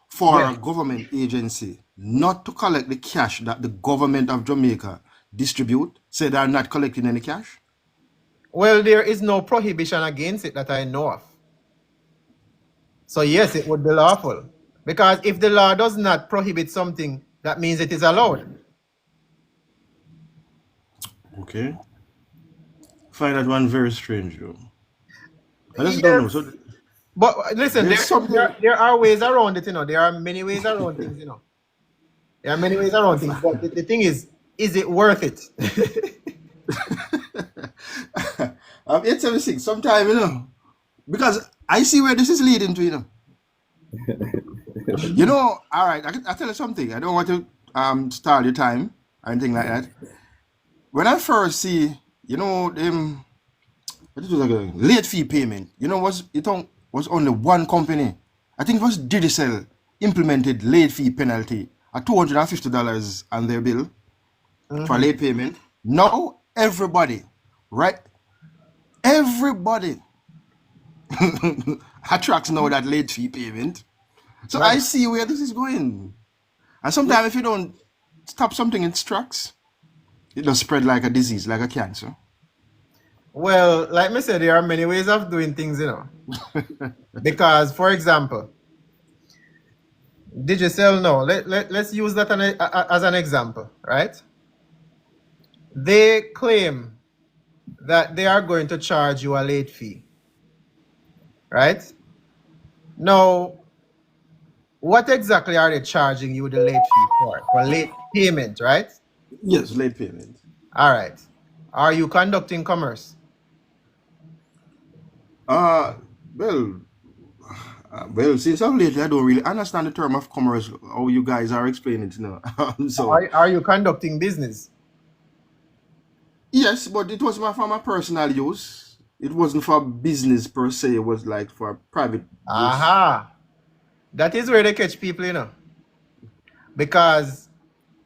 for Well, a government agency not to collect the cash that the government of Jamaica distribute? Say they are not collecting any cash? well, there is no prohibition against it that I know of. So yes, it would be lawful. Because if the law does not prohibit something, that means it is allowed. Okay. Find that one very strange, though. I just don't know. Yes. So But listen, there's something. there are ways around it, There are many ways around things, There are many ways around things. But the thing is it worth it? 876. Sometime, because I see where this is leading to, All right. I tell you something. I don't want to stall your time or anything like that. When I first see, them, what it was like late fee payment. Was only one company. I think it was Digicel implemented late fee penalty at $250 on their bill for late payment. Now everybody, right? Everybody attracts now that late fee payment. So I Right. see where this is going. And sometimes if you don't stop something in its tracks, it does spread like a disease, like a cancer. Well, like me said, there are many ways of doing things, Because, for example, Digicel now, let's use that as an example, right? They claim that they are going to charge you a late fee, right? Now, what exactly are they charging you the late fee for? For late payment, right? Yes, late payment. All right. Are you conducting commerce? Well, since of lately, I don't really understand the term of commerce, how you guys are explaining it now. So, Are you conducting business? yes, but it was for my personal use. It wasn't for business per se. It was like for private use. Aha. That is where they catch people, Because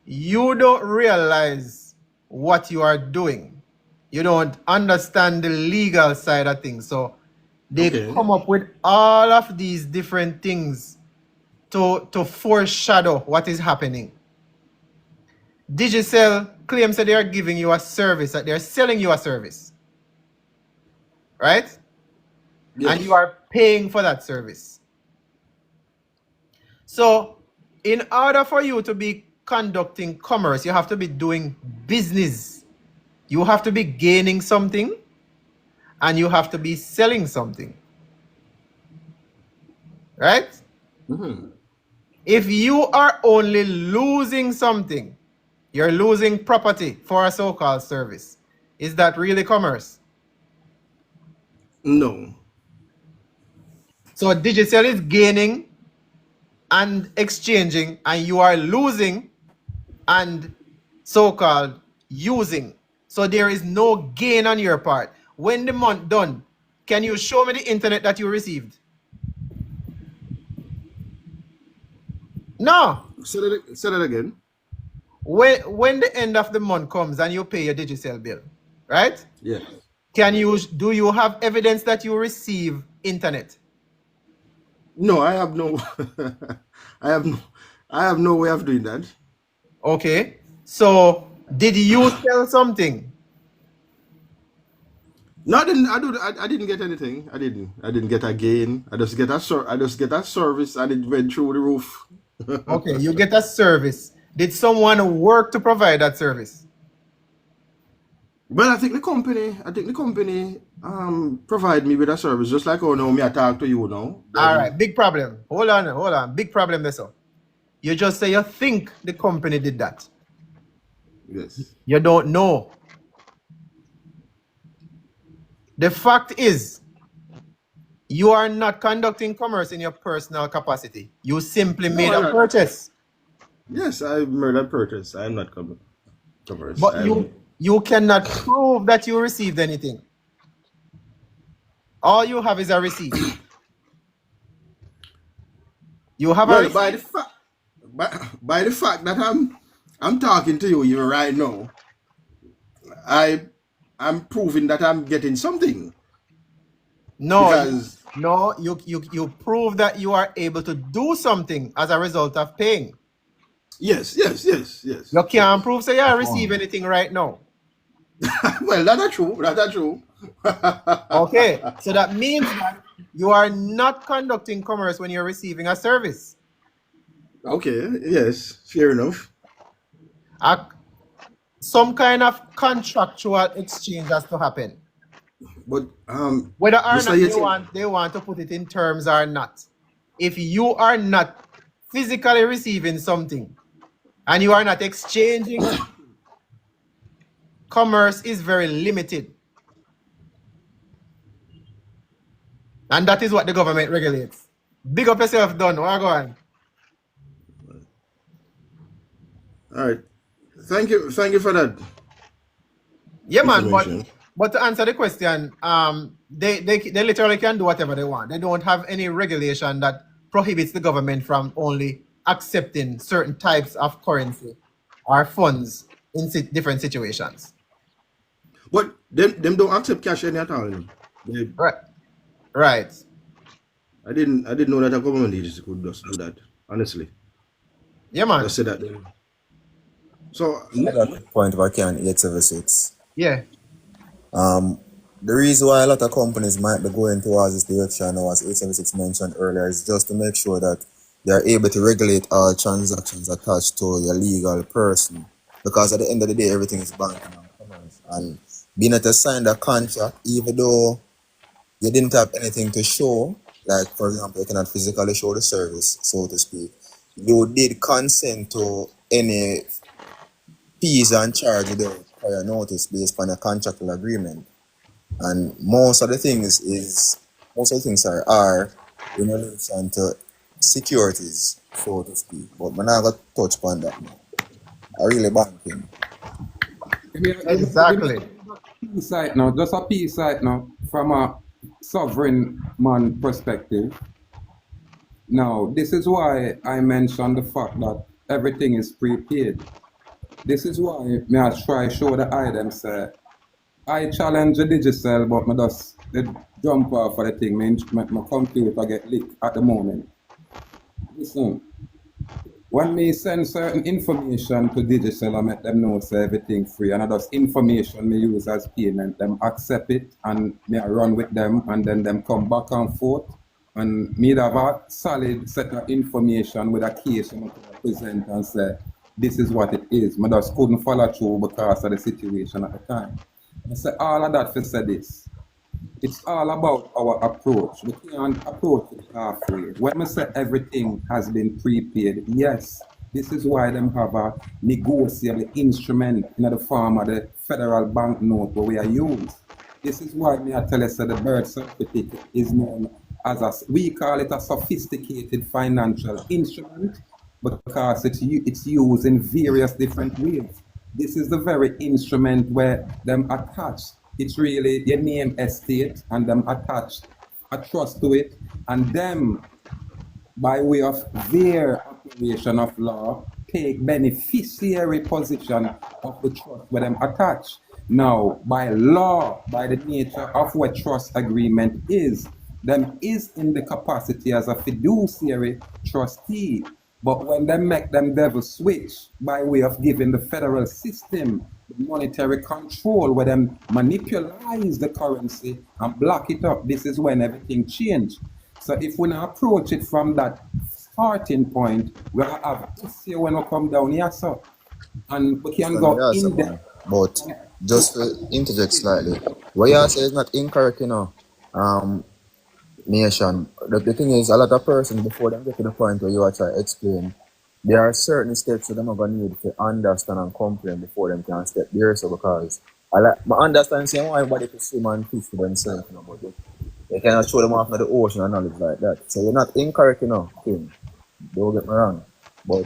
you don't realize what you are doing. You don't understand the legal side of things. So they Okay. come up with all of these different things to foreshadow what is happening. Digicel claims that they are giving you a service, that they're selling you a service, right? And you Yes. are paying for that service. So, in order for you to be conducting commerce, you have to be doing business. You have to be gaining something, and you have to be selling something, right? Mm-hmm. If you are only losing something, you're losing property for a so-called service. Is that really commerce? No. So Digicel is gaining and exchanging, and you are losing and so-called using. So there is no gain on your part. When the month done, can you show me the internet that you received? No. Say that again. When the end of the month comes and you pay your Digicel bill, right? Yes. Do you have evidence that you receive internet? No, I have no I have no way of doing that. Okay. So did you sell something? No, I didn't get anything. I didn't get a gain. I just get a service and it went through the roof. Okay, you get a service. Did someone work to provide that service? Well, I think the company provide me with a service, just like how now me I talk to you now. All right, big problem. Hold on. Big problem there, sir. You just say you think the company did that. Yes. You don't know. The fact is, you are not conducting commerce in your personal capacity. You simply made I'm a not. purchase. Yes, I made a purchase. I am not commerce. But you cannot prove that you received anything. All you have is a receipt. You have a Well, receipt. by the fact that I'm talking to you right now, I'm proving that I'm getting something. No, Because you prove that you are able to do something as a result of paying. yes. You can't prove so you receive anything right now. Well, that's true. Okay, so that means that you are not conducting commerce when you're receiving a service. Okay, yes, fair enough. Some kind of contractual exchange has to happen. But Whether or just not like you said, they want to put it in terms or not. If you are not physically receiving something and you are not exchanging, commerce is very limited. And that is what the government regulates. Big up yourself, Don. Where go on? all right. Thank you for that Yeah, man. information. But to answer the question, they literally can do whatever they want. They don't have any regulation that prohibits the government from only accepting certain types of currency or funds in different situations. But them don't accept cash any at all. They, Right. I didn't know that a government agency could just do that. Honestly, Yeah, man. just say that. So Point if I can, 876. Yeah. The reason why a lot of companies might be going towards this direction now, as 876 mentioned earlier, is just to make sure that they are able to regulate all transactions attached to your legal person. Because at the end of the day, everything is banking and commerce. And being able to sign the contract, even though you didn't have anything to show, like for example, you cannot physically show the service, so to speak, you did consent to any fees and charge without prior notice based on a contractual agreement. And most of the things are in relation to securities, so to speak. But I'm not going to touch upon that now. I really banking. Exactly. Site now, just a piece site now, from a sovereign man perspective. Now, this is why I mentioned the fact that everything is prepaid. This is why me I try show the item say I challenge the Digicel, but me just jump off for the thing. My computer get leaked at the moment. Listen, when me send certain information to Digicel, I make them know say everything free, and I just information me use as payment. Them accept it, and me I run with them, and then them come back and forth, and me have a solid set of information with a case and present and say this is what it is. I just couldn't follow through because of the situation at the time. I say all of that for say this. It's all about our approach. We can't approach it halfway. When I say everything has been prepaid, yes, this is why them have a negotiable instrument in the form of the federal banknote where we are used. This is why me I tell us that the birth certificate is known as we call it a sophisticated financial instrument because it's used in various different ways. This is the very instrument where them attach. It's really your name estate and them attach a trust to it and them by way of their operation of law, take beneficiary position of the trust where them attach. Now, by law, by the nature of what trust agreement is, them is in the capacity as a fiduciary trustee. But when they make them devil switch by way of giving the federal system the monetary control where them manipulate the currency and block it up, this is when everything changed. So if we now approach it from that starting point, we have this year when we come down here, so and we can go Yeah, in so, there. but just to interject slightly, what you say is not incorrect, Nation. The thing is, a lot of persons, before they get to the point where you are trying to explain, there are certain steps that them are going to need to understand and comprehend before them can step there. So because I understand saying why everybody to swim and fish for themselves, but they cannot show them off in the ocean and knowledge like that. So you're not incorrect, King. Don't get me wrong. But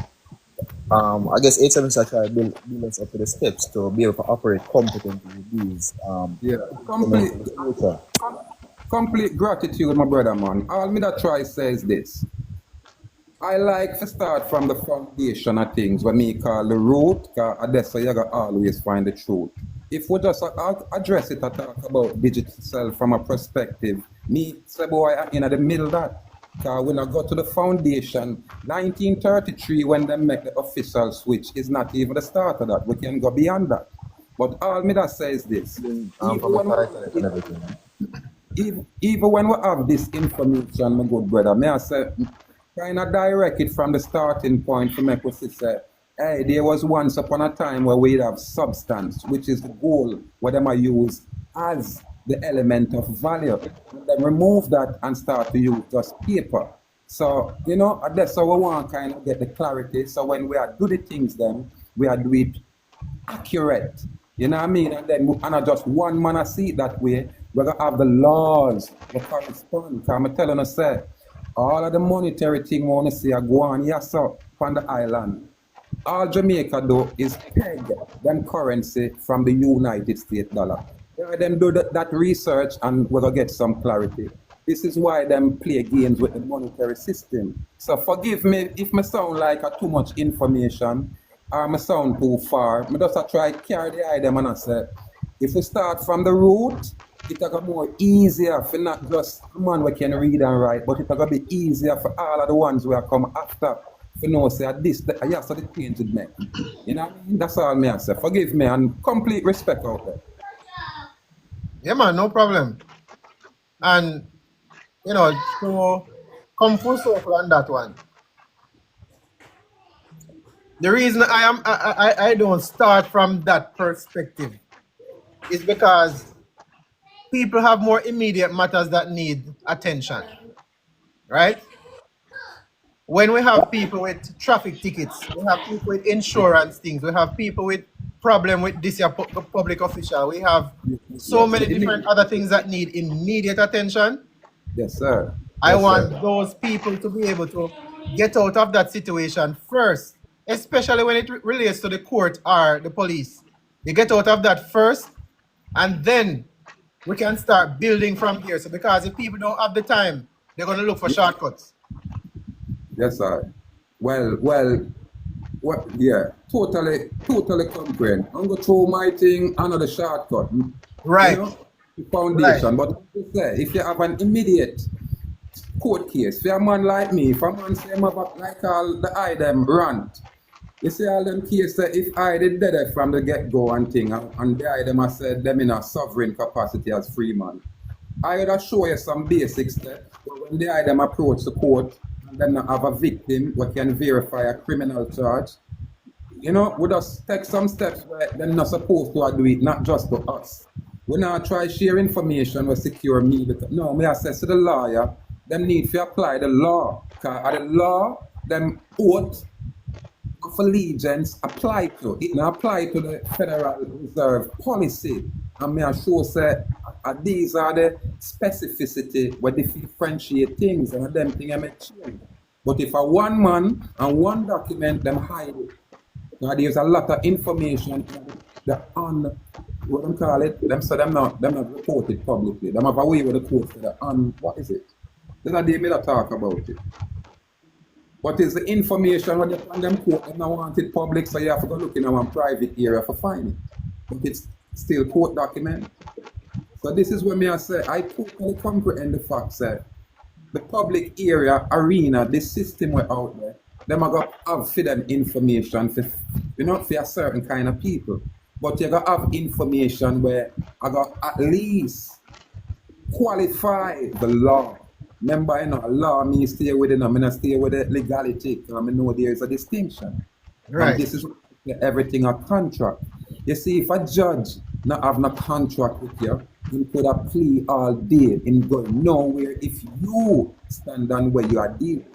I guess 876 are trying to build us up to the steps to be able to operate competently with these Yeah, instruments in the future. complete gratitude, my brother, man. All me that try says this. I like to start from the foundation of things, what me call the root, because that's how you gotta always find the truth. If we just address it and talk about digital self from a perspective, me say boy in the middle of that. Because when I go to the foundation, 1933 when they make the official switch is not even the start of that. We can go beyond that. But all me that says this. Even when we have this information, my good brother, may I say, kind of direct it from the starting point to make us say, hey, there was once upon a time where we'd have substance, which is the goal, where them are used as the element of value. And then remove that and start to use just paper. So, that's how we want to kind of get the clarity. So when we are do the things then, we are do it accurate. You know what I mean? And then and not just one man I see it that way. We're gonna have the laws that correspond. Because I'm telling you, say, all of the monetary thing we want to see are go on, yes, sir, on the island. All Jamaica do is peg them currency from the United States dollar. Yeah, them do that research and we're gonna get some clarity. This is why them play games with the monetary system. So forgive me if I sound like too much information or I sound too far. I just try carry the item and I say, if we start from the root, it's gonna be more easier for not just man we can read and write, but it's gonna be easier for all of the ones who are come after. For know say this, yes, so the change it make. You know what I mean? That's all me I say. Forgive me and complete respect out there. Yeah, man, no problem. And to come full circle on that one. The reason I don't start from that perspective is because people have more immediate matters that need attention, right? When we have people with traffic tickets, we have people with insurance things, we have people with problem with this public official, we have so many different other things that need immediate attention. Yes, sir. I Yes, want sir. those people to be able to get out of that situation first, especially when it relates to the court or the police. You get out of that first, and then we can start building from here. So because if people don't have the time, they're going to look for shortcuts. Yes, sir. Well, yeah, totally comprehend. I'm going to throw my thing another shortcut. Right. The foundation. Right. But if you have an immediate court case, for a man like me, if a man say I'm about like all the item rant, you see all them cases, if I did dead from the get-go and thing, and the item I said them in a sovereign capacity as free man, I would show you some basic steps. When the item approach the court, and then have a victim who can verify a criminal charge, we just take some steps where they're not supposed to do it, not just to us. We not try share information or secure me. No, me I say to the lawyer, them need to apply the law. Because the law, them oath of allegiance apply to. It not apply to the Federal Reserve policy. And me I sure say these are the specificity where they differentiate things and them thing I may change. But if a one man and one document, them hide it. Now there's a lot of information that what them call it, them so them not reported publicly. Them have a way with the court for the what is it? Then they made a talk about it. What is the information when you on them court, them not want it public, so you have to go look in one private area for find it. But it's still court document. So this is where me I say I totally comprehend the fact that the public area arena, this system we're out there, them are going to have for them information for for a certain kind of people. But you got to have information where I got at least qualify the law. Remember, law means stay with it, I mean, stay with the legality. I mean, know there is a distinction. Right. And this is everything a contract. You see, if a judge not have no contract with you, he could have plea all day and go nowhere if you stand on where you are dealing.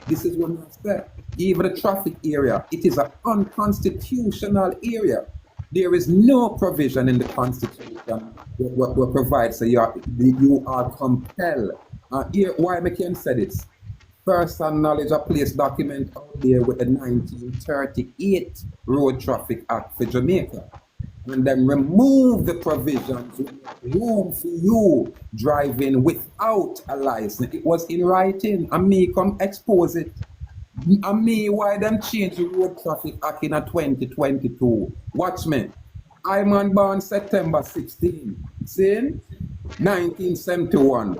This is what I said. Even the traffic area, it is an unconstitutional area. There is no provision in the Constitution what provides so you are compelled. Here, why I can say this? First hand knowledge of place document out there with the 1938 Road Traffic Act for Jamaica. And then remove the provisions, room for you driving without a license. It was in writing, and me come expose it. And me, why them change the Road Traffic Act in a 2022? Watch me. I'm on born September 16, see? 1971.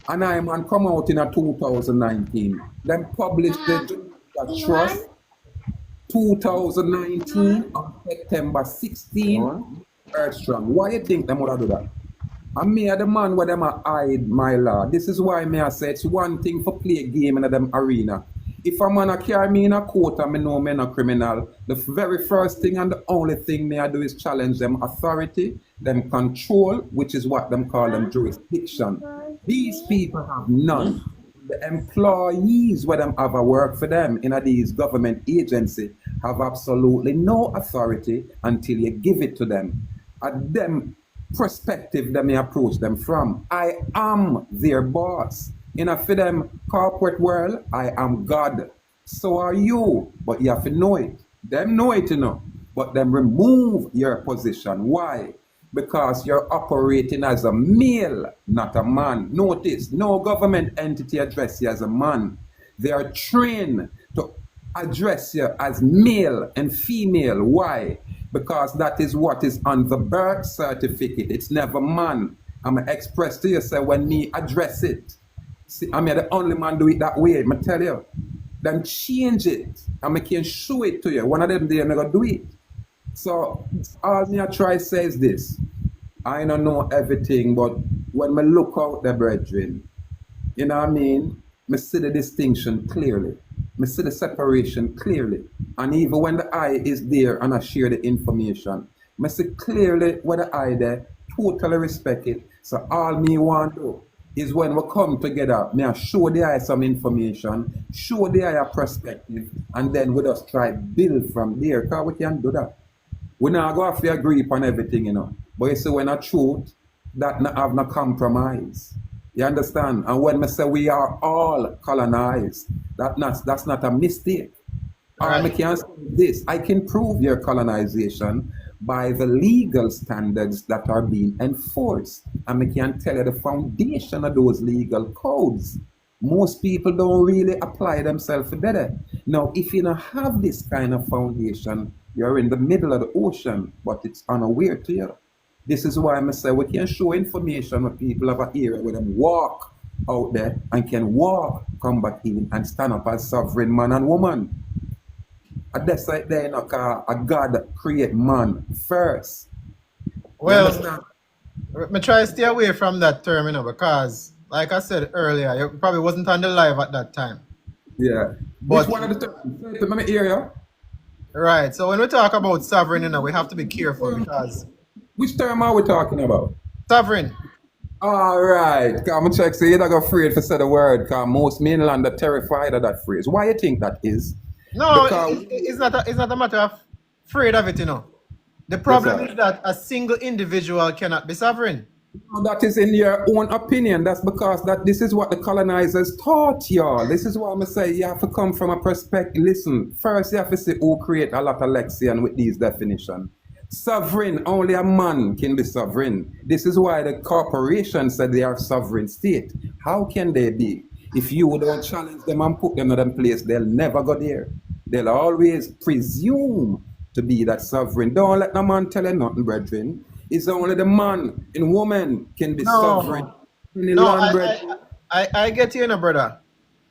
And I'm on come out in a 2019. Them published the Trust 2019 on September 16. Earthstrong. Why you think them would do that? And me are the man where them hide my law. This is why me I say it's one thing for play a game in them arena. If a man a carry me in a court and me know me a criminal, the very first thing and the only thing me I do is challenge them authority, them control, which is what them call them jurisdiction. These people have none. The employees where them have a work for them in these government agency have absolutely no authority until you give it to them. At them perspective that me approach them from. I am their boss. In a for them corporate world, I am God. So are you. But you have to know it. Them know it, But them remove your position. Why? Because you're operating as a male, not a man. Notice, no government entity address you as a man. They are trained to address you as male and female. Why? Because that is what is on the birth certificate. It's never man. I'm going to express to you, say, when me address it. See, I'm the only man do it that way, I tell you. Then change it. And I can show it to you. One of them, they're going to do it. So, all me I try says this. I don't know everything, but when I look out the brethren, you know what I mean? I see the distinction clearly. I see the separation clearly. And even when the eye is there and I share the information, I see clearly where the eye there, totally respect it. So all me want to do is when we come together, me I show the eye some information, show the eye a perspective, and then we just try build from there, because we can do that. We not go have to agree upon everything, But you see, when a truth, that not have no compromise. You understand? And when I say we are all colonized, that's not a mistake. I can say this, I can prove your colonization by the legal standards that are being enforced. And I can tell you the foundation of those legal codes. Most people don't really apply themselves to that. Now, if you don't have this kind of foundation, you're in the middle of the ocean, but it's unaware to you. This is why I say we can show information with people of an area where them walk out there and can walk, come back in and stand up as sovereign man and woman. And that's like there, a God create man first. Well, I try to stay away from that term, because, like I said earlier, you probably wasn't on the live at that time. Yeah. But which one of the terms? Let me hear you. Right. So when we talk about sovereign, we have to be careful because. Which term are we talking about? Sovereign. All right. Come check. So you're not afraid to say the word. Cause most mainland are terrified of that phrase. Why you think that is? No, Because it's not a matter of afraid of it, you know. The yes, problem sir. is that a single individual cannot be sovereign. No, that is in your own opinion. That's because that this is what the colonizers taught y'all. This is why I'm say you have to come from a perspective. Listen, first you have to say who create a lot of lexion with these definitions. Sovereign, only a man can be sovereign. This is why the corporation said they are sovereign state. How can they be? If you don't challenge them and put them in them place, they'll never go there. They'll always presume to be that sovereign. Don't let no man tell you nothing, brethren. It's only the man and woman can be sovereign No. in the No, land, brethren. I get you, no, brother.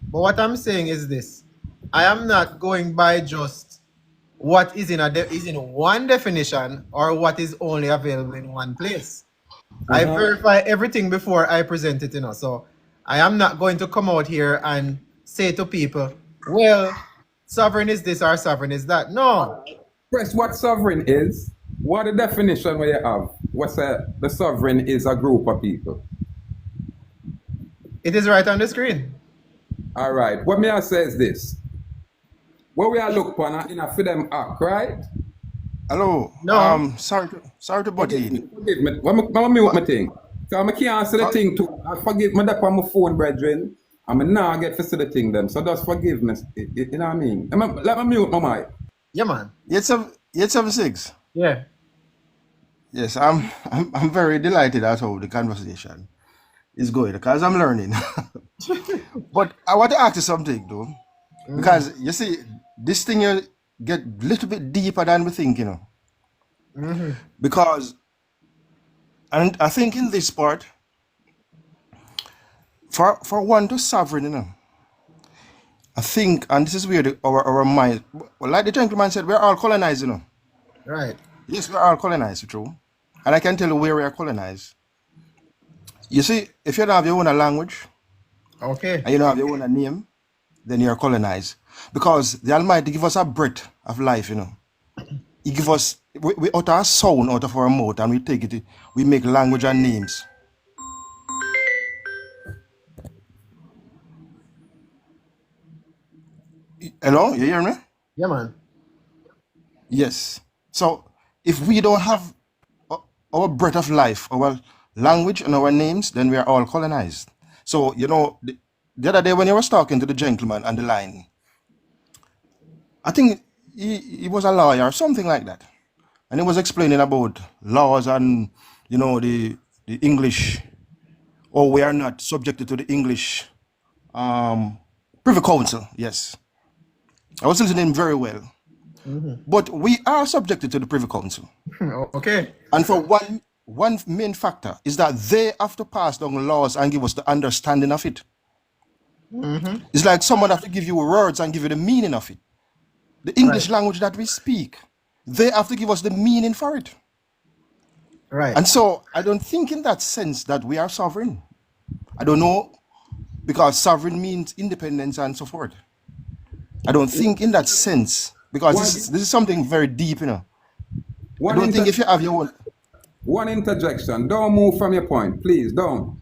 But what I'm saying is this. I am not going by just what is is in one definition or what is only available in one place. I verify everything before I present it, you know. So I am not going to come out here and say to people, well, sovereign is this or sovereign is that. No. Press what sovereign is. What the definition where you have? What's the sovereign is a group of people. It is right on the screen. All right. What may I say is this. What we are look for in a freedom act, right? Hello. No. Sorry to butt in. Forgive me. Let me mute my thing. So I can't answer the thing too. I forgive me that on my phone, brethren. I'm now get to see the thing them. So just forgive me. You know what I mean? Let me mute my mic. Yeah, man. 876. Yeah. Yes, I'm very delighted at how the conversation is going because I'm learning. But I want to ask you something though. Because you see, this thing you get a little bit deeper than we think, you know. Because and I think in this part, for one to sovereign, you know, I think, and this is where our mind, well, like the gentleman said, we're all colonized, you know. Right. Yes, we're all colonized, true. And I can tell you where we are colonized. You see, if you don't have your own language, okay, and you don't have your own name, then you're colonized. Because the Almighty give us a breath of life, you know. He give us, we utter a sound out of our mouth and we take it, we make language and names. Hello, you hear me? Yeah, man. Yes. So if we don't have our breath of life, our language and our names, then we are all colonized. So, you know, the other day when you was talking to the gentleman on the line, I think he was a lawyer or something like that. And he was explaining about laws and, you know, the English, or we are not subjected to the English Privy Council. Yes. I was listening very well. But we are subjected to the Privy Council. Okay. And for one main factor is that they have to pass down laws and give us the understanding of it. It's like someone have to give you words and give you the meaning of it. The English language that we speak, they have to give us the meaning for it. Right. And so I don't think in that sense that we are sovereign. I don't know, because sovereign means independence and so forth. I don't think in that sense, because this is something very deep, you know. I don't think if you have your own... One interjection. Don't move from your point. Please, don't.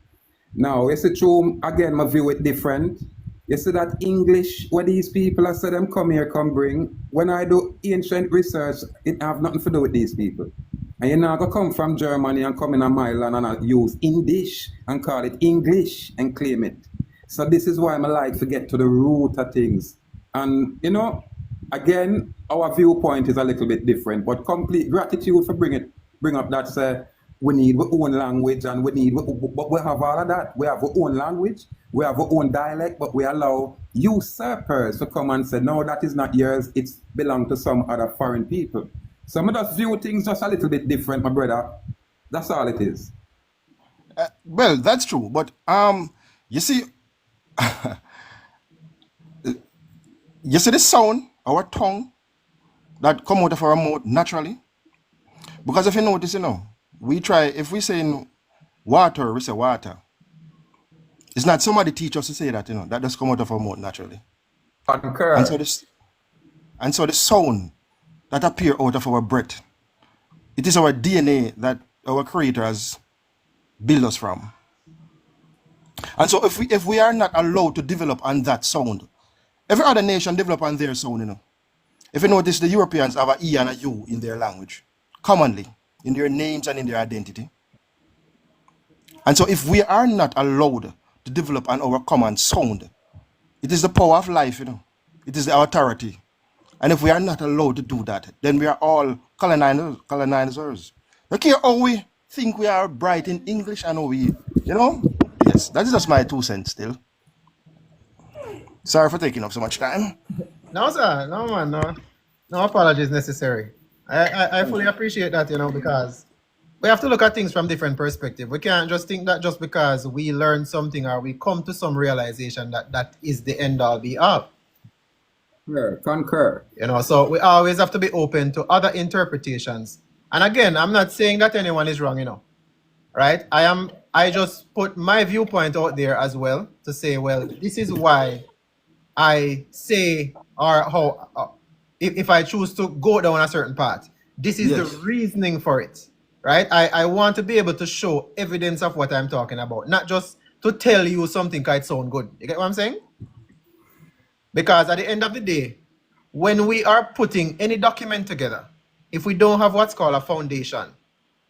Now, you see, true, again, my view it different. You see that English, where these people I say them come here, come bring. When I do ancient research, it have nothing to do with these people. And you're not going to come from Germany and come in a mile and use English and call it English and claim it. So this is why I like to get to the root of things. And, you know, again, our viewpoint is a little bit different, but complete gratitude for bring up that we need our own language and but we have all of that. We have our own language, we have our own dialect, but we allow usurpers to come and say, no, that is not yours, it belongs to some other foreign people. So I just view things just a little bit different, my brother. That's all it is. Well, that's true, but you see, you see the sound, our tongue, that come out of our mouth naturally. Because if you notice, you know, we try, if we say in water, we say water. It's not somebody teach us to say that, you know, that does come out of our mouth naturally. Concur. And so the sound that appear out of our breath, it is our DNA that our Creator has build us from. And so if we are not allowed to develop on that sound, every other nation develop on their sound, you know. If you notice, the Europeans have a E and a U in their language, commonly, in their names and in their identity. And so if we are not allowed to develop on our common sound, it is the power of life, you know. It is the authority. And if we are not allowed to do that, then we are all colonizers. Look care how we think we are bright in English and how we, you know? Yes, that is just my 2 cents still. Sorry for taking up so much time. No, sir. No, man. No apologies necessary. I fully appreciate that, you know, because we have to look at things from different perspective. We can't just think that just because we learn something or we come to some realization that is the end all be all. Concur. You know, so we always have to be open to other interpretations. And again, I'm not saying that anyone is wrong, you know, right? I just put my viewpoint out there as well to say, well, this is why I say, or how, if I choose to go down a certain path, this is the reasoning for it, right? I want to be able to show evidence of what I'm talking about, not just to tell you something because it sounds good. You get what I'm saying? Because at the end of the day, when we are putting any document together, if we don't have what's called a foundation,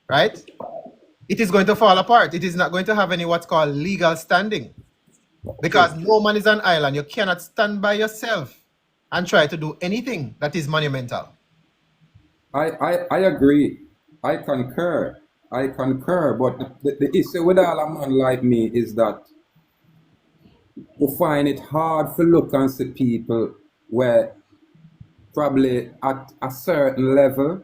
right, it is going to fall apart. It is not going to have any what's called legal standing. Because no man is an island. You cannot stand by yourself and try to do anything that is monumental. I agree. I concur. But the issue with all a man like me is that we find it hard to look and see people where probably at a certain level,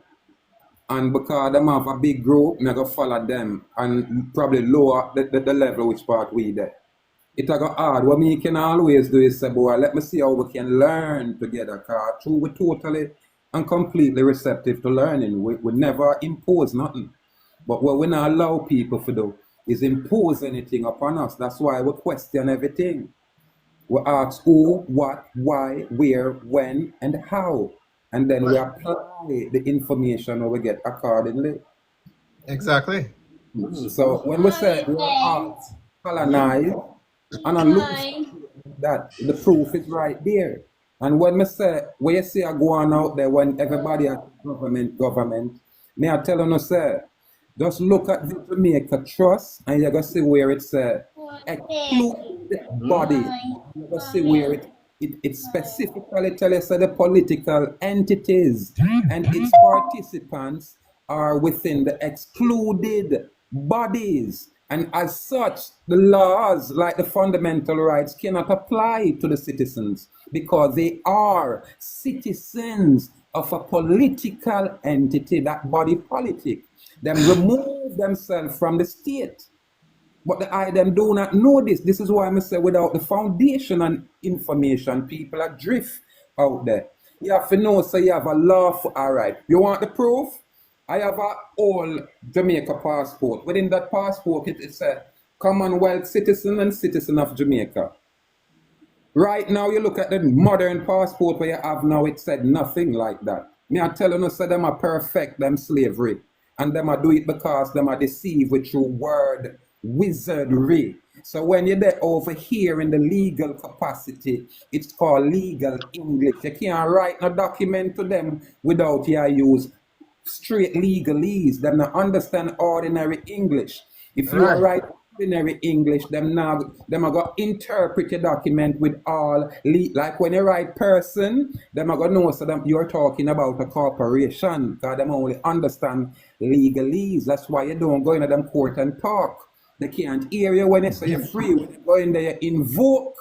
and because them have a big group, me go follow them and probably lower the level which part we there. It a go hard. What me can always do is say, boy, let me see how we can learn together, because we're totally and completely receptive to learning. We never impose nothing. But what we not allow people to do is impose anything upon us. That's why we question everything. We ask who, what, why, where, when, and how. And then we apply the information that we get accordingly. Exactly. So when we say we are colonized, and I look that the proof is right there. And when me say, when you see I go on out there when everybody at government, me I tell you, say, just look at the Jamaica Trust and you're going to see where it's exclude body. You're going to see where it specifically tells you the political entities and its participants are within the excluded bodies. And as such, the laws like the fundamental rights cannot apply to the citizens because they are citizens of a political entity, that body politic. Them remove themselves from the state. But them do not know this. This is why I say without the foundation and information, people are drift out there. You have to know, so you have a law for, all right. You want the proof? I have a whole Jamaica passport. Within that passport, it says Commonwealth citizen and citizen of Jamaica. Right now, you look at the modern passport where you have now, it said nothing like that. Me I tell you, say them are perfect, them slavery. And them are do it because them are deceived with your word wizardry. So when you're there over here in the legal capacity, it's called legal English. You can't write no document to them without you use straight legalese. Them not understand ordinary English. If you write ordinary English, them are going to interpret your document with all like when you write person, them are going to know so that you're talking about a corporation because them only understand legalese. That's why you don't go into them court and talk. They can't hear you when you say you're free. When you go in there, you invoke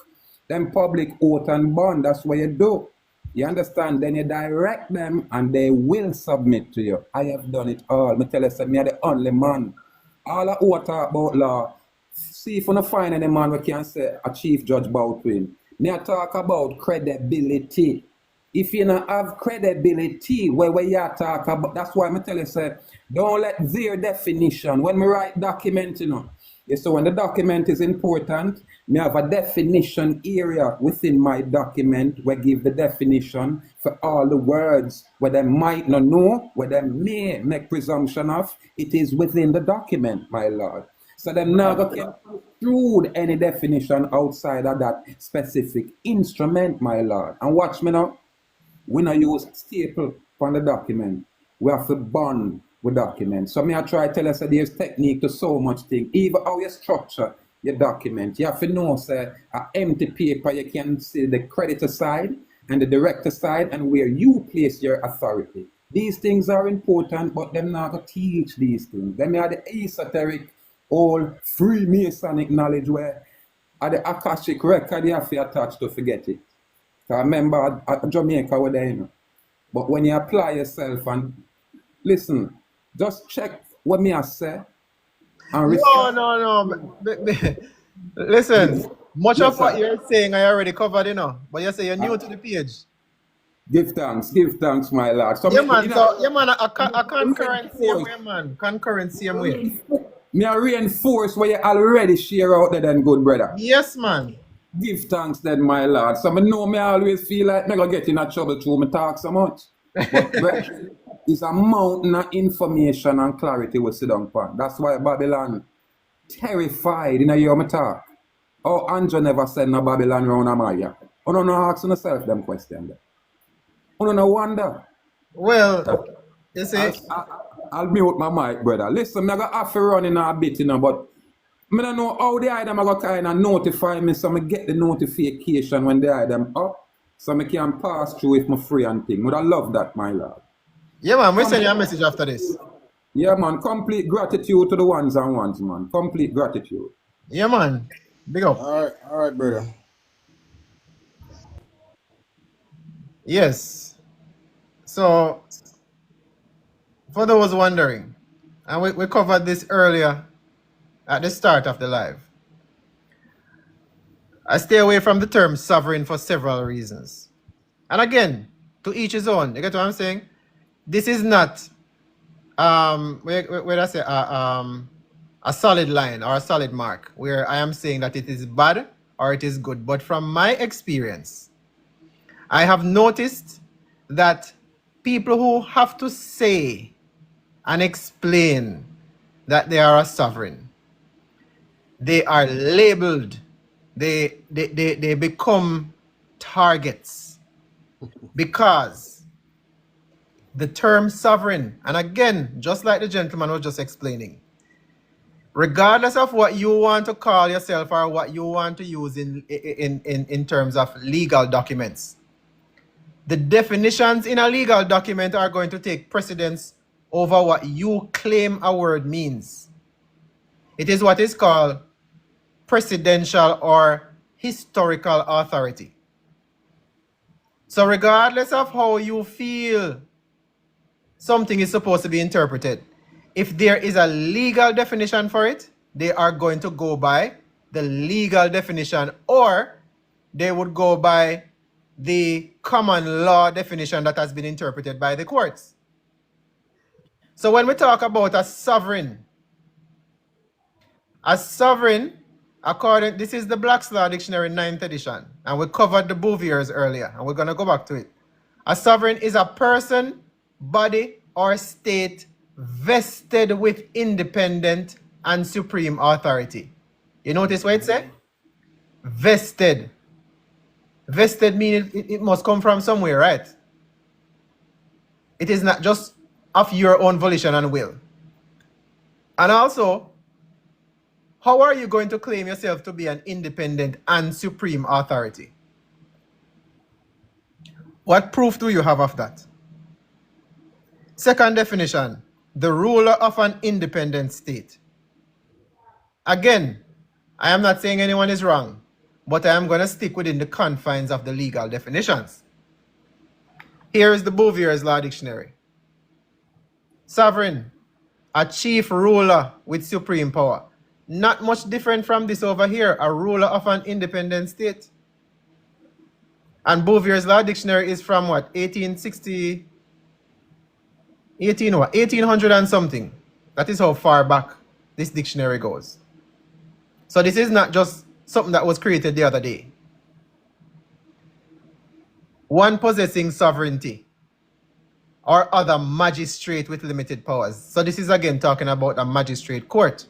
them public oath and bond. That's what you do. You understand? Then you direct them and they will submit to you. I have done it all. Me tell you, say, me are the only man. All I talk about law. See if you don't find any man we can say a Chief Judge Boutwin. Me I talk about credibility. If you don't have credibility, where you talk about, that's why I tell you, say, don't let their definition, when we write document, you know, so when the document is important, me have a definition area within my document where give the definition for all the words where they might not know, where they may make presumption of, it is within the document, my lord. So them never can include any definition outside of that specific instrument, my lord. And watch me now. We not use staple on the document. We have to bond with document. So me I try to tell us that there's technique to so much thing. Even how you structure your document. You have to know, say, an empty paper, you can see the creditor side and the director side and where you place your authority. These things are important, but them not to teach these things. Them are the esoteric, all Freemasonic knowledge where at the Akashic record you have to attach to forget it. I remember at Jamaica where they, you know. But when you apply yourself and listen, just check what me I say and Listen, much Yes, of what sir. you're saying I already covered, you know. But you say you're new to the page. Give thanks, my lord. So Yeah, me, man. you know, So, yeah, man, a concurrent same way, man. Concurrent same way. me I reinforce what you already share out there then, good brother. Yes, man. Give thanks then, my lord. So me know me always feel like me gonna get in a trouble through me talk so much. But brethren, it's a mountain of information and clarity we sit down upon. That's why Babylon terrified in a year me talk. Oh, Andrew never said no Babylon round Amaya. You don't know ask yourself them questions. You don't know wonder. Well, you see, I'll mute my mic, brother. Listen, I got have to run in a bit, you know, but I don't know how the item I got kind of notify me, so I get the notification when the item up, so I can pass through if I'm free and thing. But I love that, my lord. yeah, man. We send you a message after this. Yeah, man. Complete gratitude to the ones and ones, man. Complete gratitude. Yeah, man. Big up. All right, brother. Yes. So, for those wondering, and we covered this earlier at the start of the live, I stay away from the term sovereign for several reasons. And again, to each his own. You get what I'm saying? This is not, where I say, a solid line or a solid mark where I am saying that it is bad or it is good. But from my experience, I have noticed that people who have to say and explain that they are a sovereign, they are labeled, they become targets because the term sovereign, and again, just like the gentleman was just explaining, regardless of what you want to call yourself or what you want to use in terms of legal documents, the definitions in a legal document are going to take precedence over what you claim a word means. It is what is called precedential or historical authority. So regardless of how you feel something is supposed to be interpreted, if there is a legal definition for it, they are going to go by the legal definition, or they would go by the common law definition that has been interpreted by the courts. So when we talk about a sovereign, according, this is the Black's Law Dictionary 9th edition, and we covered the Bouviers earlier, and we're going to go back to it. A sovereign is a person, body, or state vested with independent and supreme authority. You notice what it said? Vested. Vested means it must come from somewhere, right? It is not just of your own volition and will. And also, how are you going to claim yourself to be an independent and supreme authority? What proof do you have of that? Second definition, the ruler of an independent state. Again, I am not saying anyone is wrong, but I am going to stick within the confines of the legal definitions. Here is the Bouvier's Law Dictionary. Sovereign, a chief ruler with supreme power. Not much different from this over here, a ruler of an independent state. And Bouvier's Law Dictionary is from what? 1800 and something. That is how far back this dictionary goes. So this is not just something that was created the other day. One possessing sovereignty or other magistrate with limited powers. So this is again talking about a magistrate court.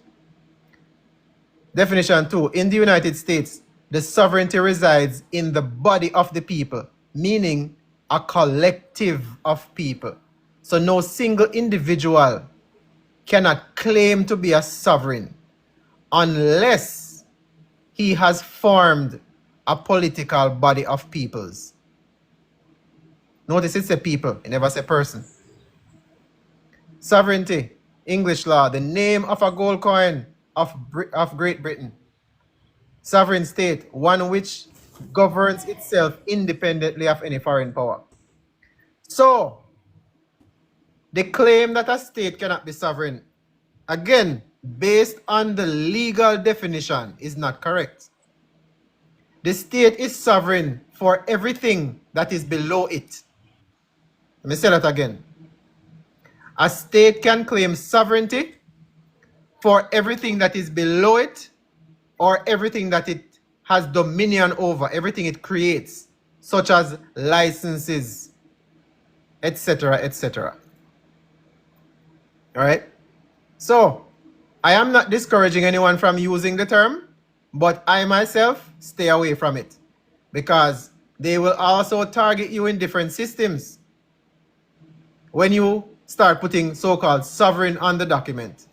Definition 2. In the United States, the sovereignty resides in the body of the people, meaning a collective of people. So no single individual cannot claim to be a sovereign unless he has formed a political body of peoples. Notice it's a people, it never say person. Sovereignty, English law, the name of a gold coin of Great Britain. Sovereign state, one which governs itself independently of any foreign power. So, the claim that a state cannot be sovereign, again, based on the legal definition, is not correct. The state is sovereign for everything that is below it. Let me say that again. A state can claim sovereignty for everything that is below it or everything that it has dominion over, everything it creates, such as licenses, etc., etc. All right? So, I am not discouraging anyone from using the term, but I myself stay away from it because they will also target you in different systems when you start putting so-called sovereign on the document,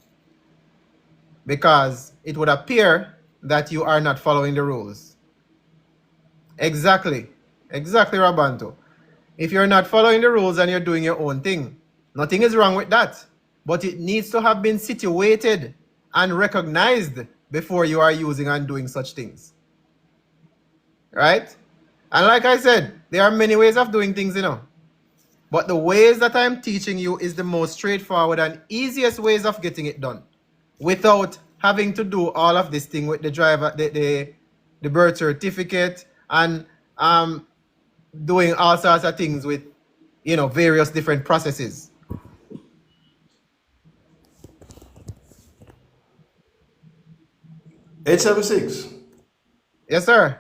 because it would appear that you are not following the rules. Exactly, Rabanto. If you're not following the rules and you're doing your own thing, nothing is wrong with that, but it needs to have been situated and recognized before you are using and doing such things. Right? And like I said, there are many ways of doing things, you know. But the ways that I'm teaching you is the most straightforward and easiest ways of getting it done without having to do all of this thing with the driver, the birth certificate, and doing all sorts of things with, you know, various different processes. $876. Yes, sir.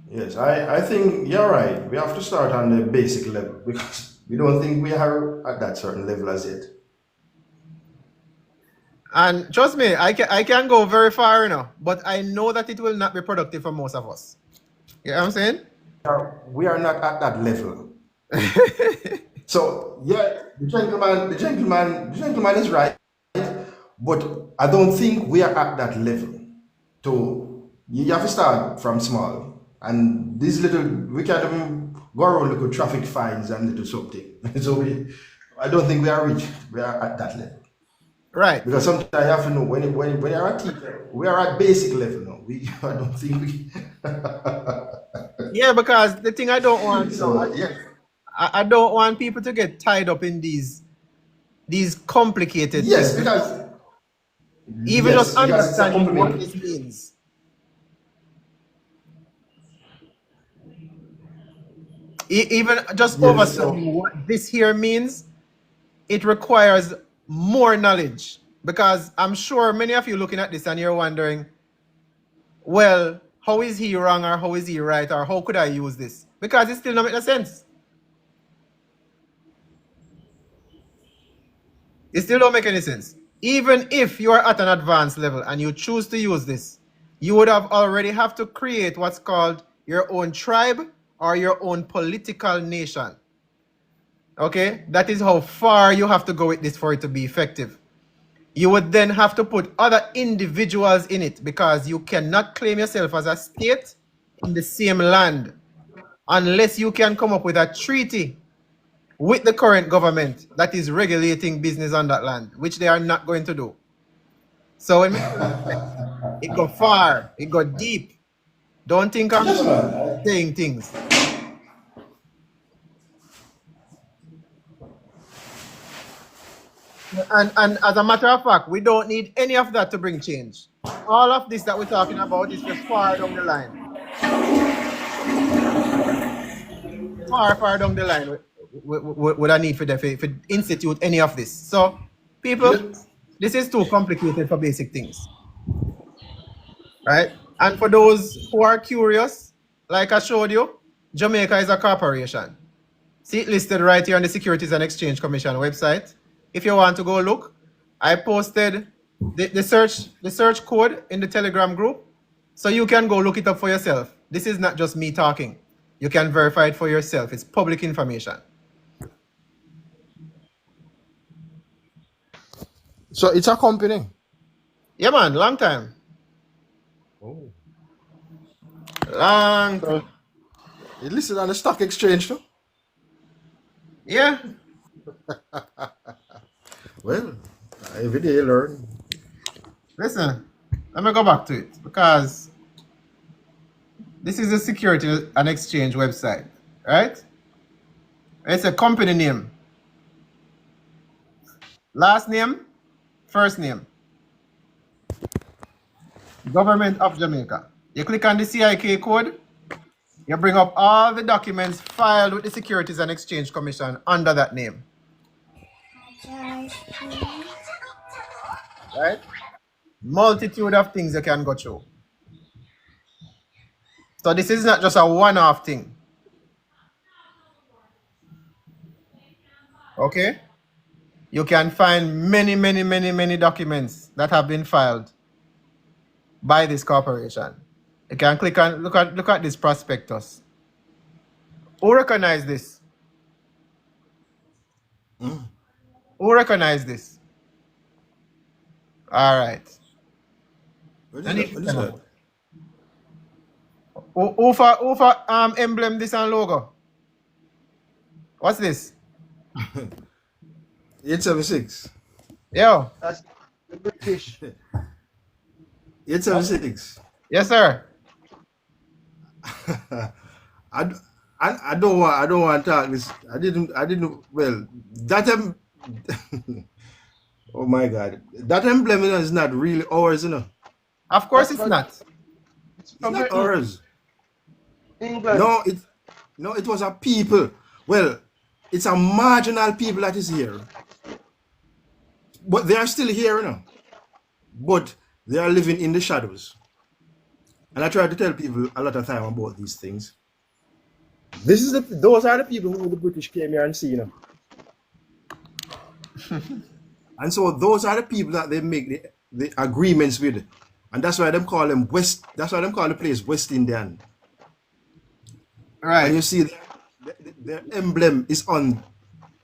Yes, I think you're right. We have to start on the basic level because we don't think we are at that certain level as yet. And trust me, I can go very far, you know, but I know that it will not be productive for most of us. You know what I'm saying? We are not at that level. So yeah, the gentleman is right, but I don't think we are at that level. So you have to start from small. And these little, we can't even go around little traffic fines and little something. So I don't think we are at that level. Right. Because sometimes you have to know when you're at teacher, we are at basic level now. I don't think we. Yeah, because the thing I don't want, you know, So yeah. I don't want people to get tied up in these complicated Yes, things. because Even yes, just because it's a understanding what compliment. this means. Even just Yes, so understanding what this here means, it requires more knowledge. Because I'm sure many of you looking at this and you're wondering, well, how is he wrong or how is he right or how could I use this? Because it still don't make no sense. It still don't make any sense. Even if you are at an advanced level and you choose to use this, you would have already have to create what's called your own tribe or your own political nation. Okay? That is how far you have to go with this for it to be effective. You would then have to put other individuals in it because you cannot claim yourself as a state in the same land unless you can come up with a treaty with the current government that is regulating business on that land, which they are not going to do. So when it go far, it go deep. Don't think I'm yes, man. saying things. And as a matter of fact, we don't need any of that to bring change. All of this that we're talking about is just far down the line. Far down the line would I need for institute any of this. So, people, this is too complicated for basic things. Right? And for those who are curious, like I showed you, Jamaica is a corporation. See it listed right here on the Securities and Exchange Commission website. If you want to go look, I posted the search code in the Telegram group, so you can go look it up for yourself. This is not just me talking. You can verify it for yourself. It's public information. So it's a company. Yeah, man, long time. Oh. Long So time. it listed on the stock exchange too. Yeah. Well, every day you learn. Listen, let me go back to it because this is a Security and Exchange website, right? It's a company name. Last name, first name. Government of Jamaica. You click on the CIK code, you bring up all the documents filed with the Securities and Exchange Commission under that name. Right? Multitude of things you can go through. So this is not just a one-off thing. Okay? You can find many documents that have been filed by this corporation. You can click on look at this prospectus. Who recognize this? Who recognize this? All right. What I is need that? to What is tell that? them. Who for emblem this and logo? What's this? 876. Yo. That's the British. 876. Yes, sir. I don't want to talk this. I didn't well that oh my god. That emblem is not really ours, you know. Of course it's not. It's It's from not Britain. ours. England. No, it was a people. Well, it's a marginal people that is here. But they are still here, you know. But they are living in the shadows. And I try to tell people a lot of time about these things. Those are the people who the British came here and see, you know. And so those are the people that they make the agreements with. And that's why they call them that's why they call the place West Indian. Right. And you see their emblem is on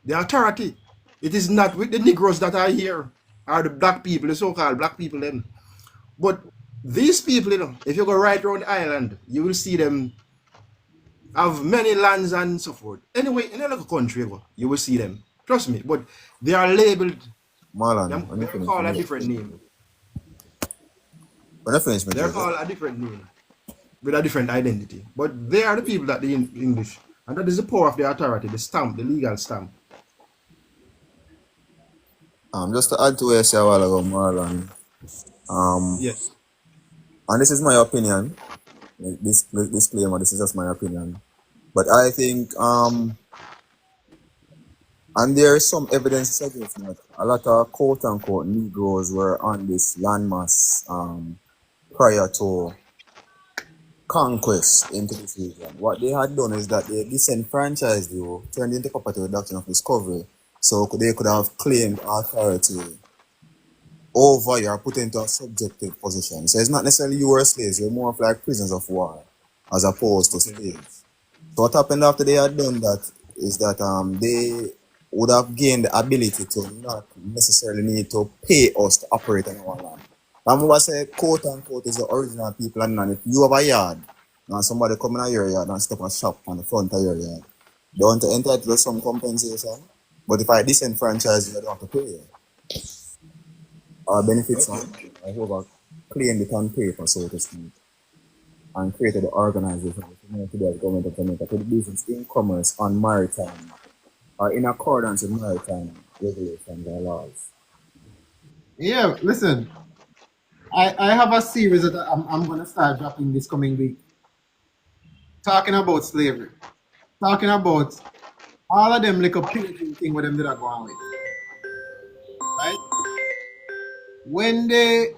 the authority. It is not with the Negroes that are here, or the black people, the so-called black people then. But these people, you know, if you go right around the island, you will see them have many lands and so forth. Anyway, in another country, you will see them. Trust me. But they are labeled, Marlon, when you they're finish, called a different name. when I finish, me They're just called a different name with a different identity. But they are the people that the English. And that is the power of the authority, the stamp, the legal stamp. just to add to what you said a while ago, Marlon. Yes. And this is my opinion. This disclaimer, this is just my opinion. But I think and there is some evidence suggesting that a lot of quote unquote Negroes were on this landmass prior to conquest into this region. What they had done is that they disenfranchised you, turned into property with doctrine of discovery, so they could have claimed authority over you or put into a subjective position. So it's not necessarily you were slaves, you're more of like prisoners of war as opposed to slaves. So what happened after they had done that is that they would have gained the ability to not necessarily need to pay us to operate on our land. And what I say quote unquote is the original people and if you have a yard and somebody come in your yard and stop a shop on the front of your yard, don't entitled to some compensation. But if I disenfranchise you, I don't have to pay you. Our benefits on I hope claimed it on paper, so to speak, and created the organization to the government of Jamaica to do business in commerce on maritime or in accordance with maritime regulations or laws. Yeah, listen. I have a series that I'm gonna start dropping this coming week. Talking about slavery. Talking about all of them little pillaging thing with them that are going with. Right? When the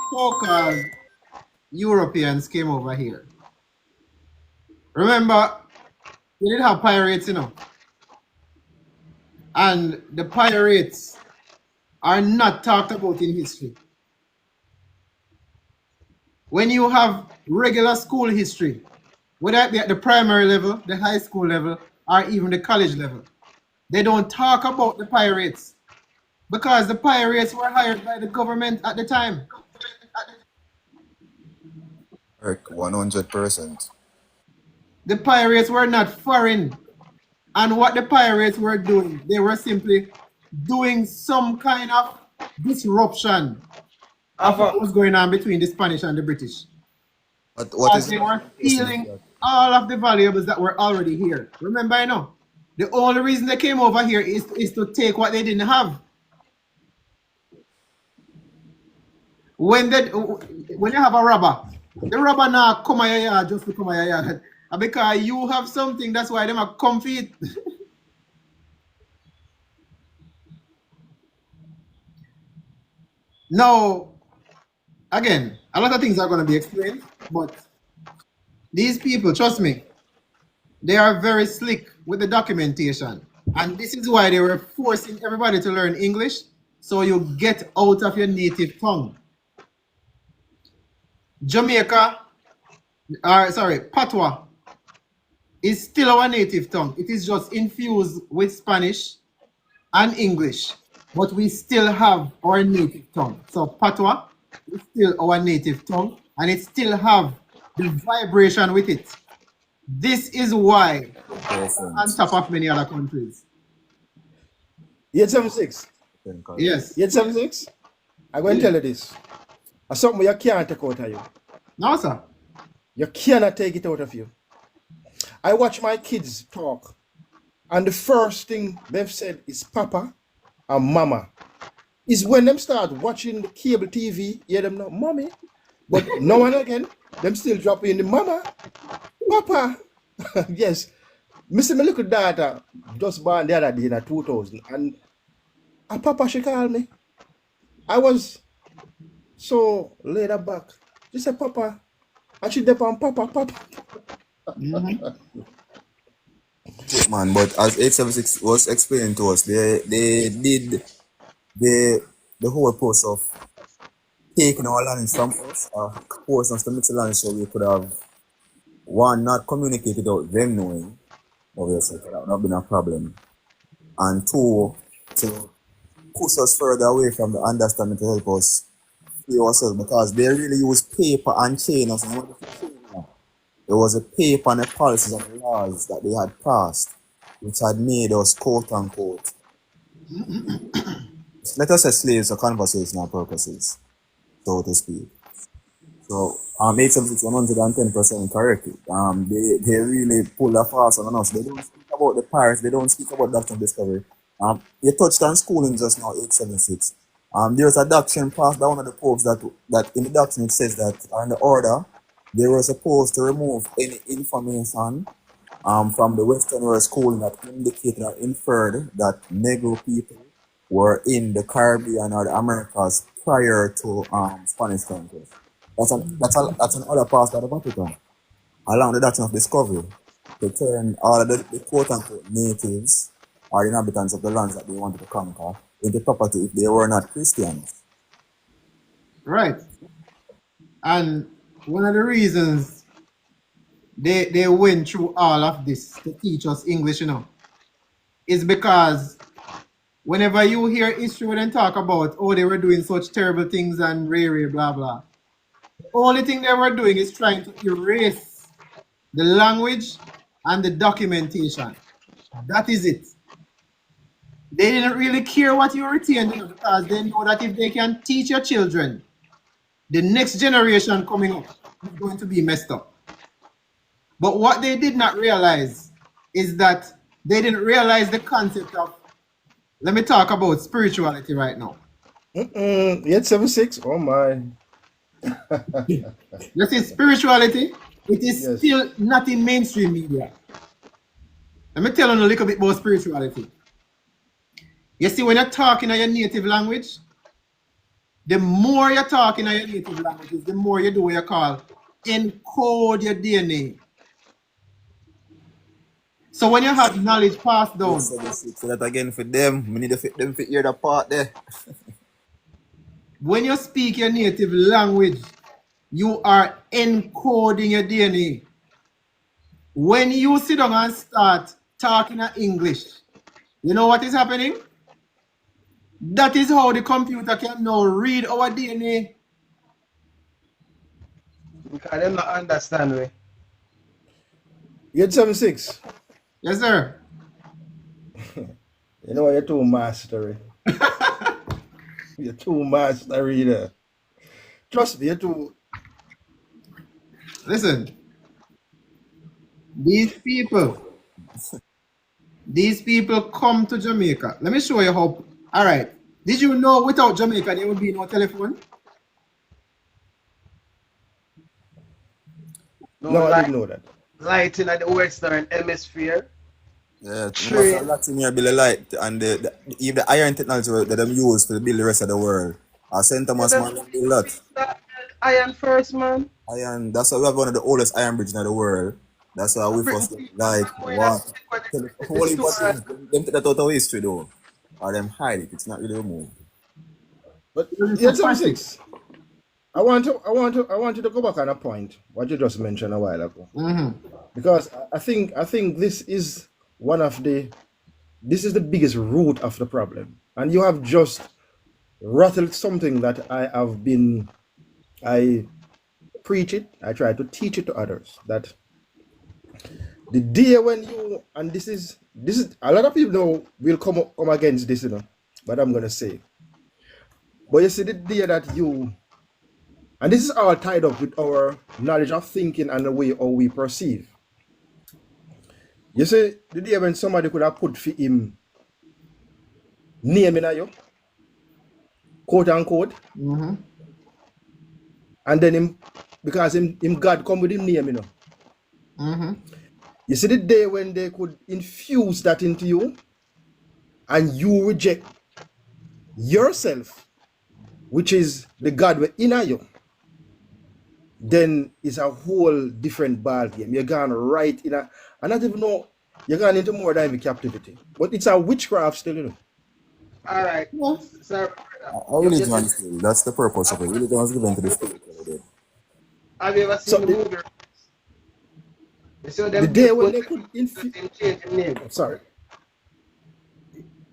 so-called Europeans came over here, remember, they did have pirates, you know. And the pirates are not talked about in history. when you have regular school history, whether it be at the primary level, the high school level, or even the college level, they don't talk about the pirates because the pirates were hired by the government at the time. Correct, 100%. The pirates were not foreign. And what the pirates were doing, they were simply doing some kind of disruption of what was going on between the Spanish and the British. But what As is they were stealing all of the valuables that were already here. Remember, I know, the only reason they came over here is to take what they didn't have. When you have a robber, the robber now come at your yard just to come at your yard. And because you have something, that's why them are come for it. Now, again, a lot of things are going to be explained, but these people, trust me, they are very slick with the documentation. And this is why they were forcing everybody to learn English, so you get out of your native tongue. Patois is still our native tongue. It is just infused with Spanish and English, but we still have our native tongue. So Patois is still our native tongue, and it still have the vibration with it. This is why on top of many other countries. 876. Yes. 876. I'm going to tell you this. It's something you can't take out of you. No, sir. You cannot take it out of you. I watch my kids talk, and the first thing they've said is Papa and Mama. Is when them start watching the cable TV, hear them know Mommy, but now and again, them still drop in the Mama, Papa. Yes. Mr. My little daughter just born the other day in 2000, and a Papa she called me. I was so laid back. She said, Papa, and she dep on Papa. Man, but as 876 was explaining to us, they did the whole process of taking our lands from us, forcing us to mix the land, so we could have, one, not communicated without them knowing, obviously that would not been a problem, and two, to push us further away from the understanding to help us free ourselves, because they really use paper and chain us. And there was a paper and the policies and the laws that they had passed, which had made us, quote unquote, let us say slaves for conversational purposes, so to speak. So 876 110% correct. They really pull a fast on us. They don't speak about the pirates, they don't speak about doctrine discovery. You touched on schooling just now, 876. There's a doctrine passed by one of the popes that in the doctrine it says that in the order they were supposed to remove any information from the Western world schooling that indicated or inferred that Negro people were in the Caribbean or the Americas prior to Spanish conquest. That's another part of the Vatican, along the doctrine of discovery, to turn all of the quote-unquote natives or inhabitants of the lands that they wanted to conquer into property if they were not Christians. Right. And one of the reasons they went through all of this to teach us English, is because whenever you hear history and talk about, oh, they were doing such terrible things and blah, blah, the only thing they were doing is trying to erase the language and the documentation. That is it. They didn't really care what you retained, because they know that if they can teach your children, the next generation coming up is going to be messed up. But what they did not realize is that they didn't realize the concept of, let me talk about spirituality right now. 876, oh my. You see, spirituality, it is still not in mainstream media. Let me tell you a little bit about spirituality. You see, when you're talking in your native language, the more you're talking in your native language, the more you do what you call encode your DNA. So when you have knowledge passed down. So that again for them, we need to fit them to hear the part there. When you speak your native language, you are encoding your DNA. When you sit down and start talking in English, you know what is happening? That is how the computer can now read our DNA. Because them not understand we. 876. Yes, sir. You know, you're too mastery. You're too mastery there. Trust me, you're too. Listen, these people come to Jamaica. Let me show you how. All right. Did you know without Jamaica there would be no telephone? No, I didn't know that. Light in the Western Hemisphere. Yeah, Trade. a lot in here build a light and even the iron technology that them use to build the rest of the world. St. Thomas man build that. Iron first, man. Iron, that's why we have one of the oldest iron bridges in the world. That's why we first like what holy things. Them take that out of history though. Or them hide it, it's not really removed. But 876. I want you to go back on a point what you just mentioned a while ago. Because I think this is the biggest root of the problem. And you have just rattled something that I preach it, I try to teach it to others, that the day when you, and this is a lot of people know will come against this, but I'm gonna say. But you see the day that you, and this is all tied up with our knowledge of thinking and the way how we perceive. You see, the day when somebody could have put for him name in you, quote unquote, and then him, because him God come with him name, You see the day when they could infuse that into you, and you reject yourself, which is the God within you, then it's a whole different ball game. You're gone right in a, I not even know, you're gone into more than captivity. But it's a witchcraft still, All right. So, Religion still, that's the purpose of it. Religion was given to the spirit. have you ever seen the movie? So the day when they could infuse. Sorry.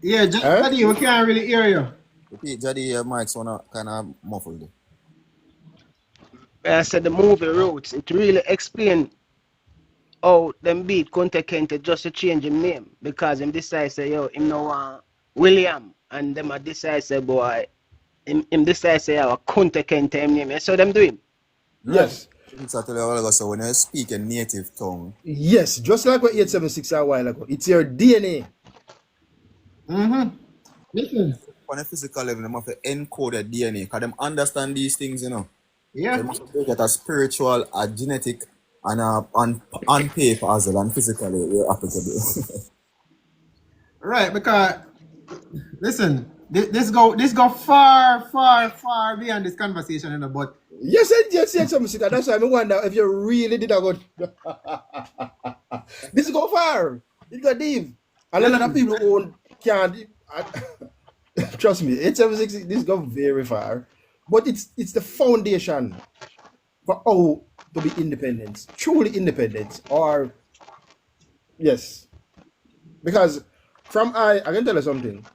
Yeah, Jody, we can't really hear you. Repeat, Jody, your mic's kind of muffled. I said the movie Roots, it really explained how them beat Kunta Kinte just to change his name, because him decide say, yo, him no want William, and them a decide say, boy, him decide say, yo, Kunta Kinte him name. So them do him. Yes. So when you speak a native tongue. Yes, just like what 876 a while ago. It's your DNA. Listen. On a physical level, they have to encode their DNA because they understand these things, Yeah. They must get a spiritual, a genetic, and on paper as well, and physically, we're applicable. Right, because listen, this go far beyond this conversation, but Yes, something. That's why I wonder if you really did a good. This go far. It got deep. And a lot of people who can't. Trust me, 876. This go very far, but it's the foundation for how to be independent, truly independent, or yes, because I can tell you something.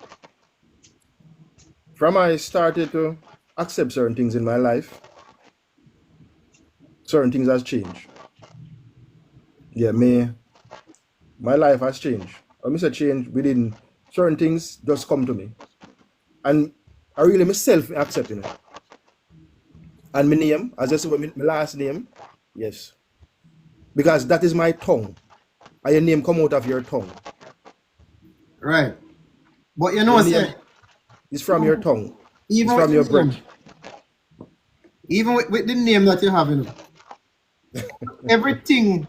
From I started to accept certain things in my life, certain things has changed. Yeah, my life has changed. When I say change, within certain things just come to me. And I really myself accepting it. And my name, as I said, my last name, yes. Because that is my tongue. And your name come out of your tongue. Right. But you know, it's from your tongue. Even it's from your breath. Even with the name that you have, everything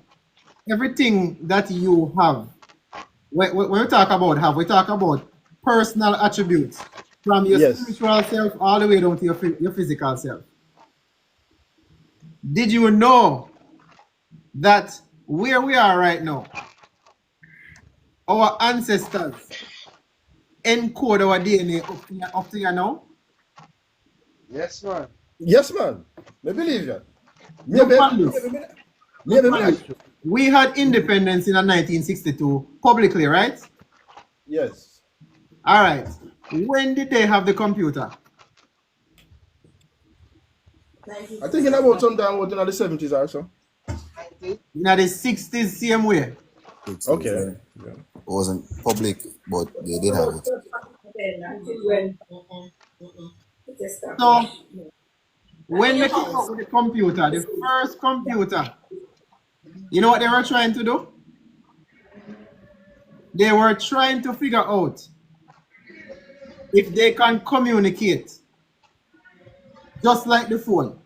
that you have, when we talk about we talk about personal attributes from your spiritual self all the way down to your physical self. Did you know that where we are right now, our ancestors encode our DNA up to you now? Yes, man. Yes, man. I believe that. Look Maybe, on this. maybe, Look maybe, on this. We had independence in 1962 publicly, right? yes. All right. When did they have the computer? I think in about sometime about in the 70s or so. In the 60s, same way. Okay. It wasn't public, but they did have it. So when they came up with the computer, the first computer, you know what they were trying to do? They were trying to figure out if they can communicate just like the phone,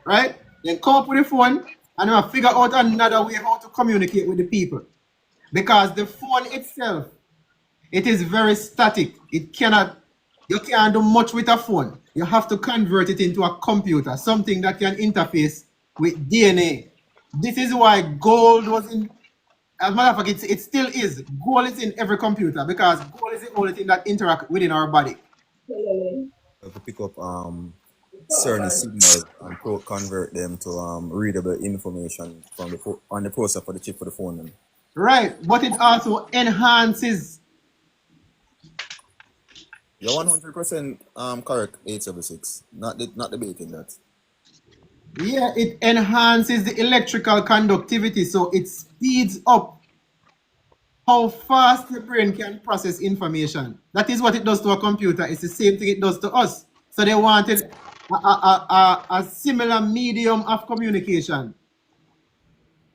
right? Then come up with the phone and they will figure out another way how to communicate with the people. Because the phone itself, it is very static. It cannot, you can't do much with a phone. You have to convert it into a computer, something that can interface with DNA. This is why gold was in, as a matter of fact, it still is. Gold is in every computer because gold is the only thing that interacts within our body. To pick up certain signals and convert them to readable information from the on the processor for the chip for the phone. Then. Right, but it also enhances. You're 100% correct, 876. Not debating that. Yeah, it enhances the electrical conductivity, so it speeds up how fast the brain can process information. That is what it does to a computer. It's the same thing it does to us. So they wanted a similar medium of communication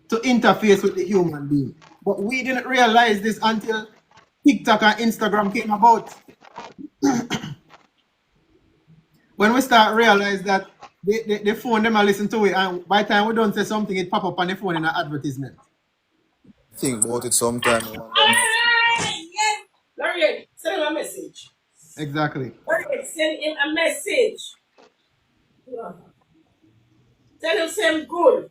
to interface with the human being. But we didn't realize this until TikTok and Instagram came about. When we start realize that the phone them and listen to it, and by the time we don't say something, it pop up on the phone in an advertisement. Think about it sometime. Laureate, send him a message. Exactly. Laureate, send him a message. Yeah. Tell him same good.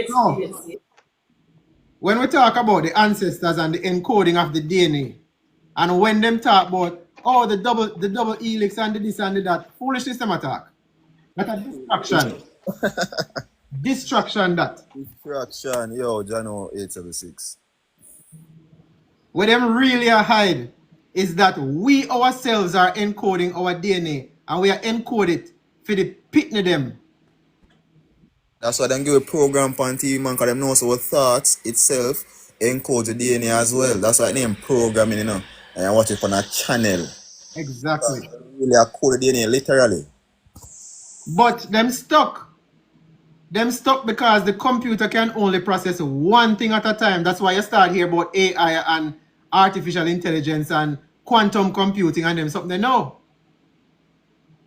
So, when we talk about the ancestors and the encoding of the DNA, and when them talk about the double helix and the this and the that, foolishness them attack. That's a distraction. Distraction that. Distraction, yo, Jano 876. What them really hide is that we ourselves are encoding our DNA and we are encoded for the pitney them. That's why they give a program on TV, man, because them know so thoughts itself encodes the DNA as well. That's why they name programming, you know. And I watch it on a channel. Exactly. Really a code DNA, literally. But them stuck. Them stuck because the computer can only process one thing at a time. That's why you start hear about AI and artificial intelligence and quantum computing and them something they know.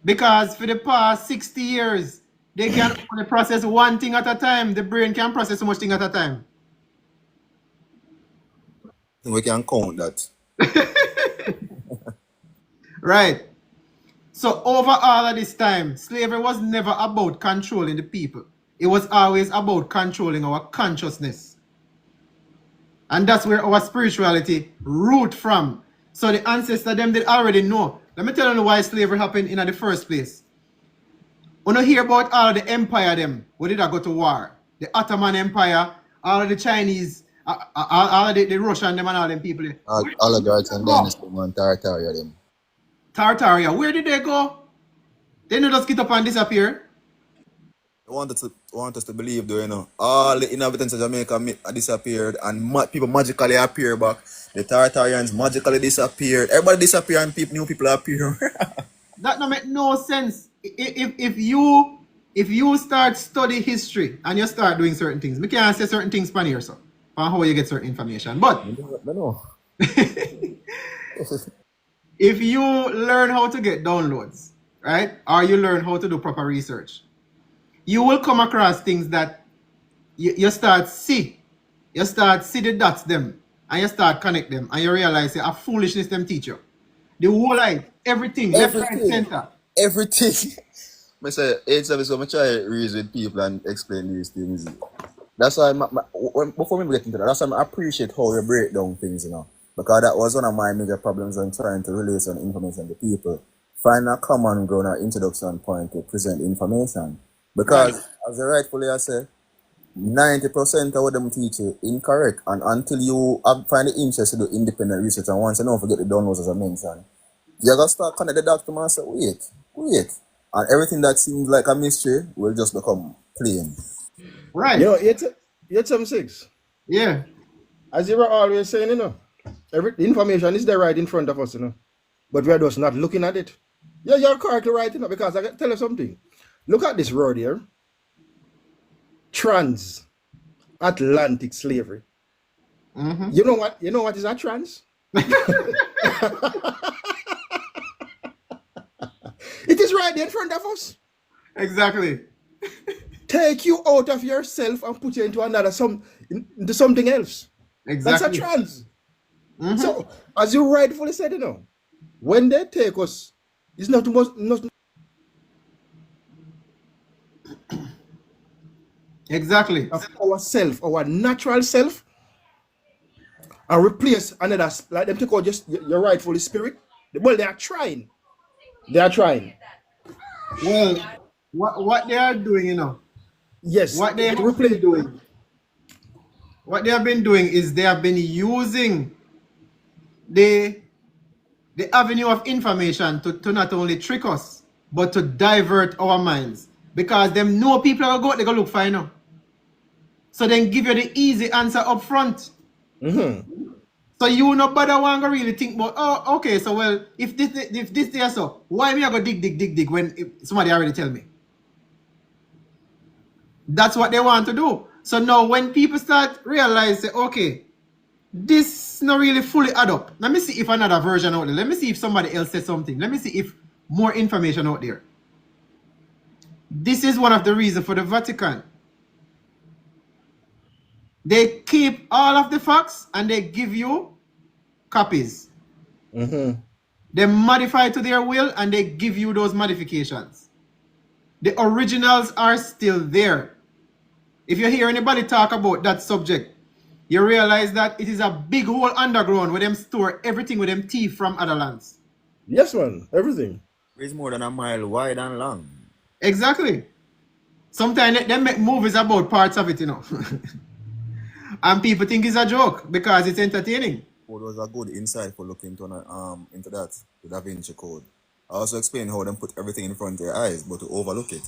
Because for the past 60 years, they can only process one thing at a time. The brain can process so much thing at a time. We can count that. Right. So over all of this time, slavery was never about controlling the people. It was always about controlling our consciousness. And that's where our spirituality root from. So the ancestors them did already know. Let me tell you why slavery happened in the first place. When you hear about all the empire them, where did I go to war? The Ottoman Empire, all of the Chinese, all of the Russian them and all them people. Oligarchs and dynasty and Tartaria them. Tartaria, where did they go? They don't just get up and disappear. They want us to believe though, you know. All the inhabitants of Jamaica disappeared and people magically appear back. The Tartarians magically disappeared. Everybody disappeared and new people appear. That don't make no sense. If you start study history and you start doing certain things, we can't say certain things pan here, so on how you get certain information. But if you learn how to get downloads, right, or you learn how to do proper research, you will come across things that you start see the dots them, and you start connect them, and you realize a foolishness them teach you. The whole life, everything, left, right, center. Everything. I say, 877, I try to reason with people and explain these things. That's why, before we get into that, that's why I appreciate how you break down things, you know. Because that was one of my major problems when trying to relay some information to people. find a common ground or introduction point to present information. Right. Because, as I rightfully I say, 90% of what them teach you incorrect. And until you find the interest to do independent research, and once you don't forget the downloads as I mentioned, you're going to start connect the document and say, wait. And everything that seems like a mystery will just become plain. Right. You know, yet some six. Yeah. As you were always saying, you know, the information is there right in front of us, you know. But we are just not looking at it. Yeah, you're correctly right, you know, because I can tell you something. Look at this road here. Transatlantic slavery. Mm-hmm. You know what is a trans? It is right there in front of us. Exactly. Take you out of yourself and put you into into something else. Exactly. That's a trans. Mm-hmm. So, as you rightfully said, you know, when they take us, it's not exactly of ourself, our natural self, and replace another, like them take out just your rightful spirit. Well, they are trying. Well, what they are doing, you know. Yes. What they have been doing. What they have been doing is they have been using the avenue of information to not only trick us, but to divert our minds. Because them know people are going to go look for, you know. So then give you the easy answer up front. Mm-hmm. So you no bother want to really think about, oh, okay, so well, if this there so, why me I go dig when somebody already tell me? That's what they want to do. So now when people start realize, okay, this not really fully add up. Let me see if another version out there. Let me see if somebody else says something. Let me see if more information out there. This is one of the reasons for the Vatican. They keep all of the facts and they give you copies. Mm-hmm. They modify to their will and they give you those modifications. The originals are still there. If you hear anybody talk about that subject, you realize that it is a big hole underground where them store everything with them teeth from other lands. Yes, man. Everything. It's more than a mile wide and long. Exactly. Sometimes they make movies about parts of it, you know. And people think it's a joke because it's entertaining. Code was a good insight for looking into that, the Da Vinci Code. I also explained how them put everything in front of their eyes, but to overlook it.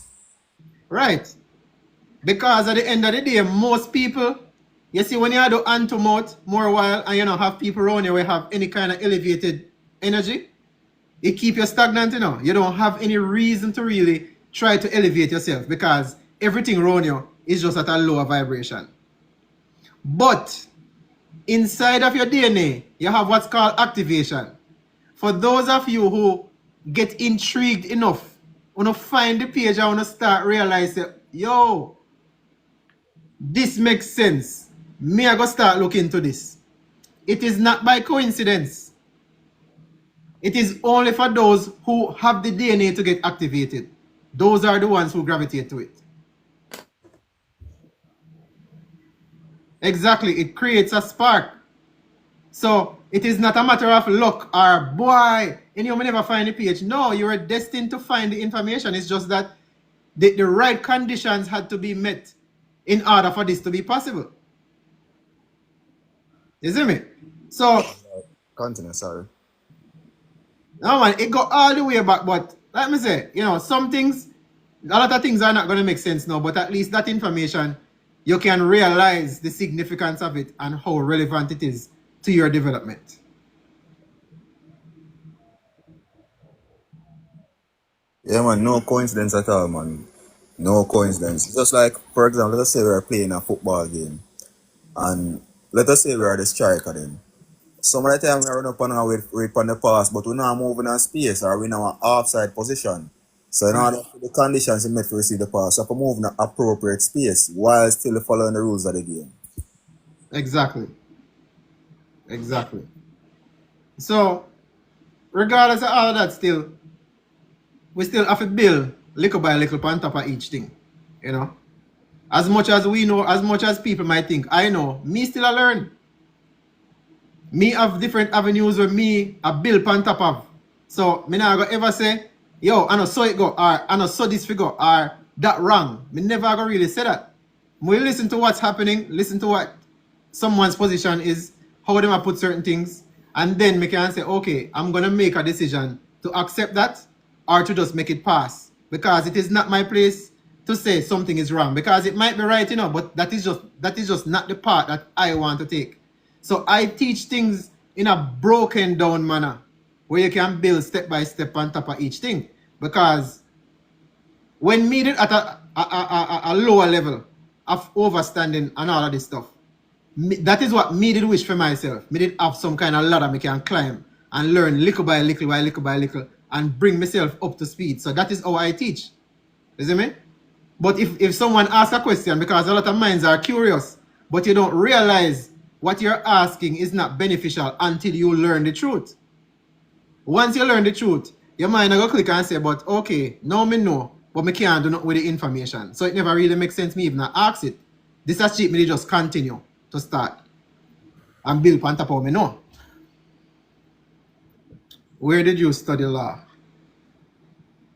Right. Because at the end of the day, most people, you see, when you do hand to mouth more while and you know have people around you who have any kind of elevated energy, it keep you stagnant, you know. You don't have any reason to really try to elevate yourself because everything around you is just at a lower vibration. But inside of your DNA, you have what's called activation. For those of you who get intrigued enough, want to find the page and want to start realizing, yo, this makes sense. Me, I go start looking into this. It is not by coincidence. It is only for those who have the DNA to get activated. Those are the ones who gravitate to it. Exactly, it creates a spark. So it is not a matter of luck or boy, and you may never find the page. No, you are destined to find the information. It's just that the right conditions had to be met in order for this to be possible. You see me? So continue, sorry. No man, it go all the way back, but let me say, you know, some things, a lot of things are not going to make sense now, but at least that information, you can realize the significance of it and how relevant it is to your development. Yeah, man, no coincidence at all, man. No coincidence. Just like, for example, let us say we're playing a football game, and let us say we are the striker then. Some of the time we run up and wait on the pass, but we're not moving in space or we're in our offside position. So in order for the conditions you make to receive the pass, you have to move in an appropriate space while still following the rules of the game. Exactly. Exactly. So, regardless of all of that still, we still have to build little by little on top of each thing. You know? As much as we know, as much as people might think, I know, me still a learn. Me have different avenues where me a build on top of. So me never go ever say, yo, I know so it go, or I know so this figure, or that wrong. Me never go really say that. We listen to what's happening, listen to what someone's position is, how them I put certain things, and then me can say, okay, I'm gonna make a decision to accept that or to just make it pass. Because it is not my place to say something is wrong. Because it might be right, but that is just not the part that I want to take. So I teach things in a broken down manner where you can build step by step on top of each thing. Because when me did at a lower level of overstanding and all of this stuff, that is what me did wish for myself. Me did have some kind of ladder me can climb and learn little by little by little by little and bring myself up to speed. So that is how I teach. You see me? But if someone asks a question, because a lot of minds are curious, but you don't realize what you're asking is not beneficial until you learn the truth. Once you learn the truth, your mind will go click and say, but okay, now me know, but me can't do nothing with the information. So it never really makes sense me even ask it. This is cheap, me just continue to start and build on top of me know. Where did you study law?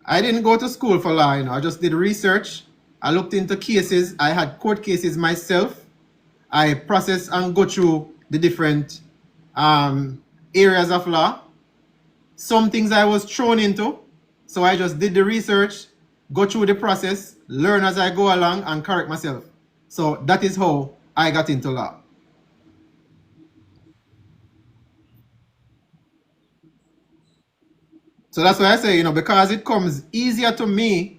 I didn't go to school for law, I just did research. I looked into cases. I had court cases myself. I processed and go through the different areas of law. Some things I was thrown into, so I just did the research, go through the process, learn as I go along, and correct myself. So that is how I got into law. So that's why I say, because it comes easier to me,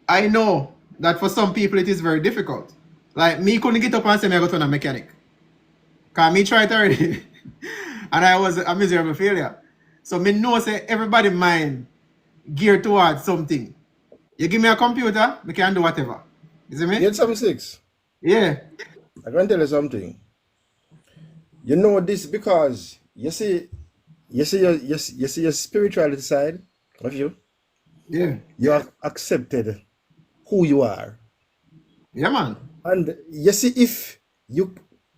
I know that for some people it is very difficult. Like me couldn't get up and say me I go to a mechanic. Because me tried already. And I was a miserable failure. So me know say everybody mind geared towards something. You give me a computer, me can do whatever. You see me? 876. Yeah. I can tell you something. You know this because you see your spirituality side of you. Yeah. You have accepted who you are. Yeah, man. And you see, if you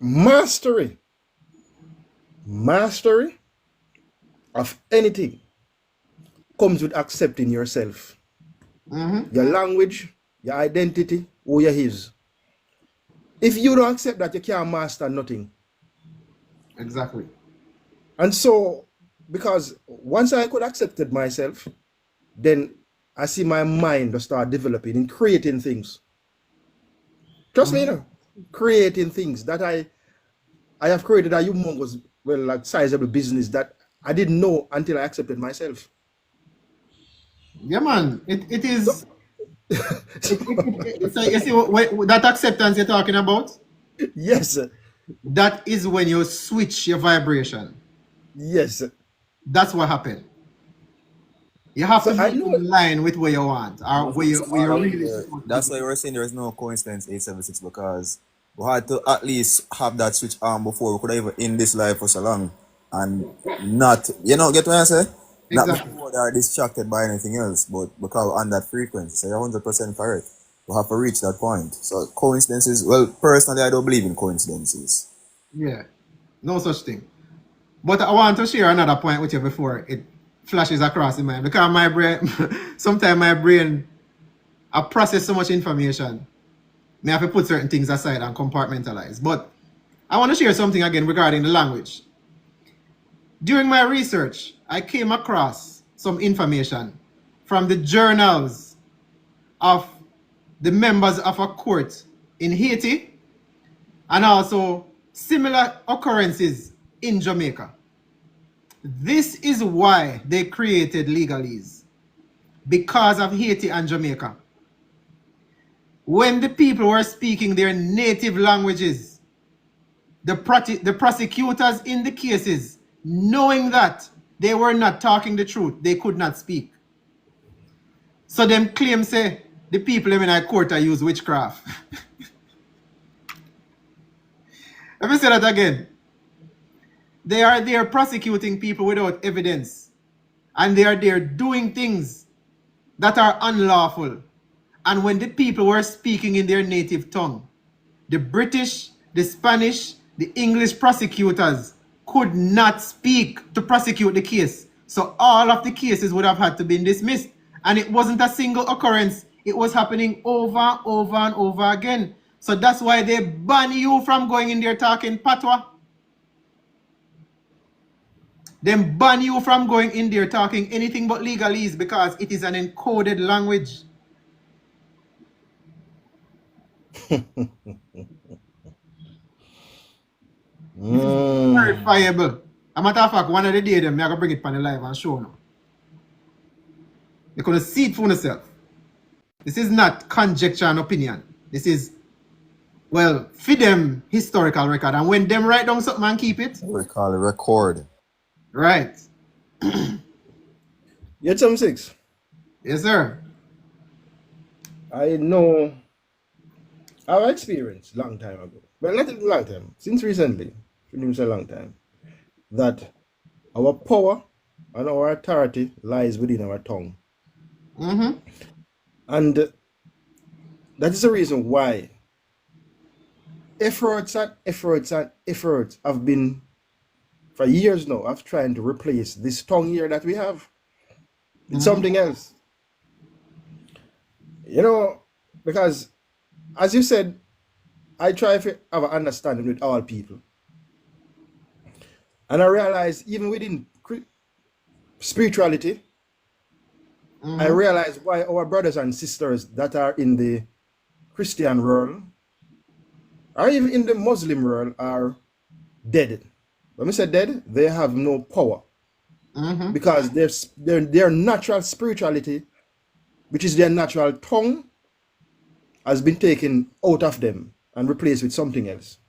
mastery of anything comes with accepting yourself. Your language, your identity, who you is. If you don't accept that, you can't master nothing. Exactly. And so, because once I could accept it myself, then I see my mind to start developing and creating things. Trust me, creating things that I have created a humongous, like sizable business that I didn't know until I accepted myself. Yeah, man. It is. It's like, you see that acceptance you're talking about? Yes. That is when you switch your vibration. Yes. That's what happened. You have to be in line with what you want, or where you really. That's why we're saying there is no coincidence 876, because we had to at least have that switch on before we could have even in this life for so long and not, get what I say? Not Exactly. before they are distracted by anything else, but because on that frequency, so you're 100% correct. We have to reach that point. So coincidences, well, personally, I don't believe in coincidences. Yeah, no such thing. But I want to share another point with you before it flashes across in mind, because my brain, sometimes my brain, I process so much information. I have to put certain things aside and compartmentalize. But I want to share something again regarding the language. During my research, I came across some information from the journals of the members of a court in Haiti and also similar occurrences in Jamaica. This is why they created legalese, because of Haiti and Jamaica. When the people were speaking their native languages, the prosecutors in the cases, knowing that they were not talking the truth, they could not speak. So them claim say the people in a court are use witchcraft. Let me say that again. They are there prosecuting people without evidence. And they are there doing things that are unlawful. And when the people were speaking in their native tongue, the British, the Spanish, the English prosecutors could not speak to prosecute the case So all of the cases would have had to be dismissed. And it wasn't a single occurrence. It was happening over and over again. So that's why they ban you from going in there talking patois. They ban you from going in there talking anything but legalese because it is an encoded language. Verifiable. A matter of fact, one of the day them, I'm going to bring it on the live and show now. You're going to see it for yourself. This is not conjecture and opinion. This is, well, for them historical record. And when them write down something and keep it. We call it record. Right. You had some six? Yes, sir. I know our experience long time ago. But not a long time. Since recently. Shouldn't even say a long time. That our power and our authority lies within our tongue. Mm-hmm. And that is the reason why efforts have been for years now of trying to replace this tongue here that we have with something else. You know, because as you said, I try to have an understanding with all people. And I realize even within spirituality, I realize why our brothers and sisters that are in the Christian world, or even in the Muslim world, are dead. When we say dead, they have no power. Because their natural spirituality, which is their natural tongue, has been taken out of them and replaced with something else.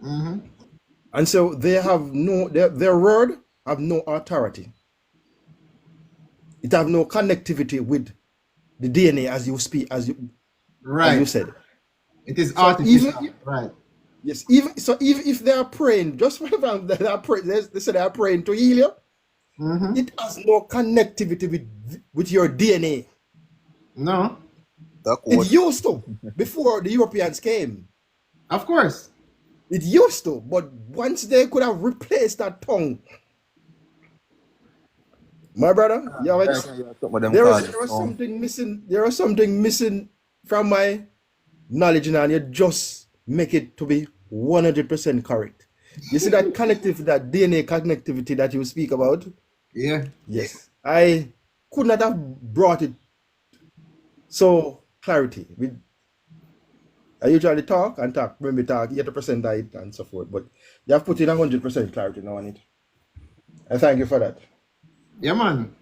And so they have no, their word have no authority. It have no connectivity with the DNA as you speak, as you said. It is So artificial. Right. Yes, even if they are praying, just for the fact that they are praying, they say they are praying to heal you, it has no connectivity with your DNA. No. It used to before the Europeans came. Of course. It used to, but once they could have replaced that tongue, my brother, there was something missing. There was something missing from my knowledge, and you just make it to be 100% correct. You see that connectivity, that DNA connectivity that you speak about? Yeah. Yes. I could not have brought it so clarity. I usually talk when we talk 80% of it and so forth, but you have put in 100% clarity now on it. I thank you for that. Yeah, man.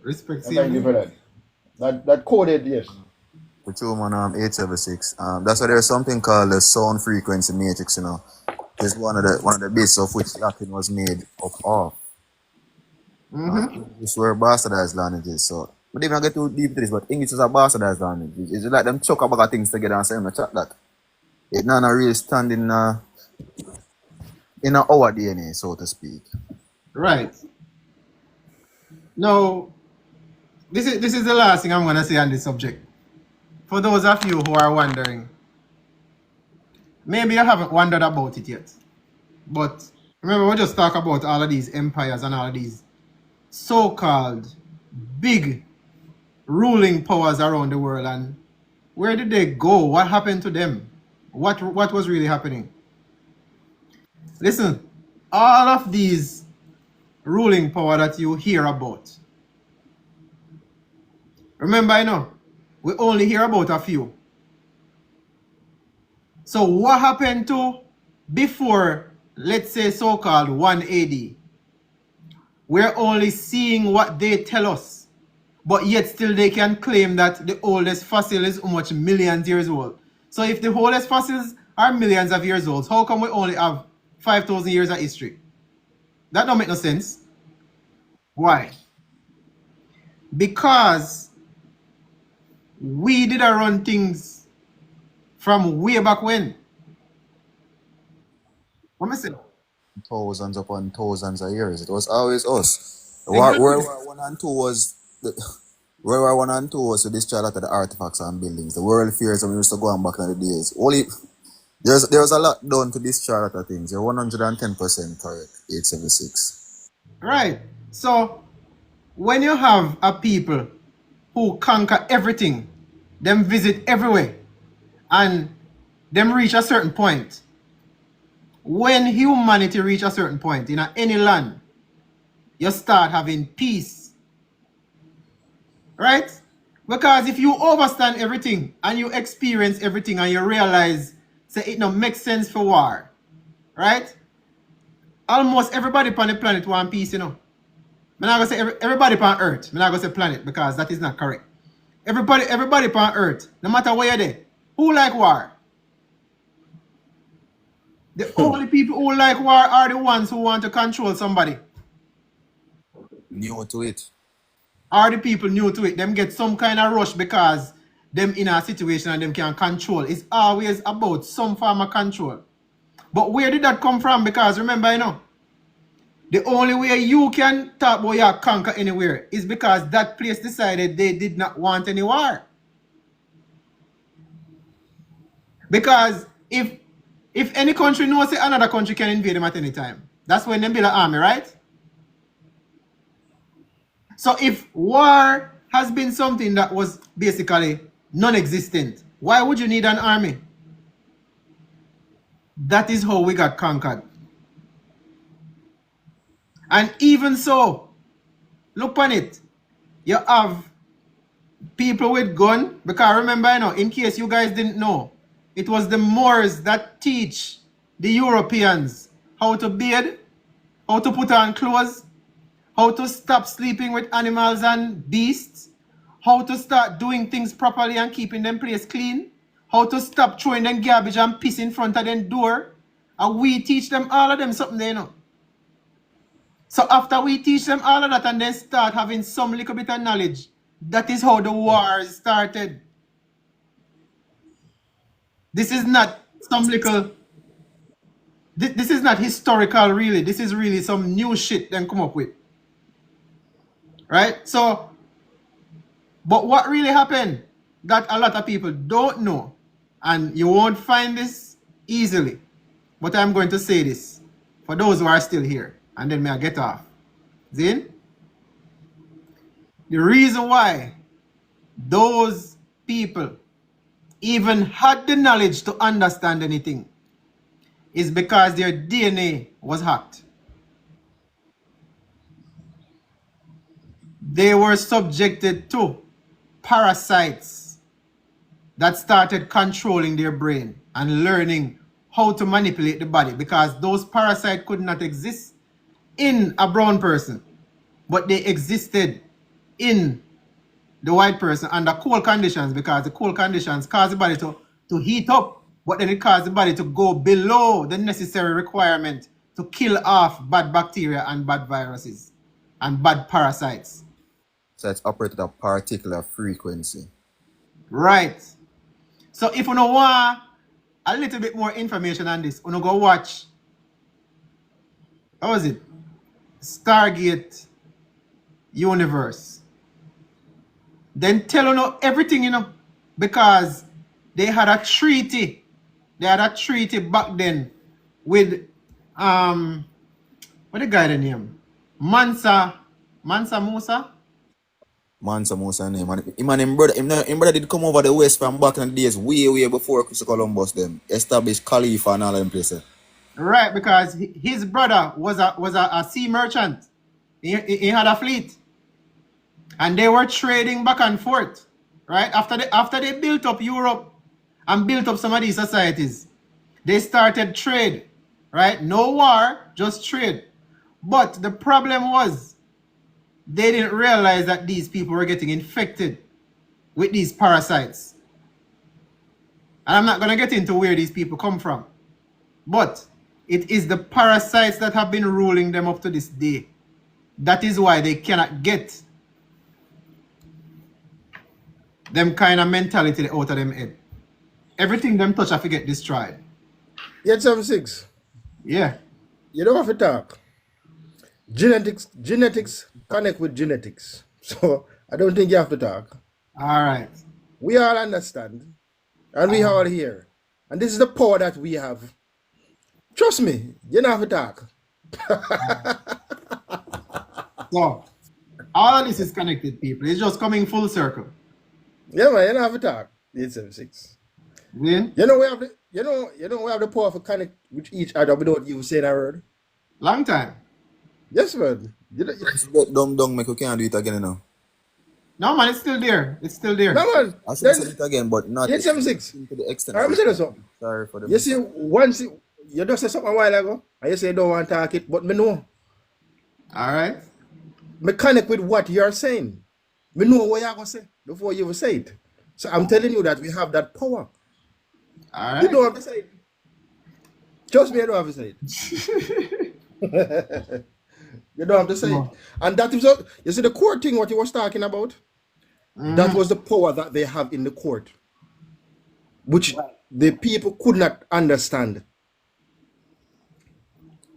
Respect. Thank you for that. That coded, yes. With you, man, 876. That's why there's something called the sound frequency matrix, you know. It's one of the bits of which Latin was made up of. It's where bastardized languages. So, but even I get too deep into this, but English is a bastardized language. It's like them chuck a bag of things together and say, I'm gonna chat that. It's not a real standing in our DNA, so to speak. Right. Now, this is the last thing I'm gonna say on this subject. For those of you who are wondering, maybe you haven't wondered about it yet. But remember, we just talk about all of these empires and all of these so-called big ruling powers around the world, and where did they go? What happened to them? What was really happening? Listen, all of these ruling power that you hear about, remember, I know we only hear about a few. So what happened to before, let's say, so-called 1 AD? We're only seeing what they tell us, but yet still they can claim that the oldest fossil is how much millions years old. So if the oldest fossils are millions of years old, how come we only have 5,000 years of history? That don't make no sense. Why? Because we did run things from way back when. What am I saying? Thousands upon thousands of years. It was always us. World War 1 and 2 was World War 1 and 2 was to destroy a lot of the artifacts and buildings. The world fears when we used to go on back in the days. There was a lot done to destroy a lot of things. You're 110% correct, 876. Right. So when you have a people who conquer everything, them visit everywhere, and them reach a certain point, when humanity reach a certain point in any land, you start having peace, right? Because if you understand everything and you experience everything and you realize say it no make sense for war, right? Almost everybody on the planet want peace, you know. I'm not gonna say everybody on Earth. I'm not gonna say planet because that is not correct. Everybody on Earth, no matter where you're there, who like war? The only people who like war are the ones who want to control somebody. New to it. Are the people new to it? Them get some kind of rush because them in a situation and them can control. It's always about some form of control. But where did that come from? Because remember, you know, the only way you can talk about your conquer anywhere is because that place decided they did not want any war. Because if any country knows that another country can invade them at any time, that's when they build an army, right? So if war has been something that was basically non-existent, why would you need an army? That is how we got conquered. And even so, look on it. You have people with gun, because remember, you know, in case you guys didn't know, it was the Moors that teach the Europeans how to bathe, how to put on clothes, how to stop sleeping with animals and beasts, how to start doing things properly and keeping them place clean, how to stop throwing them garbage and piss in front of them door. And we teach them all of them something they know. So after we teach them all of that and then start having some little bit of knowledge, that is how the wars started. This is not some little, this is not historical really. This is really some new shit them come up with. Right? So, but what really happened that a lot of people don't know, and you won't find this easily, but I'm going to say this for those who are still here, and then may I get off. Zin? The reason why those people even had the knowledge to understand anything is because their DNA was hacked. They were subjected to parasites that started controlling their brain and learning how to manipulate the body, because those parasites could not exist in a brown person, but they existed in the white person under cold conditions, because the cold conditions cause the body to heat up, but then it caused the body to go below the necessary requirement to kill off bad bacteria and bad viruses and bad parasites. So it's operated at a particular frequency. Right. So if you know want a little bit more information on this, you go watch, how was it? Stargate Universe. Then tell you know everything, you know, because they had a treaty. They had a treaty back then with what the guy the name? Mansa Musa? Mansa Musa name. And him brother did come over the west from back in the days, way before Christopher Columbus them. Established Khalifa and all them places. Right, because his brother was a sea merchant. He had a fleet. And they were trading back and forth. Right? After they built up Europe and built up some of these societies, they started trade. Right? No war, just trade. But the problem was they didn't realize that these people were getting infected with these parasites. And I'm not going to get into where these people come from. But it is the parasites that have been ruling them up to this day. That is why they cannot get them kind of mentality out of them head. Everything them touch, I forget destroyed. Yet some six. Yeah. You don't have to talk. Genetics connect with genetics. So I don't think you have to talk. All right. We all understand. And we all hear. And this is the power that we have. Trust me, you don't have to talk. So all of this is connected, people. It's just coming full circle. Yeah, man, you don't have to talk. 876. Win? You know we have the we have the power to connect with each other without you saying a word. Long time. Yes, man. Get dumb, make you can't do it again, you know. No, man, it's still there. It's still there. No, man. I should say it again, but not 876. to the extent. Let me tell you something. Sorry for the You see, once you just said something a while ago, and you say you don't want to talk it, but me know. All right. Me connect with what you're saying. Me know what you're going to say before you even say it. So I'm telling you that we have that power. All right. You don't have to say it. Trust me, you don't have to say it. You don't have to say it. And that is, you see the court thing, what you was talking about? That was the power that they have in the court, which the people could not understand.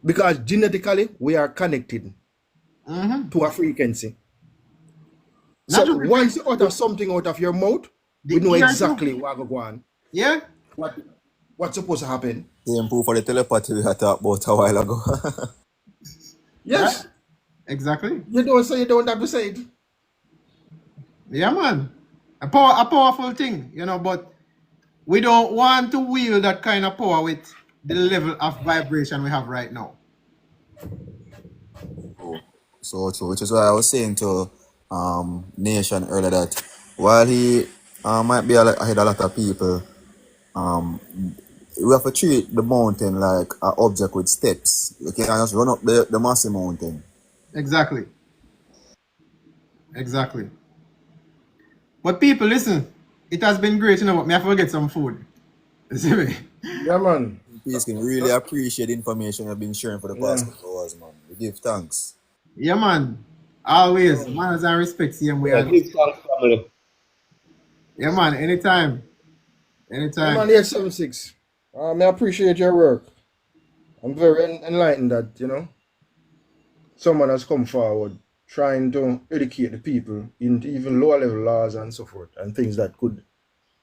Because genetically, we are connected to a frequency. So once you utter something out of your mouth, we know exactly what going on. Yeah? What's supposed to happen. Same proof for the telepathy we had talked about a while ago. Yes. Exactly. You don't say you don't have to say it. Yeah, man. A powerful thing, you know, but we don't want to wield that kind of power with the level of vibration we have right now. So true, which is why I was saying to Nation earlier that while he might be ahead of a lot of people, we have to treat the mountain like an object with steps. You can't just run up the massive mountain. Exactly. Exactly. But people, listen, it has been great, you know, but me have to get some food. You see me? Yeah, man. Please can really appreciate the information you've been sharing for the past couple hours, man. We give thanks. Yeah, man. Always. Manners and respect, same way. Yeah, give thanks, family. Yeah, man. Anytime. Anytime. Yeah, man, 876. I appreciate your work. I'm very enlightened that, you know, someone has come forward trying to educate the people in even lower level laws and so forth and things that could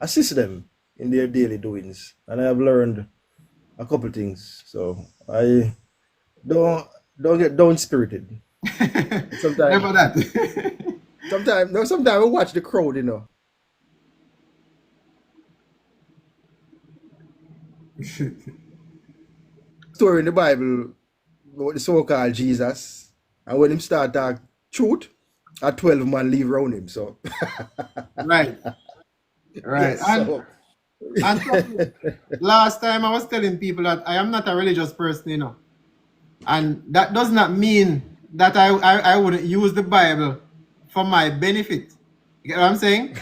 assist them in their daily doings. And I have learned a couple things. So I don't get down spirited. Sometimes Never that. sometimes I watch the crowd, you know. Story in the Bible about the so-called Jesus, and when him start talk truth, a 12 man leave around him. So Right. Right. yes, And so last time I was telling people that I am not a religious person, you know. And that does not mean that I wouldn't use the Bible for my benefit. You get what I'm saying?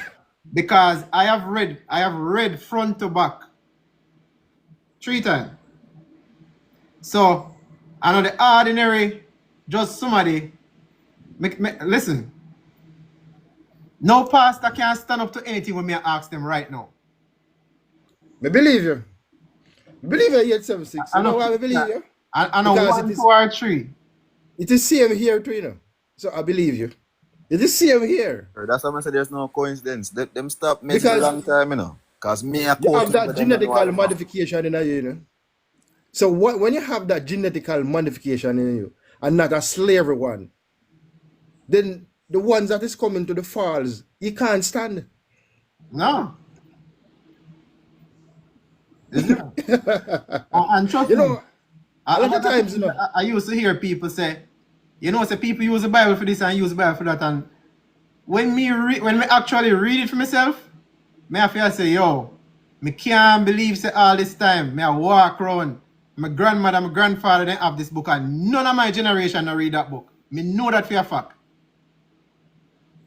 Because I have read front to back 3 times. So I know the ordinary, just somebody, listen, no pastor can stand up to anything when me ask them right now. I believe you. I believe you 876. You know why I believe you? I know Because 1, 2, or 3. it is same here too, you know. So I believe you. It is same here. That's why I said there's no coincidence. Let them stop messing a Because long time, you know. Because me, I you have quote that genetical modification in you, you know. So when you have that genetical modification in you and not a slavery one, then the ones that is coming to the falls, you can't stand. No. And trust You me, know, a lot of times, you know, I used to hear people say, you know, say people use the Bible for this and use the Bible for that. And when me actually read it for myself, me I feel say, yo, me can't believe say all this time. Me I walk around. My grandmother, my grandfather didn't have this book, and none of my generation don't read that book. Me know that for a fact.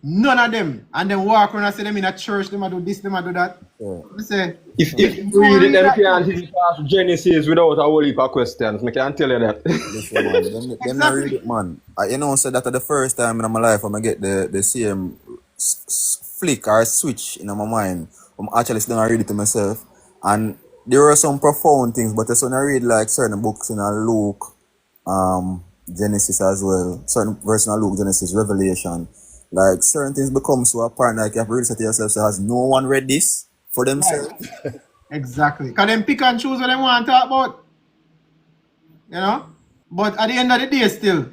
None of them. And then walk around and say them in a church, them a do this, them a do that. I say, If you read it, them can't read past Genesis without a whole heap of questions. I can tell you that. Listen, man, them not read it, man. You know, said that the first time in my life when I get the same flick or switch in my mind, I'm actually still read it to myself. And there were some profound things, but when I read like certain books in Luke, Genesis as well, certain verses in Luke, Genesis, Revelation, like certain things become so apparent, like you have to read it to yourself, so has no one read this for themselves? exactly. Can them pick and choose what they want to talk about? You know? But at the end of the day still,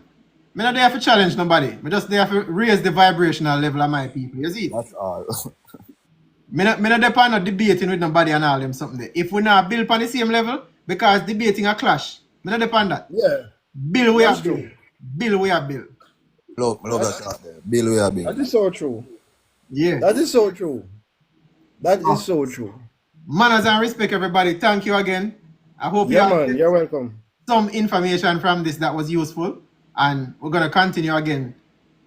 Me not there to challenge nobody. Me just there to raise the vibrational level of my people. You see? That's all. Me not there for not debating with nobody and all them something there. If we not build on the same level, because debating a clash, me not there on that. Yeah, Build we that's are build. true. Build we are build. Love that shot there. Bill we are big. That is so true. Yeah. That is so true. That is so true. Manners and respect, everybody. Thank you again. I hope you Yeah, have man. You're welcome. some information from this that was useful. And we're going to continue again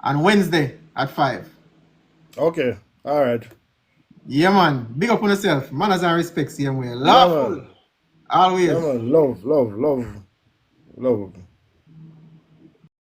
on Wednesday at 5. Okay. All right. Yeah, man. Big up on yourself. Manners and respect, same way. Yeah, Lawful. man. Always. Yeah, man. Love.